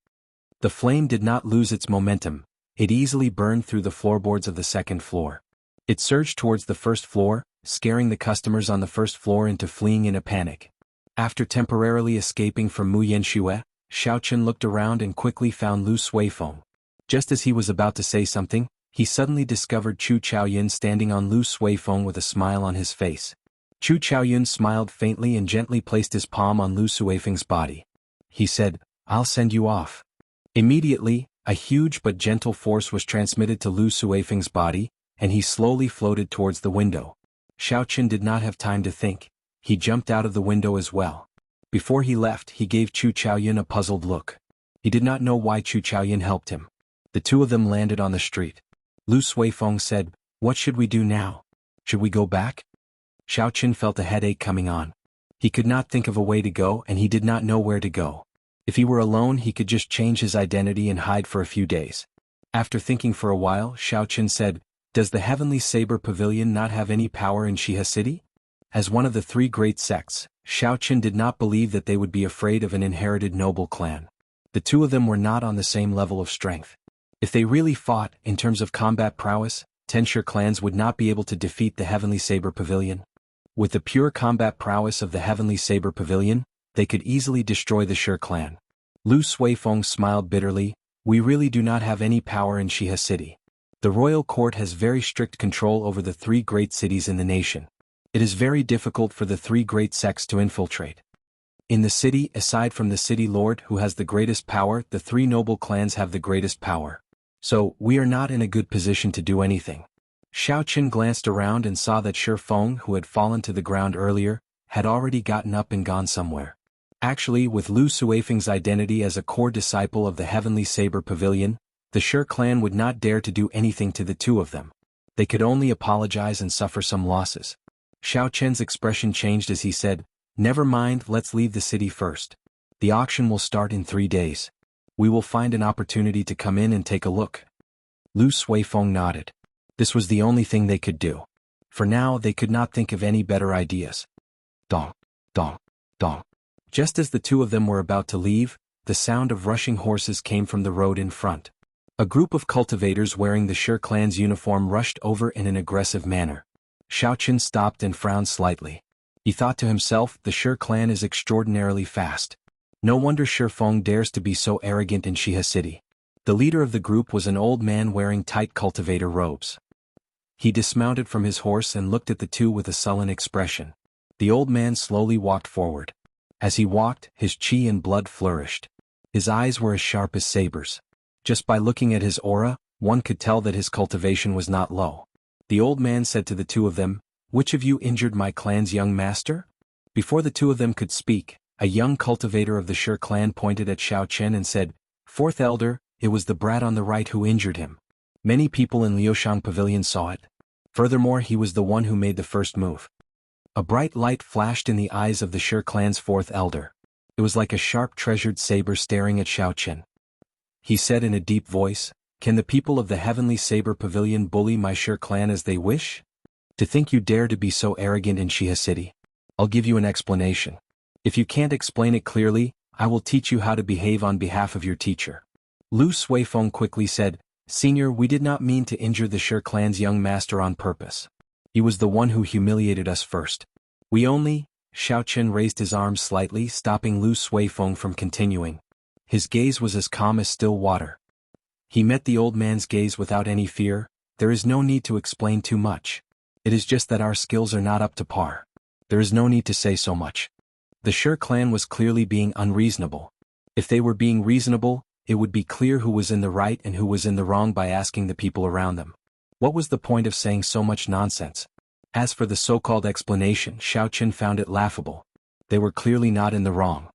Speaker 1: The flame did not lose its momentum. It easily burned through the floorboards of the second floor. It surged towards the first floor, scaring the customers on the first floor into fleeing in a panic. After temporarily escaping from Mu Yanxue, Xiao Qin looked around and quickly found Lu Suifeng. Just as he was about to say something, he suddenly discovered Chu Chaoyun standing on Lu Suifeng with a smile on his face. Chu Chaoyun smiled faintly and gently placed his palm on Lu Suifeng's body. He said, "I'll send you off." Immediately, a huge but gentle force was transmitted to Lu Suifeng's body, and he slowly floated towards the window. Xiao Qin did not have time to think. He jumped out of the window as well. Before he left, he gave Chu Chaoyun a puzzled look. He did not know why Chu Chaoyun helped him. The two of them landed on the street. Lu Suifeng said, "What should we do now? Should we go back?" Xiao Qin felt a headache coming on. He could not think of a way to go and he did not know where to go. If he were alone, he could just change his identity and hide for a few days. After thinking for a while, Xiao Qin said, "Does the Heavenly Saber Pavilion not have any power in Shiha City?" As one of the three great sects, Xiao Qin did not believe that they would be afraid of an inherited noble clan. The two of them were not on the same level of strength. If they really fought, in terms of combat prowess, 10 Shi clans would not be able to defeat the Heavenly Saber Pavilion. With the pure combat prowess of the Heavenly Saber Pavilion, they could easily destroy the Shi clan. Lu Suifeng smiled bitterly, "We really do not have any power in Shiha City. The royal court has very strict control over the three great cities in the nation. It is very difficult for the three great sects to infiltrate. In the city, aside from the city lord who has the greatest power, the three noble clans have the greatest power. So, we are not in a good position to do anything." Xiao Qin glanced around and saw that Shi Feng, who had fallen to the ground earlier, had already gotten up and gone somewhere. Actually, with Lu Suifeng's identity as a core disciple of the Heavenly Saber Pavilion, the Shi clan would not dare to do anything to the two of them. They could only apologize and suffer some losses. Xiao Qin's expression changed as he said, "Never mind, let's leave the city first. The auction will start in 3 days. We will find an opportunity to come in and take a look." Lu Suifeng nodded. This was the only thing they could do. For now, they could not think of any better ideas. Dong, dong, dong. Just as the two of them were about to leave, the sound of rushing horses came from the road in front. A group of cultivators wearing the Shi clan's uniform rushed over in an aggressive manner. Xiao Qin stopped and frowned slightly. He thought to himself, the Shi clan is extraordinarily fast. No wonder Shi Feng dares to be so arrogant in Shiha City. The leader of the group was an old man wearing tight cultivator robes. He dismounted from his horse and looked at the two with a sullen expression. The old man slowly walked forward. As he walked, his qi and blood flourished. His eyes were as sharp as sabers. Just by looking at his aura, one could tell that his cultivation was not low. The old man said to the two of them, "Which of you injured my clan's young master?" Before the two of them could speak, a young cultivator of the Shi clan pointed at Xiao Qin and said, "Fourth elder, it was the brat on the right who injured him. Many people in Liushang Pavilion saw it. Furthermore, he was the one who made the first move." A bright light flashed in the eyes of the Shi clan's fourth elder. It was like a sharp treasured saber staring at Xiao Qin. He said in a deep voice, "Can the people of the Heavenly Saber Pavilion bully my Shi clan as they wish? To think you dare to be so arrogant in Shiha City. I'll give you an explanation. If you can't explain it clearly, I will teach you how to behave on behalf of your teacher." Lu Suifeng quickly said, "Senior, we did not mean to injure the Shi clan's young master on purpose. He was the one who humiliated us first. We only—" Xiao Qin raised his arms slightly, stopping Lu Suifeng from continuing. His gaze was as calm as still water. He met the old man's gaze without any fear. "There is no need to explain too much. It is just that our skills are not up to par. There is no need to say so much." The Shi clan was clearly being unreasonable. If they were being reasonable, it would be clear who was in the right and who was in the wrong by asking the people around them. What was the point of saying so much nonsense? As for the so-called explanation, Xiao Qian found it laughable. They were clearly not in the wrong.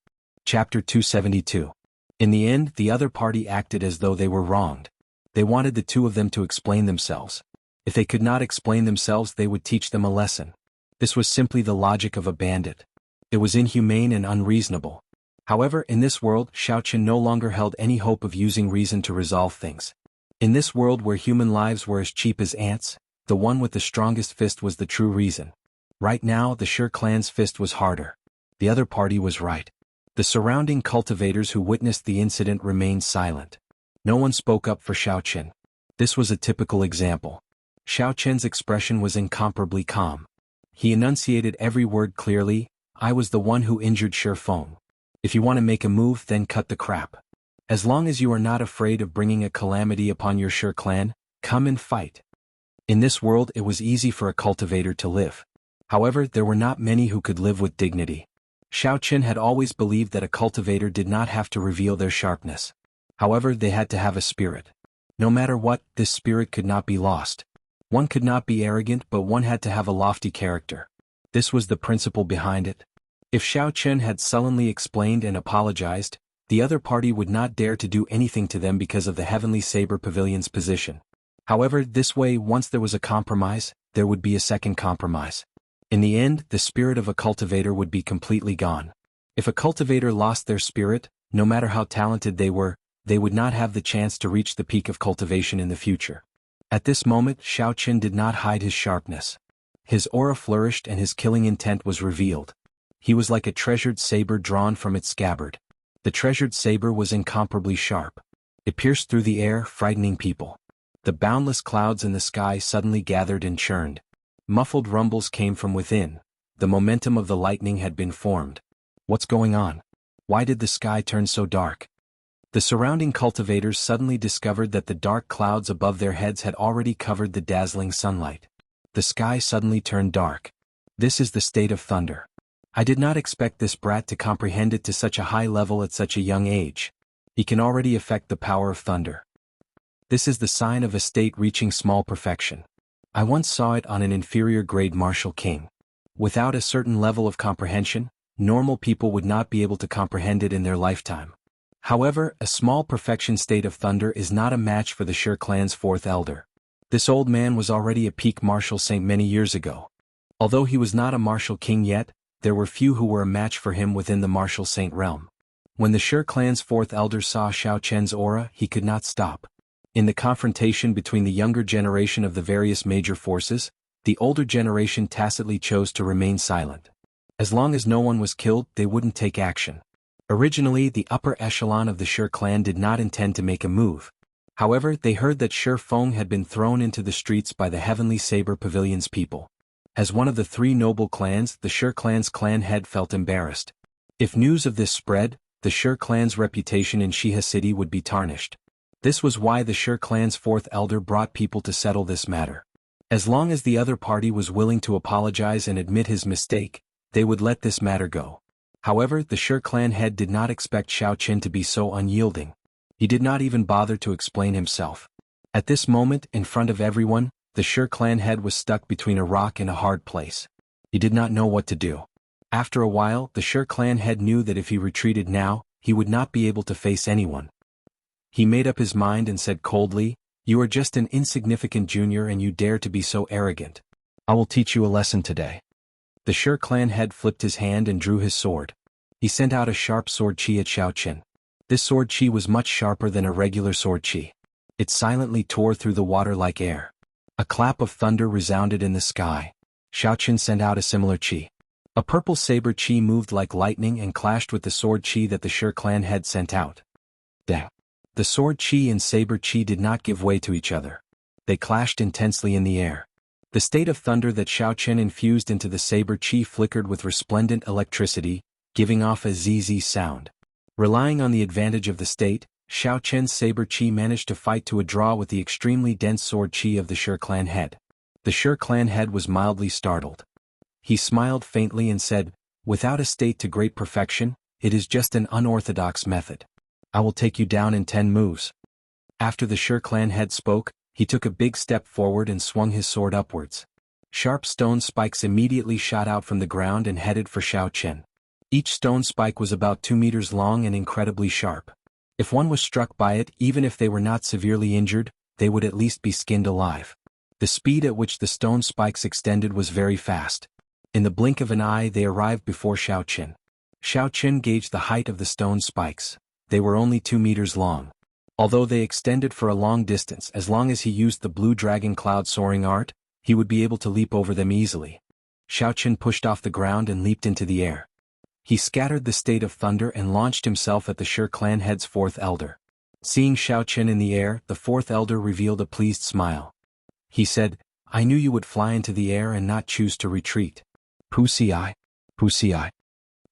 Speaker 1: Chapter 272. In the end, the other party acted as though they were wronged. They wanted the two of them to explain themselves. If they could not explain themselves, they would teach them a lesson. This was simply the logic of a bandit. It was inhumane and unreasonable. However, in this world, Xiao Qian no longer held any hope of using reason to resolve things. In this world where human lives were as cheap as ants, the one with the strongest fist was the true reason. Right now, the Shi clan's fist was harder. The other party was right. The surrounding cultivators who witnessed the incident remained silent. No one spoke up for Xiao Qian. This was a typical example. Xiao Qian's expression was incomparably calm. He enunciated every word clearly. I was the one who injured Shi Feng. If you want to make a move, then cut the crap. As long as you are not afraid of bringing a calamity upon your Shi clan, come and fight. In this world it was easy for a cultivator to live. However, there were not many who could live with dignity. Xiao Qian had always believed that a cultivator did not have to reveal their sharpness. However, they had to have a spirit. No matter what, this spirit could not be lost. One could not be arrogant, but one had to have a lofty character. This was the principle behind it. If Xiao Qian had sullenly explained and apologized, the other party would not dare to do anything to them because of the Heavenly Saber Pavilion's position. However, this way, once there was a compromise, there would be a second compromise. In the end, the spirit of a cultivator would be completely gone. If a cultivator lost their spirit, no matter how talented they were, they would not have the chance to reach the peak of cultivation in the future. At this moment, Xiao Qian did not hide his sharpness. His aura flourished and his killing intent was revealed. He was like a treasured saber drawn from its scabbard. The treasured saber was incomparably sharp. It pierced through the air, frightening people. The boundless clouds in the sky suddenly gathered and churned. Muffled rumbles came from within. The momentum of the lightning had been formed. What's going on? Why did the sky turn so dark? The surrounding cultivators suddenly discovered that the dark clouds above their heads had already covered the dazzling sunlight. The sky suddenly turned dark. This is the state of thunder. I did not expect this brat to comprehend it to such a high level at such a young age. He can already affect the power of thunder. This is the sign of a state reaching small perfection. I once saw it on an inferior grade martial king. Without a certain level of comprehension, normal people would not be able to comprehend it in their lifetime. However, a small perfection state of thunder is not a match for the Shi clan's fourth elder. This old man was already a peak martial saint many years ago. Although he was not a martial king yet, there were few who were a match for him within the martial saint realm. When the Shi clan's fourth elder saw Xiao Qian's aura, he could not stop. In the confrontation between the younger generation of the various major forces, the older generation tacitly chose to remain silent. As long as no one was killed, they wouldn't take action. Originally, the upper echelon of the Shi clan did not intend to make a move. However, they heard that Shi Feng had been thrown into the streets by the Heavenly Saber Pavilion's people. As one of the three noble clans, the Shi clan's clan head felt embarrassed. If news of this spread, the Shi clan's reputation in Shiha City would be tarnished. This was why the Shi clan's fourth elder brought people to settle this matter. As long as the other party was willing to apologize and admit his mistake, they would let this matter go. However, the Shi clan head did not expect Xiao Qian to be so unyielding. He did not even bother to explain himself. At this moment, in front of everyone, the Shi clan head was stuck between a rock and a hard place. He did not know what to do. After a while, the Shi clan head knew that if he retreated now, he would not be able to face anyone. He made up his mind and said coldly, "You are just an insignificant junior and you dare to be so arrogant. I will teach you a lesson today." The Shi clan head flipped his hand and drew his sword. He sent out a sharp sword chi at Xiao Qian. This sword chi was much sharper than a regular sword chi. It silently tore through the water like air. A clap of thunder resounded in the sky. Xiao Qian sent out a similar chi. A purple saber chi moved like lightning and clashed with the sword chi that the Shi clan head sent out. The sword chi and saber chi did not give way to each other. They clashed intensely in the air. The state of thunder that Xiao Qian infused into the saber chi flickered with resplendent electricity, giving off a zzz sound. Relying on the advantage of the state, Xiao Qian's saber chi managed to fight to a draw with the extremely dense sword chi of the Shi clan head. The Shi clan head was mildly startled. He smiled faintly and said, "Without a state to great perfection, it is just an unorthodox method." I will take you down in 10 moves. After the Shi clan head spoke, he took a big step forward and swung his sword upwards. Sharp stone spikes immediately shot out from the ground and headed for Xiao Chen. Each stone spike was about 2 meters long and incredibly sharp. If one was struck by it, even if they were not severely injured, they would at least be skinned alive. The speed at which the stone spikes extended was very fast. In the blink of an eye they arrived before Xiao Chen. Xiao Chen gauged the height of the stone spikes. They were only 2 meters long. Although they extended for a long distance, as long as he used the blue dragon cloud soaring art, he would be able to leap over them easily. Xiao Chen pushed off the ground and leaped into the air. He scattered the state of thunder and launched himself at the Shi clan head's fourth elder. Seeing Xiao Chen in the air, the fourth elder revealed a pleased smile. He said, I knew you would fly into the air and not choose to retreat. Wuxia, Wuxia.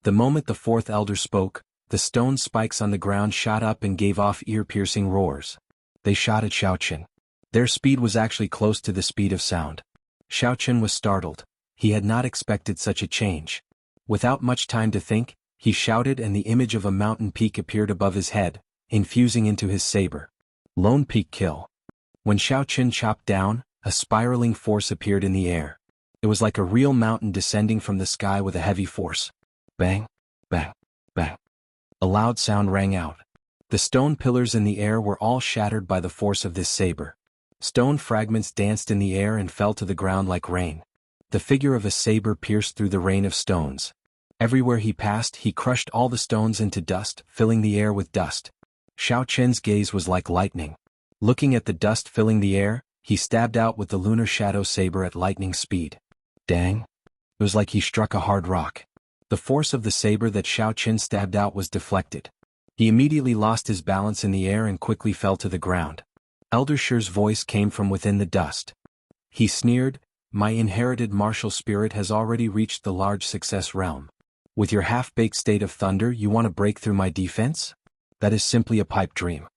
Speaker 1: The moment the fourth elder spoke, the stone spikes on the ground shot up and gave off ear-piercing roars. They shot at Xiao Chen. Their speed was actually close to the speed of sound. Xiao Chen was startled. He had not expected such a change. Without much time to think, he shouted and the image of a mountain peak appeared above his head, infusing into his saber. Lone Peak Kill. When Xiao Chen chopped down, a spiraling force appeared in the air. It was like a real mountain descending from the sky with a heavy force. Bang, bang, bang. A loud sound rang out. The stone pillars in the air were all shattered by the force of this saber. Stone fragments danced in the air and fell to the ground like rain. The figure of a saber pierced through the rain of stones. Everywhere he passed, he crushed all the stones into dust, filling the air with dust. Xiao Chen's gaze was like lightning. Looking at the dust filling the air, he stabbed out with the lunar shadow saber at lightning speed. Dang! It was like he struck a hard rock. The force of the saber that Xiao Chen stabbed out was deflected. He immediately lost his balance in the air and quickly fell to the ground. Elder Shi's voice came from within the dust. He sneered, My inherited martial spirit has already reached the large success realm. With your half-baked state of thunder you want to break through my defense? That is simply a pipe dream.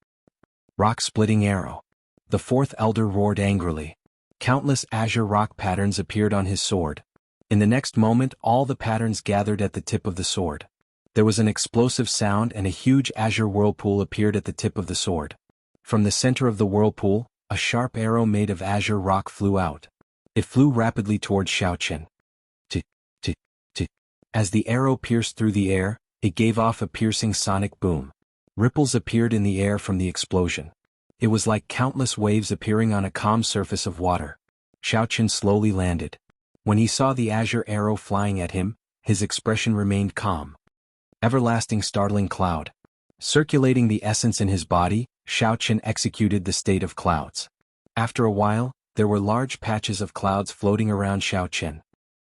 Speaker 1: Rock-splitting arrow. The fourth elder roared angrily. Countless azure rock patterns appeared on his sword. In the next moment all the patterns gathered at the tip of the sword. There was an explosive sound and a huge azure whirlpool appeared at the tip of the sword. From the center of the whirlpool, a sharp arrow made of azure rock flew out. It flew rapidly towards Xiao Chen. As the arrow pierced through the air, it gave off a piercing sonic boom. Ripples appeared in the air from the explosion. It was like countless waves appearing on a calm surface of water. Xiao Chen slowly landed. When he saw the azure arrow flying at him, his expression remained calm. Everlasting startling cloud. Circulating the essence in his body, Xiao Chen executed the state of clouds. After a while, there were large patches of clouds floating around Xiao Chen.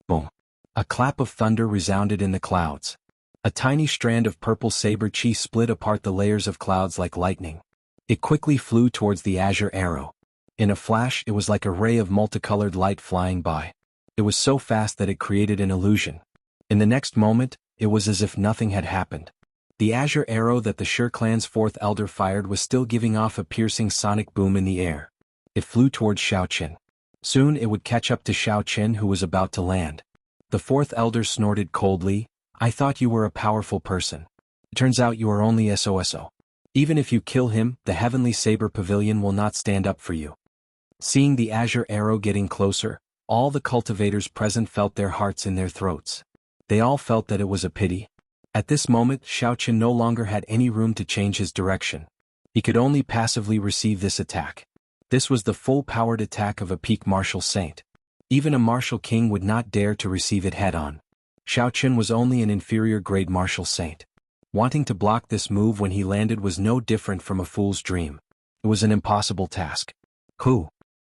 Speaker 1: Boom! A clap of thunder resounded in the clouds. A tiny strand of purple saber chi split apart the layers of clouds like lightning. It quickly flew towards the azure arrow. In a flash it was like a ray of multicolored light flying by. It was so fast that it created an illusion. In the next moment, it was as if nothing had happened. The azure arrow that the Shi clan's fourth elder fired was still giving off a piercing sonic boom in the air. It flew towards Xiao Chen. Soon it would catch up to Xiao Chen who was about to land. The fourth elder snorted coldly, I thought you were a powerful person. It turns out you are only SOSO. Even if you kill him, the Heavenly Saber Pavilion will not stand up for you. Seeing the azure arrow getting closer, all the cultivators present felt their hearts in their throats. They all felt that it was a pity. At this moment, Xiao Chen no longer had any room to change his direction. He could only passively receive this attack. This was the full-powered attack of a peak martial saint. Even a martial king would not dare to receive it head-on. Xiao Chen was only an inferior-grade martial saint. Wanting to block this move when he landed was no different from a fool's dream. It was an impossible task.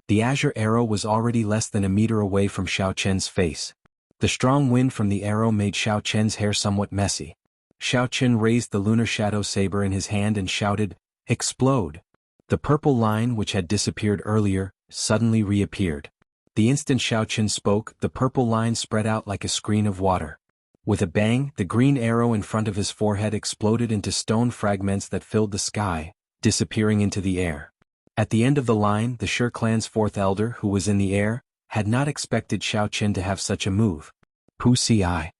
Speaker 1: The azure arrow was already less than a meter away from Xiao Chen's face. The strong wind from the arrow made Xiao Chen's hair somewhat messy. Xiao Chen raised the lunar shadow saber in his hand and shouted, Explode! The purple line which had disappeared earlier, suddenly reappeared. The instant Xiao Chen spoke, the purple line spread out like a screen of water. With a bang, the green arrow in front of his forehead exploded into stone fragments that filled the sky, disappearing into the air. At the end of the line, the Shi clan's fourth elder, who was in the air, had not expected Xiao Chen to have such a move. Wuxia.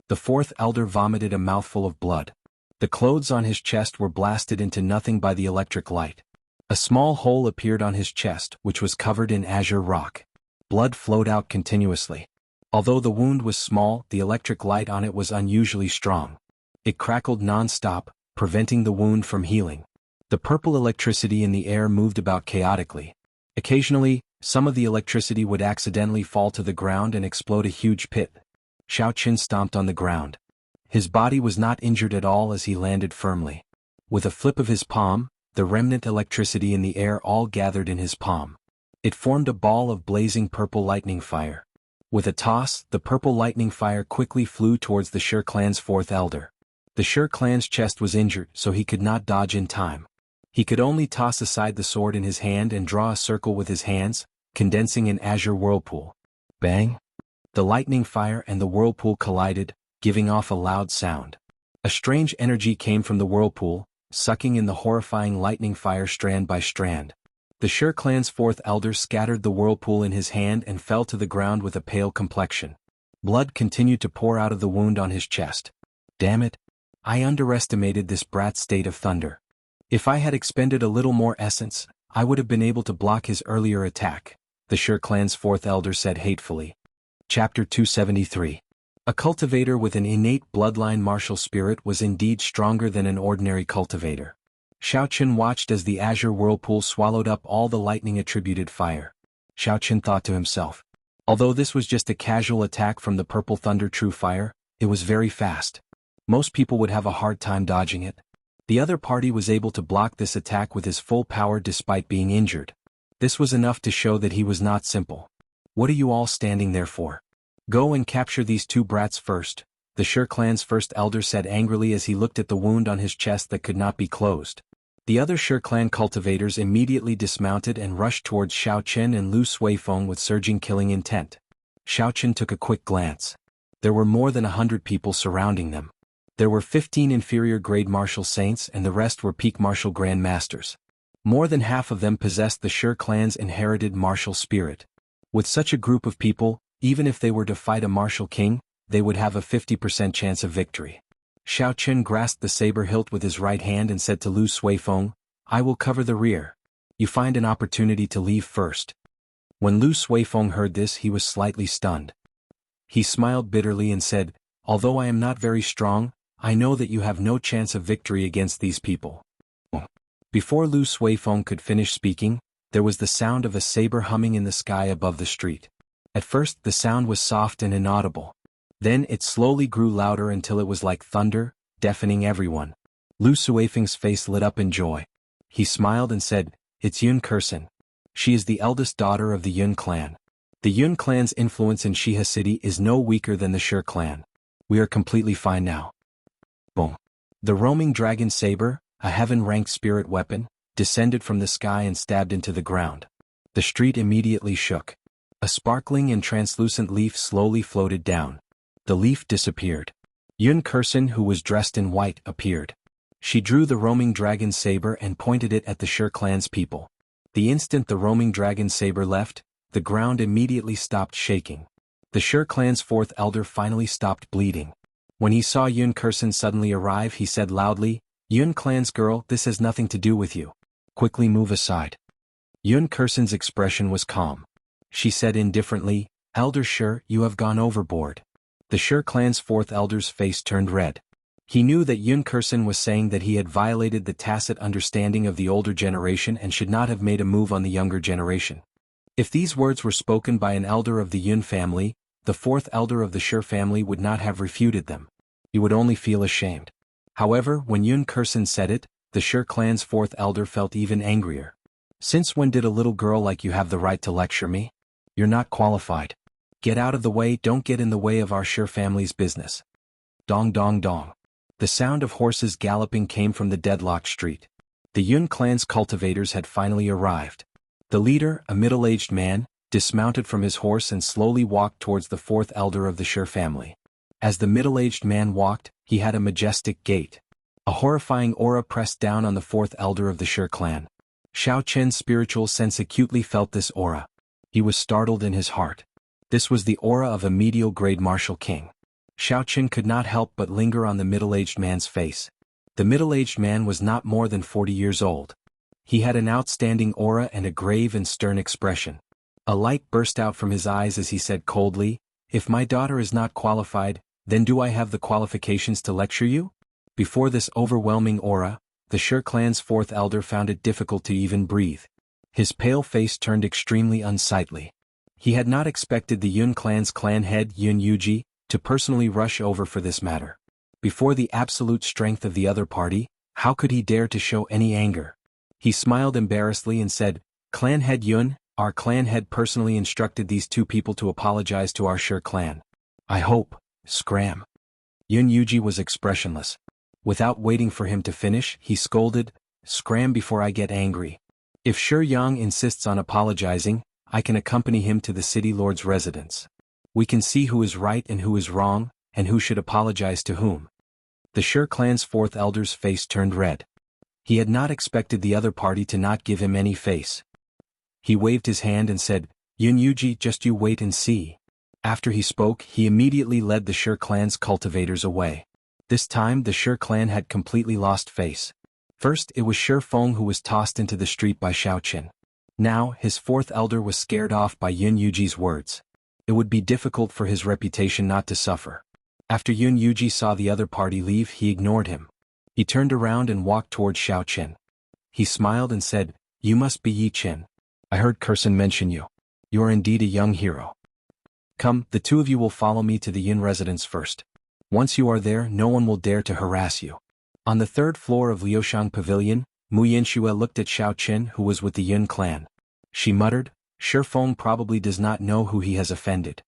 Speaker 1: The fourth elder vomited a mouthful of blood. The clothes on his chest were blasted into nothing by the electric light. A small hole appeared on his chest, which was covered in azure rock. Blood flowed out continuously. Although the wound was small, the electric light on it was unusually strong. It crackled non-stop, preventing the wound from healing. The purple electricity in the air moved about chaotically. Occasionally, some of the electricity would accidentally fall to the ground and explode a huge pit. Xiao Qin stomped on the ground. His body was not injured at all as he landed firmly. With a flip of his palm, the remnant electricity in the air all gathered in his palm. It formed a ball of blazing purple lightning fire. With a toss, the purple lightning fire quickly flew towards the Shi clan's fourth elder. The Shi clan's chest was injured, so he could not dodge in time. He could only toss aside the sword in his hand and draw a circle with his hands, condensing an azure whirlpool. Bang! The lightning fire and the whirlpool collided, giving off a loud sound. A strange energy came from the whirlpool, sucking in the horrifying lightning fire strand by strand. The Shi clan's fourth elder scattered the whirlpool in his hand and fell to the ground with a pale complexion. Blood continued to pour out of the wound on his chest. Damn it! I underestimated this brat's state of thunder. If I had expended a little more essence, I would have been able to block his earlier attack, the Shi clan's fourth elder said hatefully. Chapter 273. A cultivator with an innate bloodline martial spirit was indeed stronger than an ordinary cultivator. Xiao Qin watched as the azure whirlpool swallowed up all the lightning-attributed fire. Xiao Qin thought to himself. Although this was just a casual attack from the purple thunder true fire, it was very fast. Most people would have a hard time dodging it. The other party was able to block this attack with his full power despite being injured. This was enough to show that he was not simple. What are you all standing there for? Go and capture these two brats first, the Shi clan's first elder said angrily as he looked at the wound on his chest that could not be closed. The other Shi clan cultivators immediately dismounted and rushed towards Xiao Qin and Lu Suifeng with surging killing intent. Xiao Qin took a quick glance. There were more than 100 people surrounding them. There were 15 inferior grade martial saints and the rest were peak martial grandmasters. More than half of them possessed the Shi clan's inherited martial spirit. With such a group of people, even if they were to fight a martial king, they would have a 50% chance of victory. Xiao Qin grasped the saber hilt with his right hand and said to Lu Suifeng, I will cover the rear. You find an opportunity to leave first. When Lu Suifeng heard this, he was slightly stunned. He smiled bitterly and said, although I am not very strong, I know that you have no chance of victory against these people. Before Lu Suifeng could finish speaking, there was the sound of a saber humming in the sky above the street. At first the sound was soft and inaudible. Then it slowly grew louder until it was like thunder, deafening everyone. Lu Suifeng's face lit up in joy. He smiled and said, It's Yun Kursen. She is the eldest daughter of the Yun clan. The Yun clan's influence in Shiha City is no weaker than the Shi clan. We are completely fine now. Boom. The roaming dragon saber, a heaven-ranked spirit weapon, descended from the sky and stabbed into the ground. The street immediately shook. A sparkling and translucent leaf slowly floated down. The leaf disappeared. Yun Kursen, who was dressed in white, appeared. She drew the roaming dragon saber and pointed it at the Shi clan's people. The instant the roaming dragon saber left, the ground immediately stopped shaking. The Shi clan's fourth elder finally stopped bleeding. When he saw Yun Kursen suddenly arrive, he said loudly, Yun clan's girl, this has nothing to do with you. Quickly move aside. Yun Kursen's expression was calm. She said indifferently, Elder Shi, you have gone overboard. The Shi clan's fourth elder's face turned red. He knew that Yun Kursen was saying that he had violated the tacit understanding of the older generation and should not have made a move on the younger generation. If these words were spoken by an elder of the Yun family, the fourth elder of the Shi family would not have refuted them. He would only feel ashamed. However, when Yun Kursen said it, the Shi clan's fourth elder felt even angrier. Since when did a little girl like you have the right to lecture me? You're not qualified. Get out of the way, don't get in the way of our Shi family's business. Dong dong dong. The sound of horses galloping came from the deadlocked street. The Yun clan's cultivators had finally arrived. The leader, a middle-aged man, dismounted from his horse and slowly walked towards the fourth elder of the Shi family. As the middle-aged man walked, he had a majestic gait. A horrifying aura pressed down on the fourth elder of the Shi clan. Xiao Qin's spiritual sense acutely felt this aura. He was startled in his heart. This was the aura of a medial grade martial king. Xiao Qin could not help but linger on the middle-aged man's face. The middle-aged man was not more than 40 years old. He had an outstanding aura and a grave and stern expression. A light burst out from his eyes as he said coldly, "If my daughter is not qualified, then do I have the qualifications to lecture you?" Before this overwhelming aura, the Sher clan's fourth elder found it difficult to even breathe. His pale face turned extremely unsightly. He had not expected the Yun clan's clan head Yun Yuji to personally rush over for this matter. Before the absolute strength of the other party, how could he dare to show any anger? He smiled embarrassedly and said, "Clan head Yun, our clan head personally instructed these two people to apologize to our Sher clan. I hope, scram." Yun Yuji was expressionless. Without waiting for him to finish, he scolded, "Scram before I get angry. If Sher Yang insists on apologizing, I can accompany him to the city lord's residence. We can see who is right and who is wrong, and who should apologize to whom." The Sher clan's fourth elder's face turned red. He had not expected the other party to not give him any face. He waved his hand and said, "Yun Yuji, just you wait and see." After he spoke, he immediately led the Sher clan's cultivators away. This time the Sher clan had completely lost face. First it was Sher Feng who was tossed into the street by Xiaoqin. Now his fourth elder was scared off by Yun Yuji's words. It would be difficult for his reputation not to suffer. After Yun Yuji saw the other party leave, he ignored him. He turned around and walked towards Xiaoqin. He smiled and said, "You must be Yi Qin. I heard Kursen mention you. You are indeed a young hero. Come, the two of you will follow me to the Yun residence first. Once you are there, no one will dare to harass you." On the third floor of Liushang Pavilion, Mu Yanxue looked at Xiaoqin, who was with the Yun clan. She muttered, "Sher Feng probably does not know who he has offended.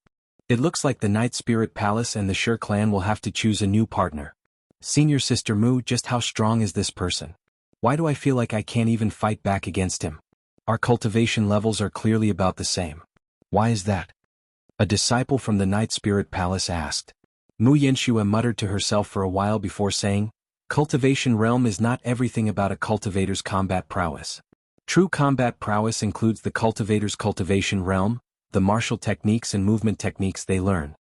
Speaker 1: It looks like the Night Spirit Palace and the Sher clan will have to choose a new partner. Senior Sister Mu, just how strong is this person? Why do I feel like I can't even fight back against him? Our cultivation levels are clearly about the same. Why is that?" A disciple from the Night Spirit Palace asked. Mu Yanxue muttered to herself for a while before saying, "Cultivation realm is not everything about a cultivator's combat prowess. True combat prowess includes the cultivator's cultivation realm, the martial techniques and movement techniques they learn.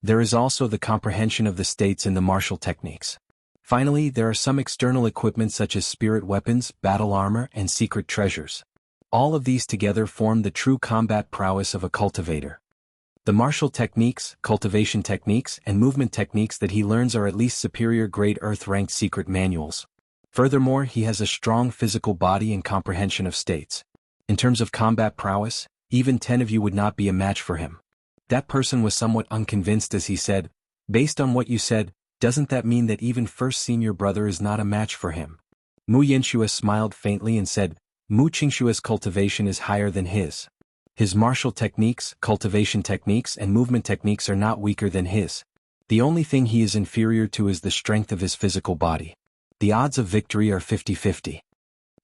Speaker 1: There is also the comprehension of the states in the martial techniques. Finally, there are some external equipment such as spirit weapons, battle armor, and secret treasures. All of these together form the true combat prowess of a cultivator. The martial techniques, cultivation techniques, and movement techniques that he learns are at least superior grade earth-ranked secret manuals. Furthermore, he has a strong physical body and comprehension of states. In terms of combat prowess, even 10 of you would not be a match for him." That person was somewhat unconvinced as he said, "Based on what you said, doesn't that mean that even first senior brother is not a match for him?" Mu Yanxue smiled faintly and said, "Mu Qingshue's cultivation is higher than his. His martial techniques, cultivation techniques, and movement techniques are not weaker than his. The only thing he is inferior to is the strength of his physical body. The odds of victory are 50-50.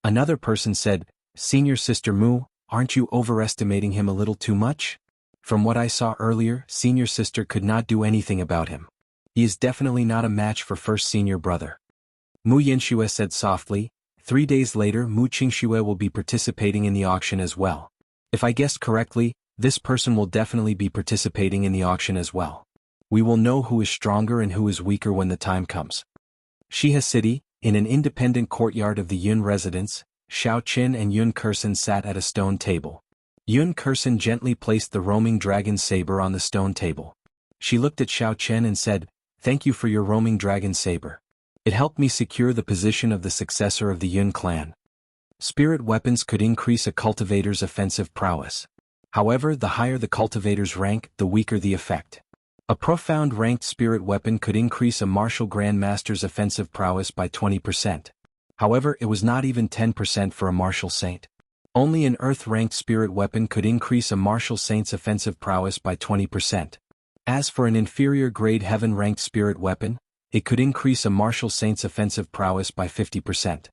Speaker 1: Another person said, "Senior Sister Mu, aren't you overestimating him a little too much? From what I saw earlier, Senior Sister could not do anything about him. He is definitely not a match for first senior brother." Mu Yanxue said softly, 3 days later Mu Qingxue will be participating in the auction as well. If I guessed correctly, this person will definitely be participating in the auction as well. We will know who is stronger and who is weaker when the time comes. Shiha City, in an independent courtyard of the Yun residence, Xiaoqin and Yun Kursen sat at a stone table. Yun Kursen gently placed the roaming dragon saber on the stone table. She looked at Xiaoqin and said, "Thank you for your roaming dragon saber. It helped me secure the position of the successor of the Yun clan." Spirit weapons could increase a cultivator's offensive prowess. However, the higher the cultivator's rank, the weaker the effect. A profound ranked spirit weapon could increase a martial grandmaster's offensive prowess by 20%. However, it was not even 10% for a martial saint. Only an earth-ranked spirit weapon could increase a martial saint's offensive prowess by 20%. As for an inferior grade heaven-ranked spirit weapon, it could increase a martial saint's offensive prowess by 50%.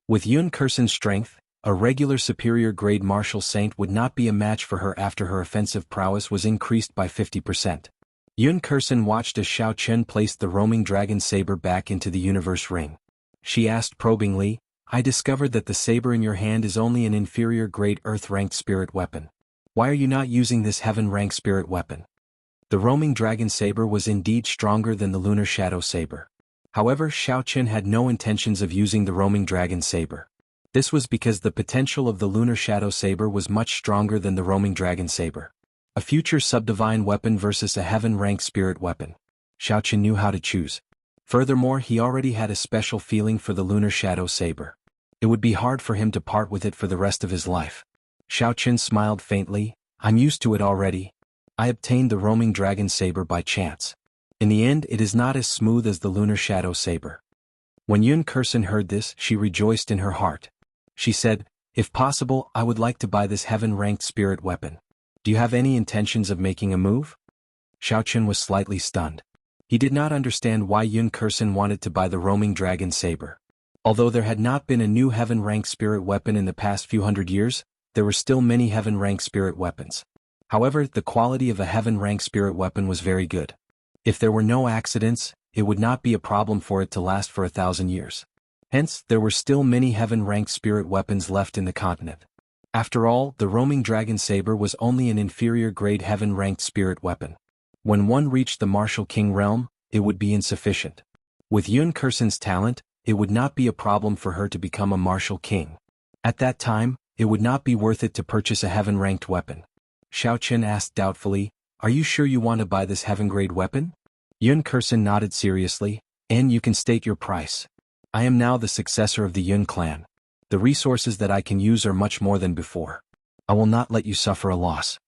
Speaker 1: With Yun Kursen's strength, a regular superior grade martial saint would not be a match for her after her offensive prowess was increased by 50%. Yun Kursen watched as Xiaoqin placed the roaming dragon saber back into the universe ring. She asked probingly, "I discovered that the saber in your hand is only an inferior grade earth-ranked spirit weapon. Why are you not using this heaven-ranked spirit weapon?" The roaming dragon saber was indeed stronger than the lunar shadow saber. However, Xiao Qian had no intentions of using the roaming dragon saber. This was because the potential of the lunar shadow saber was much stronger than the roaming dragon saber. A future subdivine weapon versus a heaven-ranked spirit weapon. Xiao Qian knew how to choose. Furthermore, he already had a special feeling for the lunar shadow saber. It would be hard for him to part with it for the rest of his life. Xiao Qian smiled faintly. I'm used to it already. I obtained the roaming dragon saber by chance. In the end, it is not as smooth as the lunar shadow saber. When Yun Kursen heard this, she rejoiced in her heart. She said, if possible, I would like to buy this heaven-ranked spirit weapon. Do you have any intentions of making a move? Xiao Qian was slightly stunned. He did not understand why Yun Kursen wanted to buy the roaming dragon saber. Although there had not been a new heaven-ranked spirit weapon in the past few hundred years, there were still many heaven-ranked spirit weapons. However, the quality of a heaven-ranked spirit weapon was very good. If there were no accidents, it would not be a problem for it to last for 1,000 years. Hence, there were still many heaven-ranked spirit weapons left in the continent. After all, the roaming dragon saber was only an inferior-grade heaven-ranked spirit weapon. When one reached the martial king realm, it would be insufficient. With Yun Kursen's talent, it would not be a problem for her to become a martial king. At that time, it would not be worth it to purchase a heaven-ranked weapon. Xiao Qian asked doubtfully, are you sure you want to buy this heaven-grade weapon? Yun Kursen nodded seriously, and you can state your price. I am now the successor of the Yun clan. The resources that I can use are much more than before. I will not let you suffer a loss.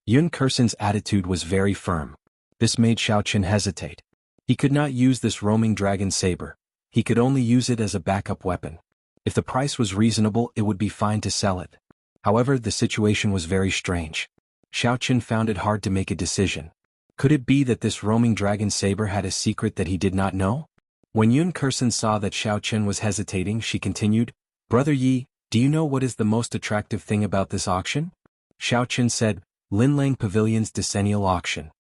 Speaker 1: Yun Kursen's attitude was very firm. This made Xiao Qian hesitate. He could not use this roaming dragon saber. He could only use it as a backup weapon. If the price was reasonable, it would be fine to sell it. However, the situation was very strange. Xiao Qian found it hard to make a decision. Could it be that this roaming dragon saber had a secret that he did not know? When Yun Kursen saw that Xiao Qian was hesitating, she continued, Brother Yi, do you know what is the most attractive thing about this auction? Xiao Qian said, Linlang Pavilion's decennial auction.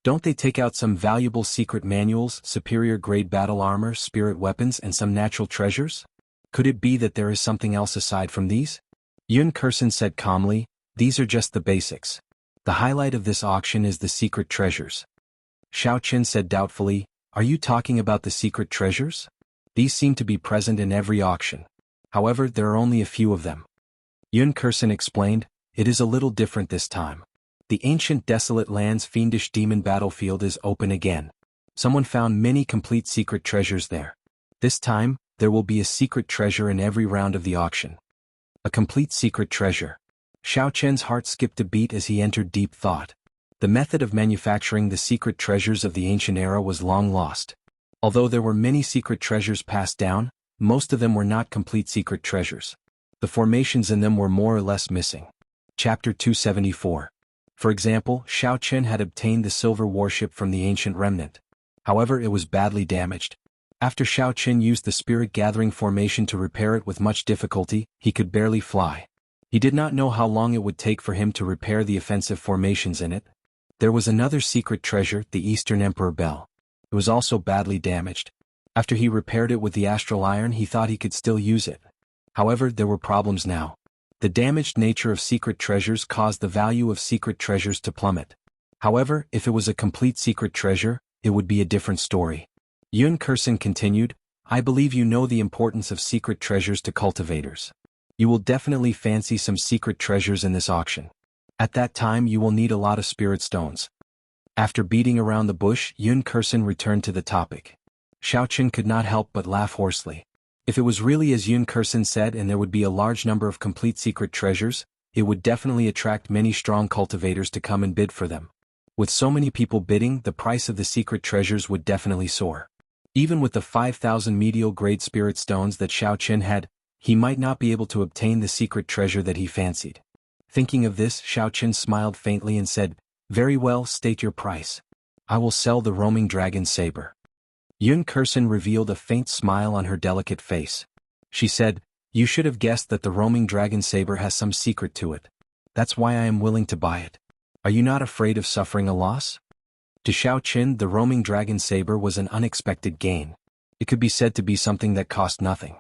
Speaker 1: Don't they take out some valuable secret manuals, superior-grade battle armor, spirit weapons, and some natural treasures? Could it be that there is something else aside from these? Yun Kursen said calmly, these are just the basics. The highlight of this auction is the secret treasures. Xiao Qian said doubtfully, are you talking about the secret treasures? These seem to be present in every auction. However, there are only a few of them. Yun Kursen explained, it is a little different this time. The ancient desolate land's fiendish demon battlefield is open again. Someone found many complete secret treasures there. This time, there will be a secret treasure in every round of the auction. A complete secret treasure. Xiao Qian's heart skipped a beat as he entered deep thought. The method of manufacturing the secret treasures of the ancient era was long lost. Although there were many secret treasures passed down, most of them were not complete secret treasures. The formations in them were more or less missing. Chapter 274. For example, Xiao Qian had obtained the silver warship from the ancient remnant. However, it was badly damaged. After Xiao Qian used the spirit gathering formation to repair it with much difficulty, he could barely fly. He did not know how long it would take for him to repair the offensive formations in it. There was another secret treasure, the Eastern Emperor Bell. It was also badly damaged. After he repaired it with the astral iron, he thought he could still use it. However, there were problems now. The damaged nature of secret treasures caused the value of secret treasures to plummet. However, if it was a complete secret treasure, it would be a different story. Yun Kursen continued, I believe you know the importance of secret treasures to cultivators. You will definitely fancy some secret treasures in this auction. At that time you will need a lot of spirit stones. After beating around the bush, Yun Kursen returned to the topic. Xiao Qian could not help but laugh hoarsely. If it was really as Yun Kursen said and there would be a large number of complete secret treasures, it would definitely attract many strong cultivators to come and bid for them. With so many people bidding, the price of the secret treasures would definitely soar. Even with the 5,000 medial grade spirit stones that Xiao Qian had, he might not be able to obtain the secret treasure that he fancied. Thinking of this, Xiao Qian smiled faintly and said, Very well, state your price. I will sell the roaming dragon saber. Yun Kursen revealed a faint smile on her delicate face. She said, You should have guessed that the roaming dragon saber has some secret to it. That's why I am willing to buy it. Are you not afraid of suffering a loss? To Xiao Qian, the roaming dragon saber was an unexpected gain. It could be said to be something that cost nothing.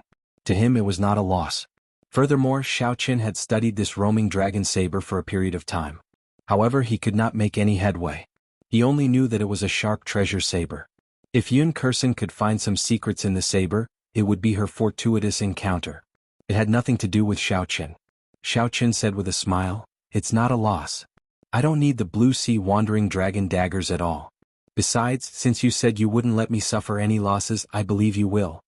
Speaker 1: To him it was not a loss. Furthermore, Xiao Qian had studied this roaming dragon saber for a period of time. However, he could not make any headway. He only knew that it was a sharp treasure saber. If Yun Kursen could find some secrets in the saber, it would be her fortuitous encounter. It had nothing to do with Xiaoqin. Xiaoqin said with a smile, "It's not a loss. I don't need the blue sea wandering dragon daggers at all. Besides, since you said you wouldn't let me suffer any losses, I believe you will."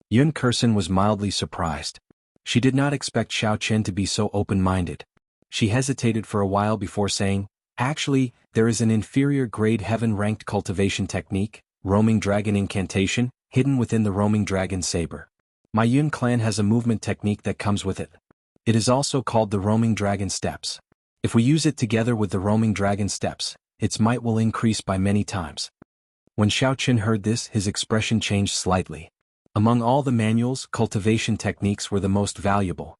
Speaker 1: Yun Kursen was mildly surprised. She did not expect Xiaoqin to be so open-minded. She hesitated for a while before saying, "Actually, there is an inferior grade heaven-ranked cultivation technique, roaming dragon incantation, hidden within the roaming dragon saber. My Yun clan has a movement technique that comes with it. It is also called the roaming dragon steps. If we use it together with the roaming dragon steps, its might will increase by many times." When Xiaoqin heard this, his expression changed slightly. Among all the manuals, cultivation techniques were the most valuable.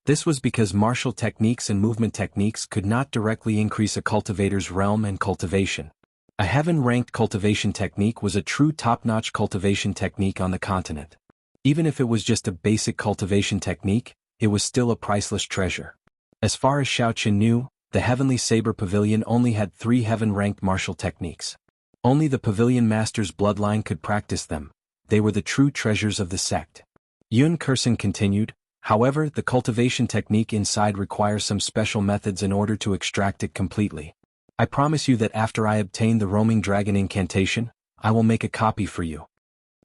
Speaker 1: This was because martial techniques and movement techniques could not directly increase a cultivator's realm and cultivation. A heaven-ranked cultivation technique was a true top-notch cultivation technique on the continent. Even if it was just a basic cultivation technique, it was still a priceless treasure. As far as Xiaoqin knew, the Heavenly Saber Pavilion only had 3 heaven-ranked martial techniques. Only the Pavilion Master's bloodline could practice them. They were the true treasures of the sect. Yun Kursen continued, "However, the cultivation technique inside requires some special methods in order to extract it completely. I promise you that after I obtain the roaming dragon incantation, I will make a copy for you."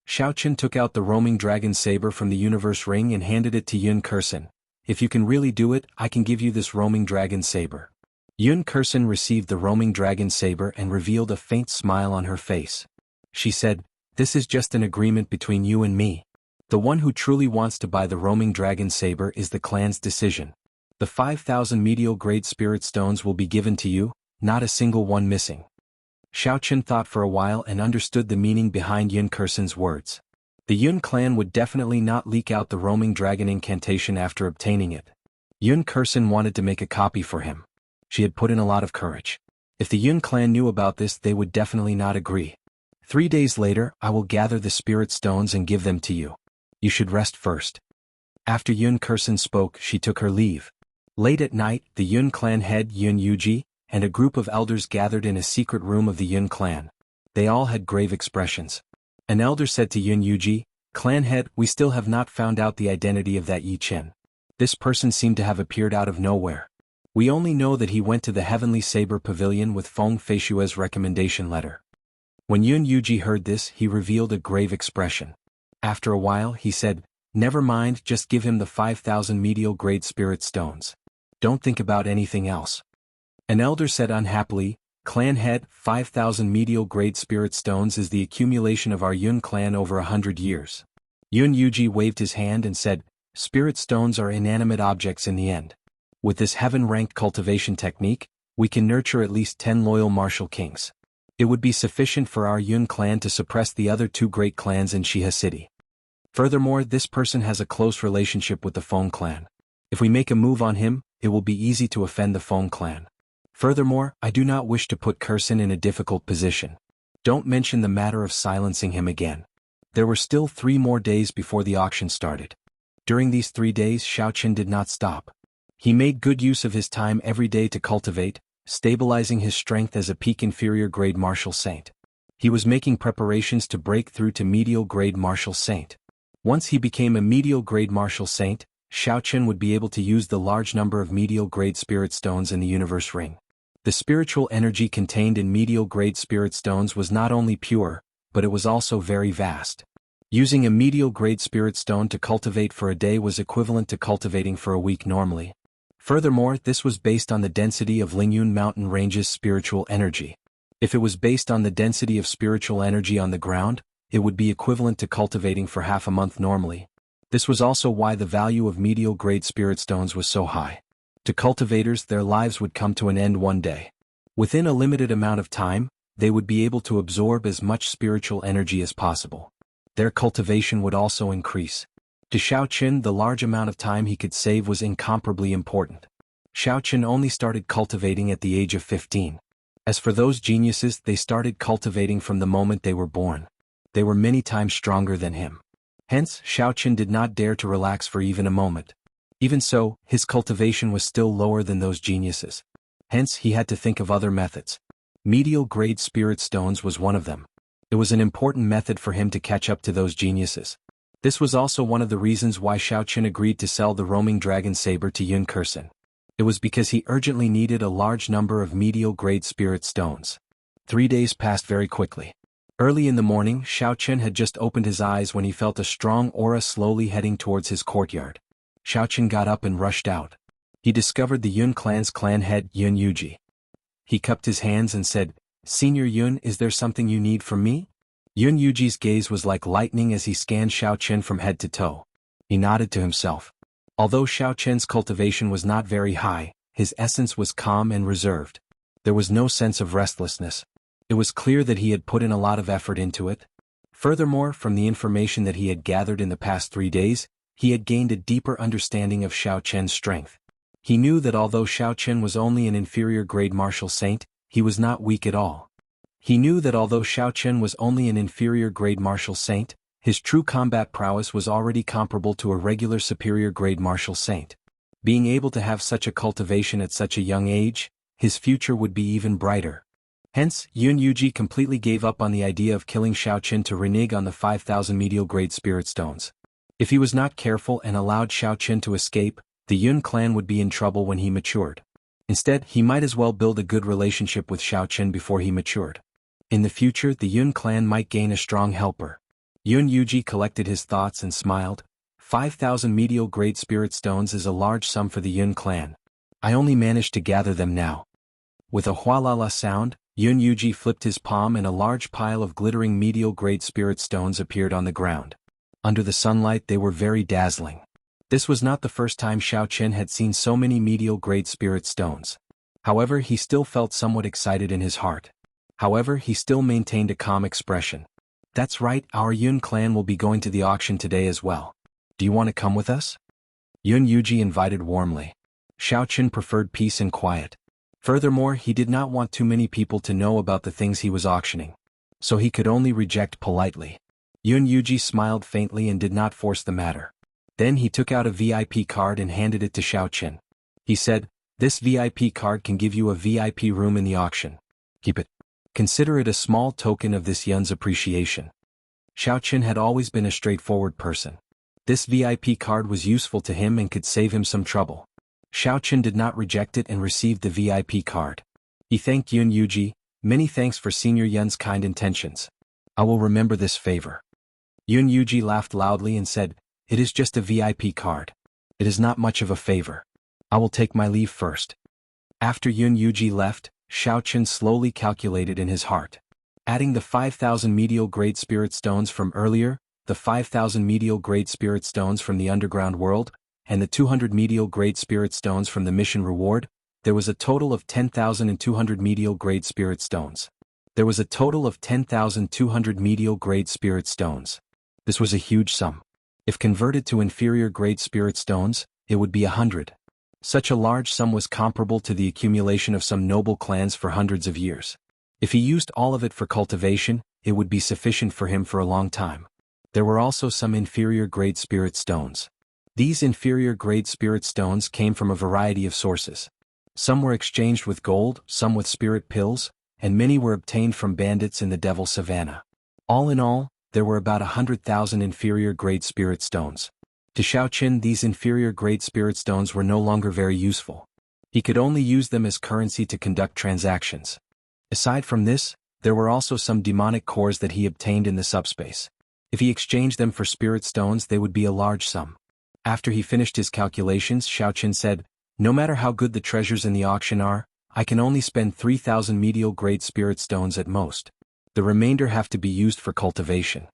Speaker 1: Xiaoqin took out the roaming dragon saber from the universe ring and handed it to Yun Kursen. "If you can really do it, I can give you this roaming dragon saber." Yun Kursen received the roaming dragon saber and revealed a faint smile on her face. She said, "This is just an agreement between you and me. The one who truly wants to buy the roaming dragon saber is the clan's decision. The 5,000 medial grade spirit stones will be given to you, not a single one missing." Xiaoqin thought for a while and understood the meaning behind Yun Kursen's words. The Yun clan would definitely not leak out the roaming dragon incantation after obtaining it. Yun Kursen wanted to make a copy for him. She had put in a lot of courage. If the Yun clan knew about this, they would definitely not agree. 3 days later, I will gather the spirit stones and give them to you. You should rest first." After Yun Kursen spoke, she took her leave. Late at night, the Yun clan head Yun Yuji and a group of elders gathered in a secret room of the Yun clan. They all had grave expressions. An elder said to Yun Yuji, "Clan head, we still have not found out the identity of that Yi Chen. This person seemed to have appeared out of nowhere. We only know that he went to the Heavenly Saber Pavilion with Feng Feishue's recommendation letter." When Yun Yuji heard this, he revealed a grave expression. After a while, he said, "Never mind, just give him the 5,000 medial grade spirit stones. Don't think about anything else." An elder said unhappily, "Clan head, 5,000 medial grade spirit stones is the accumulation of our Yun clan over 100 years. Yun Yuji waved his hand and said, "Spirit stones are inanimate objects in the end. With this heaven-ranked cultivation technique, we can nurture at least 10 loyal martial kings. It would be sufficient for our Yun clan to suppress the other 2 great clans in Shiha City. Furthermore, this person has a close relationship with the Feng clan. If we make a move on him, it will be easy to offend the Feng clan. Furthermore, I do not wish to put Kursen in a difficult position. Don't mention the matter of silencing him again." There were still 3 more days before the auction started. During these 3 days, Xiaoqin did not stop. He made good use of his time every day to cultivate, stabilizing his strength as a peak inferior grade martial saint. He was making preparations to break through to medial grade martial saint. Once he became a medial grade martial saint, Xiaoqin would be able to use the large number of medial grade spirit stones in the universe ring. The spiritual energy contained in medial grade spirit stones was not only pure, but it was also very vast. Using a medial grade spirit stone to cultivate for a day was equivalent to cultivating for a week normally. Furthermore, this was based on the density of Lingyun mountain range's spiritual energy. If it was based on the density of spiritual energy on the ground, it would be equivalent to cultivating for half a month normally. This was also why the value of medial grade spirit stones was so high. To cultivators, their lives would come to an end one day. Within a limited amount of time, they would be able to absorb as much spiritual energy as possible. Their cultivation would also increase. To Xiaoqin, the large amount of time he could save was incomparably important. Xiaoqin only started cultivating at the age of 15. As for those geniuses, they started cultivating from the moment they were born. They were many times stronger than him. Hence, Xiaoqin did not dare to relax for even a moment. Even so, his cultivation was still lower than those geniuses. Hence, he had to think of other methods. Medial grade spirit stones was one of them. It was an important method for him to catch up to those geniuses. This was also one of the reasons why Xiao Qin agreed to sell the roaming dragon saber to Yun Kursin. It was because he urgently needed a large number of medial-grade spirit stones. 3 days passed very quickly. Early in the morning, Xiao Qin had just opened his eyes when he felt a strong aura slowly heading towards his courtyard. Xiao Qin got up and rushed out. He discovered the Yun clan's clan head, Yun Yuji. He cupped his hands and said, "Senior Yun, is there something you need from me?" Yun Yuji's gaze was like lightning as he scanned Xiao Qin from head to toe. He nodded to himself. Although Xiao Qin's cultivation was not very high, his essence was calm and reserved. There was no sense of restlessness. It was clear that he had put in a lot of effort into it. Furthermore, from the information that he had gathered in the past 3 days, he had gained a deeper understanding of Xiao Qin's strength. He knew that although Xiao Qin was only an inferior-grade martial saint, he was not weak at all. He knew that although Xiao Qin was only an inferior-grade martial saint, his true combat prowess was already comparable to a regular superior-grade martial saint. Being able to have such a cultivation at such a young age, his future would be even brighter. Hence, Yun Yuji completely gave up on the idea of killing Xiao Qin to renege on the 5,000 medial-grade spirit stones. If he was not careful and allowed Xiao Qin to escape, the Yun clan would be in trouble when he matured. Instead, he might as well build a good relationship with Xiao Qin before he matured. In the future, the Yun clan might gain a strong helper. Yun Yuji collected his thoughts and smiled. 5,000 medial-grade spirit stones is a large sum for the Yun clan. I only managed to gather them now. With a hualala sound, Yun Yuji flipped his palm and a large pile of glittering medial-grade spirit stones appeared on the ground. Under the sunlight they were very dazzling. This was not the first time Xiao Qin had seen so many medial-grade spirit stones. However, he still felt somewhat excited in his heart. However, he still maintained a calm expression. "That's right, our Yun clan will be going to the auction today as well. Do you want to come with us?" Yun Yuji invited warmly. Xiao Qin preferred peace and quiet. Furthermore, he did not want too many people to know about the things he was auctioning. So he could only reject politely. Yun Yuji smiled faintly and did not force the matter. Then he took out a VIP card and handed it to Xiao Qin. He said, "This VIP card can give you a VIP room in the auction. Keep it. Consider it a small token of this Yun's appreciation." Xiao Qin had always been a straightforward person. This VIP card was useful to him and could save him some trouble. Xiao Qin did not reject it and received the VIP card. He thanked Yun Yuji, "Many thanks for Senior Yun's kind intentions. I will remember this favor." Yun Yuji laughed loudly and said, "It is just a VIP card. It is not much of a favor. I will take my leave first." After Yun Yuji left, Xiao Qin slowly calculated in his heart. Adding the 5,000 medial-grade spirit stones from earlier, the 5,000 medial-grade spirit stones from the underground world, and the 200 medial-grade spirit stones from the mission reward, there was a total of 10,200 medial-grade spirit stones. There was a total of 10,200 medial-grade spirit stones. This was a huge sum. If converted to inferior-grade spirit stones, it would be 100. Such a large sum was comparable to the accumulation of some noble clans for hundreds of years. If he used all of it for cultivation, it would be sufficient for him for a long time. There were also some inferior-grade spirit stones. These inferior-grade spirit stones came from a variety of sources. Some were exchanged with gold, some with spirit pills, and many were obtained from bandits in the Devil Savannah. All in all, there were about 100,000 inferior-grade spirit stones. To Xiao Qin, these inferior-grade spirit stones were no longer very useful. He could only use them as currency to conduct transactions. Aside from this, there were also some demonic cores that he obtained in the subspace. If he exchanged them for spirit stones, they would be a large sum. After he finished his calculations, Xiao Qin said, "No matter how good the treasures in the auction are, I can only spend 3,000 medial-grade spirit stones at most. The remainder have to be used for cultivation."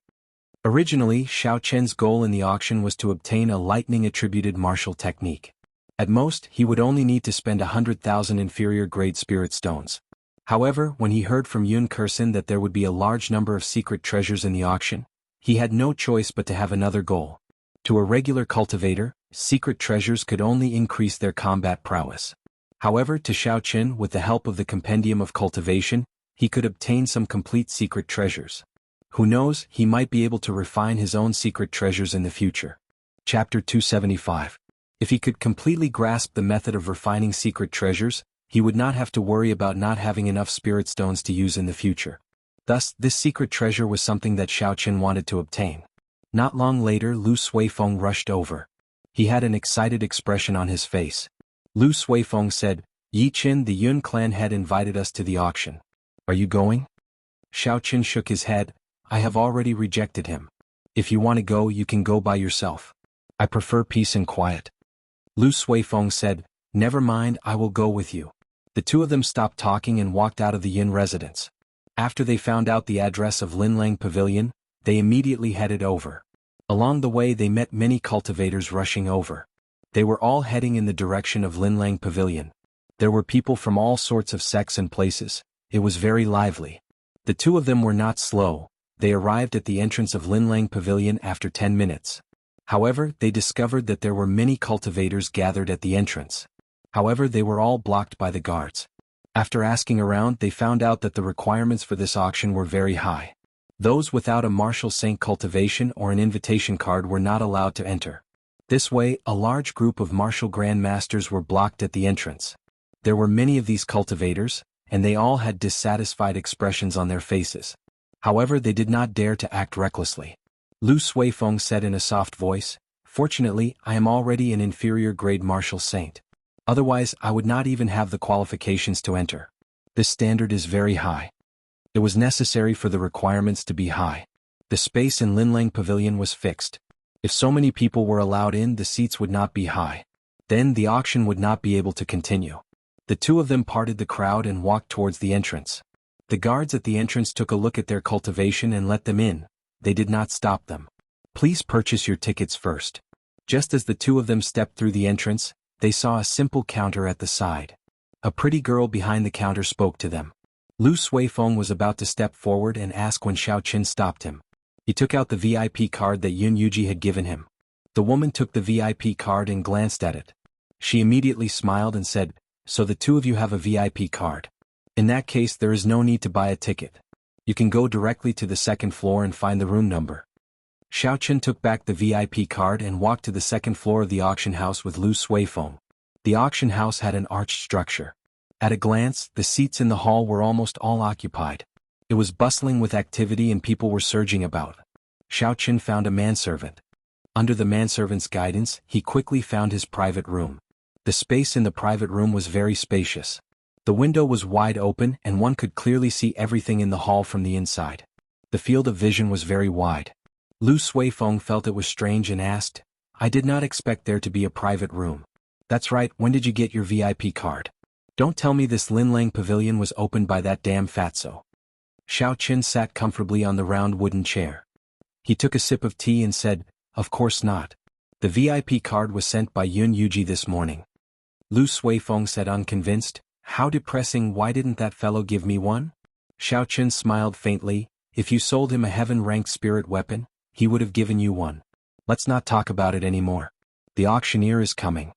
Speaker 1: Originally, Xiao Qin's goal in the auction was to obtain a lightning-attributed martial technique. At most, he would only need to spend 100,000 inferior-grade spirit stones. However, when he heard from Yun Kursin that there would be a large number of secret treasures in the auction, he had no choice but to have another goal. To a regular cultivator, secret treasures could only increase their combat prowess. However, to Xiao Qin, with the help of the Compendium of Cultivation, he could obtain some complete secret treasures. Who knows, he might be able to refine his own secret treasures in the future. Chapter 275. If he could completely grasp the method of refining secret treasures, he would not have to worry about not having enough spirit stones to use in the future. Thus, this secret treasure was something that Xiao Qin wanted to obtain. Not long later, Lu Suifeng rushed over. He had an excited expression on his face. Lu Suifeng said, "Yi Qin, the Yun clan had invited us to the auction. Are you going?" Xiao Qin shook his head. "I have already rejected him. If you want to go, you can go by yourself. I prefer peace and quiet." Lu Suifeng said, "Never mind, I will go with you." The two of them stopped talking and walked out of the Yin residence. After they found out the address of Linlang Pavilion, they immediately headed over. Along the way they met many cultivators rushing over. They were all heading in the direction of Linlang Pavilion. There were people from all sorts of sects and places. It was very lively. The two of them were not slow. They arrived at the entrance of Linlang Pavilion after 10 minutes. However, they discovered that there were many cultivators gathered at the entrance. However, they were all blocked by the guards. After asking around, they found out that the requirements for this auction were very high. Those without a martial saint cultivation or an invitation card were not allowed to enter. This way, a large group of martial grandmasters were blocked at the entrance. There were many of these cultivators, and they all had dissatisfied expressions on their faces. However, they did not dare to act recklessly. Lu Suifeng said in a soft voice, "Fortunately, I am already an inferior grade martial saint. Otherwise, I would not even have the qualifications to enter. This standard is very high." It was necessary for the requirements to be high. The space in Linlang Pavilion was fixed. If so many people were allowed in, the seats would not be high. Then the auction would not be able to continue. The two of them parted the crowd and walked towards the entrance. The guards at the entrance took a look at their cultivation and let them in. They did not stop them. "Please purchase your tickets first." Just as the two of them stepped through the entrance, they saw a simple counter at the side. A pretty girl behind the counter spoke to them. Lu Suifeng was about to step forward and ask when Xiao Qin stopped him. He took out the VIP card that Yun Yuji had given him. The woman took the VIP card and glanced at it. She immediately smiled and said, "So the two of you have a VIP card. In that case, there is no need to buy a ticket. You can go directly to the second floor and find the room number." Xiao Qin took back the VIP card and walked to the second floor of the auction house with Lu Suifeng. The auction house had an arched structure. At a glance, the seats in the hall were almost all occupied. It was bustling with activity and people were surging about. Xiao Qin found a manservant. Under the manservant's guidance, he quickly found his private room. The space in the private room was very spacious. The window was wide open and one could clearly see everything in the hall from the inside. The field of vision was very wide. Lu Suifeng felt it was strange and asked, "I did not expect there to be a private room." "That's right, when did you get your VIP card? Don't tell me this Linlang Pavilion was opened by that damn fatso." Xiao Qin sat comfortably on the round wooden chair. He took a sip of tea and said, "Of course not. The VIP card was sent by Yun Yuji this morning." Lu Suifeng said unconvinced, "How depressing, why didn't that fellow give me one?" Xiao Qin smiled faintly, "If you sold him a heaven-ranked spirit weapon, he would have given you one. Let's not talk about it anymore. The auctioneer is coming."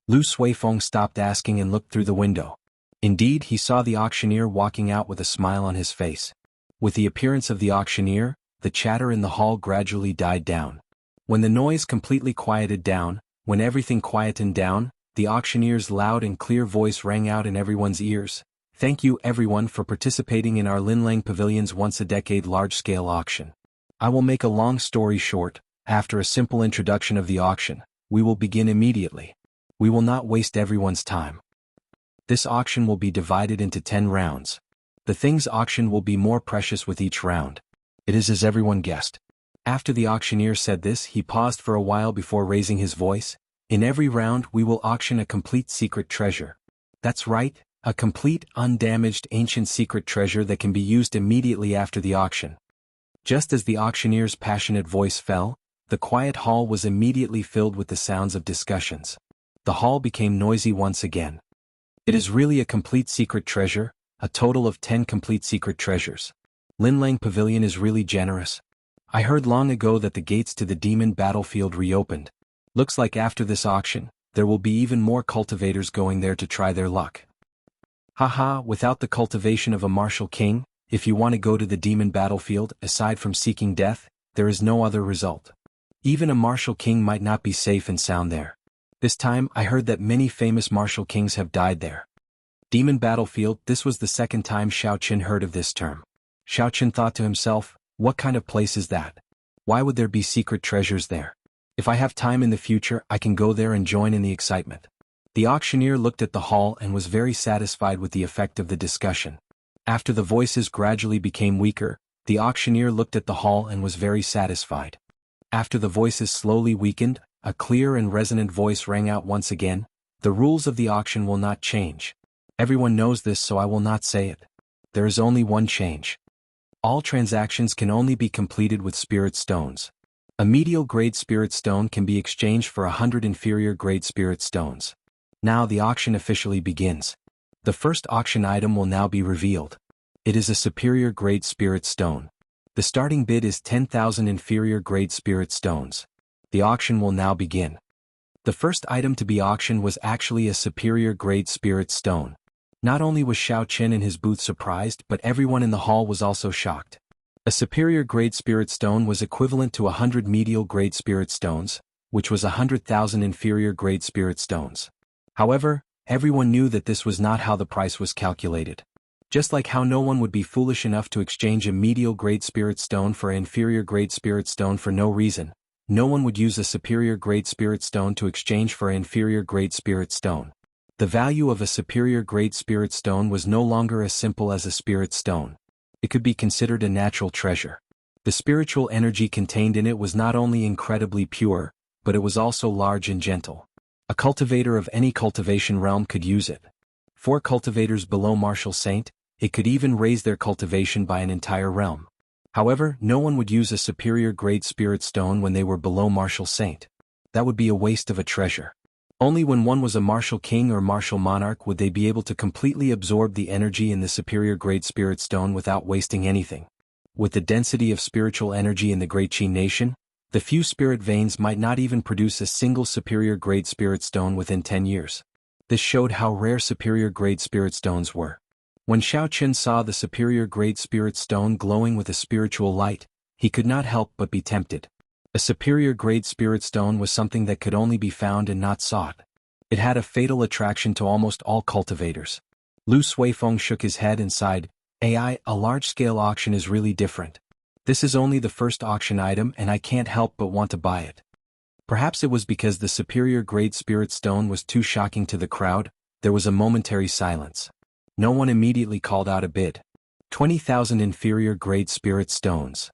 Speaker 1: Lu Suifeng stopped asking and looked through the window. Indeed, he saw the auctioneer walking out with a smile on his face. With the appearance of the auctioneer, the chatter in the hall gradually died down. When the noise completely quieted down, when everything quietened down, the auctioneer's loud and clear voice rang out in everyone's ears. "Thank you everyone for participating in our Linlang Pavilion's once-a-decade large-scale auction. I will make a long story short. After a simple introduction of the auction, we will begin immediately. We will not waste everyone's time. This auction will be divided into 10 rounds. The things auctioned will be more precious with each round. It is as everyone guessed." After the auctioneer said this, he paused for a while before raising his voice. "In every round we will auction a complete secret treasure." That's right, a complete, undamaged ancient secret treasure that can be used immediately after the auction. Just as the auctioneer's passionate voice fell, the quiet hall was immediately filled with the sounds of discussions. The hall became noisy once again. "It is really a complete secret treasure, a total of 10 complete secret treasures. Linlang Pavilion is really generous. I heard long ago that the gates to the demon battlefield reopened. Looks like after this auction, there will be even more cultivators going there to try their luck. Haha, without the cultivation of a martial king, if you want to go to the demon battlefield, aside from seeking death, there is no other result. Even a martial king might not be safe and sound there. This time I heard that many famous martial kings have died there." Demon battlefield, this was the second time Xiao Qin heard of this term. Xiaochen thought to himself, what kind of place is that? Why would there be secret treasures there? If I have time in the future, I can go there and join in the excitement. The auctioneer looked at the hall and was very satisfied with the effect of the discussion. After the voices gradually became weaker, the auctioneer looked at the hall and was very satisfied. After the voices slowly weakened, a clear and resonant voice rang out once again, "The rules of the auction will not change. Everyone knows this, so I will not say it. There is only one change. All transactions can only be completed with spirit stones. A medial grade spirit stone can be exchanged for 100 inferior grade spirit stones. Now the auction officially begins. The first auction item will now be revealed. It is a superior grade spirit stone. The starting bid is 10,000 inferior grade spirit stones. The auction will now begin." The first item to be auctioned was actually a superior grade spirit stone. Not only was Xiao Chen and his booth surprised, but everyone in the hall was also shocked. A superior grade spirit stone was equivalent to 100 medial grade spirit stones, which was 100,000 inferior grade spirit stones. However, everyone knew that this was not how the price was calculated. Just like how no one would be foolish enough to exchange a medial grade spirit stone for an inferior grade spirit stone for no reason, no one would use a superior grade spirit stone to exchange for an inferior grade spirit stone. The value of a superior grade spirit stone was no longer as simple as a spirit stone. It could be considered a natural treasure. The spiritual energy contained in it was not only incredibly pure, but it was also large and gentle. A cultivator of any cultivation realm could use it. For cultivators below Martial Saint, it could even raise their cultivation by an entire realm. However, no one would use a superior grade spirit stone when they were below Martial Saint. That would be a waste of a treasure. Only when one was a martial king or martial monarch would they be able to completely absorb the energy in the superior grade spirit stone without wasting anything. With the density of spiritual energy in the Great Qi nation, the few spirit veins might not even produce a single superior grade spirit stone within 10 years. This showed how rare superior grade spirit stones were. When Xiao Chen saw the superior grade spirit stone glowing with a spiritual light, he could not help but be tempted. A superior grade spirit stone was something that could only be found and not sought. It had a fatal attraction to almost all cultivators. Lu Suifeng shook his head and sighed, "AI, a large-scale auction is really different. This is only the first auction item and I can't help but want to buy it." Perhaps it was because the superior grade spirit stone was too shocking to the crowd. There was a momentary silence. No one immediately called out a bid. 20,000 inferior grade spirit stones.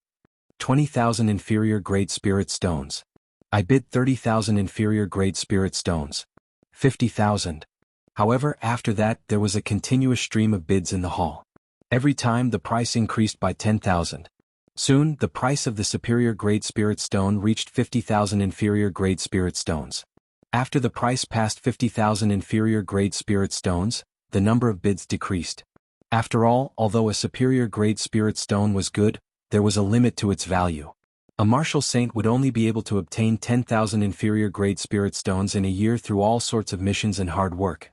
Speaker 1: 20,000 inferior grade spirit stones. I bid 30,000 inferior grade spirit stones. 50,000. However, after that, there was a continuous stream of bids in the hall. Every time the price increased by 10,000. Soon, the price of the superior grade spirit stone reached 50,000 inferior grade spirit stones. After the price passed 50,000 inferior grade spirit stones, the number of bids decreased. After all, although a superior grade spirit stone was good, there was a limit to its value. A martial saint would only be able to obtain 10,000 inferior grade spirit stones in a year through all sorts of missions and hard work.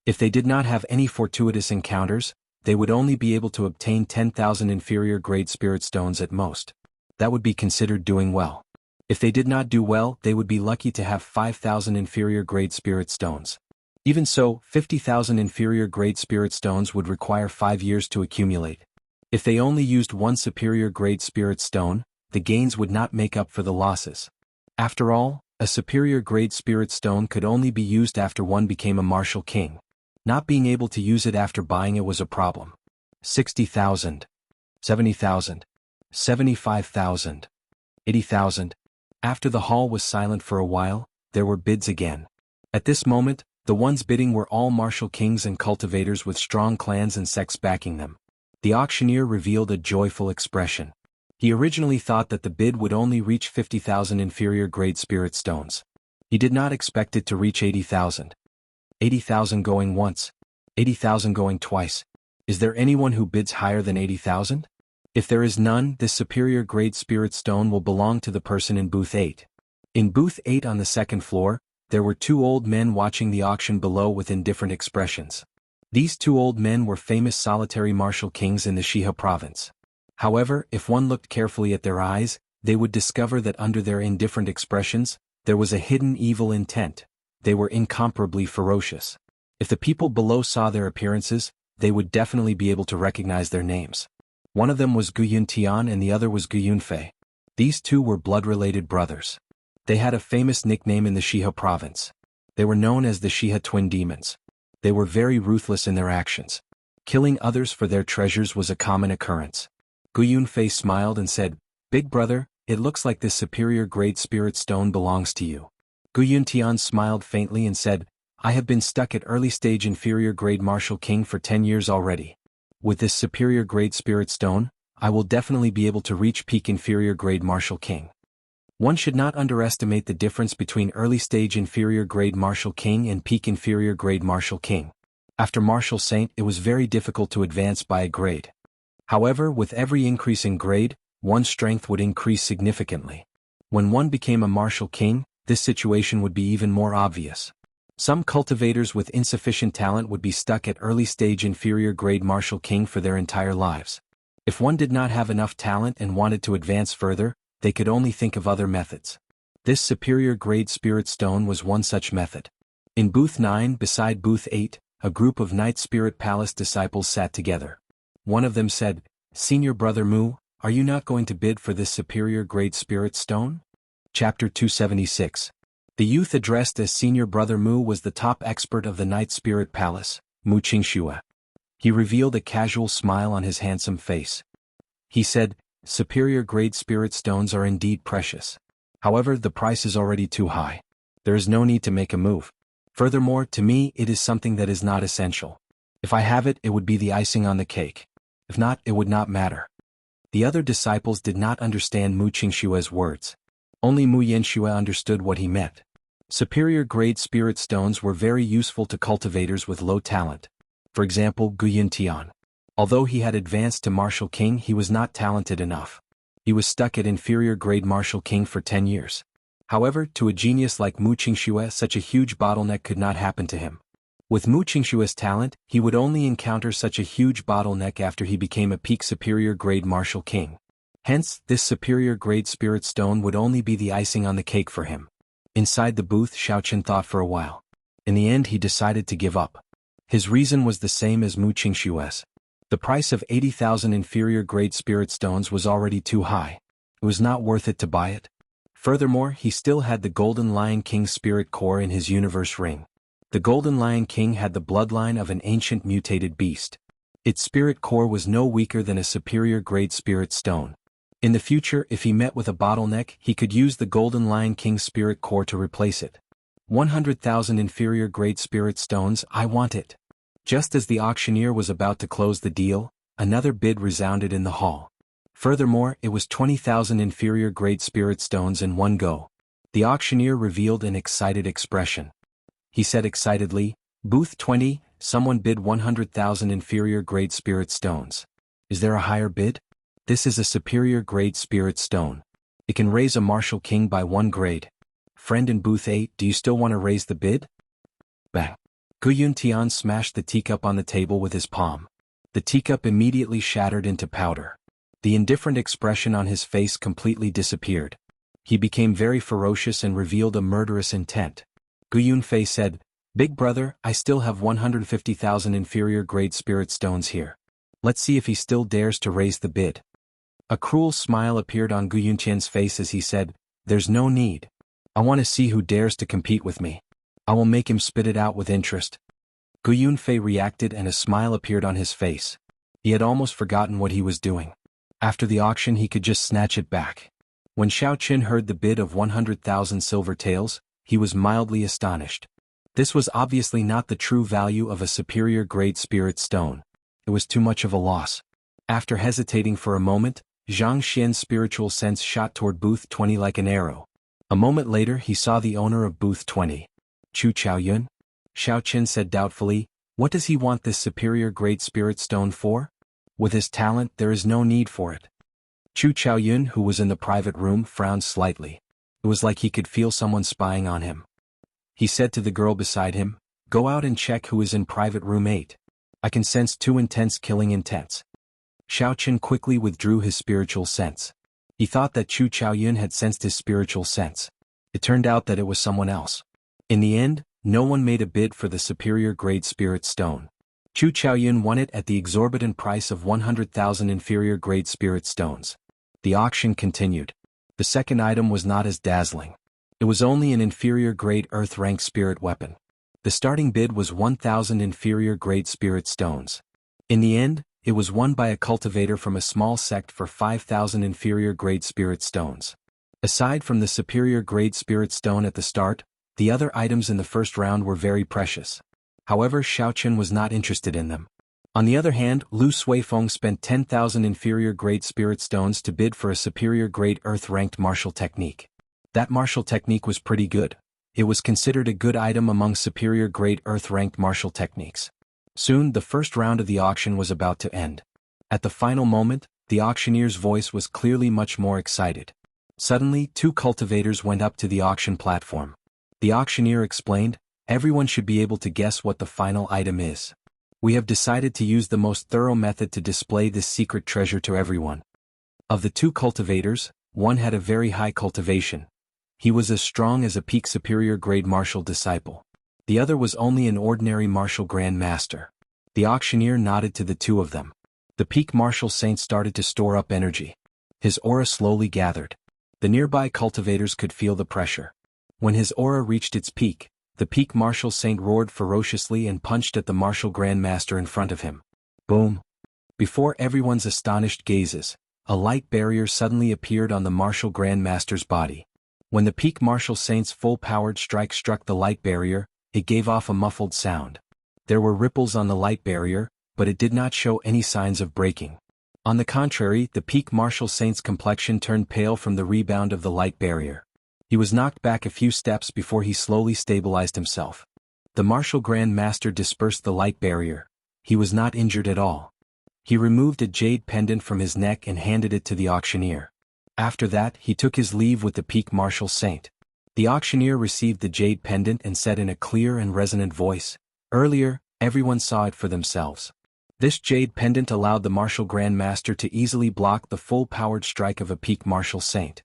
Speaker 1: If they did not have any fortuitous encounters, they would only be able to obtain 10,000 inferior grade spirit stones at most. That would be considered doing well. If they did not do well, they would be lucky to have 5,000 inferior grade spirit stones. Even so, 50,000 inferior grade spirit stones would require 5 years to accumulate. If they only used one superior grade spirit stone, the gains would not make up for the losses. After all, a superior grade spirit stone could only be used after one became a martial king. Not being able to use it after buying it was a problem. 60,000. 70,000. 75,000. 80,000. After the hall was silent for a while, there were bids again. At this moment, the ones bidding were all martial kings and cultivators with strong clans and sects backing them. The auctioneer revealed a joyful expression. He originally thought that the bid would only reach 50,000 inferior grade spirit stones. He did not expect it to reach 80,000. 80,000 going once. 80,000 going twice. Is there anyone who bids higher than 80,000? If there is none, this superior grade spirit stone will belong to the person in booth 8. In booth 8 on the second floor, there were 2 old men watching the auction below with indifferent expressions. These 2 old men were famous solitary martial kings in the Shiha province. However, if one looked carefully at their eyes, they would discover that under their indifferent expressions, there was a hidden evil intent. They were incomparably ferocious. If the people below saw their appearances, they would definitely be able to recognize their names. One of them was Guyun Tian and the other was Guyun Fei. These two were blood-related brothers. They had a famous nickname in the Shihe province. They were known as the Shihe twin demons. They were very ruthless in their actions. Killing others for their treasures was a common occurrence. Guyun Fei smiled and said, "Big brother, it looks like this superior grade spirit stone belongs to you." Guyun Tian smiled faintly and said, "I have been stuck at early stage inferior grade martial king for 10 years already. With this superior grade spirit stone, I will definitely be able to reach peak inferior grade martial king." One should not underestimate the difference between early stage inferior grade martial king and peak inferior grade martial king. After martial saint, it was very difficult to advance by a grade. However, with every increase in grade, one's strength would increase significantly. When one became a martial king, this situation would be even more obvious. Some cultivators with insufficient talent would be stuck at early stage inferior grade martial king for their entire lives. If one did not have enough talent and wanted to advance further, they could only think of other methods. This superior grade spirit stone was one such method. In booth 9 beside booth 8, a group of Night Spirit Palace disciples sat together. One of them said, "Senior Brother Mu, are you not going to bid for this superior grade spirit stone?" Chapter 276. The youth addressed as Senior Brother Mu was the top expert of the Night Spirit Palace, Mu Qingxue. He revealed a casual smile on his handsome face. He said, "Superior grade spirit stones are indeed precious. However, the price is already too high. There is no need to make a move. Furthermore, to me it is something that is not essential. If I have it, it would be the icing on the cake. If not, it would not matter." The other disciples did not understand Mu Qingxue's words. Only Mu Yanxue understood what he meant. Superior grade spirit stones were very useful to cultivators with low talent. For example, Guyun Tian. Although he had advanced to martial king, he was not talented enough. He was stuck at inferior grade martial king for 10 years. However, to a genius like Mu Qingxue, such a huge bottleneck could not happen to him. With Mu Qingxue's talent, he would only encounter such a huge bottleneck after he became a peak superior grade martial king. Hence, this superior grade spirit stone would only be the icing on the cake for him. Inside the booth, Xiaoqin thought for a while. In the end, he decided to give up. His reason was the same as Mu Qingxue's. The price of 80,000 inferior grade spirit stones was already too high. It was not worth it to buy it. Furthermore, he still had the Golden Lion King's spirit core in his universe ring. The Golden Lion King had the bloodline of an ancient mutated beast. Its spirit core was no weaker than a superior grade spirit stone. In the future, if he met with a bottleneck, he could use the Golden Lion King's spirit core to replace it. 100,000 inferior grade spirit stones, I want it. Just as the auctioneer was about to close the deal, another bid resounded in the hall. Furthermore, it was 20,000 inferior grade spirit stones in one go. The auctioneer revealed an excited expression. He said excitedly, "Booth 20, someone bid 100,000 inferior grade spirit stones. Is there a higher bid? This is a superior grade spirit stone. It can raise a martial king by 1 grade. Friend in booth 8, do you still want to raise the bid?" Bang. Guyun Tian smashed the teacup on the table with his palm. The teacup immediately shattered into powder. The indifferent expression on his face completely disappeared. He became very ferocious and revealed a murderous intent. Guyun Fei said, "Big brother, I still have 150,000 inferior grade spirit stones here. Let's see if he still dares to raise the bid." A cruel smile appeared on Guyun Tian's face as he said, "There's no need. I want to see who dares to compete with me. I will make him spit it out with interest." Guyun Fei reacted and a smile appeared on his face. He had almost forgotten what he was doing. After the auction he could just snatch it back. When Xiaoqin heard the bid of 100,000 silver taels, he was mildly astonished. This was obviously not the true value of a superior grade spirit stone. It was too much of a loss. After hesitating for a moment, Zhang Xian's spiritual sense shot toward booth 20 like an arrow. A moment later he saw the owner of booth 20. "Chu Chaoyun?" Xiaoqin said doubtfully, "What does he want this superior grade spirit stone for? With his talent there is no need for it." Chu Chaoyun, who was in the private room, frowned slightly. It was like he could feel someone spying on him. He said to the girl beside him, "Go out and check who is in private room 8. I can sense 2 intense killing intents." Xiaoqin quickly withdrew his spiritual sense. He thought that Chu Chaoyun had sensed his spiritual sense. It turned out that it was someone else. In the end, no one made a bid for the superior grade spirit stone. Chu Chaoyun won it at the exorbitant price of 100,000 inferior-grade spirit stones. The auction continued. The second item was not as dazzling. It was only an inferior-grade earth-ranked spirit weapon. The starting bid was 1,000 inferior-grade spirit stones. In the end, it was won by a cultivator from a small sect for 5,000 inferior-grade spirit stones. Aside from the superior-grade spirit stone at the start, the other items in the first round were very precious. However, Xiaochen was not interested in them. On the other hand, Lu Suifeng spent 10,000 inferior-grade spirit stones to bid for a superior-grade earth-ranked martial technique. That martial technique was pretty good. It was considered a good item among superior-grade earth-ranked martial techniques. Soon, the first round of the auction was about to end. At the final moment, the auctioneer's voice was clearly much more excited. Suddenly, two cultivators went up to the auction platform. The auctioneer explained, "Everyone should be able to guess what the final item is. We have decided to use the most thorough method to display this secret treasure to everyone." Of the two cultivators, one had a very high cultivation. He was as strong as a peak superior-grade martial disciple. The other was only an ordinary martial grand master. The auctioneer nodded to the two of them. The peak martial saint started to store up energy. His aura slowly gathered. The nearby cultivators could feel the pressure. When his aura reached its peak, the peak martial saint roared ferociously and punched at the martial grand master in front of him. Boom! Before everyone's astonished gazes, a light barrier suddenly appeared on the martial grand master's body. When the peak martial saint's full-powered strike struck the light barrier, it gave off a muffled sound. There were ripples on the light barrier, but it did not show any signs of breaking. On the contrary, the peak martial saint's complexion turned pale from the rebound of the light barrier. He was knocked back a few steps before he slowly stabilized himself. The martial grand master dispersed the light barrier. He was not injured at all. He removed a jade pendant from his neck and handed it to the auctioneer. After that, he took his leave with the peak martial saint. The auctioneer received the jade pendant and said in a clear and resonant voice, "Earlier, everyone saw it for themselves." This jade pendant allowed the martial grand master to easily block the full-powered strike of a peak martial saint.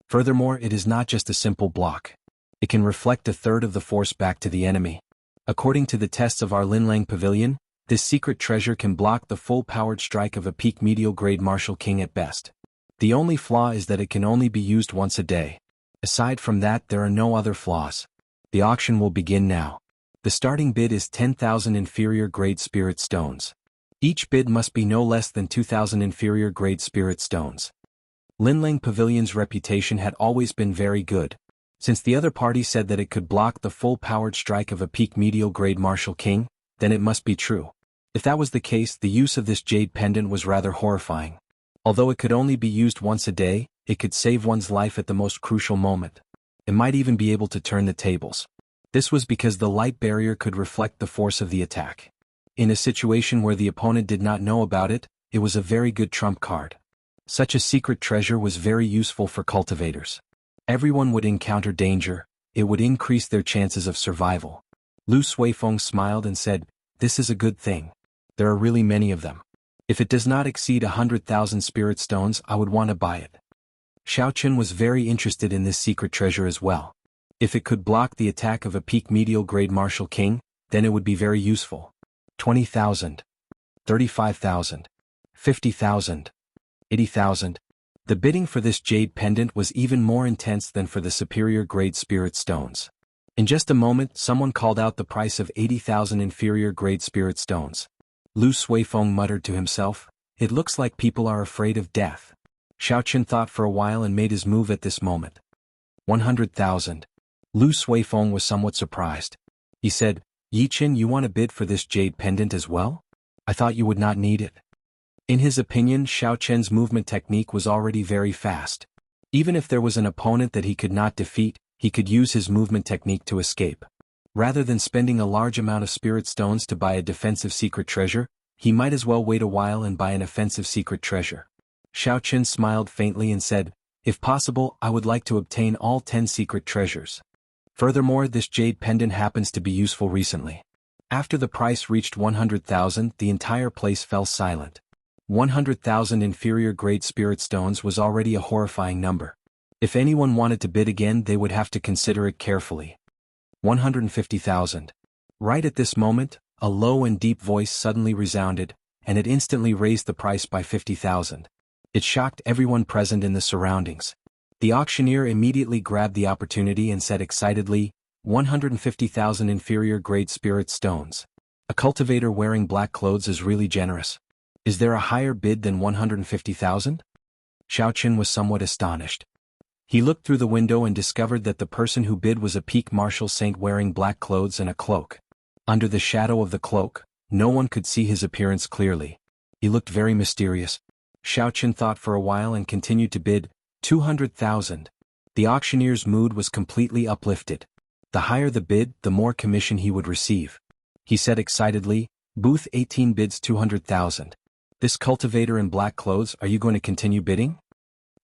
Speaker 1: Furthermore, it is not just a simple block. It can reflect a third of the force back to the enemy. According to the tests of our Linlang Pavilion, this secret treasure can block the full-powered strike of a peak medial-grade martial king at best. The only flaw is that it can only be used once a day. Aside from that, there are no other flaws. The auction will begin now. The starting bid is 10,000 inferior-grade spirit stones. Each bid must be no less than 2,000 inferior-grade spirit stones. Linlang Pavilion's reputation had always been very good. Since the other party said that it could block the full-powered strike of a peak medial-grade martial king, then it must be true. If that was the case, the use of this jade pendant was rather horrifying. Although it could only be used once a day, it could save one's life at the most crucial moment. It might even be able to turn the tables. This was because the light barrier could reflect the force of the attack. In a situation where the opponent did not know about it, it was a very good trump card. Such a secret treasure was very useful for cultivators. Everyone would encounter danger, it would increase their chances of survival. Lu Suifeng smiled and said, "This is a good thing. There are really many of them. If it does not exceed 100,000 spirit stones, I would want to buy it." Xiaochen was very interested in this secret treasure as well. If it could block the attack of a peak medial-grade martial king, then it would be very useful. 20,000. 35,000. 50,000. 80,000. The bidding for this jade pendant was even more intense than for the superior-grade spirit stones. In just a moment, someone called out the price of 80,000 inferior-grade spirit stones. Lu Suifeng muttered to himself, "It looks like people are afraid of death." Xiaochen thought for a while and made his move at this moment. 100,000. Lu Suifeng was somewhat surprised. He said, "Yichen, you want to bid for this jade pendant as well? I thought you would not need it." In his opinion, Xiaochen's movement technique was already very fast. Even if there was an opponent that he could not defeat, he could use his movement technique to escape. Rather than spending a large amount of spirit stones to buy a defensive secret treasure, he might as well wait a while and buy an offensive secret treasure. Xiaochen smiled faintly and said, "If possible, I would like to obtain all 10 secret treasures. Furthermore, this jade pendant happens to be useful recently." After the price reached 100,000, the entire place fell silent. 100,000 inferior-grade spirit stones was already a horrifying number. If anyone wanted to bid again, they would have to consider it carefully. 150,000. Right at this moment, a low and deep voice suddenly resounded, and it instantly raised the price by 50,000. It shocked everyone present in the surroundings. The auctioneer immediately grabbed the opportunity and said excitedly, 150,000 inferior-grade spirit stones. A cultivator wearing black clothes is really generous. Is there a higher bid than 150,000? Xiaoqin was somewhat astonished. He looked through the window and discovered that the person who bid was a peak martial saint wearing black clothes and a cloak. Under the shadow of the cloak, no one could see his appearance clearly. He looked very mysterious. Xiaoqin thought for a while and continued to bid, 200,000. The auctioneer's mood was completely uplifted. The higher the bid, the more commission he would receive. He said excitedly, Booth 18 bids 200,000. This cultivator in black clothes, are you going to continue bidding?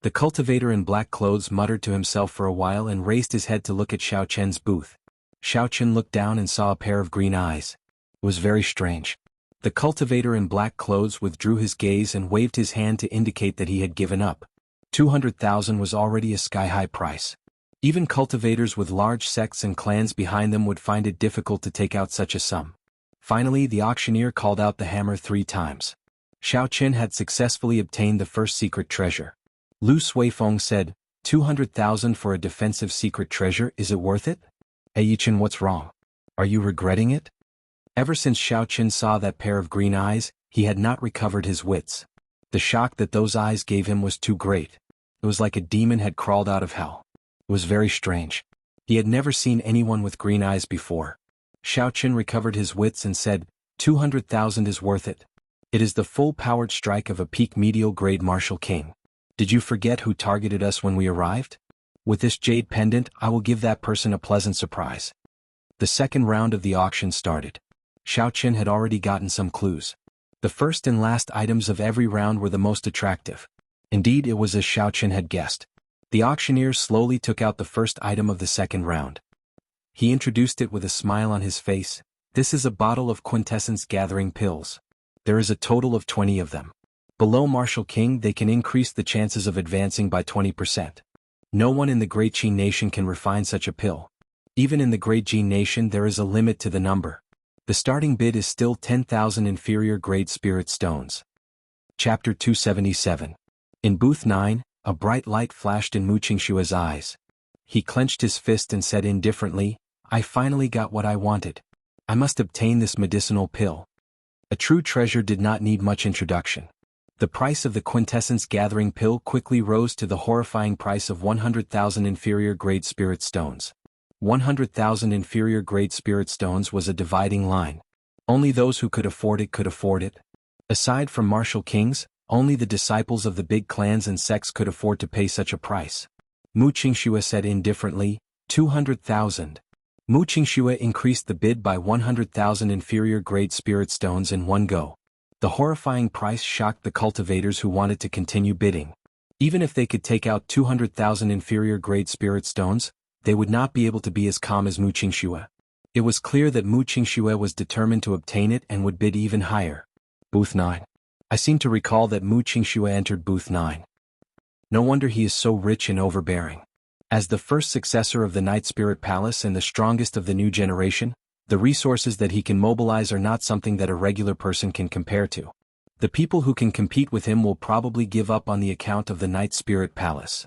Speaker 1: The cultivator in black clothes muttered to himself for a while and raised his head to look at Xiaoqian's booth. Xiaoqin looked down and saw a pair of green eyes. It was very strange. The cultivator in black clothes withdrew his gaze and waved his hand to indicate that he had given up. 200,000 was already a sky-high price. Even cultivators with large sects and clans behind them would find it difficult to take out such a sum. Finally, the auctioneer called out the hammer 3 times. Xiaoqin had successfully obtained the first secret treasure. Lu Suifeng said, 200,000 for a defensive secret treasure, is it worth it? Yichen, what's wrong? Are you regretting it? Ever since Xiaoqin saw that pair of green eyes, he had not recovered his wits. The shock that those eyes gave him was too great. It was like a demon had crawled out of hell. It was very strange. He had never seen anyone with green eyes before. Xiaoqin recovered his wits and said, 200,000 is worth it. It is the full-powered strike of a peak medial-grade martial king. Did you forget who targeted us when we arrived? With this jade pendant, I will give that person a pleasant surprise. The second round of the auction started. Xiaoqin had already gotten some clues. The first and last items of every round were the most attractive. Indeed, it was as Xiaoqin had guessed. The auctioneer slowly took out the first item of the second round. He introduced it with a smile on his face. This is a bottle of quintessence gathering pills. There is a total of 20 of them. Below Martial King, they can increase the chances of advancing by 20%. No one in the Great Qi Nation can refine such a pill. Even in the Great Qi Nation there is a limit to the number. The starting bid is still 10,000 inferior grade spirit stones. Chapter 277. In booth 9, a bright light flashed in Mu Qingshua's eyes. He clenched his fist and said indifferently, I finally got what I wanted. I must obtain this medicinal pill. A true treasure did not need much introduction. The price of the quintessence gathering pill quickly rose to the horrifying price of 100,000 inferior grade spirit stones. 100,000 inferior grade spirit stones was a dividing line. Only those who could afford it could afford it. Aside from martial kings, only the disciples of the big clans and sects could afford to pay such a price. Mu Qingxue said indifferently, 200,000. Mu Qingxue increased the bid by 100,000 inferior grade spirit stones in one go. The horrifying price shocked the cultivators who wanted to continue bidding. Even if they could take out 200,000 inferior grade spirit stones, they would not be able to be as calm as Mu Qingxue. It was clear that Mu Qingxue was determined to obtain it and would bid even higher. Booth 9. I seem to recall that Mu Qingxue entered booth 9. No wonder he is so rich and overbearing. As the first successor of the Night Spirit Palace and the strongest of the new generation, the resources that he can mobilize are not something that a regular person can compare to. The people who can compete with him will probably give up on the account of the Night Spirit Palace.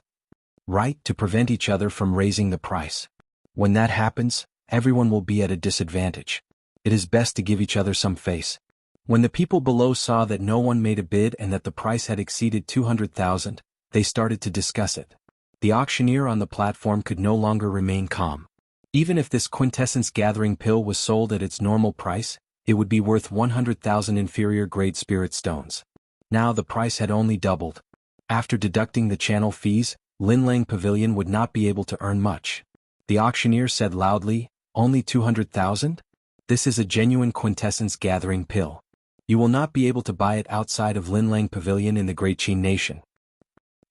Speaker 1: Right, to prevent each other from raising the price. When that happens, everyone will be at a disadvantage. It is best to give each other some face. When the people below saw that no one made a bid and that the price had exceeded 200,000, they started to discuss it. The auctioneer on the platform could no longer remain calm. Even if this quintessence gathering pill was sold at its normal price, it would be worth 100,000 inferior grade spirit stones. Now the price had only doubled. After deducting the channel fees, Linlang Pavilion would not be able to earn much. The auctioneer said loudly, only 200,000? This is a genuine quintessence gathering pill. You will not be able to buy it outside of Linlang Pavilion in the Great Qi Nation.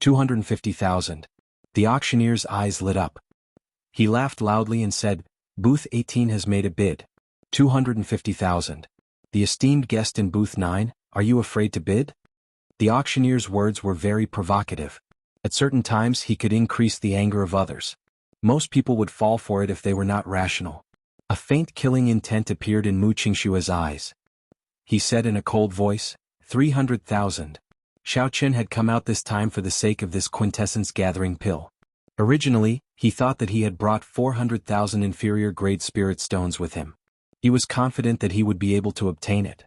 Speaker 1: 250,000. The auctioneer's eyes lit up. He laughed loudly and said, Booth 18 has made a bid. 250,000. The esteemed guest in booth 9, are you afraid to bid? The auctioneer's words were very provocative. At certain times he could increase the anger of others. Most people would fall for it if they were not rational. A faint killing intent appeared in Mu Qingshua's eyes. He said in a cold voice, 300,000. Xiao Qin had come out this time for the sake of this quintessence-gathering pill. Originally, he thought that he had brought 400,000 inferior-grade spirit stones with him. He was confident that he would be able to obtain it.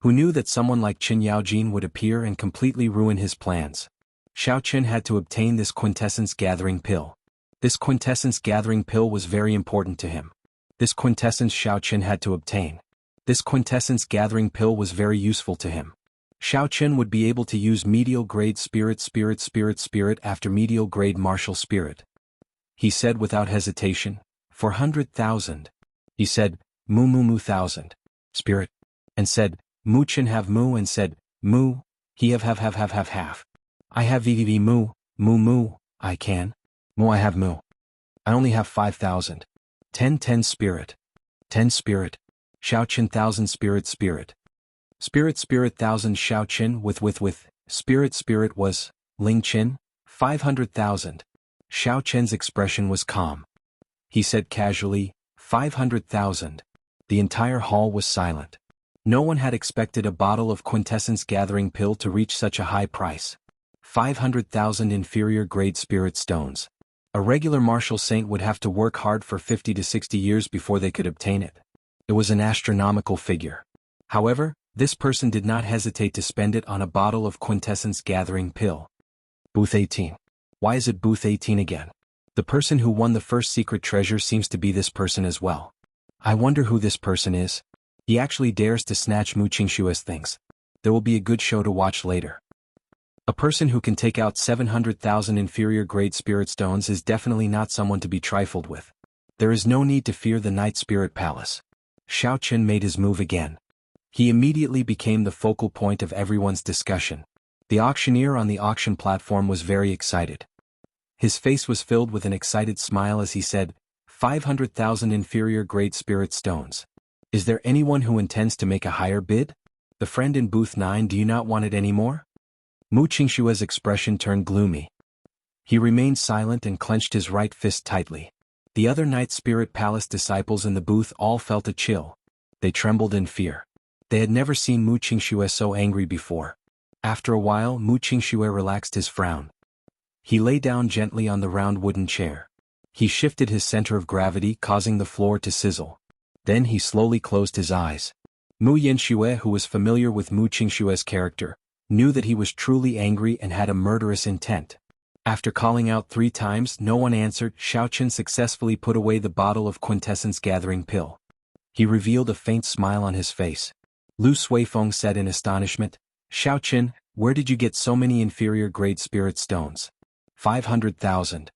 Speaker 1: Who knew that someone like Qin Yaojin would appear and completely ruin his plans? Xiao Qin had to obtain this quintessence-gathering pill. This quintessence-gathering pill was very important to him. This quintessence Xiao Qin had to obtain. This quintessence-gathering pill was very useful to him. Xiao Qin would be able to use medial-grade spirit after medial-grade martial spirit. He said without hesitation, 400,000. He said, mu 1,000. Spirit. And said, Mu Qin have mu and said, mu, he have half. I have vv mu, I can. Mu I have mu. I only have 5,000. 10 spirit. 10 spirit. Xiao Qin 1,000 spirit. Spirit 1,000 Xiao Qin with spirit was, Ling Qin, 500,000. Xiao Qin's expression was calm. He said casually, 500,000. The entire hall was silent. No one had expected a bottle of quintessence-gathering pill to reach such a high price. 500,000 inferior-grade spirit stones. A regular martial saint would have to work hard for 50 to 60 years before they could obtain it. It was an astronomical figure. However, this person did not hesitate to spend it on a bottle of quintessence-gathering pill. Booth 18. Why is it booth 18 again? The person who won the first secret treasure seems to be this person as well. I wonder who this person is. He actually dares to snatch Mu Qingshua's things. There will be a good show to watch later. A person who can take out 700,000 inferior-grade spirit stones is definitely not someone to be trifled with. There is no need to fear the Night Spirit Palace. Xiao Qin made his move again. He immediately became the focal point of everyone's discussion. The auctioneer on the auction platform was very excited. His face was filled with an excited smile as he said, 500,000 inferior-grade spirit stones. Is there anyone who intends to make a higher bid? The friend in booth 9, do you not want it anymore? Mu Qingshua's expression turned gloomy. He remained silent and clenched his right fist tightly. The other Night Spirit Palace disciples in the booth all felt a chill. They trembled in fear. They had never seen Mu Qingxue so angry before. After a while, Mu Qingxue relaxed his frown. He lay down gently on the round wooden chair. He shifted his center of gravity, causing the floor to sizzle. Then he slowly closed his eyes. Mu Yanxue, who was familiar with Mu Qingshue's character, knew that he was truly angry and had a murderous intent. After calling out 3 times, no one answered. Xiao Qin successfully put away the bottle of quintessence-gathering pill. He revealed a faint smile on his face. Lu Suifeng said in astonishment, Xiao Qin, where did you get so many inferior-grade spirit stones? 500,000.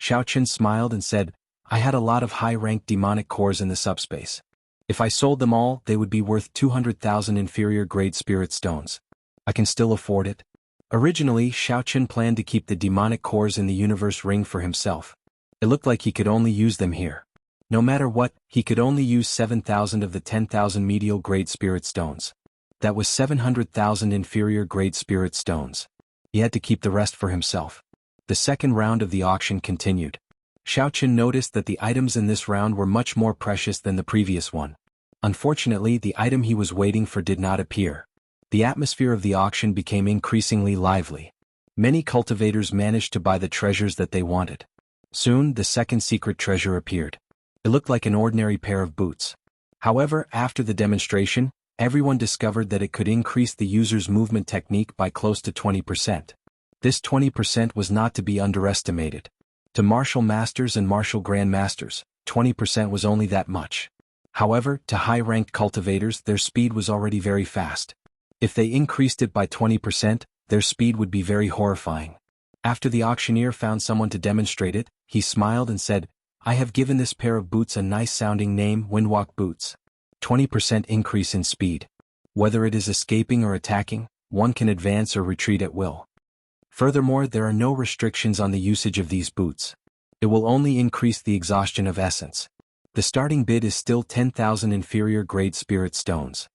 Speaker 1: Xiao Qin smiled and said, I had a lot of high-ranked demonic cores in the subspace. If I sold them all, they would be worth 200,000 inferior-grade spirit stones. I can still afford it. Originally, Xiao Qin planned to keep the demonic cores in the universe ring for himself. It looked like he could only use them here. No matter what, he could only use 7,000 of the 10,000 medial-grade spirit stones. That was 700,000 inferior-grade spirit stones. He had to keep the rest for himself. The second round of the auction continued. Xiao Qin noticed that the items in this round were much more precious than the previous one. Unfortunately, the item he was waiting for did not appear. The atmosphere of the auction became increasingly lively. Many cultivators managed to buy the treasures that they wanted. Soon, the second secret treasure appeared. It looked like an ordinary pair of boots. However, after the demonstration, everyone discovered that it could increase the user's movement technique by close to 20%. This 20% was not to be underestimated. To martial masters and martial grandmasters, 20% was only that much. However, to high-ranked cultivators, their speed was already very fast. If they increased it by 20%, their speed would be very horrifying. After the auctioneer found someone to demonstrate it, he smiled and said, I have given this pair of boots a nice-sounding name, Windwalk Boots. 20% increase in speed. Whether it is escaping or attacking, one can advance or retreat at will. Furthermore, there are no restrictions on the usage of these boots. It will only increase the exhaustion of essence. The starting bid is still 10,000 inferior-grade spirit stones.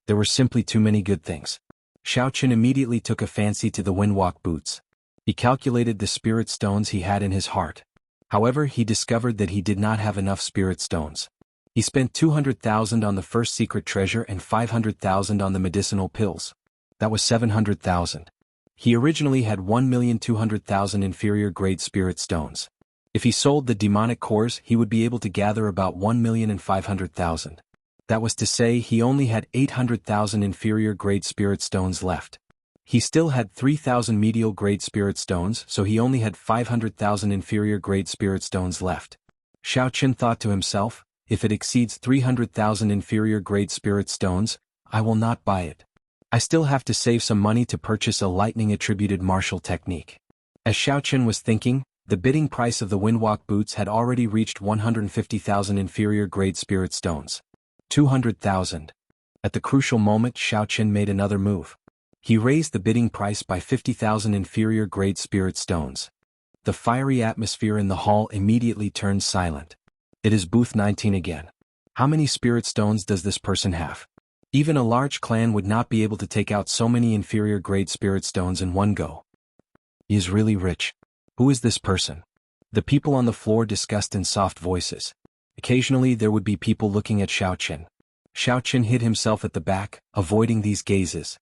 Speaker 1: There were simply too many good things. Xiao Qin immediately took a fancy to the Windwalk boots. He calculated the spirit stones he had in his heart. However, he discovered that he did not have enough spirit stones. He spent 200,000 on the first secret treasure and 500,000 on the medicinal pills. That was 700,000. He originally had 1,200,000 inferior grade spirit stones. If he sold the demonic cores, he would be able to gather about 1,500,000. That was to say, he only had 800,000 inferior grade spirit stones left. He still had 3,000 medial grade spirit stones, so he only had 500,000 inferior grade spirit stones left. Xiao Qin thought to himself, if it exceeds 300,000 inferior grade spirit stones, I will not buy it. I still have to save some money to purchase a lightning attributed martial technique. As Xiao Qin was thinking, the bidding price of the windwalk boots had already reached 150,000 inferior grade spirit stones. 200,000. At the crucial moment, Xiao Qin made another move. He raised the bidding price by 50,000 inferior grade spirit stones. The fiery atmosphere in the hall immediately turned silent. It is booth 19 again. How many spirit stones does this person have? Even a large clan would not be able to take out so many inferior grade spirit stones in one go. He is really rich. Who is this person? The people on the floor discussed in soft voices. Occasionally there would be people looking at Xiao Qin. Xiao Qin hid himself at the back, avoiding these gazes.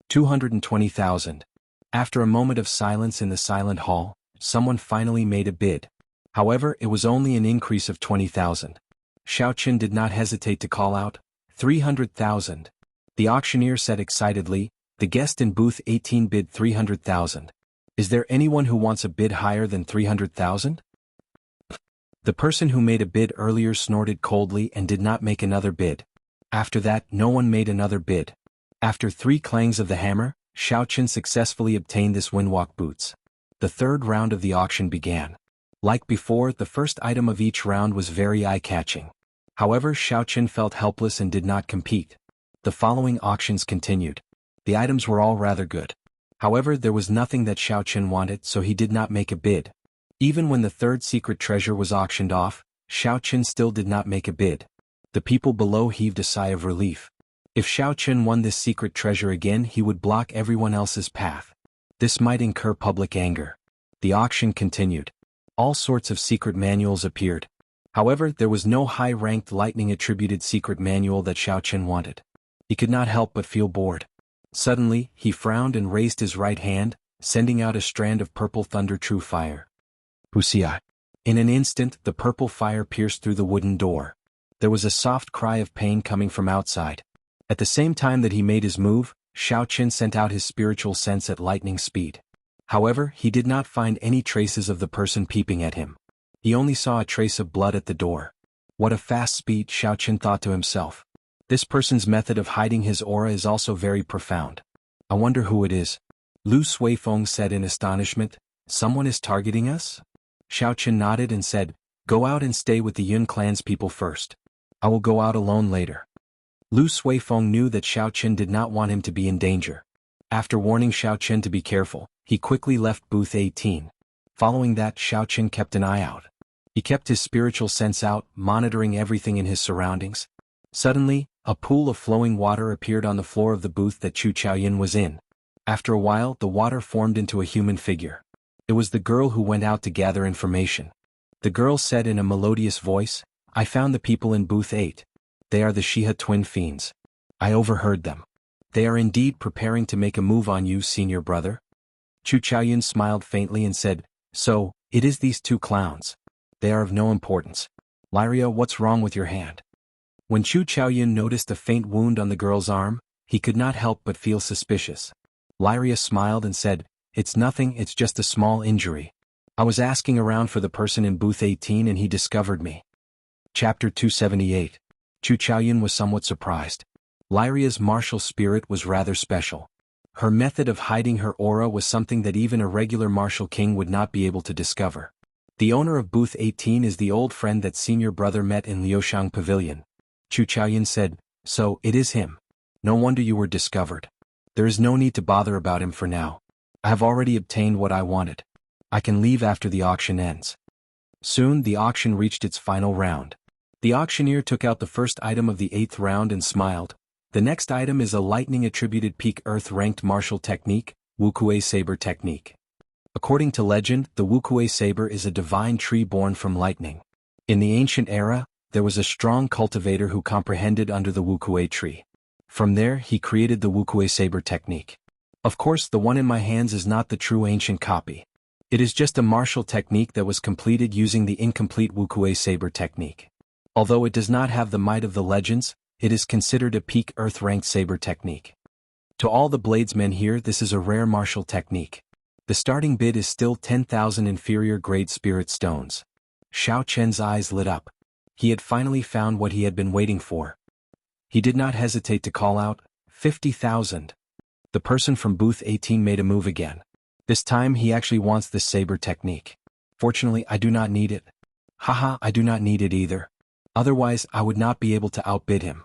Speaker 1: 220,000. After a moment of silence in the silent hall, someone finally made a bid. However, it was only an increase of 20,000. Xiao Qin did not hesitate to call out, 300,000. The auctioneer said excitedly, the guest in booth 18 bid 300,000. Is there anyone who wants a bid higher than 300,000? The person who made a bid earlier snorted coldly and did not make another bid. After that, no one made another bid. After 3 clangs of the hammer, Xiao Qin successfully obtained this windwalk boots. The third round of the auction began. Like before, the first item of each round was very eye-catching. However, Xiao Qin felt helpless and did not compete. The following auctions continued. The items were all rather good. However, there was nothing that Xiao Qin wanted, so he did not make a bid. Even when the third secret treasure was auctioned off, Xiao Qin still did not make a bid. The people below heaved a sigh of relief. If Xiao Qin won this secret treasure again, he would block everyone else's path. This might incur public anger. The auction continued. All sorts of secret manuals appeared. However, there was no high-ranked lightning-attributed secret manual that Xiao Qin wanted. He could not help but feel bored. Suddenly, he frowned and raised his right hand, sending out a strand of purple thunder true fire. Wuxia. In an instant, the purple fire pierced through the wooden door. There was a soft cry of pain coming from outside. At the same time that he made his move, Xiao Qin sent out his spiritual sense at lightning speed. However, he did not find any traces of the person peeping at him. He only saw a trace of blood at the door. What a fast speed, Xiao Qin thought to himself. This person's method of hiding his aura is also very profound. I wonder who it is. Lu Suifeng said in astonishment, someone is targeting us? Xiao Qin nodded and said, go out and stay with the Yun clan's people first. I will go out alone later. Lu Suifeng knew that Xiao Qin did not want him to be in danger. After warning Xiao Qin to be careful, he quickly left booth 18. Following that, Xiao Qin kept an eye out. He kept his spiritual sense out, monitoring everything in his surroundings. Suddenly, a pool of flowing water appeared on the floor of the booth that Chu Chaoyin was in. After a while, the water formed into a human figure. It was the girl who went out to gather information. The girl said in a melodious voice, I found the people in booth 8. They are the Shiha twin fiends. I overheard them. They are indeed preparing to make a move on you, senior brother. Chu Chaoyin smiled faintly and said, so, it is these 2 clowns. They are of no importance. Lyria, what's wrong with your hand? When Chu Chaoyin noticed a faint wound on the girl's arm, he could not help but feel suspicious. Lyria smiled and said, it's nothing, it's just a small injury. I was asking around for the person in booth 18 and he discovered me. Chapter 278. Chu Chaoyin was somewhat surprised. Lyria's martial spirit was rather special. Her method of hiding her aura was something that even a regular martial king would not be able to discover. The owner of booth 18 is the old friend that senior brother met in Liushang Pavilion. Chu Chaoyin said, so, it is him. No wonder you were discovered. There is no need to bother about him for now. I have already obtained what I wanted. I can leave after the auction ends. Soon the auction reached its final round. The auctioneer took out the first item of the 8th round and smiled. The next item is a lightning-attributed peak earth-ranked martial technique, Wuxia Saber technique. According to legend, the Wuxia Saber is a divine tree born from lightning. In the ancient era, there was a strong cultivator who comprehended under the Wuxia tree. From there, he created the Wuxia saber technique. Of course, the one in my hands is not the true ancient copy. It is just a martial technique that was completed using the incomplete Wuxia saber technique. Although it does not have the might of the legends, it is considered a peak earth-ranked saber technique. To all the bladesmen here, this is a rare martial technique. The starting bid is still 10,000 inferior grade spirit stones. Xiao Chen's eyes lit up. He had finally found what he had been waiting for. He did not hesitate to call out, 50,000. The person from booth 18 made a move again. This time he actually wants this saber technique. Fortunately, I do not need it. Haha, I do not need it either. Otherwise, I would not be able to outbid him.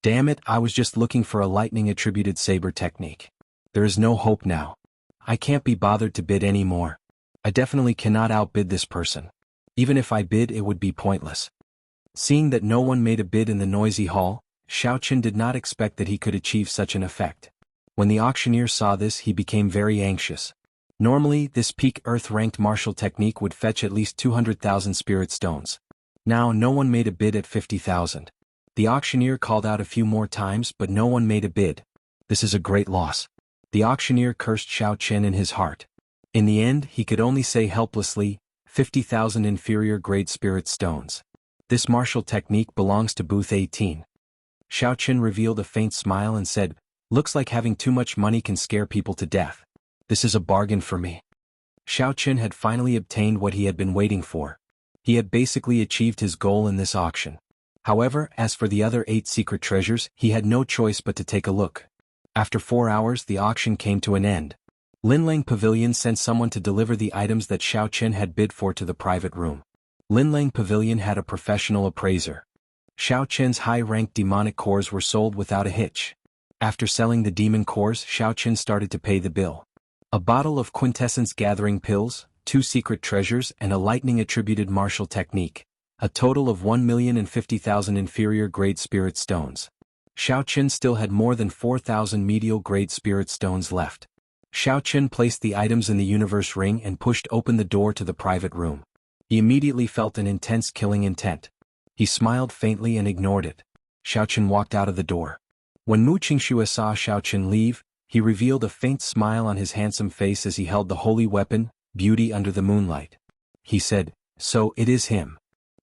Speaker 1: Damn it, I was just looking for a lightning-attributed saber technique. There is no hope now. I can't be bothered to bid anymore. I definitely cannot outbid this person. Even if I bid, it would be pointless. Seeing that no one made a bid in the noisy hall, Xiao Chen did not expect that he could achieve such an effect. When the auctioneer saw this, he became very anxious. Normally, this peak earth-ranked martial technique would fetch at least 200,000 spirit stones. Now, no one made a bid at 50,000. The auctioneer called out a few more times, but no one made a bid. This is a great loss. The auctioneer cursed Xiao Chen in his heart. In the end, he could only say helplessly, 50,000 inferior grade spirit stones. This martial technique belongs to booth 18. Xiao Chen revealed a faint smile and said, looks like having too much money can scare people to death. This is a bargain for me. Xiao Chen had finally obtained what he had been waiting for. He had basically achieved his goal in this auction. However, as for the other 8 secret treasures, he had no choice but to take a look. After 4 hours, the auction came to an end. Linlang Pavilion sent someone to deliver the items that Xiao Chen had bid for to the private room. Linlang Pavilion had a professional appraiser. Xiao Chen's high-ranked demonic cores were sold without a hitch. After selling the demon cores, Xiao Chen started to pay the bill. A bottle of quintessence gathering pills, 2 secret treasures, and a lightning-attributed martial technique. A total of 1,050,000 inferior grade spirit stones. Xiao Chen still had more than 4,000 medial grade spirit stones left. Xiao Chen placed the items in the universe ring and pushed open the door to the private room. He immediately felt an intense killing intent. He smiled faintly and ignored it. Xiao Chen walked out of the door. When Mu Qingxue saw Xiao Chen leave, he revealed a faint smile on his handsome face as he held the holy weapon, Beauty under the moonlight. He said, so it is him.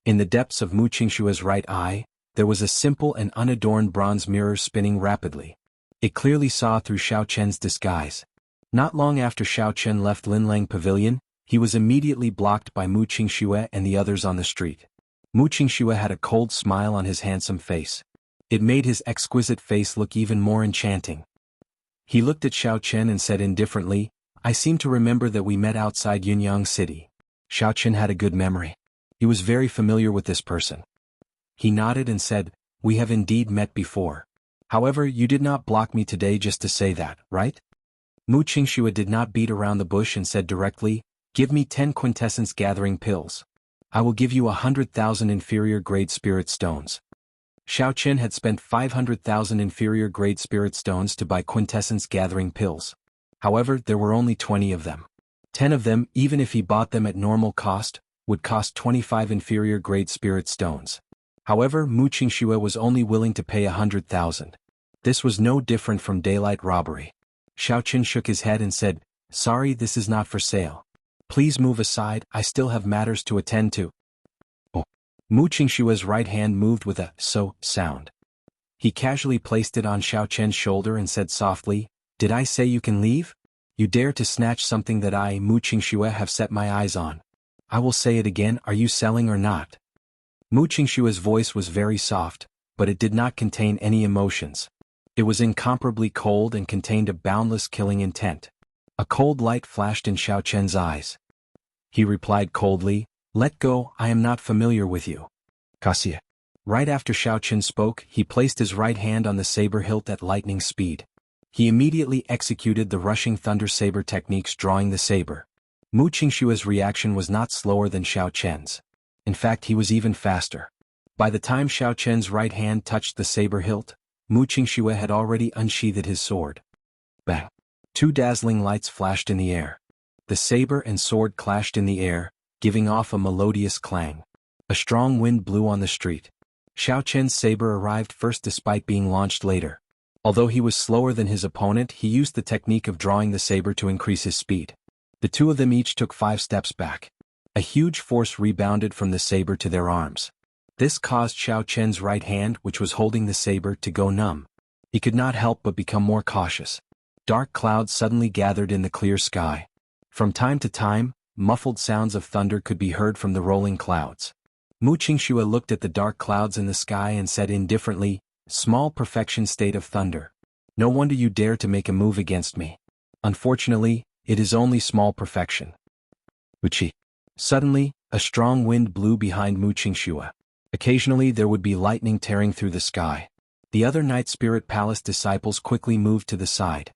Speaker 1: In the depths of Mu Qingxue's right eye, there was a simple and unadorned bronze mirror spinning rapidly. It clearly saw through Xiao Chen's disguise. Not long after Xiao Chen left Linlang Pavilion, he was immediately blocked by Mu Qingxue and the others on the street. Mu Qingxue had a cold smile on his handsome face. It made his exquisite face look even more enchanting. He looked at Xiao Chen and said indifferently, I seem to remember that we met outside Yunyang City. Xiao Chen had a good memory. He was very familiar with this person. He nodded and said, we have indeed met before. However, you did not block me today just to say that, right? Mu Qingxue did not beat around the bush and said directly, give me 10 quintessence gathering pills. I will give you 100,000 inferior grade spirit stones. Xiao Chen had spent 500,000 inferior grade spirit stones to buy quintessence gathering pills. However, there were only 20 of them. 10 of them, even if he bought them at normal cost, would cost 25 inferior grade spirit stones. However, Mu Qingxue was only willing to pay 100,000. This was no different from daylight robbery. Xiao Chen shook his head and said, sorry, this is not for sale. Please move aside, I still have matters to attend to. Oh. Mu Qingxue's right hand moved with a so sound. He casually placed it on Xiao Chen's shoulder and said softly, did I say you can leave? You dare to snatch something that I, Mu Qingxue, have set my eyes on. I will say it again, are you selling or not? Mu Qingxue's voice was very soft, but it did not contain any emotions. It was incomparably cold and contained a boundless killing intent. A cold light flashed in Xiao Chen's eyes. He replied coldly, let go, I am not familiar with you. Cassia. Right after Xiao Chen spoke, he placed his right hand on the saber hilt at lightning speed. He immediately executed the rushing thunder saber techniques, drawing the saber. Mu Qingxue's reaction was not slower than Xiao Chen's. In fact, he was even faster. By the time Xiao Chen's right hand touched the saber hilt, Mu Qingxue had already unsheathed his sword. Bang! 2 dazzling lights flashed in the air. The saber and sword clashed in the air, giving off a melodious clang. A strong wind blew on the street. Xiao Chen's saber arrived first despite being launched later. Although he was slower than his opponent, he used the technique of drawing the saber to increase his speed. The two of them each took 5 steps back. A huge force rebounded from the saber to their arms. This caused Xiao Chen's right hand, which was holding the saber, to go numb. He could not help but become more cautious. Dark clouds suddenly gathered in the clear sky. From time to time, muffled sounds of thunder could be heard from the rolling clouds. Mu Qingxue looked at the dark clouds in the sky and said indifferently, "Small perfection state of thunder. No wonder you dare to make a move against me. Unfortunately, it is only small perfection." Uchi. Suddenly, a strong wind blew behind Mu Qingxue. Occasionally there would be lightning tearing through the sky. The other Night Spirit Palace disciples quickly moved to the side.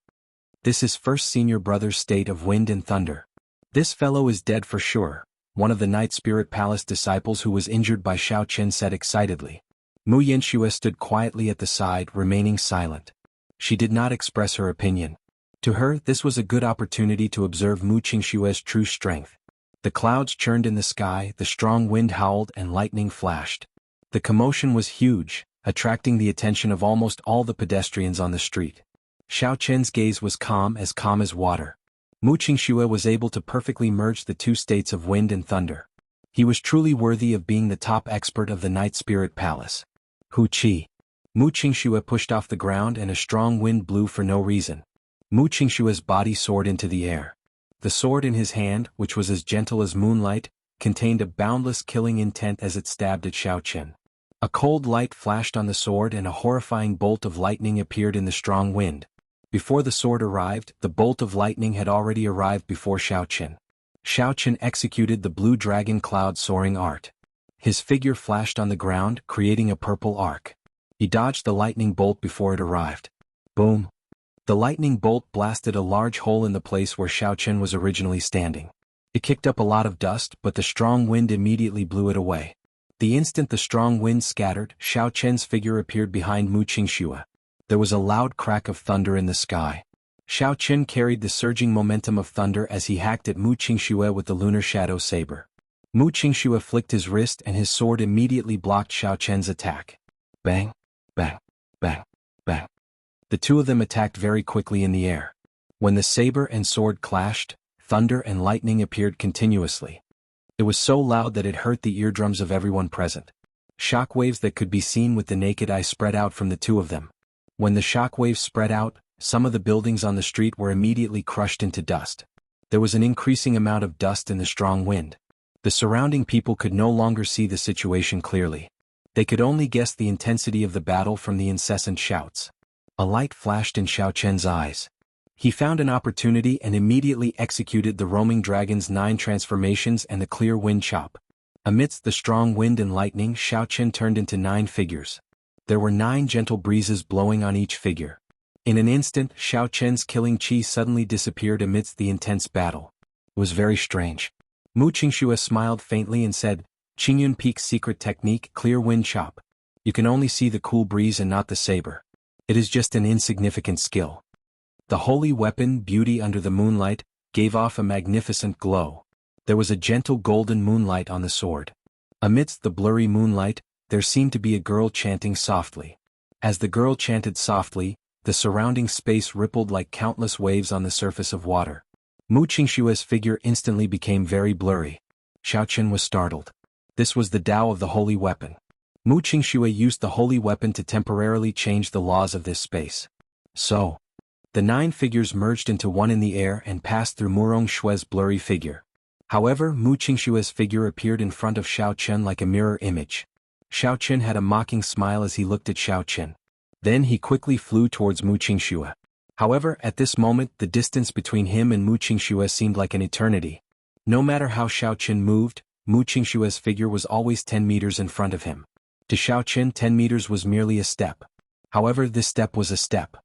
Speaker 1: "This is first senior brother's state of wind and thunder. This fellow is dead for sure," one of the Night Spirit Palace disciples who was injured by Xiao Chen said excitedly. Mu Yanxue stood quietly at the side, remaining silent. She did not express her opinion. To her, this was a good opportunity to observe Mu Qingxue's true strength. The clouds churned in the sky, the strong wind howled, and lightning flashed. The commotion was huge, attracting the attention of almost all the pedestrians on the street. Xiao Chen's gaze was calm as water. Mu Qingxue was able to perfectly merge the two states of wind and thunder. He was truly worthy of being the top expert of the Night Spirit Palace. Hu Qi. Mu Qingxue pushed off the ground and a strong wind blew for no reason. Mu Qingxue's body soared into the air. The sword in his hand, which was as gentle as moonlight, contained a boundless killing intent as it stabbed at Xiao Chen. A cold light flashed on the sword and a horrifying bolt of lightning appeared in the strong wind. Before the sword arrived, the bolt of lightning had already arrived before Xiao Chen. Xiao Chen executed the blue dragon cloud soaring art. His figure flashed on the ground, creating a purple arc. He dodged the lightning bolt before it arrived. Boom! The lightning bolt blasted a large hole in the place where Xiao Chen was originally standing. It kicked up a lot of dust, but the strong wind immediately blew it away. The instant the strong wind scattered, Xiao Chen's figure appeared behind Mu Qingxue. There was a loud crack of thunder in the sky. Xiao Chen carried the surging momentum of thunder as he hacked at Mu Qingxue with the lunar shadow saber. Mu Qingxue flicked his wrist and his sword immediately blocked Xiao Chen's attack. Bang! Bang! Bang! Bang! The two of them attacked very quickly in the air. When the saber and sword clashed, thunder and lightning appeared continuously. It was so loud that it hurt the eardrums of everyone present. Shockwaves that could be seen with the naked eye spread out from the two of them. When the shockwaves spread out, some of the buildings on the street were immediately crushed into dust. There was an increasing amount of dust in the strong wind. The surrounding people could no longer see the situation clearly. They could only guess the intensity of the battle from the incessant shouts. A light flashed in Xiao Chen's eyes. He found an opportunity and immediately executed the roaming dragon's 9 transformations and the clear wind chop. Amidst the strong wind and lightning, Xiao Chen turned into 9 figures. There were 9 gentle breezes blowing on each figure. In an instant, Xiao Chen's killing chi suddenly disappeared amidst the intense battle. It was very strange. Mu Qingxue smiled faintly and said, "Qingyun Peak's secret technique, clear wind chop. You can only see the cool breeze and not the saber. It is just an insignificant skill." The holy weapon, beauty under the moonlight, gave off a magnificent glow. There was a gentle golden moonlight on the sword. Amidst the blurry moonlight, there seemed to be a girl chanting softly. As the girl chanted softly, the surrounding space rippled like countless waves on the surface of water. Mu Qingxue's figure instantly became very blurry. Xiao Chen was startled. This was the Tao of the holy weapon. Mu Qingxue used the holy weapon to temporarily change the laws of this space. So, the 9 figures merged into one in the air and passed through Murong Shue's blurry figure. However, Mu Qingxue's figure appeared in front of Xiao Chen like a mirror image. Xiao Chen had a mocking smile as he looked at Xiao Chen. Then he quickly flew towards Mu Qingxue. However, at this moment, the distance between him and Mu Qingxue seemed like an eternity. No matter how Xiao Chen moved, Mu Qingxue's figure was always 10 meters in front of him. To Xiao Chen, 10 meters was merely a step. However, this step was a step.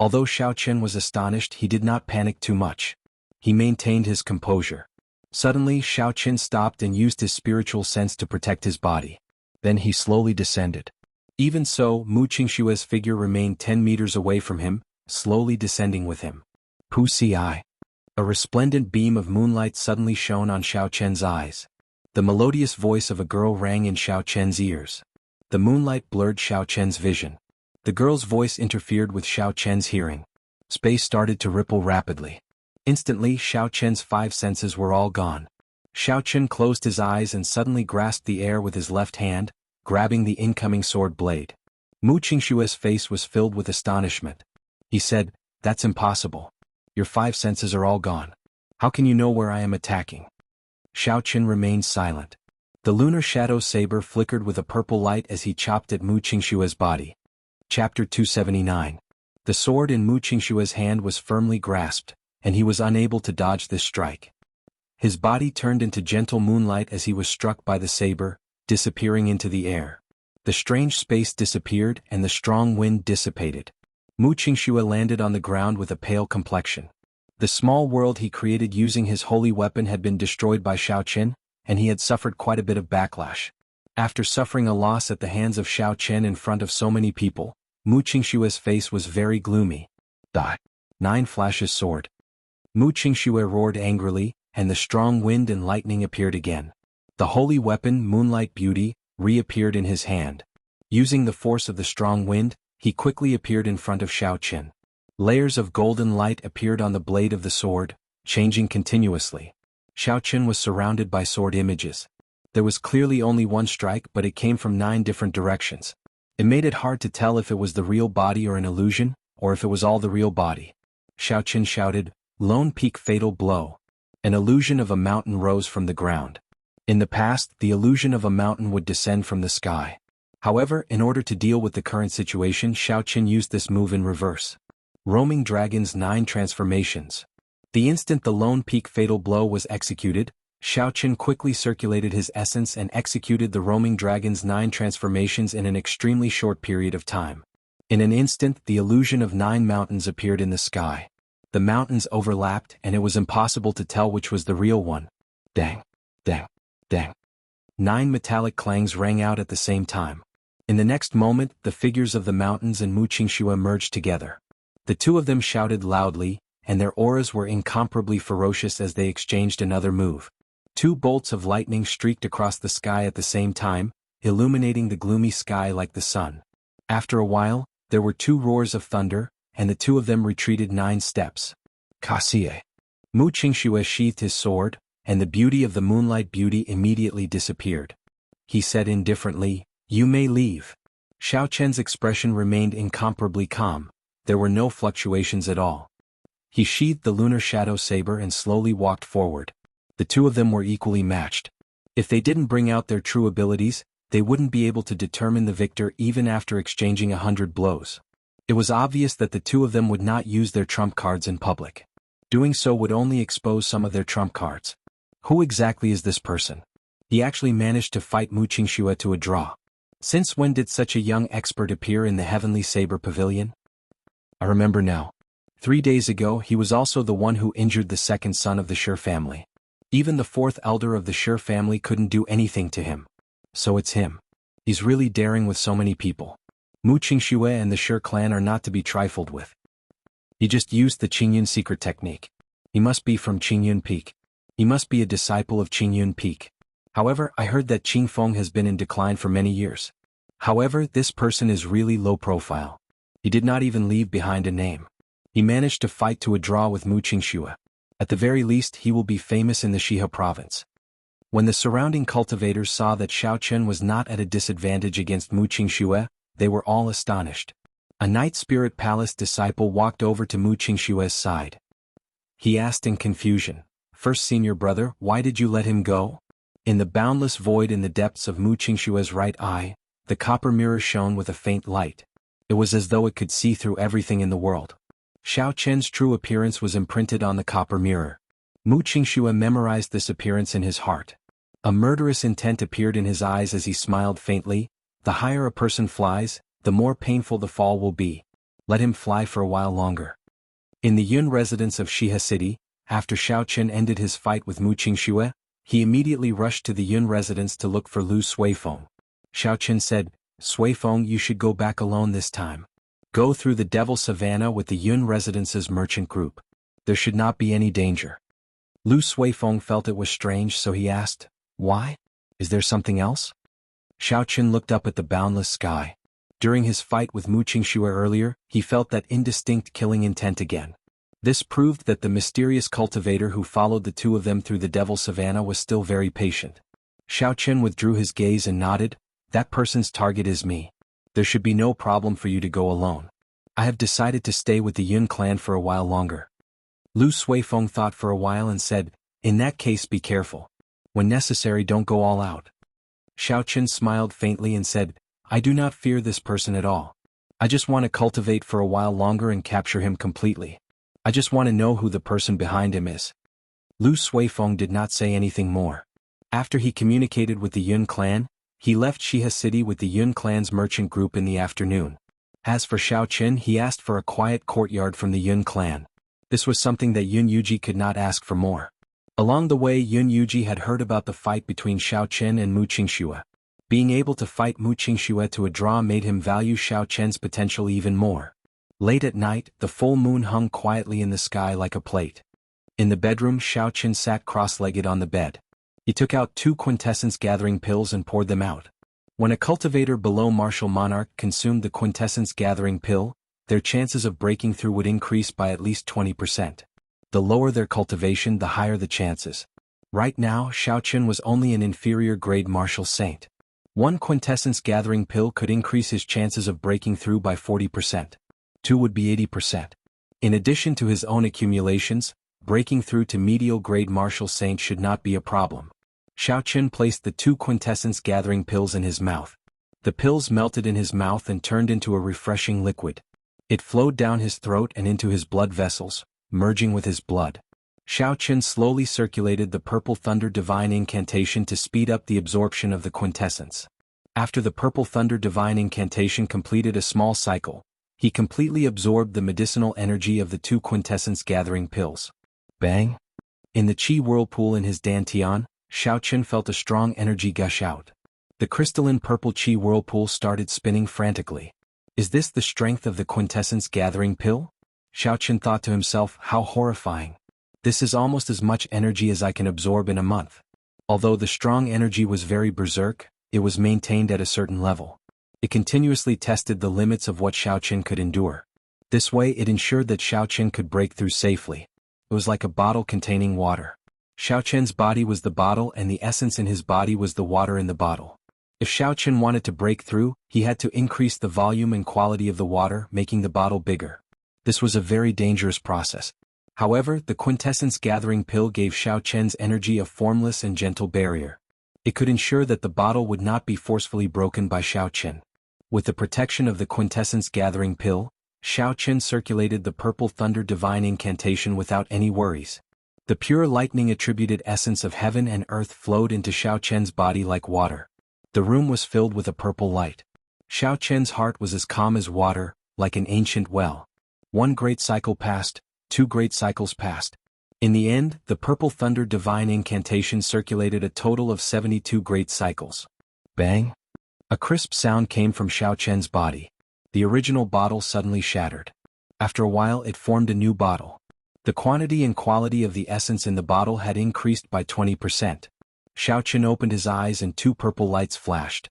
Speaker 1: Although Xiao Chen was astonished, he did not panic too much. He maintained his composure. Suddenly, Xiao Chen stopped and used his spiritual sense to protect his body. Then he slowly descended. Even so, Mu Qingxue's figure remained 10 meters away from him, slowly descending with him. Pu Si. A resplendent beam of moonlight suddenly shone on Xiao Chen's eyes. The melodious voice of a girl rang in Xiao Chen's ears. The moonlight blurred Xiao Chen's vision. The girl's voice interfered with Xiao Chen's hearing. Space started to ripple rapidly. Instantly, Xiao Chen's 5 senses were all gone. Xiao Chen closed his eyes and suddenly grasped the air with his left hand, grabbing the incoming sword blade. Mu Qingshue's face was filled with astonishment. He said, "That's impossible. Your 5 senses are all gone. How can you know where I am attacking?" Xiao Chen remained silent. The lunar shadow saber flickered with a purple light as he chopped at Mu Qingshue's body. Chapter 279. The sword in Mu Qingshue's hand was firmly grasped, and he was unable to dodge this strike. His body turned into gentle moonlight as he was struck by the saber, disappearing into the air. The strange space disappeared and the strong wind dissipated. Mu Qingxue landed on the ground with a pale complexion. The small world he created using his holy weapon had been destroyed by Xiao Chen, and he had suffered quite a bit of backlash. After suffering a loss at the hands of Xiao Chen in front of so many people, Mu Qingshue's face was very gloomy. Die. 9 flashes sword. Mu Qingxue roared angrily, and the strong wind and lightning appeared again. The holy weapon, Moonlight Beauty, reappeared in his hand. Using the force of the strong wind, he quickly appeared in front of Xiao Chen. Layers of golden light appeared on the blade of the sword, changing continuously. Xiao Chen was surrounded by sword images. There was clearly only one strike, but it came from 9 different directions. It made it hard to tell if it was the real body or an illusion, or if it was all the real body. Xiao Chen shouted, "Lone Peak Fatal Blow." An illusion of a mountain rose from the ground. In the past, the illusion of a mountain would descend from the sky. However, in order to deal with the current situation, Xiao Chen used this move in reverse. Roaming Dragon's 9 transformations. The instant the Lone Peak Fatal Blow was executed, Xiao Chen quickly circulated his essence and executed the Roaming Dragon's 9 transformations in an extremely short period of time. In an instant, the illusion of 9 mountains appeared in the sky. The mountains overlapped and it was impossible to tell which was the real one. Dang, dang, dang. 9 metallic clangs rang out at the same time. In the next moment, the figures of the mountains and Mu Qingxue merged together. The two of them shouted loudly, and their auras were incomparably ferocious as they exchanged another move. 2 bolts of lightning streaked across the sky at the same time, illuminating the gloomy sky like the sun. After a while, there were 2 roars of thunder, and the two of them retreated 9 steps. Kasie. Mu Qingxue sheathed his sword, and the beauty of the Moonlight Beauty immediately disappeared. He said indifferently, "You may leave." Xiao Chen's expression remained incomparably calm. There were no fluctuations at all. He sheathed the lunar shadow saber and slowly walked forward. The two of them were equally matched. If they didn't bring out their true abilities, they wouldn't be able to determine the victor even after exchanging 100 blows. It was obvious that the two of them would not use their trump cards in public. Doing so would only expose some of their trump cards. Who exactly is this person? He actually managed to fight Mu Qingxue to a draw. Since when did such a young expert appear in the Heavenly Saber Pavilion? I remember now. 3 days ago he was also the one who injured the second son of the Shi family. Even the 4th elder of the Shi family couldn't do anything to him. So it's him. He's really daring with so many people. Mu Qingxue and the Shi clan are not to be trifled with. He just used the Qingyun secret technique. He must be from Qingyun Peak. He must be a disciple of Qingyun Peak. However, I heard that Qingfeng has been in decline for many years. However, this person is really low profile. He did not even leave behind a name. He managed to fight to a draw with Mu Qingxue. At the very least, he will be famous in the Shihe province. When the surrounding cultivators saw that Xiao Chen was not at a disadvantage against Mu Qingxue, they were all astonished. A Night Spirit Palace disciple walked over to Mu Qingxue's side. He asked in confusion, "First senior brother, why did you let him go?" In the boundless void in the depths of Mu Qingxue's right eye, the copper mirror shone with a faint light. It was as though it could see through everything in the world. Xiao Chen's true appearance was imprinted on the copper mirror. Mu Qingxue memorized this appearance in his heart. A murderous intent appeared in his eyes as he smiled faintly. The higher a person flies, the more painful the fall will be. Let him fly for a while longer. In the Yun residence of Shihe City, after Xiao Chen ended his fight with Mu Qingxue, he immediately rushed to the Yun residence to look for Lu Suifeng. Xiao Chen said, "Suifeng, you should go back alone this time. Go through the Devil Savannah with the Yun residence's merchant group. There should not be any danger." Lu Suifeng felt it was strange, so he asked, "Why?" Is there something else? Xiao Qin looked up at the boundless sky. During his fight with Mu Qingxue earlier, he felt that indistinct killing intent again. This proved that the mysterious cultivator who followed the two of them through the Devil Savannah was still very patient. Xiao Qin withdrew his gaze and nodded. That person's target is me. There should be no problem for you to go alone. I have decided to stay with the Yun clan for a while longer. Lu Suifeng thought for a while and said, in that case be careful. When necessary, don't go all out. Xiao Qin smiled faintly and said, I do not fear this person at all. I just want to cultivate for a while longer and capture him completely. I just want to know who the person behind him is. Lu Suifeng did not say anything more. After he communicated with the Yun clan, he left Shihe City with the Yun clan's merchant group in the afternoon. As for Xiao Qin, he asked for a quiet courtyard from the Yun clan. This was something that Yun Yuji could not ask for more. Along the way, Yun Yuji had heard about the fight between Xiao Qin and Mu Qingxue. Being able to fight Mu Qingxue to a draw made him value Xiao Qin's potential even more. Late at night, the full moon hung quietly in the sky like a plate. In the bedroom, Xiao Qin sat cross-legged on the bed. He took out 2 quintessence gathering pills and poured them out. When a cultivator below Martial Monarch consumed the quintessence gathering pill, their chances of breaking through would increase by at least 20%. The lower their cultivation, the higher the chances. Right now, Xiao Qin was only an inferior grade martial saint. 1 quintessence gathering pill could increase his chances of breaking through by 40%. 2 would be 80%. In addition to his own accumulations, breaking through to medial grade martial saint should not be a problem. Xiao Qin placed the 2 quintessence gathering pills in his mouth. The pills melted in his mouth and turned into a refreshing liquid. It flowed down his throat and into his blood vessels, merging with his blood. Xiao Qin slowly circulated the Purple Thunder Divine Incantation to speed up the absorption of the quintessence. After the Purple Thunder Divine Incantation completed a small cycle, he completely absorbed the medicinal energy of the 2 quintessence gathering pills. Bang! In the Qi whirlpool in his dantian, Xiao Qin felt a strong energy gush out. The crystalline purple Qi whirlpool started spinning frantically. Is this the strength of the quintessence gathering pill? Xiao Qin thought to himself, how horrifying. This is almost as much energy as I can absorb in a month. Although the strong energy was very berserk, it was maintained at a certain level. It continuously tested the limits of what Xiao Qin could endure. This way it ensured that Xiao Qin could break through safely. It was like a bottle containing water. Xiao Qin's body was the bottle and the essence in his body was the water in the bottle. If Xiao Qin wanted to break through, he had to increase the volume and quality of the water, making the bottle bigger. This was a very dangerous process. However, the quintessence gathering pill gave Xiao Qin's energy a formless and gentle barrier. It could ensure that the bottle would not be forcefully broken by Xiao Qin. With the protection of the quintessence gathering pill, Xiao Qin circulated the Purple Thunder Divine Incantation without any worries. The pure lightning-attributed essence of heaven and earth flowed into Xiao Qin's body like water. The room was filled with a purple light. Xiao Qin's heart was as calm as water, like an ancient well. 1 great cycle passed, 2 great cycles passed. In the end, the Purple Thunder Divine Incantation circulated a total of 72 great cycles. Bang! A crisp sound came from Xiao Qin's body. The original bottle suddenly shattered. After a while it formed a new bottle. The quantity and quality of the essence in the bottle had increased by 20%. Xiao Qin opened his eyes and 2 purple lights flashed.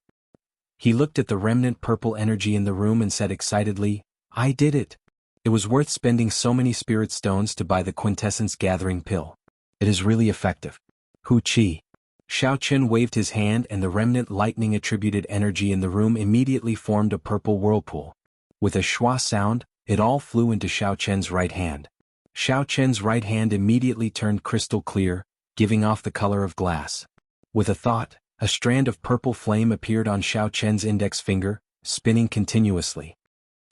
Speaker 1: He looked at the remnant purple energy in the room and said excitedly, I did it! It was worth spending so many spirit stones to buy the quintessence gathering pill. It is really effective. Hu Qi. Xiao Qin waved his hand and the remnant lightning-attributed energy in the room immediately formed a purple whirlpool. With a schwa sound, it all flew into Xiao Qin's right hand. Xiao Qin's right hand immediately turned crystal clear, giving off the color of glass. With a thought, a strand of purple flame appeared on Xiao Qin's index finger, spinning continuously.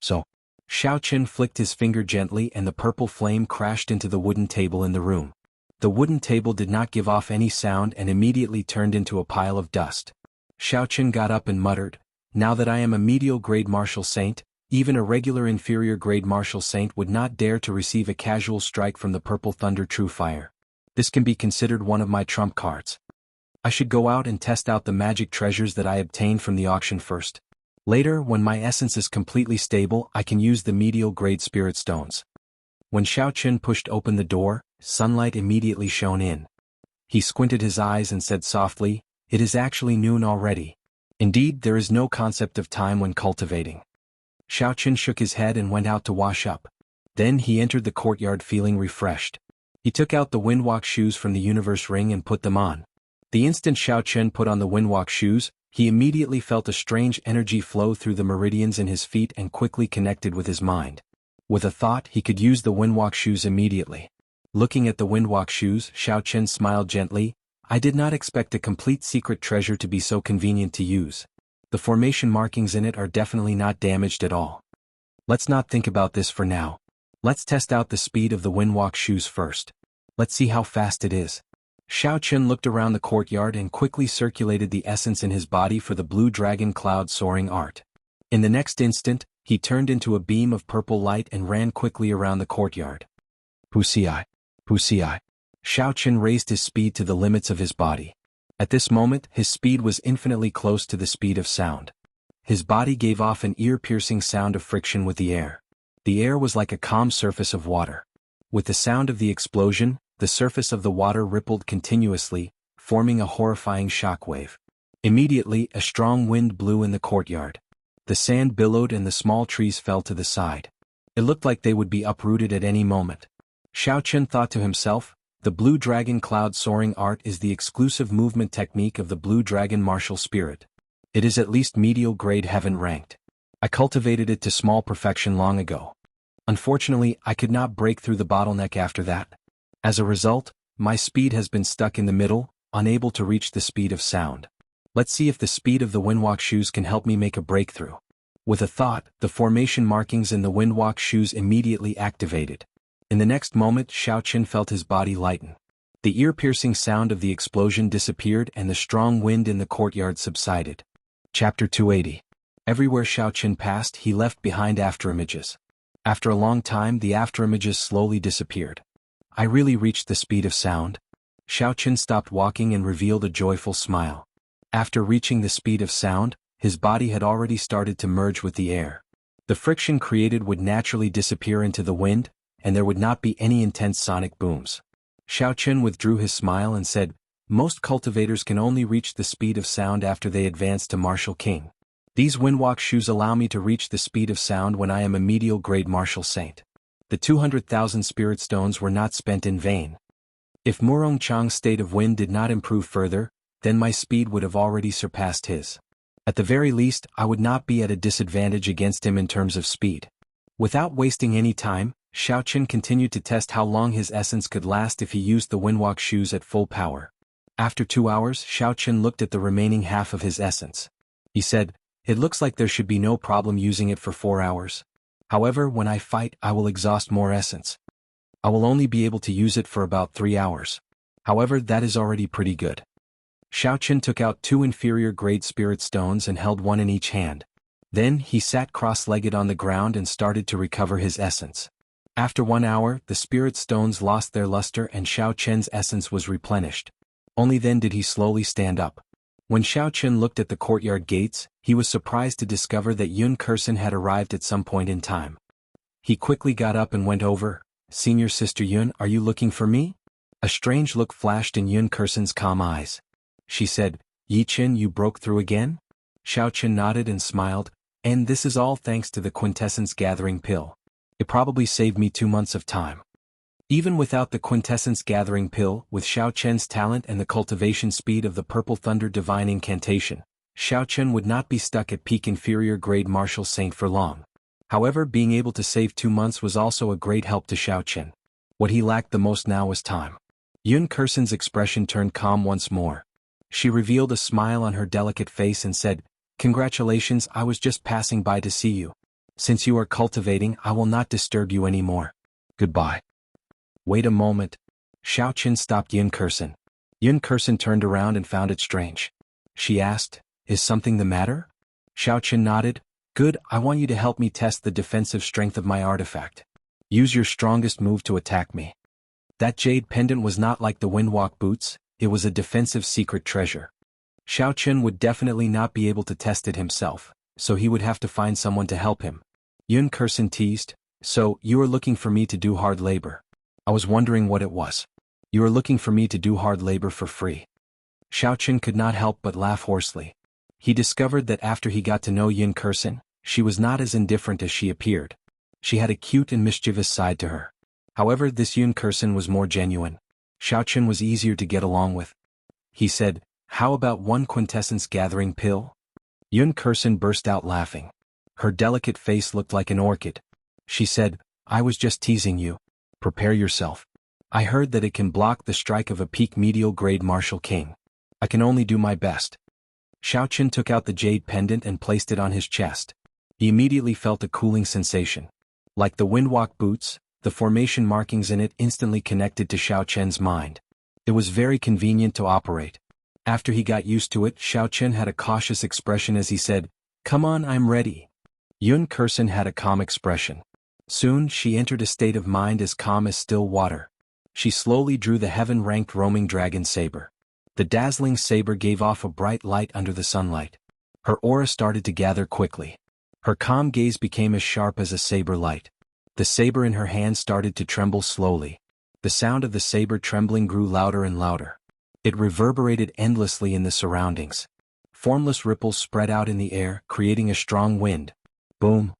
Speaker 1: So, Xiao Qin flicked his finger gently and the purple flame crashed into the wooden table in the room. The wooden table did not give off any sound and immediately turned into a pile of dust. Xiao Qin got up and muttered, now that I am a medial grade martial saint, even a regular inferior grade martial saint would not dare to receive a casual strike from the Purple Thunder True Fire. This can be considered one of my trump cards. I should go out and test out the magic treasures that I obtained from the auction first. Later, when my essence is completely stable, I can use the medial grade spirit stones. When Xiao Qin pushed open the door, sunlight immediately shone in. He squinted his eyes and said softly, It is actually noon already. Indeed, there is no concept of time when cultivating. Xiaochen shook his head and went out to wash up. Then he entered the courtyard feeling refreshed. He took out the windwalk shoes from the universe ring and put them on. The instant Xiaochen put on the windwalk shoes, he immediately felt a strange energy flow through the meridians in his feet and quickly connected with his mind. With a thought, he could use the windwalk shoes immediately. Looking at the windwalk shoes, Xiaochen smiled gently. I did not expect a complete secret treasure to be so convenient to use. The formation markings in it are definitely not damaged at all. Let's not think about this for now. Let's test out the speed of the windwalk shoes first. Let's see how fast it is. Xiaochen looked around the courtyard and quickly circulated the essence in his body for the blue dragon cloud soaring art. In the next instant, he turned into a beam of purple light and ran quickly around the courtyard. Wuxia. Wuxia. Xiaochen raised his speed to the limits of his body. At this moment, his speed was infinitely close to the speed of sound. His body gave off an ear-piercing sound of friction with the air. The air was like a calm surface of water. With the sound of the explosion, the surface of the water rippled continuously, forming a horrifying shockwave. Immediately, a strong wind blew in the courtyard. The sand billowed and the small trees fell to the side. It looked like they would be uprooted at any moment. Xiaochen thought to himself, the blue dragon cloud soaring art is the exclusive movement technique of the blue dragon martial spirit. It is at least medial grade heaven ranked. I cultivated it to small perfection long ago. Unfortunately, I could not break through the bottleneck after that. As a result, my speed has been stuck in the middle, unable to reach the speed of sound. Let's see if the speed of the windwalk shoes can help me make a breakthrough. With a thought, the formation markings in the windwalk shoes immediately activated. In the next moment, Xiaochen felt his body lighten. The ear-piercing sound of the explosion disappeared and the strong wind in the courtyard subsided. Chapter 280. Everywhere Xiaochen passed, he left behind afterimages. After a long time, the afterimages slowly disappeared. I really reached the speed of sound. Xiaochen stopped walking and revealed a joyful smile. After reaching the speed of sound, his body had already started to merge with the air. The friction created would naturally disappear into the wind, and there would not be any intense sonic booms. Xiaochen withdrew his smile and said, most cultivators can only reach the speed of sound after they advance to Martial King. These windwalk shoes allow me to reach the speed of sound when I am a medial grade Martial Saint. The 200,000 spirit stones were not spent in vain. If Murong Chang's state of wind did not improve further, then my speed would have already surpassed his. At the very least, I would not be at a disadvantage against him in terms of speed. Without wasting any time, Xiaochen continued to test how long his essence could last if he used the windwalk shoes at full power. After 2 hours, Xiaochen looked at the remaining half of his essence. He said, it looks like there should be no problem using it for 4 hours. However, when I fight, I will exhaust more essence. I will only be able to use it for about 3 hours. However, that is already pretty good. Xiaochen took out 2 inferior grade spirit stones and held one in each hand. Then, he sat cross-legged on the ground and started to recover his essence. After 1 hour, the spirit stones lost their luster and Xiaochen's essence was replenished. Only then did he slowly stand up. When Xiaochen looked at the courtyard gates, he was surprised to discover that Yun Kursen had arrived at some point in time. He quickly got up and went over. Senior Sister Yun, are you looking for me? A strange look flashed in Yun Kursen's calm eyes. She said, Yi Qin, you broke through again? Xiaochen nodded and smiled, and this is all thanks to the quintessence gathering pill. It probably saved me 2 months of time. Even without the quintessence gathering pill, with Xiaochen's talent and the cultivation speed of the Purple Thunder Divine Incantation, Xiaochen would not be stuck at peak inferior grade Martial Saint for long. However, being able to save 2 months was also a great help to Xiaochen. What he lacked the most now was time. Yun Kursen's expression turned calm once more. She revealed a smile on her delicate face and said, Congratulations, I was just passing by to see you. Since you are cultivating, I will not disturb you anymore. Goodbye. Wait a moment. Xiaochen stopped Yun Kursen. Yun Kursen turned around and found it strange. She asked, Is something the matter? Xiaochen nodded. Good, I want you to help me test the defensive strength of my artifact. Use your strongest move to attack me. That jade pendant was not like the windwalk boots, it was a defensive secret treasure. Xiaochen would definitely not be able to test it himself, so he would have to find someone to help him. Yun Kursen teased, So, you are looking for me to do hard labor. I was wondering what it was. You are looking for me to do hard labor for free. Xiaochen could not help but laugh hoarsely. He discovered that after he got to know Yun Kursen, she was not as indifferent as she appeared. She had a cute and mischievous side to her. However, this Yun Kursen was more genuine. Xiaochen was easier to get along with. He said, "How about one quintessence gathering pill?" Yun Kursen burst out laughing. Her delicate face looked like an orchid. She said, "I was just teasing you. Prepare yourself. I heard that it can block the strike of a peak medial grade martial king. I can only do my best." Xiaochen took out the jade pendant and placed it on his chest. He immediately felt a cooling sensation. Like the windwalk boots, the formation markings in it instantly connected to Xiaochen's mind. It was very convenient to operate. After he got used to it, Xiaochen had a cautious expression as he said, "Come on, I'm ready." Yun Kursen had a calm expression. Soon she entered a state of mind as calm as still water. She slowly drew the heaven-ranked roaming dragon saber. The dazzling saber gave off a bright light under the sunlight. Her aura started to gather quickly. Her calm gaze became as sharp as a saber light. The saber in her hand started to tremble slowly. The sound of the saber trembling grew louder and louder. It reverberated endlessly in the surroundings. Formless ripples spread out in the air, creating a strong wind. Boom!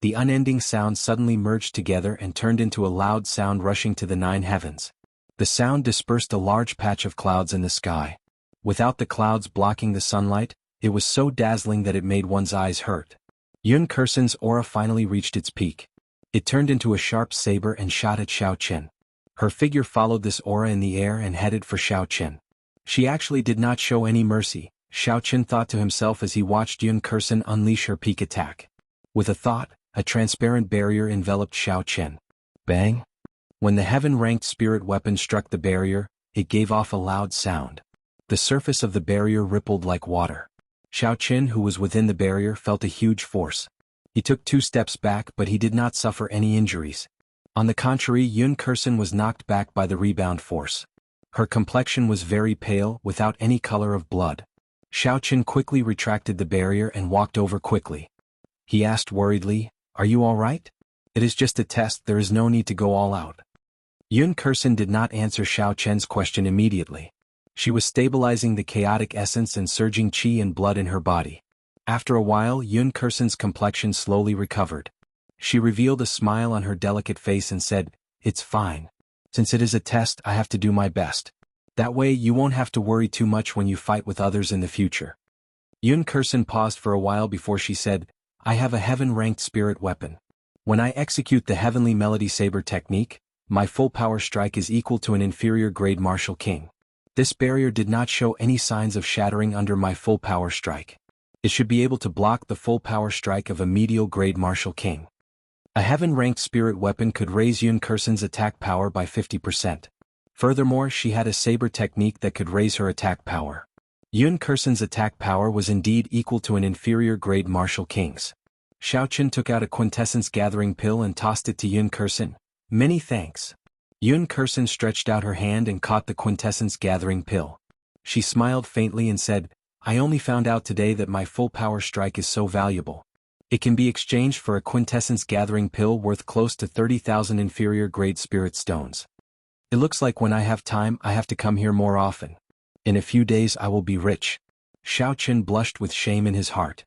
Speaker 1: The unending sound suddenly merged together and turned into a loud sound rushing to the 9 heavens. The sound dispersed a large patch of clouds in the sky. Without the clouds blocking the sunlight, it was so dazzling that it made one's eyes hurt. Yun Kursen's aura finally reached its peak. It turned into a sharp saber and shot at Xiaochen. Her figure followed this aura in the air and headed for Xiaochen. She actually did not show any mercy, Xiaochen thought to himself as he watched Yun Kursen unleash her peak attack. With a thought, a transparent barrier enveloped Xiaochen. Bang! When the heaven-ranked spirit weapon struck the barrier, it gave off a loud sound. The surface of the barrier rippled like water. Xiaochen, who was within the barrier, felt a huge force. He took 2 steps back, but he did not suffer any injuries. On the contrary, Yun Kursen was knocked back by the rebound force. Her complexion was very pale, without any color of blood. Xiaochen quickly retracted the barrier and walked over quickly. He asked worriedly, "Are you all right? It is just a test, there is no need to go all out." Yun Kursen did not answer Xiaochen's question immediately. She was stabilizing the chaotic essence and surging qi and blood in her body. After a while, Yun Kursen's complexion slowly recovered. She revealed a smile on her delicate face and said, "It's fine. Since it is a test, I have to do my best. That way you won't have to worry too much when you fight with others in the future." Yun Kursen paused for a while before she said, "I have a heaven-ranked spirit weapon. When I execute the heavenly melody saber technique, my full power strike is equal to an inferior grade martial king. This barrier did not show any signs of shattering under my full power strike. It should be able to block the full power strike of a medial grade martial king." A heaven-ranked spirit weapon could raise Yun Kursen's attack power by 50%. Furthermore, she had a saber technique that could raise her attack power. Yun Kursen's attack power was indeed equal to an inferior grade martial king's. Xiaochen took out a quintessence gathering pill and tossed it to Yun Kursen. "Many thanks." Yun Kursen stretched out her hand and caught the quintessence gathering pill. She smiled faintly and said, "I only found out today that my full power strike is so valuable. It can be exchanged for a quintessence gathering pill worth close to 30,000 inferior grade spirit stones. It looks like when I have time I have to come here more often. In a few days I will be rich." Xiaochen blushed with shame in his heart.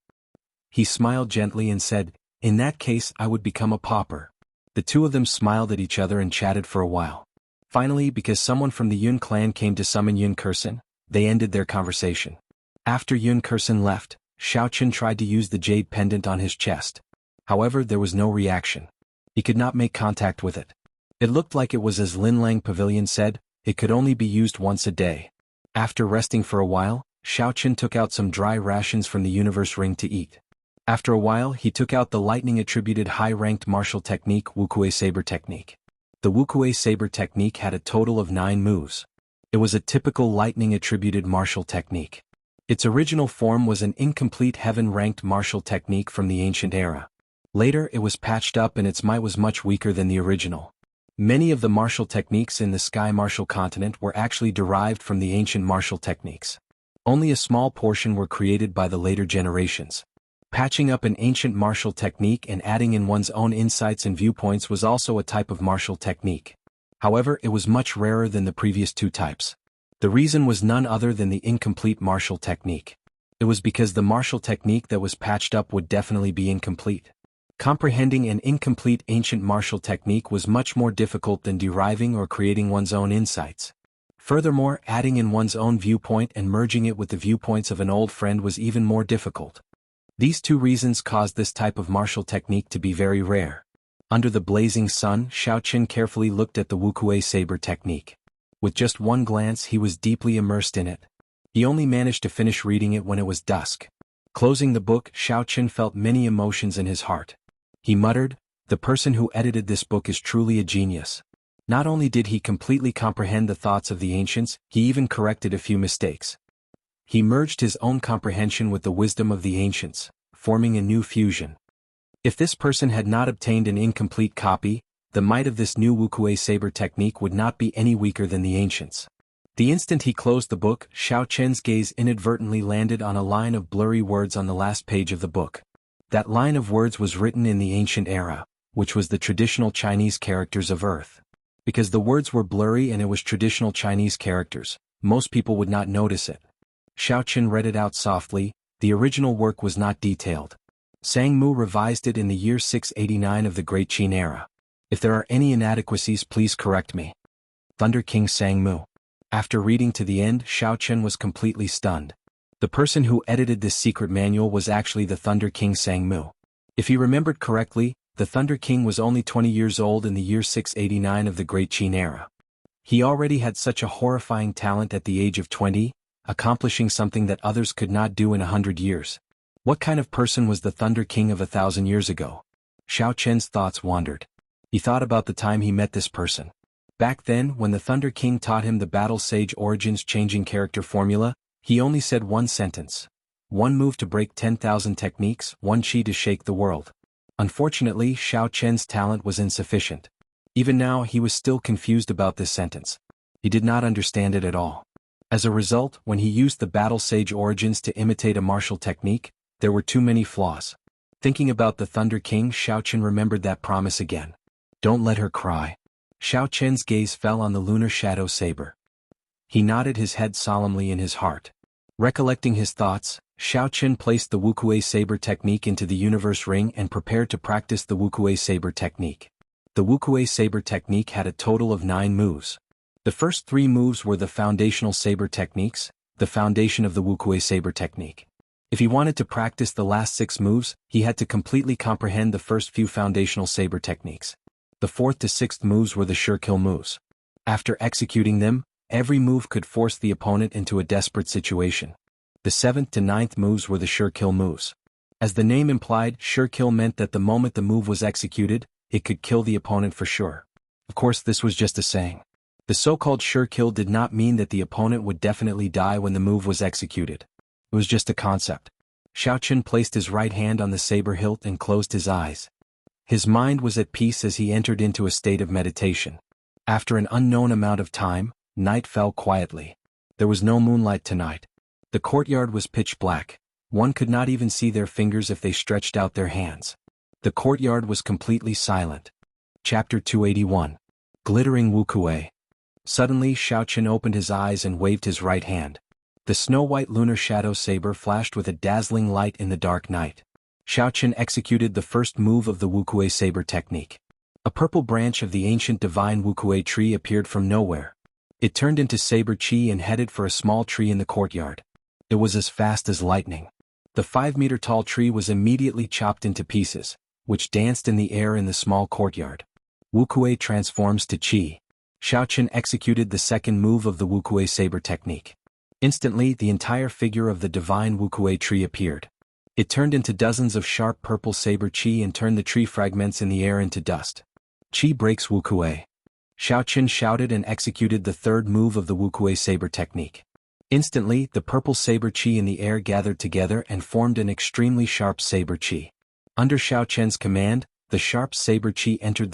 Speaker 1: He smiled gently and said, "In that case I would become a pauper." The two of them smiled at each other and chatted for a while. Finally, because someone from the Yun clan came to summon Yun Kursen, they ended their conversation. After Yun Kursen left, Xiaochen tried to use the jade pendant on his chest. However, there was no reaction. He could not make contact with it. It looked like it was as Linlang Pavilion said, it could only be used once a day. After resting for a while, Xiaochen took out some dry rations from the universe ring to eat. After a while, he took out the lightning-attributed high-ranked martial technique Wuxia Saber Technique. The Wuxia Saber Technique had a total of 9 moves. It was a typical lightning-attributed martial technique. Its original form was an incomplete heaven-ranked martial technique from the ancient era. Later it was patched up and its might was much weaker than the original. Many of the martial techniques in the Sky Martial Continent were actually derived from the ancient martial techniques. Only a small portion were created by the later generations. Patching up an ancient martial technique and adding in one's own insights and viewpoints was also a type of martial technique. However, it was much rarer than the previous 2 types. The reason was none other than the incomplete martial technique. It was because the martial technique that was patched up would definitely be incomplete. Comprehending an incomplete ancient martial technique was much more difficult than deriving or creating one's own insights. Furthermore, adding in one's own viewpoint and merging it with the viewpoints of an old friend was even more difficult. These two reasons caused this type of martial technique to be very rare. Under the blazing sun, Xiaoqin carefully looked at the Wukuei saber technique. With just one glance he was deeply immersed in it. He only managed to finish reading it when it was dusk. Closing the book, Xiaoqin felt many emotions in his heart. He muttered, "The person who edited this book is truly a genius." Not only did he completely comprehend the thoughts of the ancients, he even corrected a few mistakes. He merged his own comprehension with the wisdom of the ancients, forming a new fusion. If this person had not obtained an incomplete copy, the might of this new Wukuei saber technique would not be any weaker than the ancients. The instant he closed the book, Xiaoqin's gaze inadvertently landed on a line of blurry words on the last page of the book. That line of words was written in the ancient era, which was the traditional Chinese characters of Earth. Because the words were blurry and it was traditional Chinese characters, most people would not notice it. Xiaoqin read it out softly. The original work was not detailed. Sang Mu revised it in the year 689 of the Great Qin era. If there are any inadequacies, please correct me. Thunder King Sang Mu. After reading to the end, Xiaoqin was completely stunned. The person who edited this secret manual was actually the Thunder King Sang Mu. If he remembered correctly, the Thunder King was only 20 years old in the year 689 of the Great Qin era. He already had such a horrifying talent at the age of 20, accomplishing something that others could not do in 100 years. What kind of person was the Thunder King of 1,000 years ago? Xiaoqin's thoughts wandered. He thought about the time he met this person. Back then, when the Thunder King taught him the Battle Sage Origins changing character formula, he only said one sentence. One move to break 10,000 techniques, one chi to shake the world. Unfortunately, Xiaoqin's talent was insufficient. Even now he was still confused about this sentence. He did not understand it at all. As a result, when he used the Battle Sage Origins to imitate a martial technique, there were too many flaws. Thinking about the Thunder King, Xiaoqin remembered that promise again. Don't let her cry. Xiaoqin's gaze fell on the lunar shadow saber. He nodded his head solemnly in his heart. Recollecting his thoughts, Xiaoqin placed the Wukuei saber technique into the universe ring and prepared to practice the Wukuei saber technique. The Wukuei saber technique had a total of 9 moves. The first 3 moves were the foundational saber techniques, the foundation of the Wukuei saber technique. If he wanted to practice the last 6 moves, he had to completely comprehend the first few foundational saber techniques. The 4th to 6th moves were the sure kill moves. After executing them, every move could force the opponent into a desperate situation. The 7th to 9th moves were the sure kill moves. As the name implied, sure kill meant that the moment the move was executed, it could kill the opponent for sure. Of course, this was just a saying. The so-called sure kill did not mean that the opponent would definitely die when the move was executed. It was just a concept. Xiaoqin placed his right hand on the saber hilt and closed his eyes. His mind was at peace as he entered into a state of meditation. After an unknown amount of time, night fell quietly. There was no moonlight tonight. The courtyard was pitch black. One could not even see their fingers if they stretched out their hands. The courtyard was completely silent. Chapter 281. Glittering Wukuei. Suddenly Xiaoqin opened his eyes and waved his right hand. The snow-white lunar shadow saber flashed with a dazzling light in the dark night. Xiaoqin executed the first move of the Wukuei saber technique. A purple branch of the ancient divine Wukuei tree appeared from nowhere. It turned into saber chi and headed for a small tree in the courtyard. It was as fast as lightning. The 5-meter-tall tree was immediately chopped into pieces, which danced in the air in the small courtyard. Wukuei transforms to chi. Xiaoqin executed the second move of the Wukuei saber technique. Instantly, the entire figure of the divine Wukuei tree appeared. It turned into dozens of sharp purple saber chi and turned the tree fragments in the air into dust. Chi breaks Wukuei. Xiaoqin shouted and executed the third move of the Wukuei saber technique. Instantly, the purple saber chi in the air gathered together and formed an extremely sharp saber chi. Under Xiaoqin's command, the sharp saber chi entered the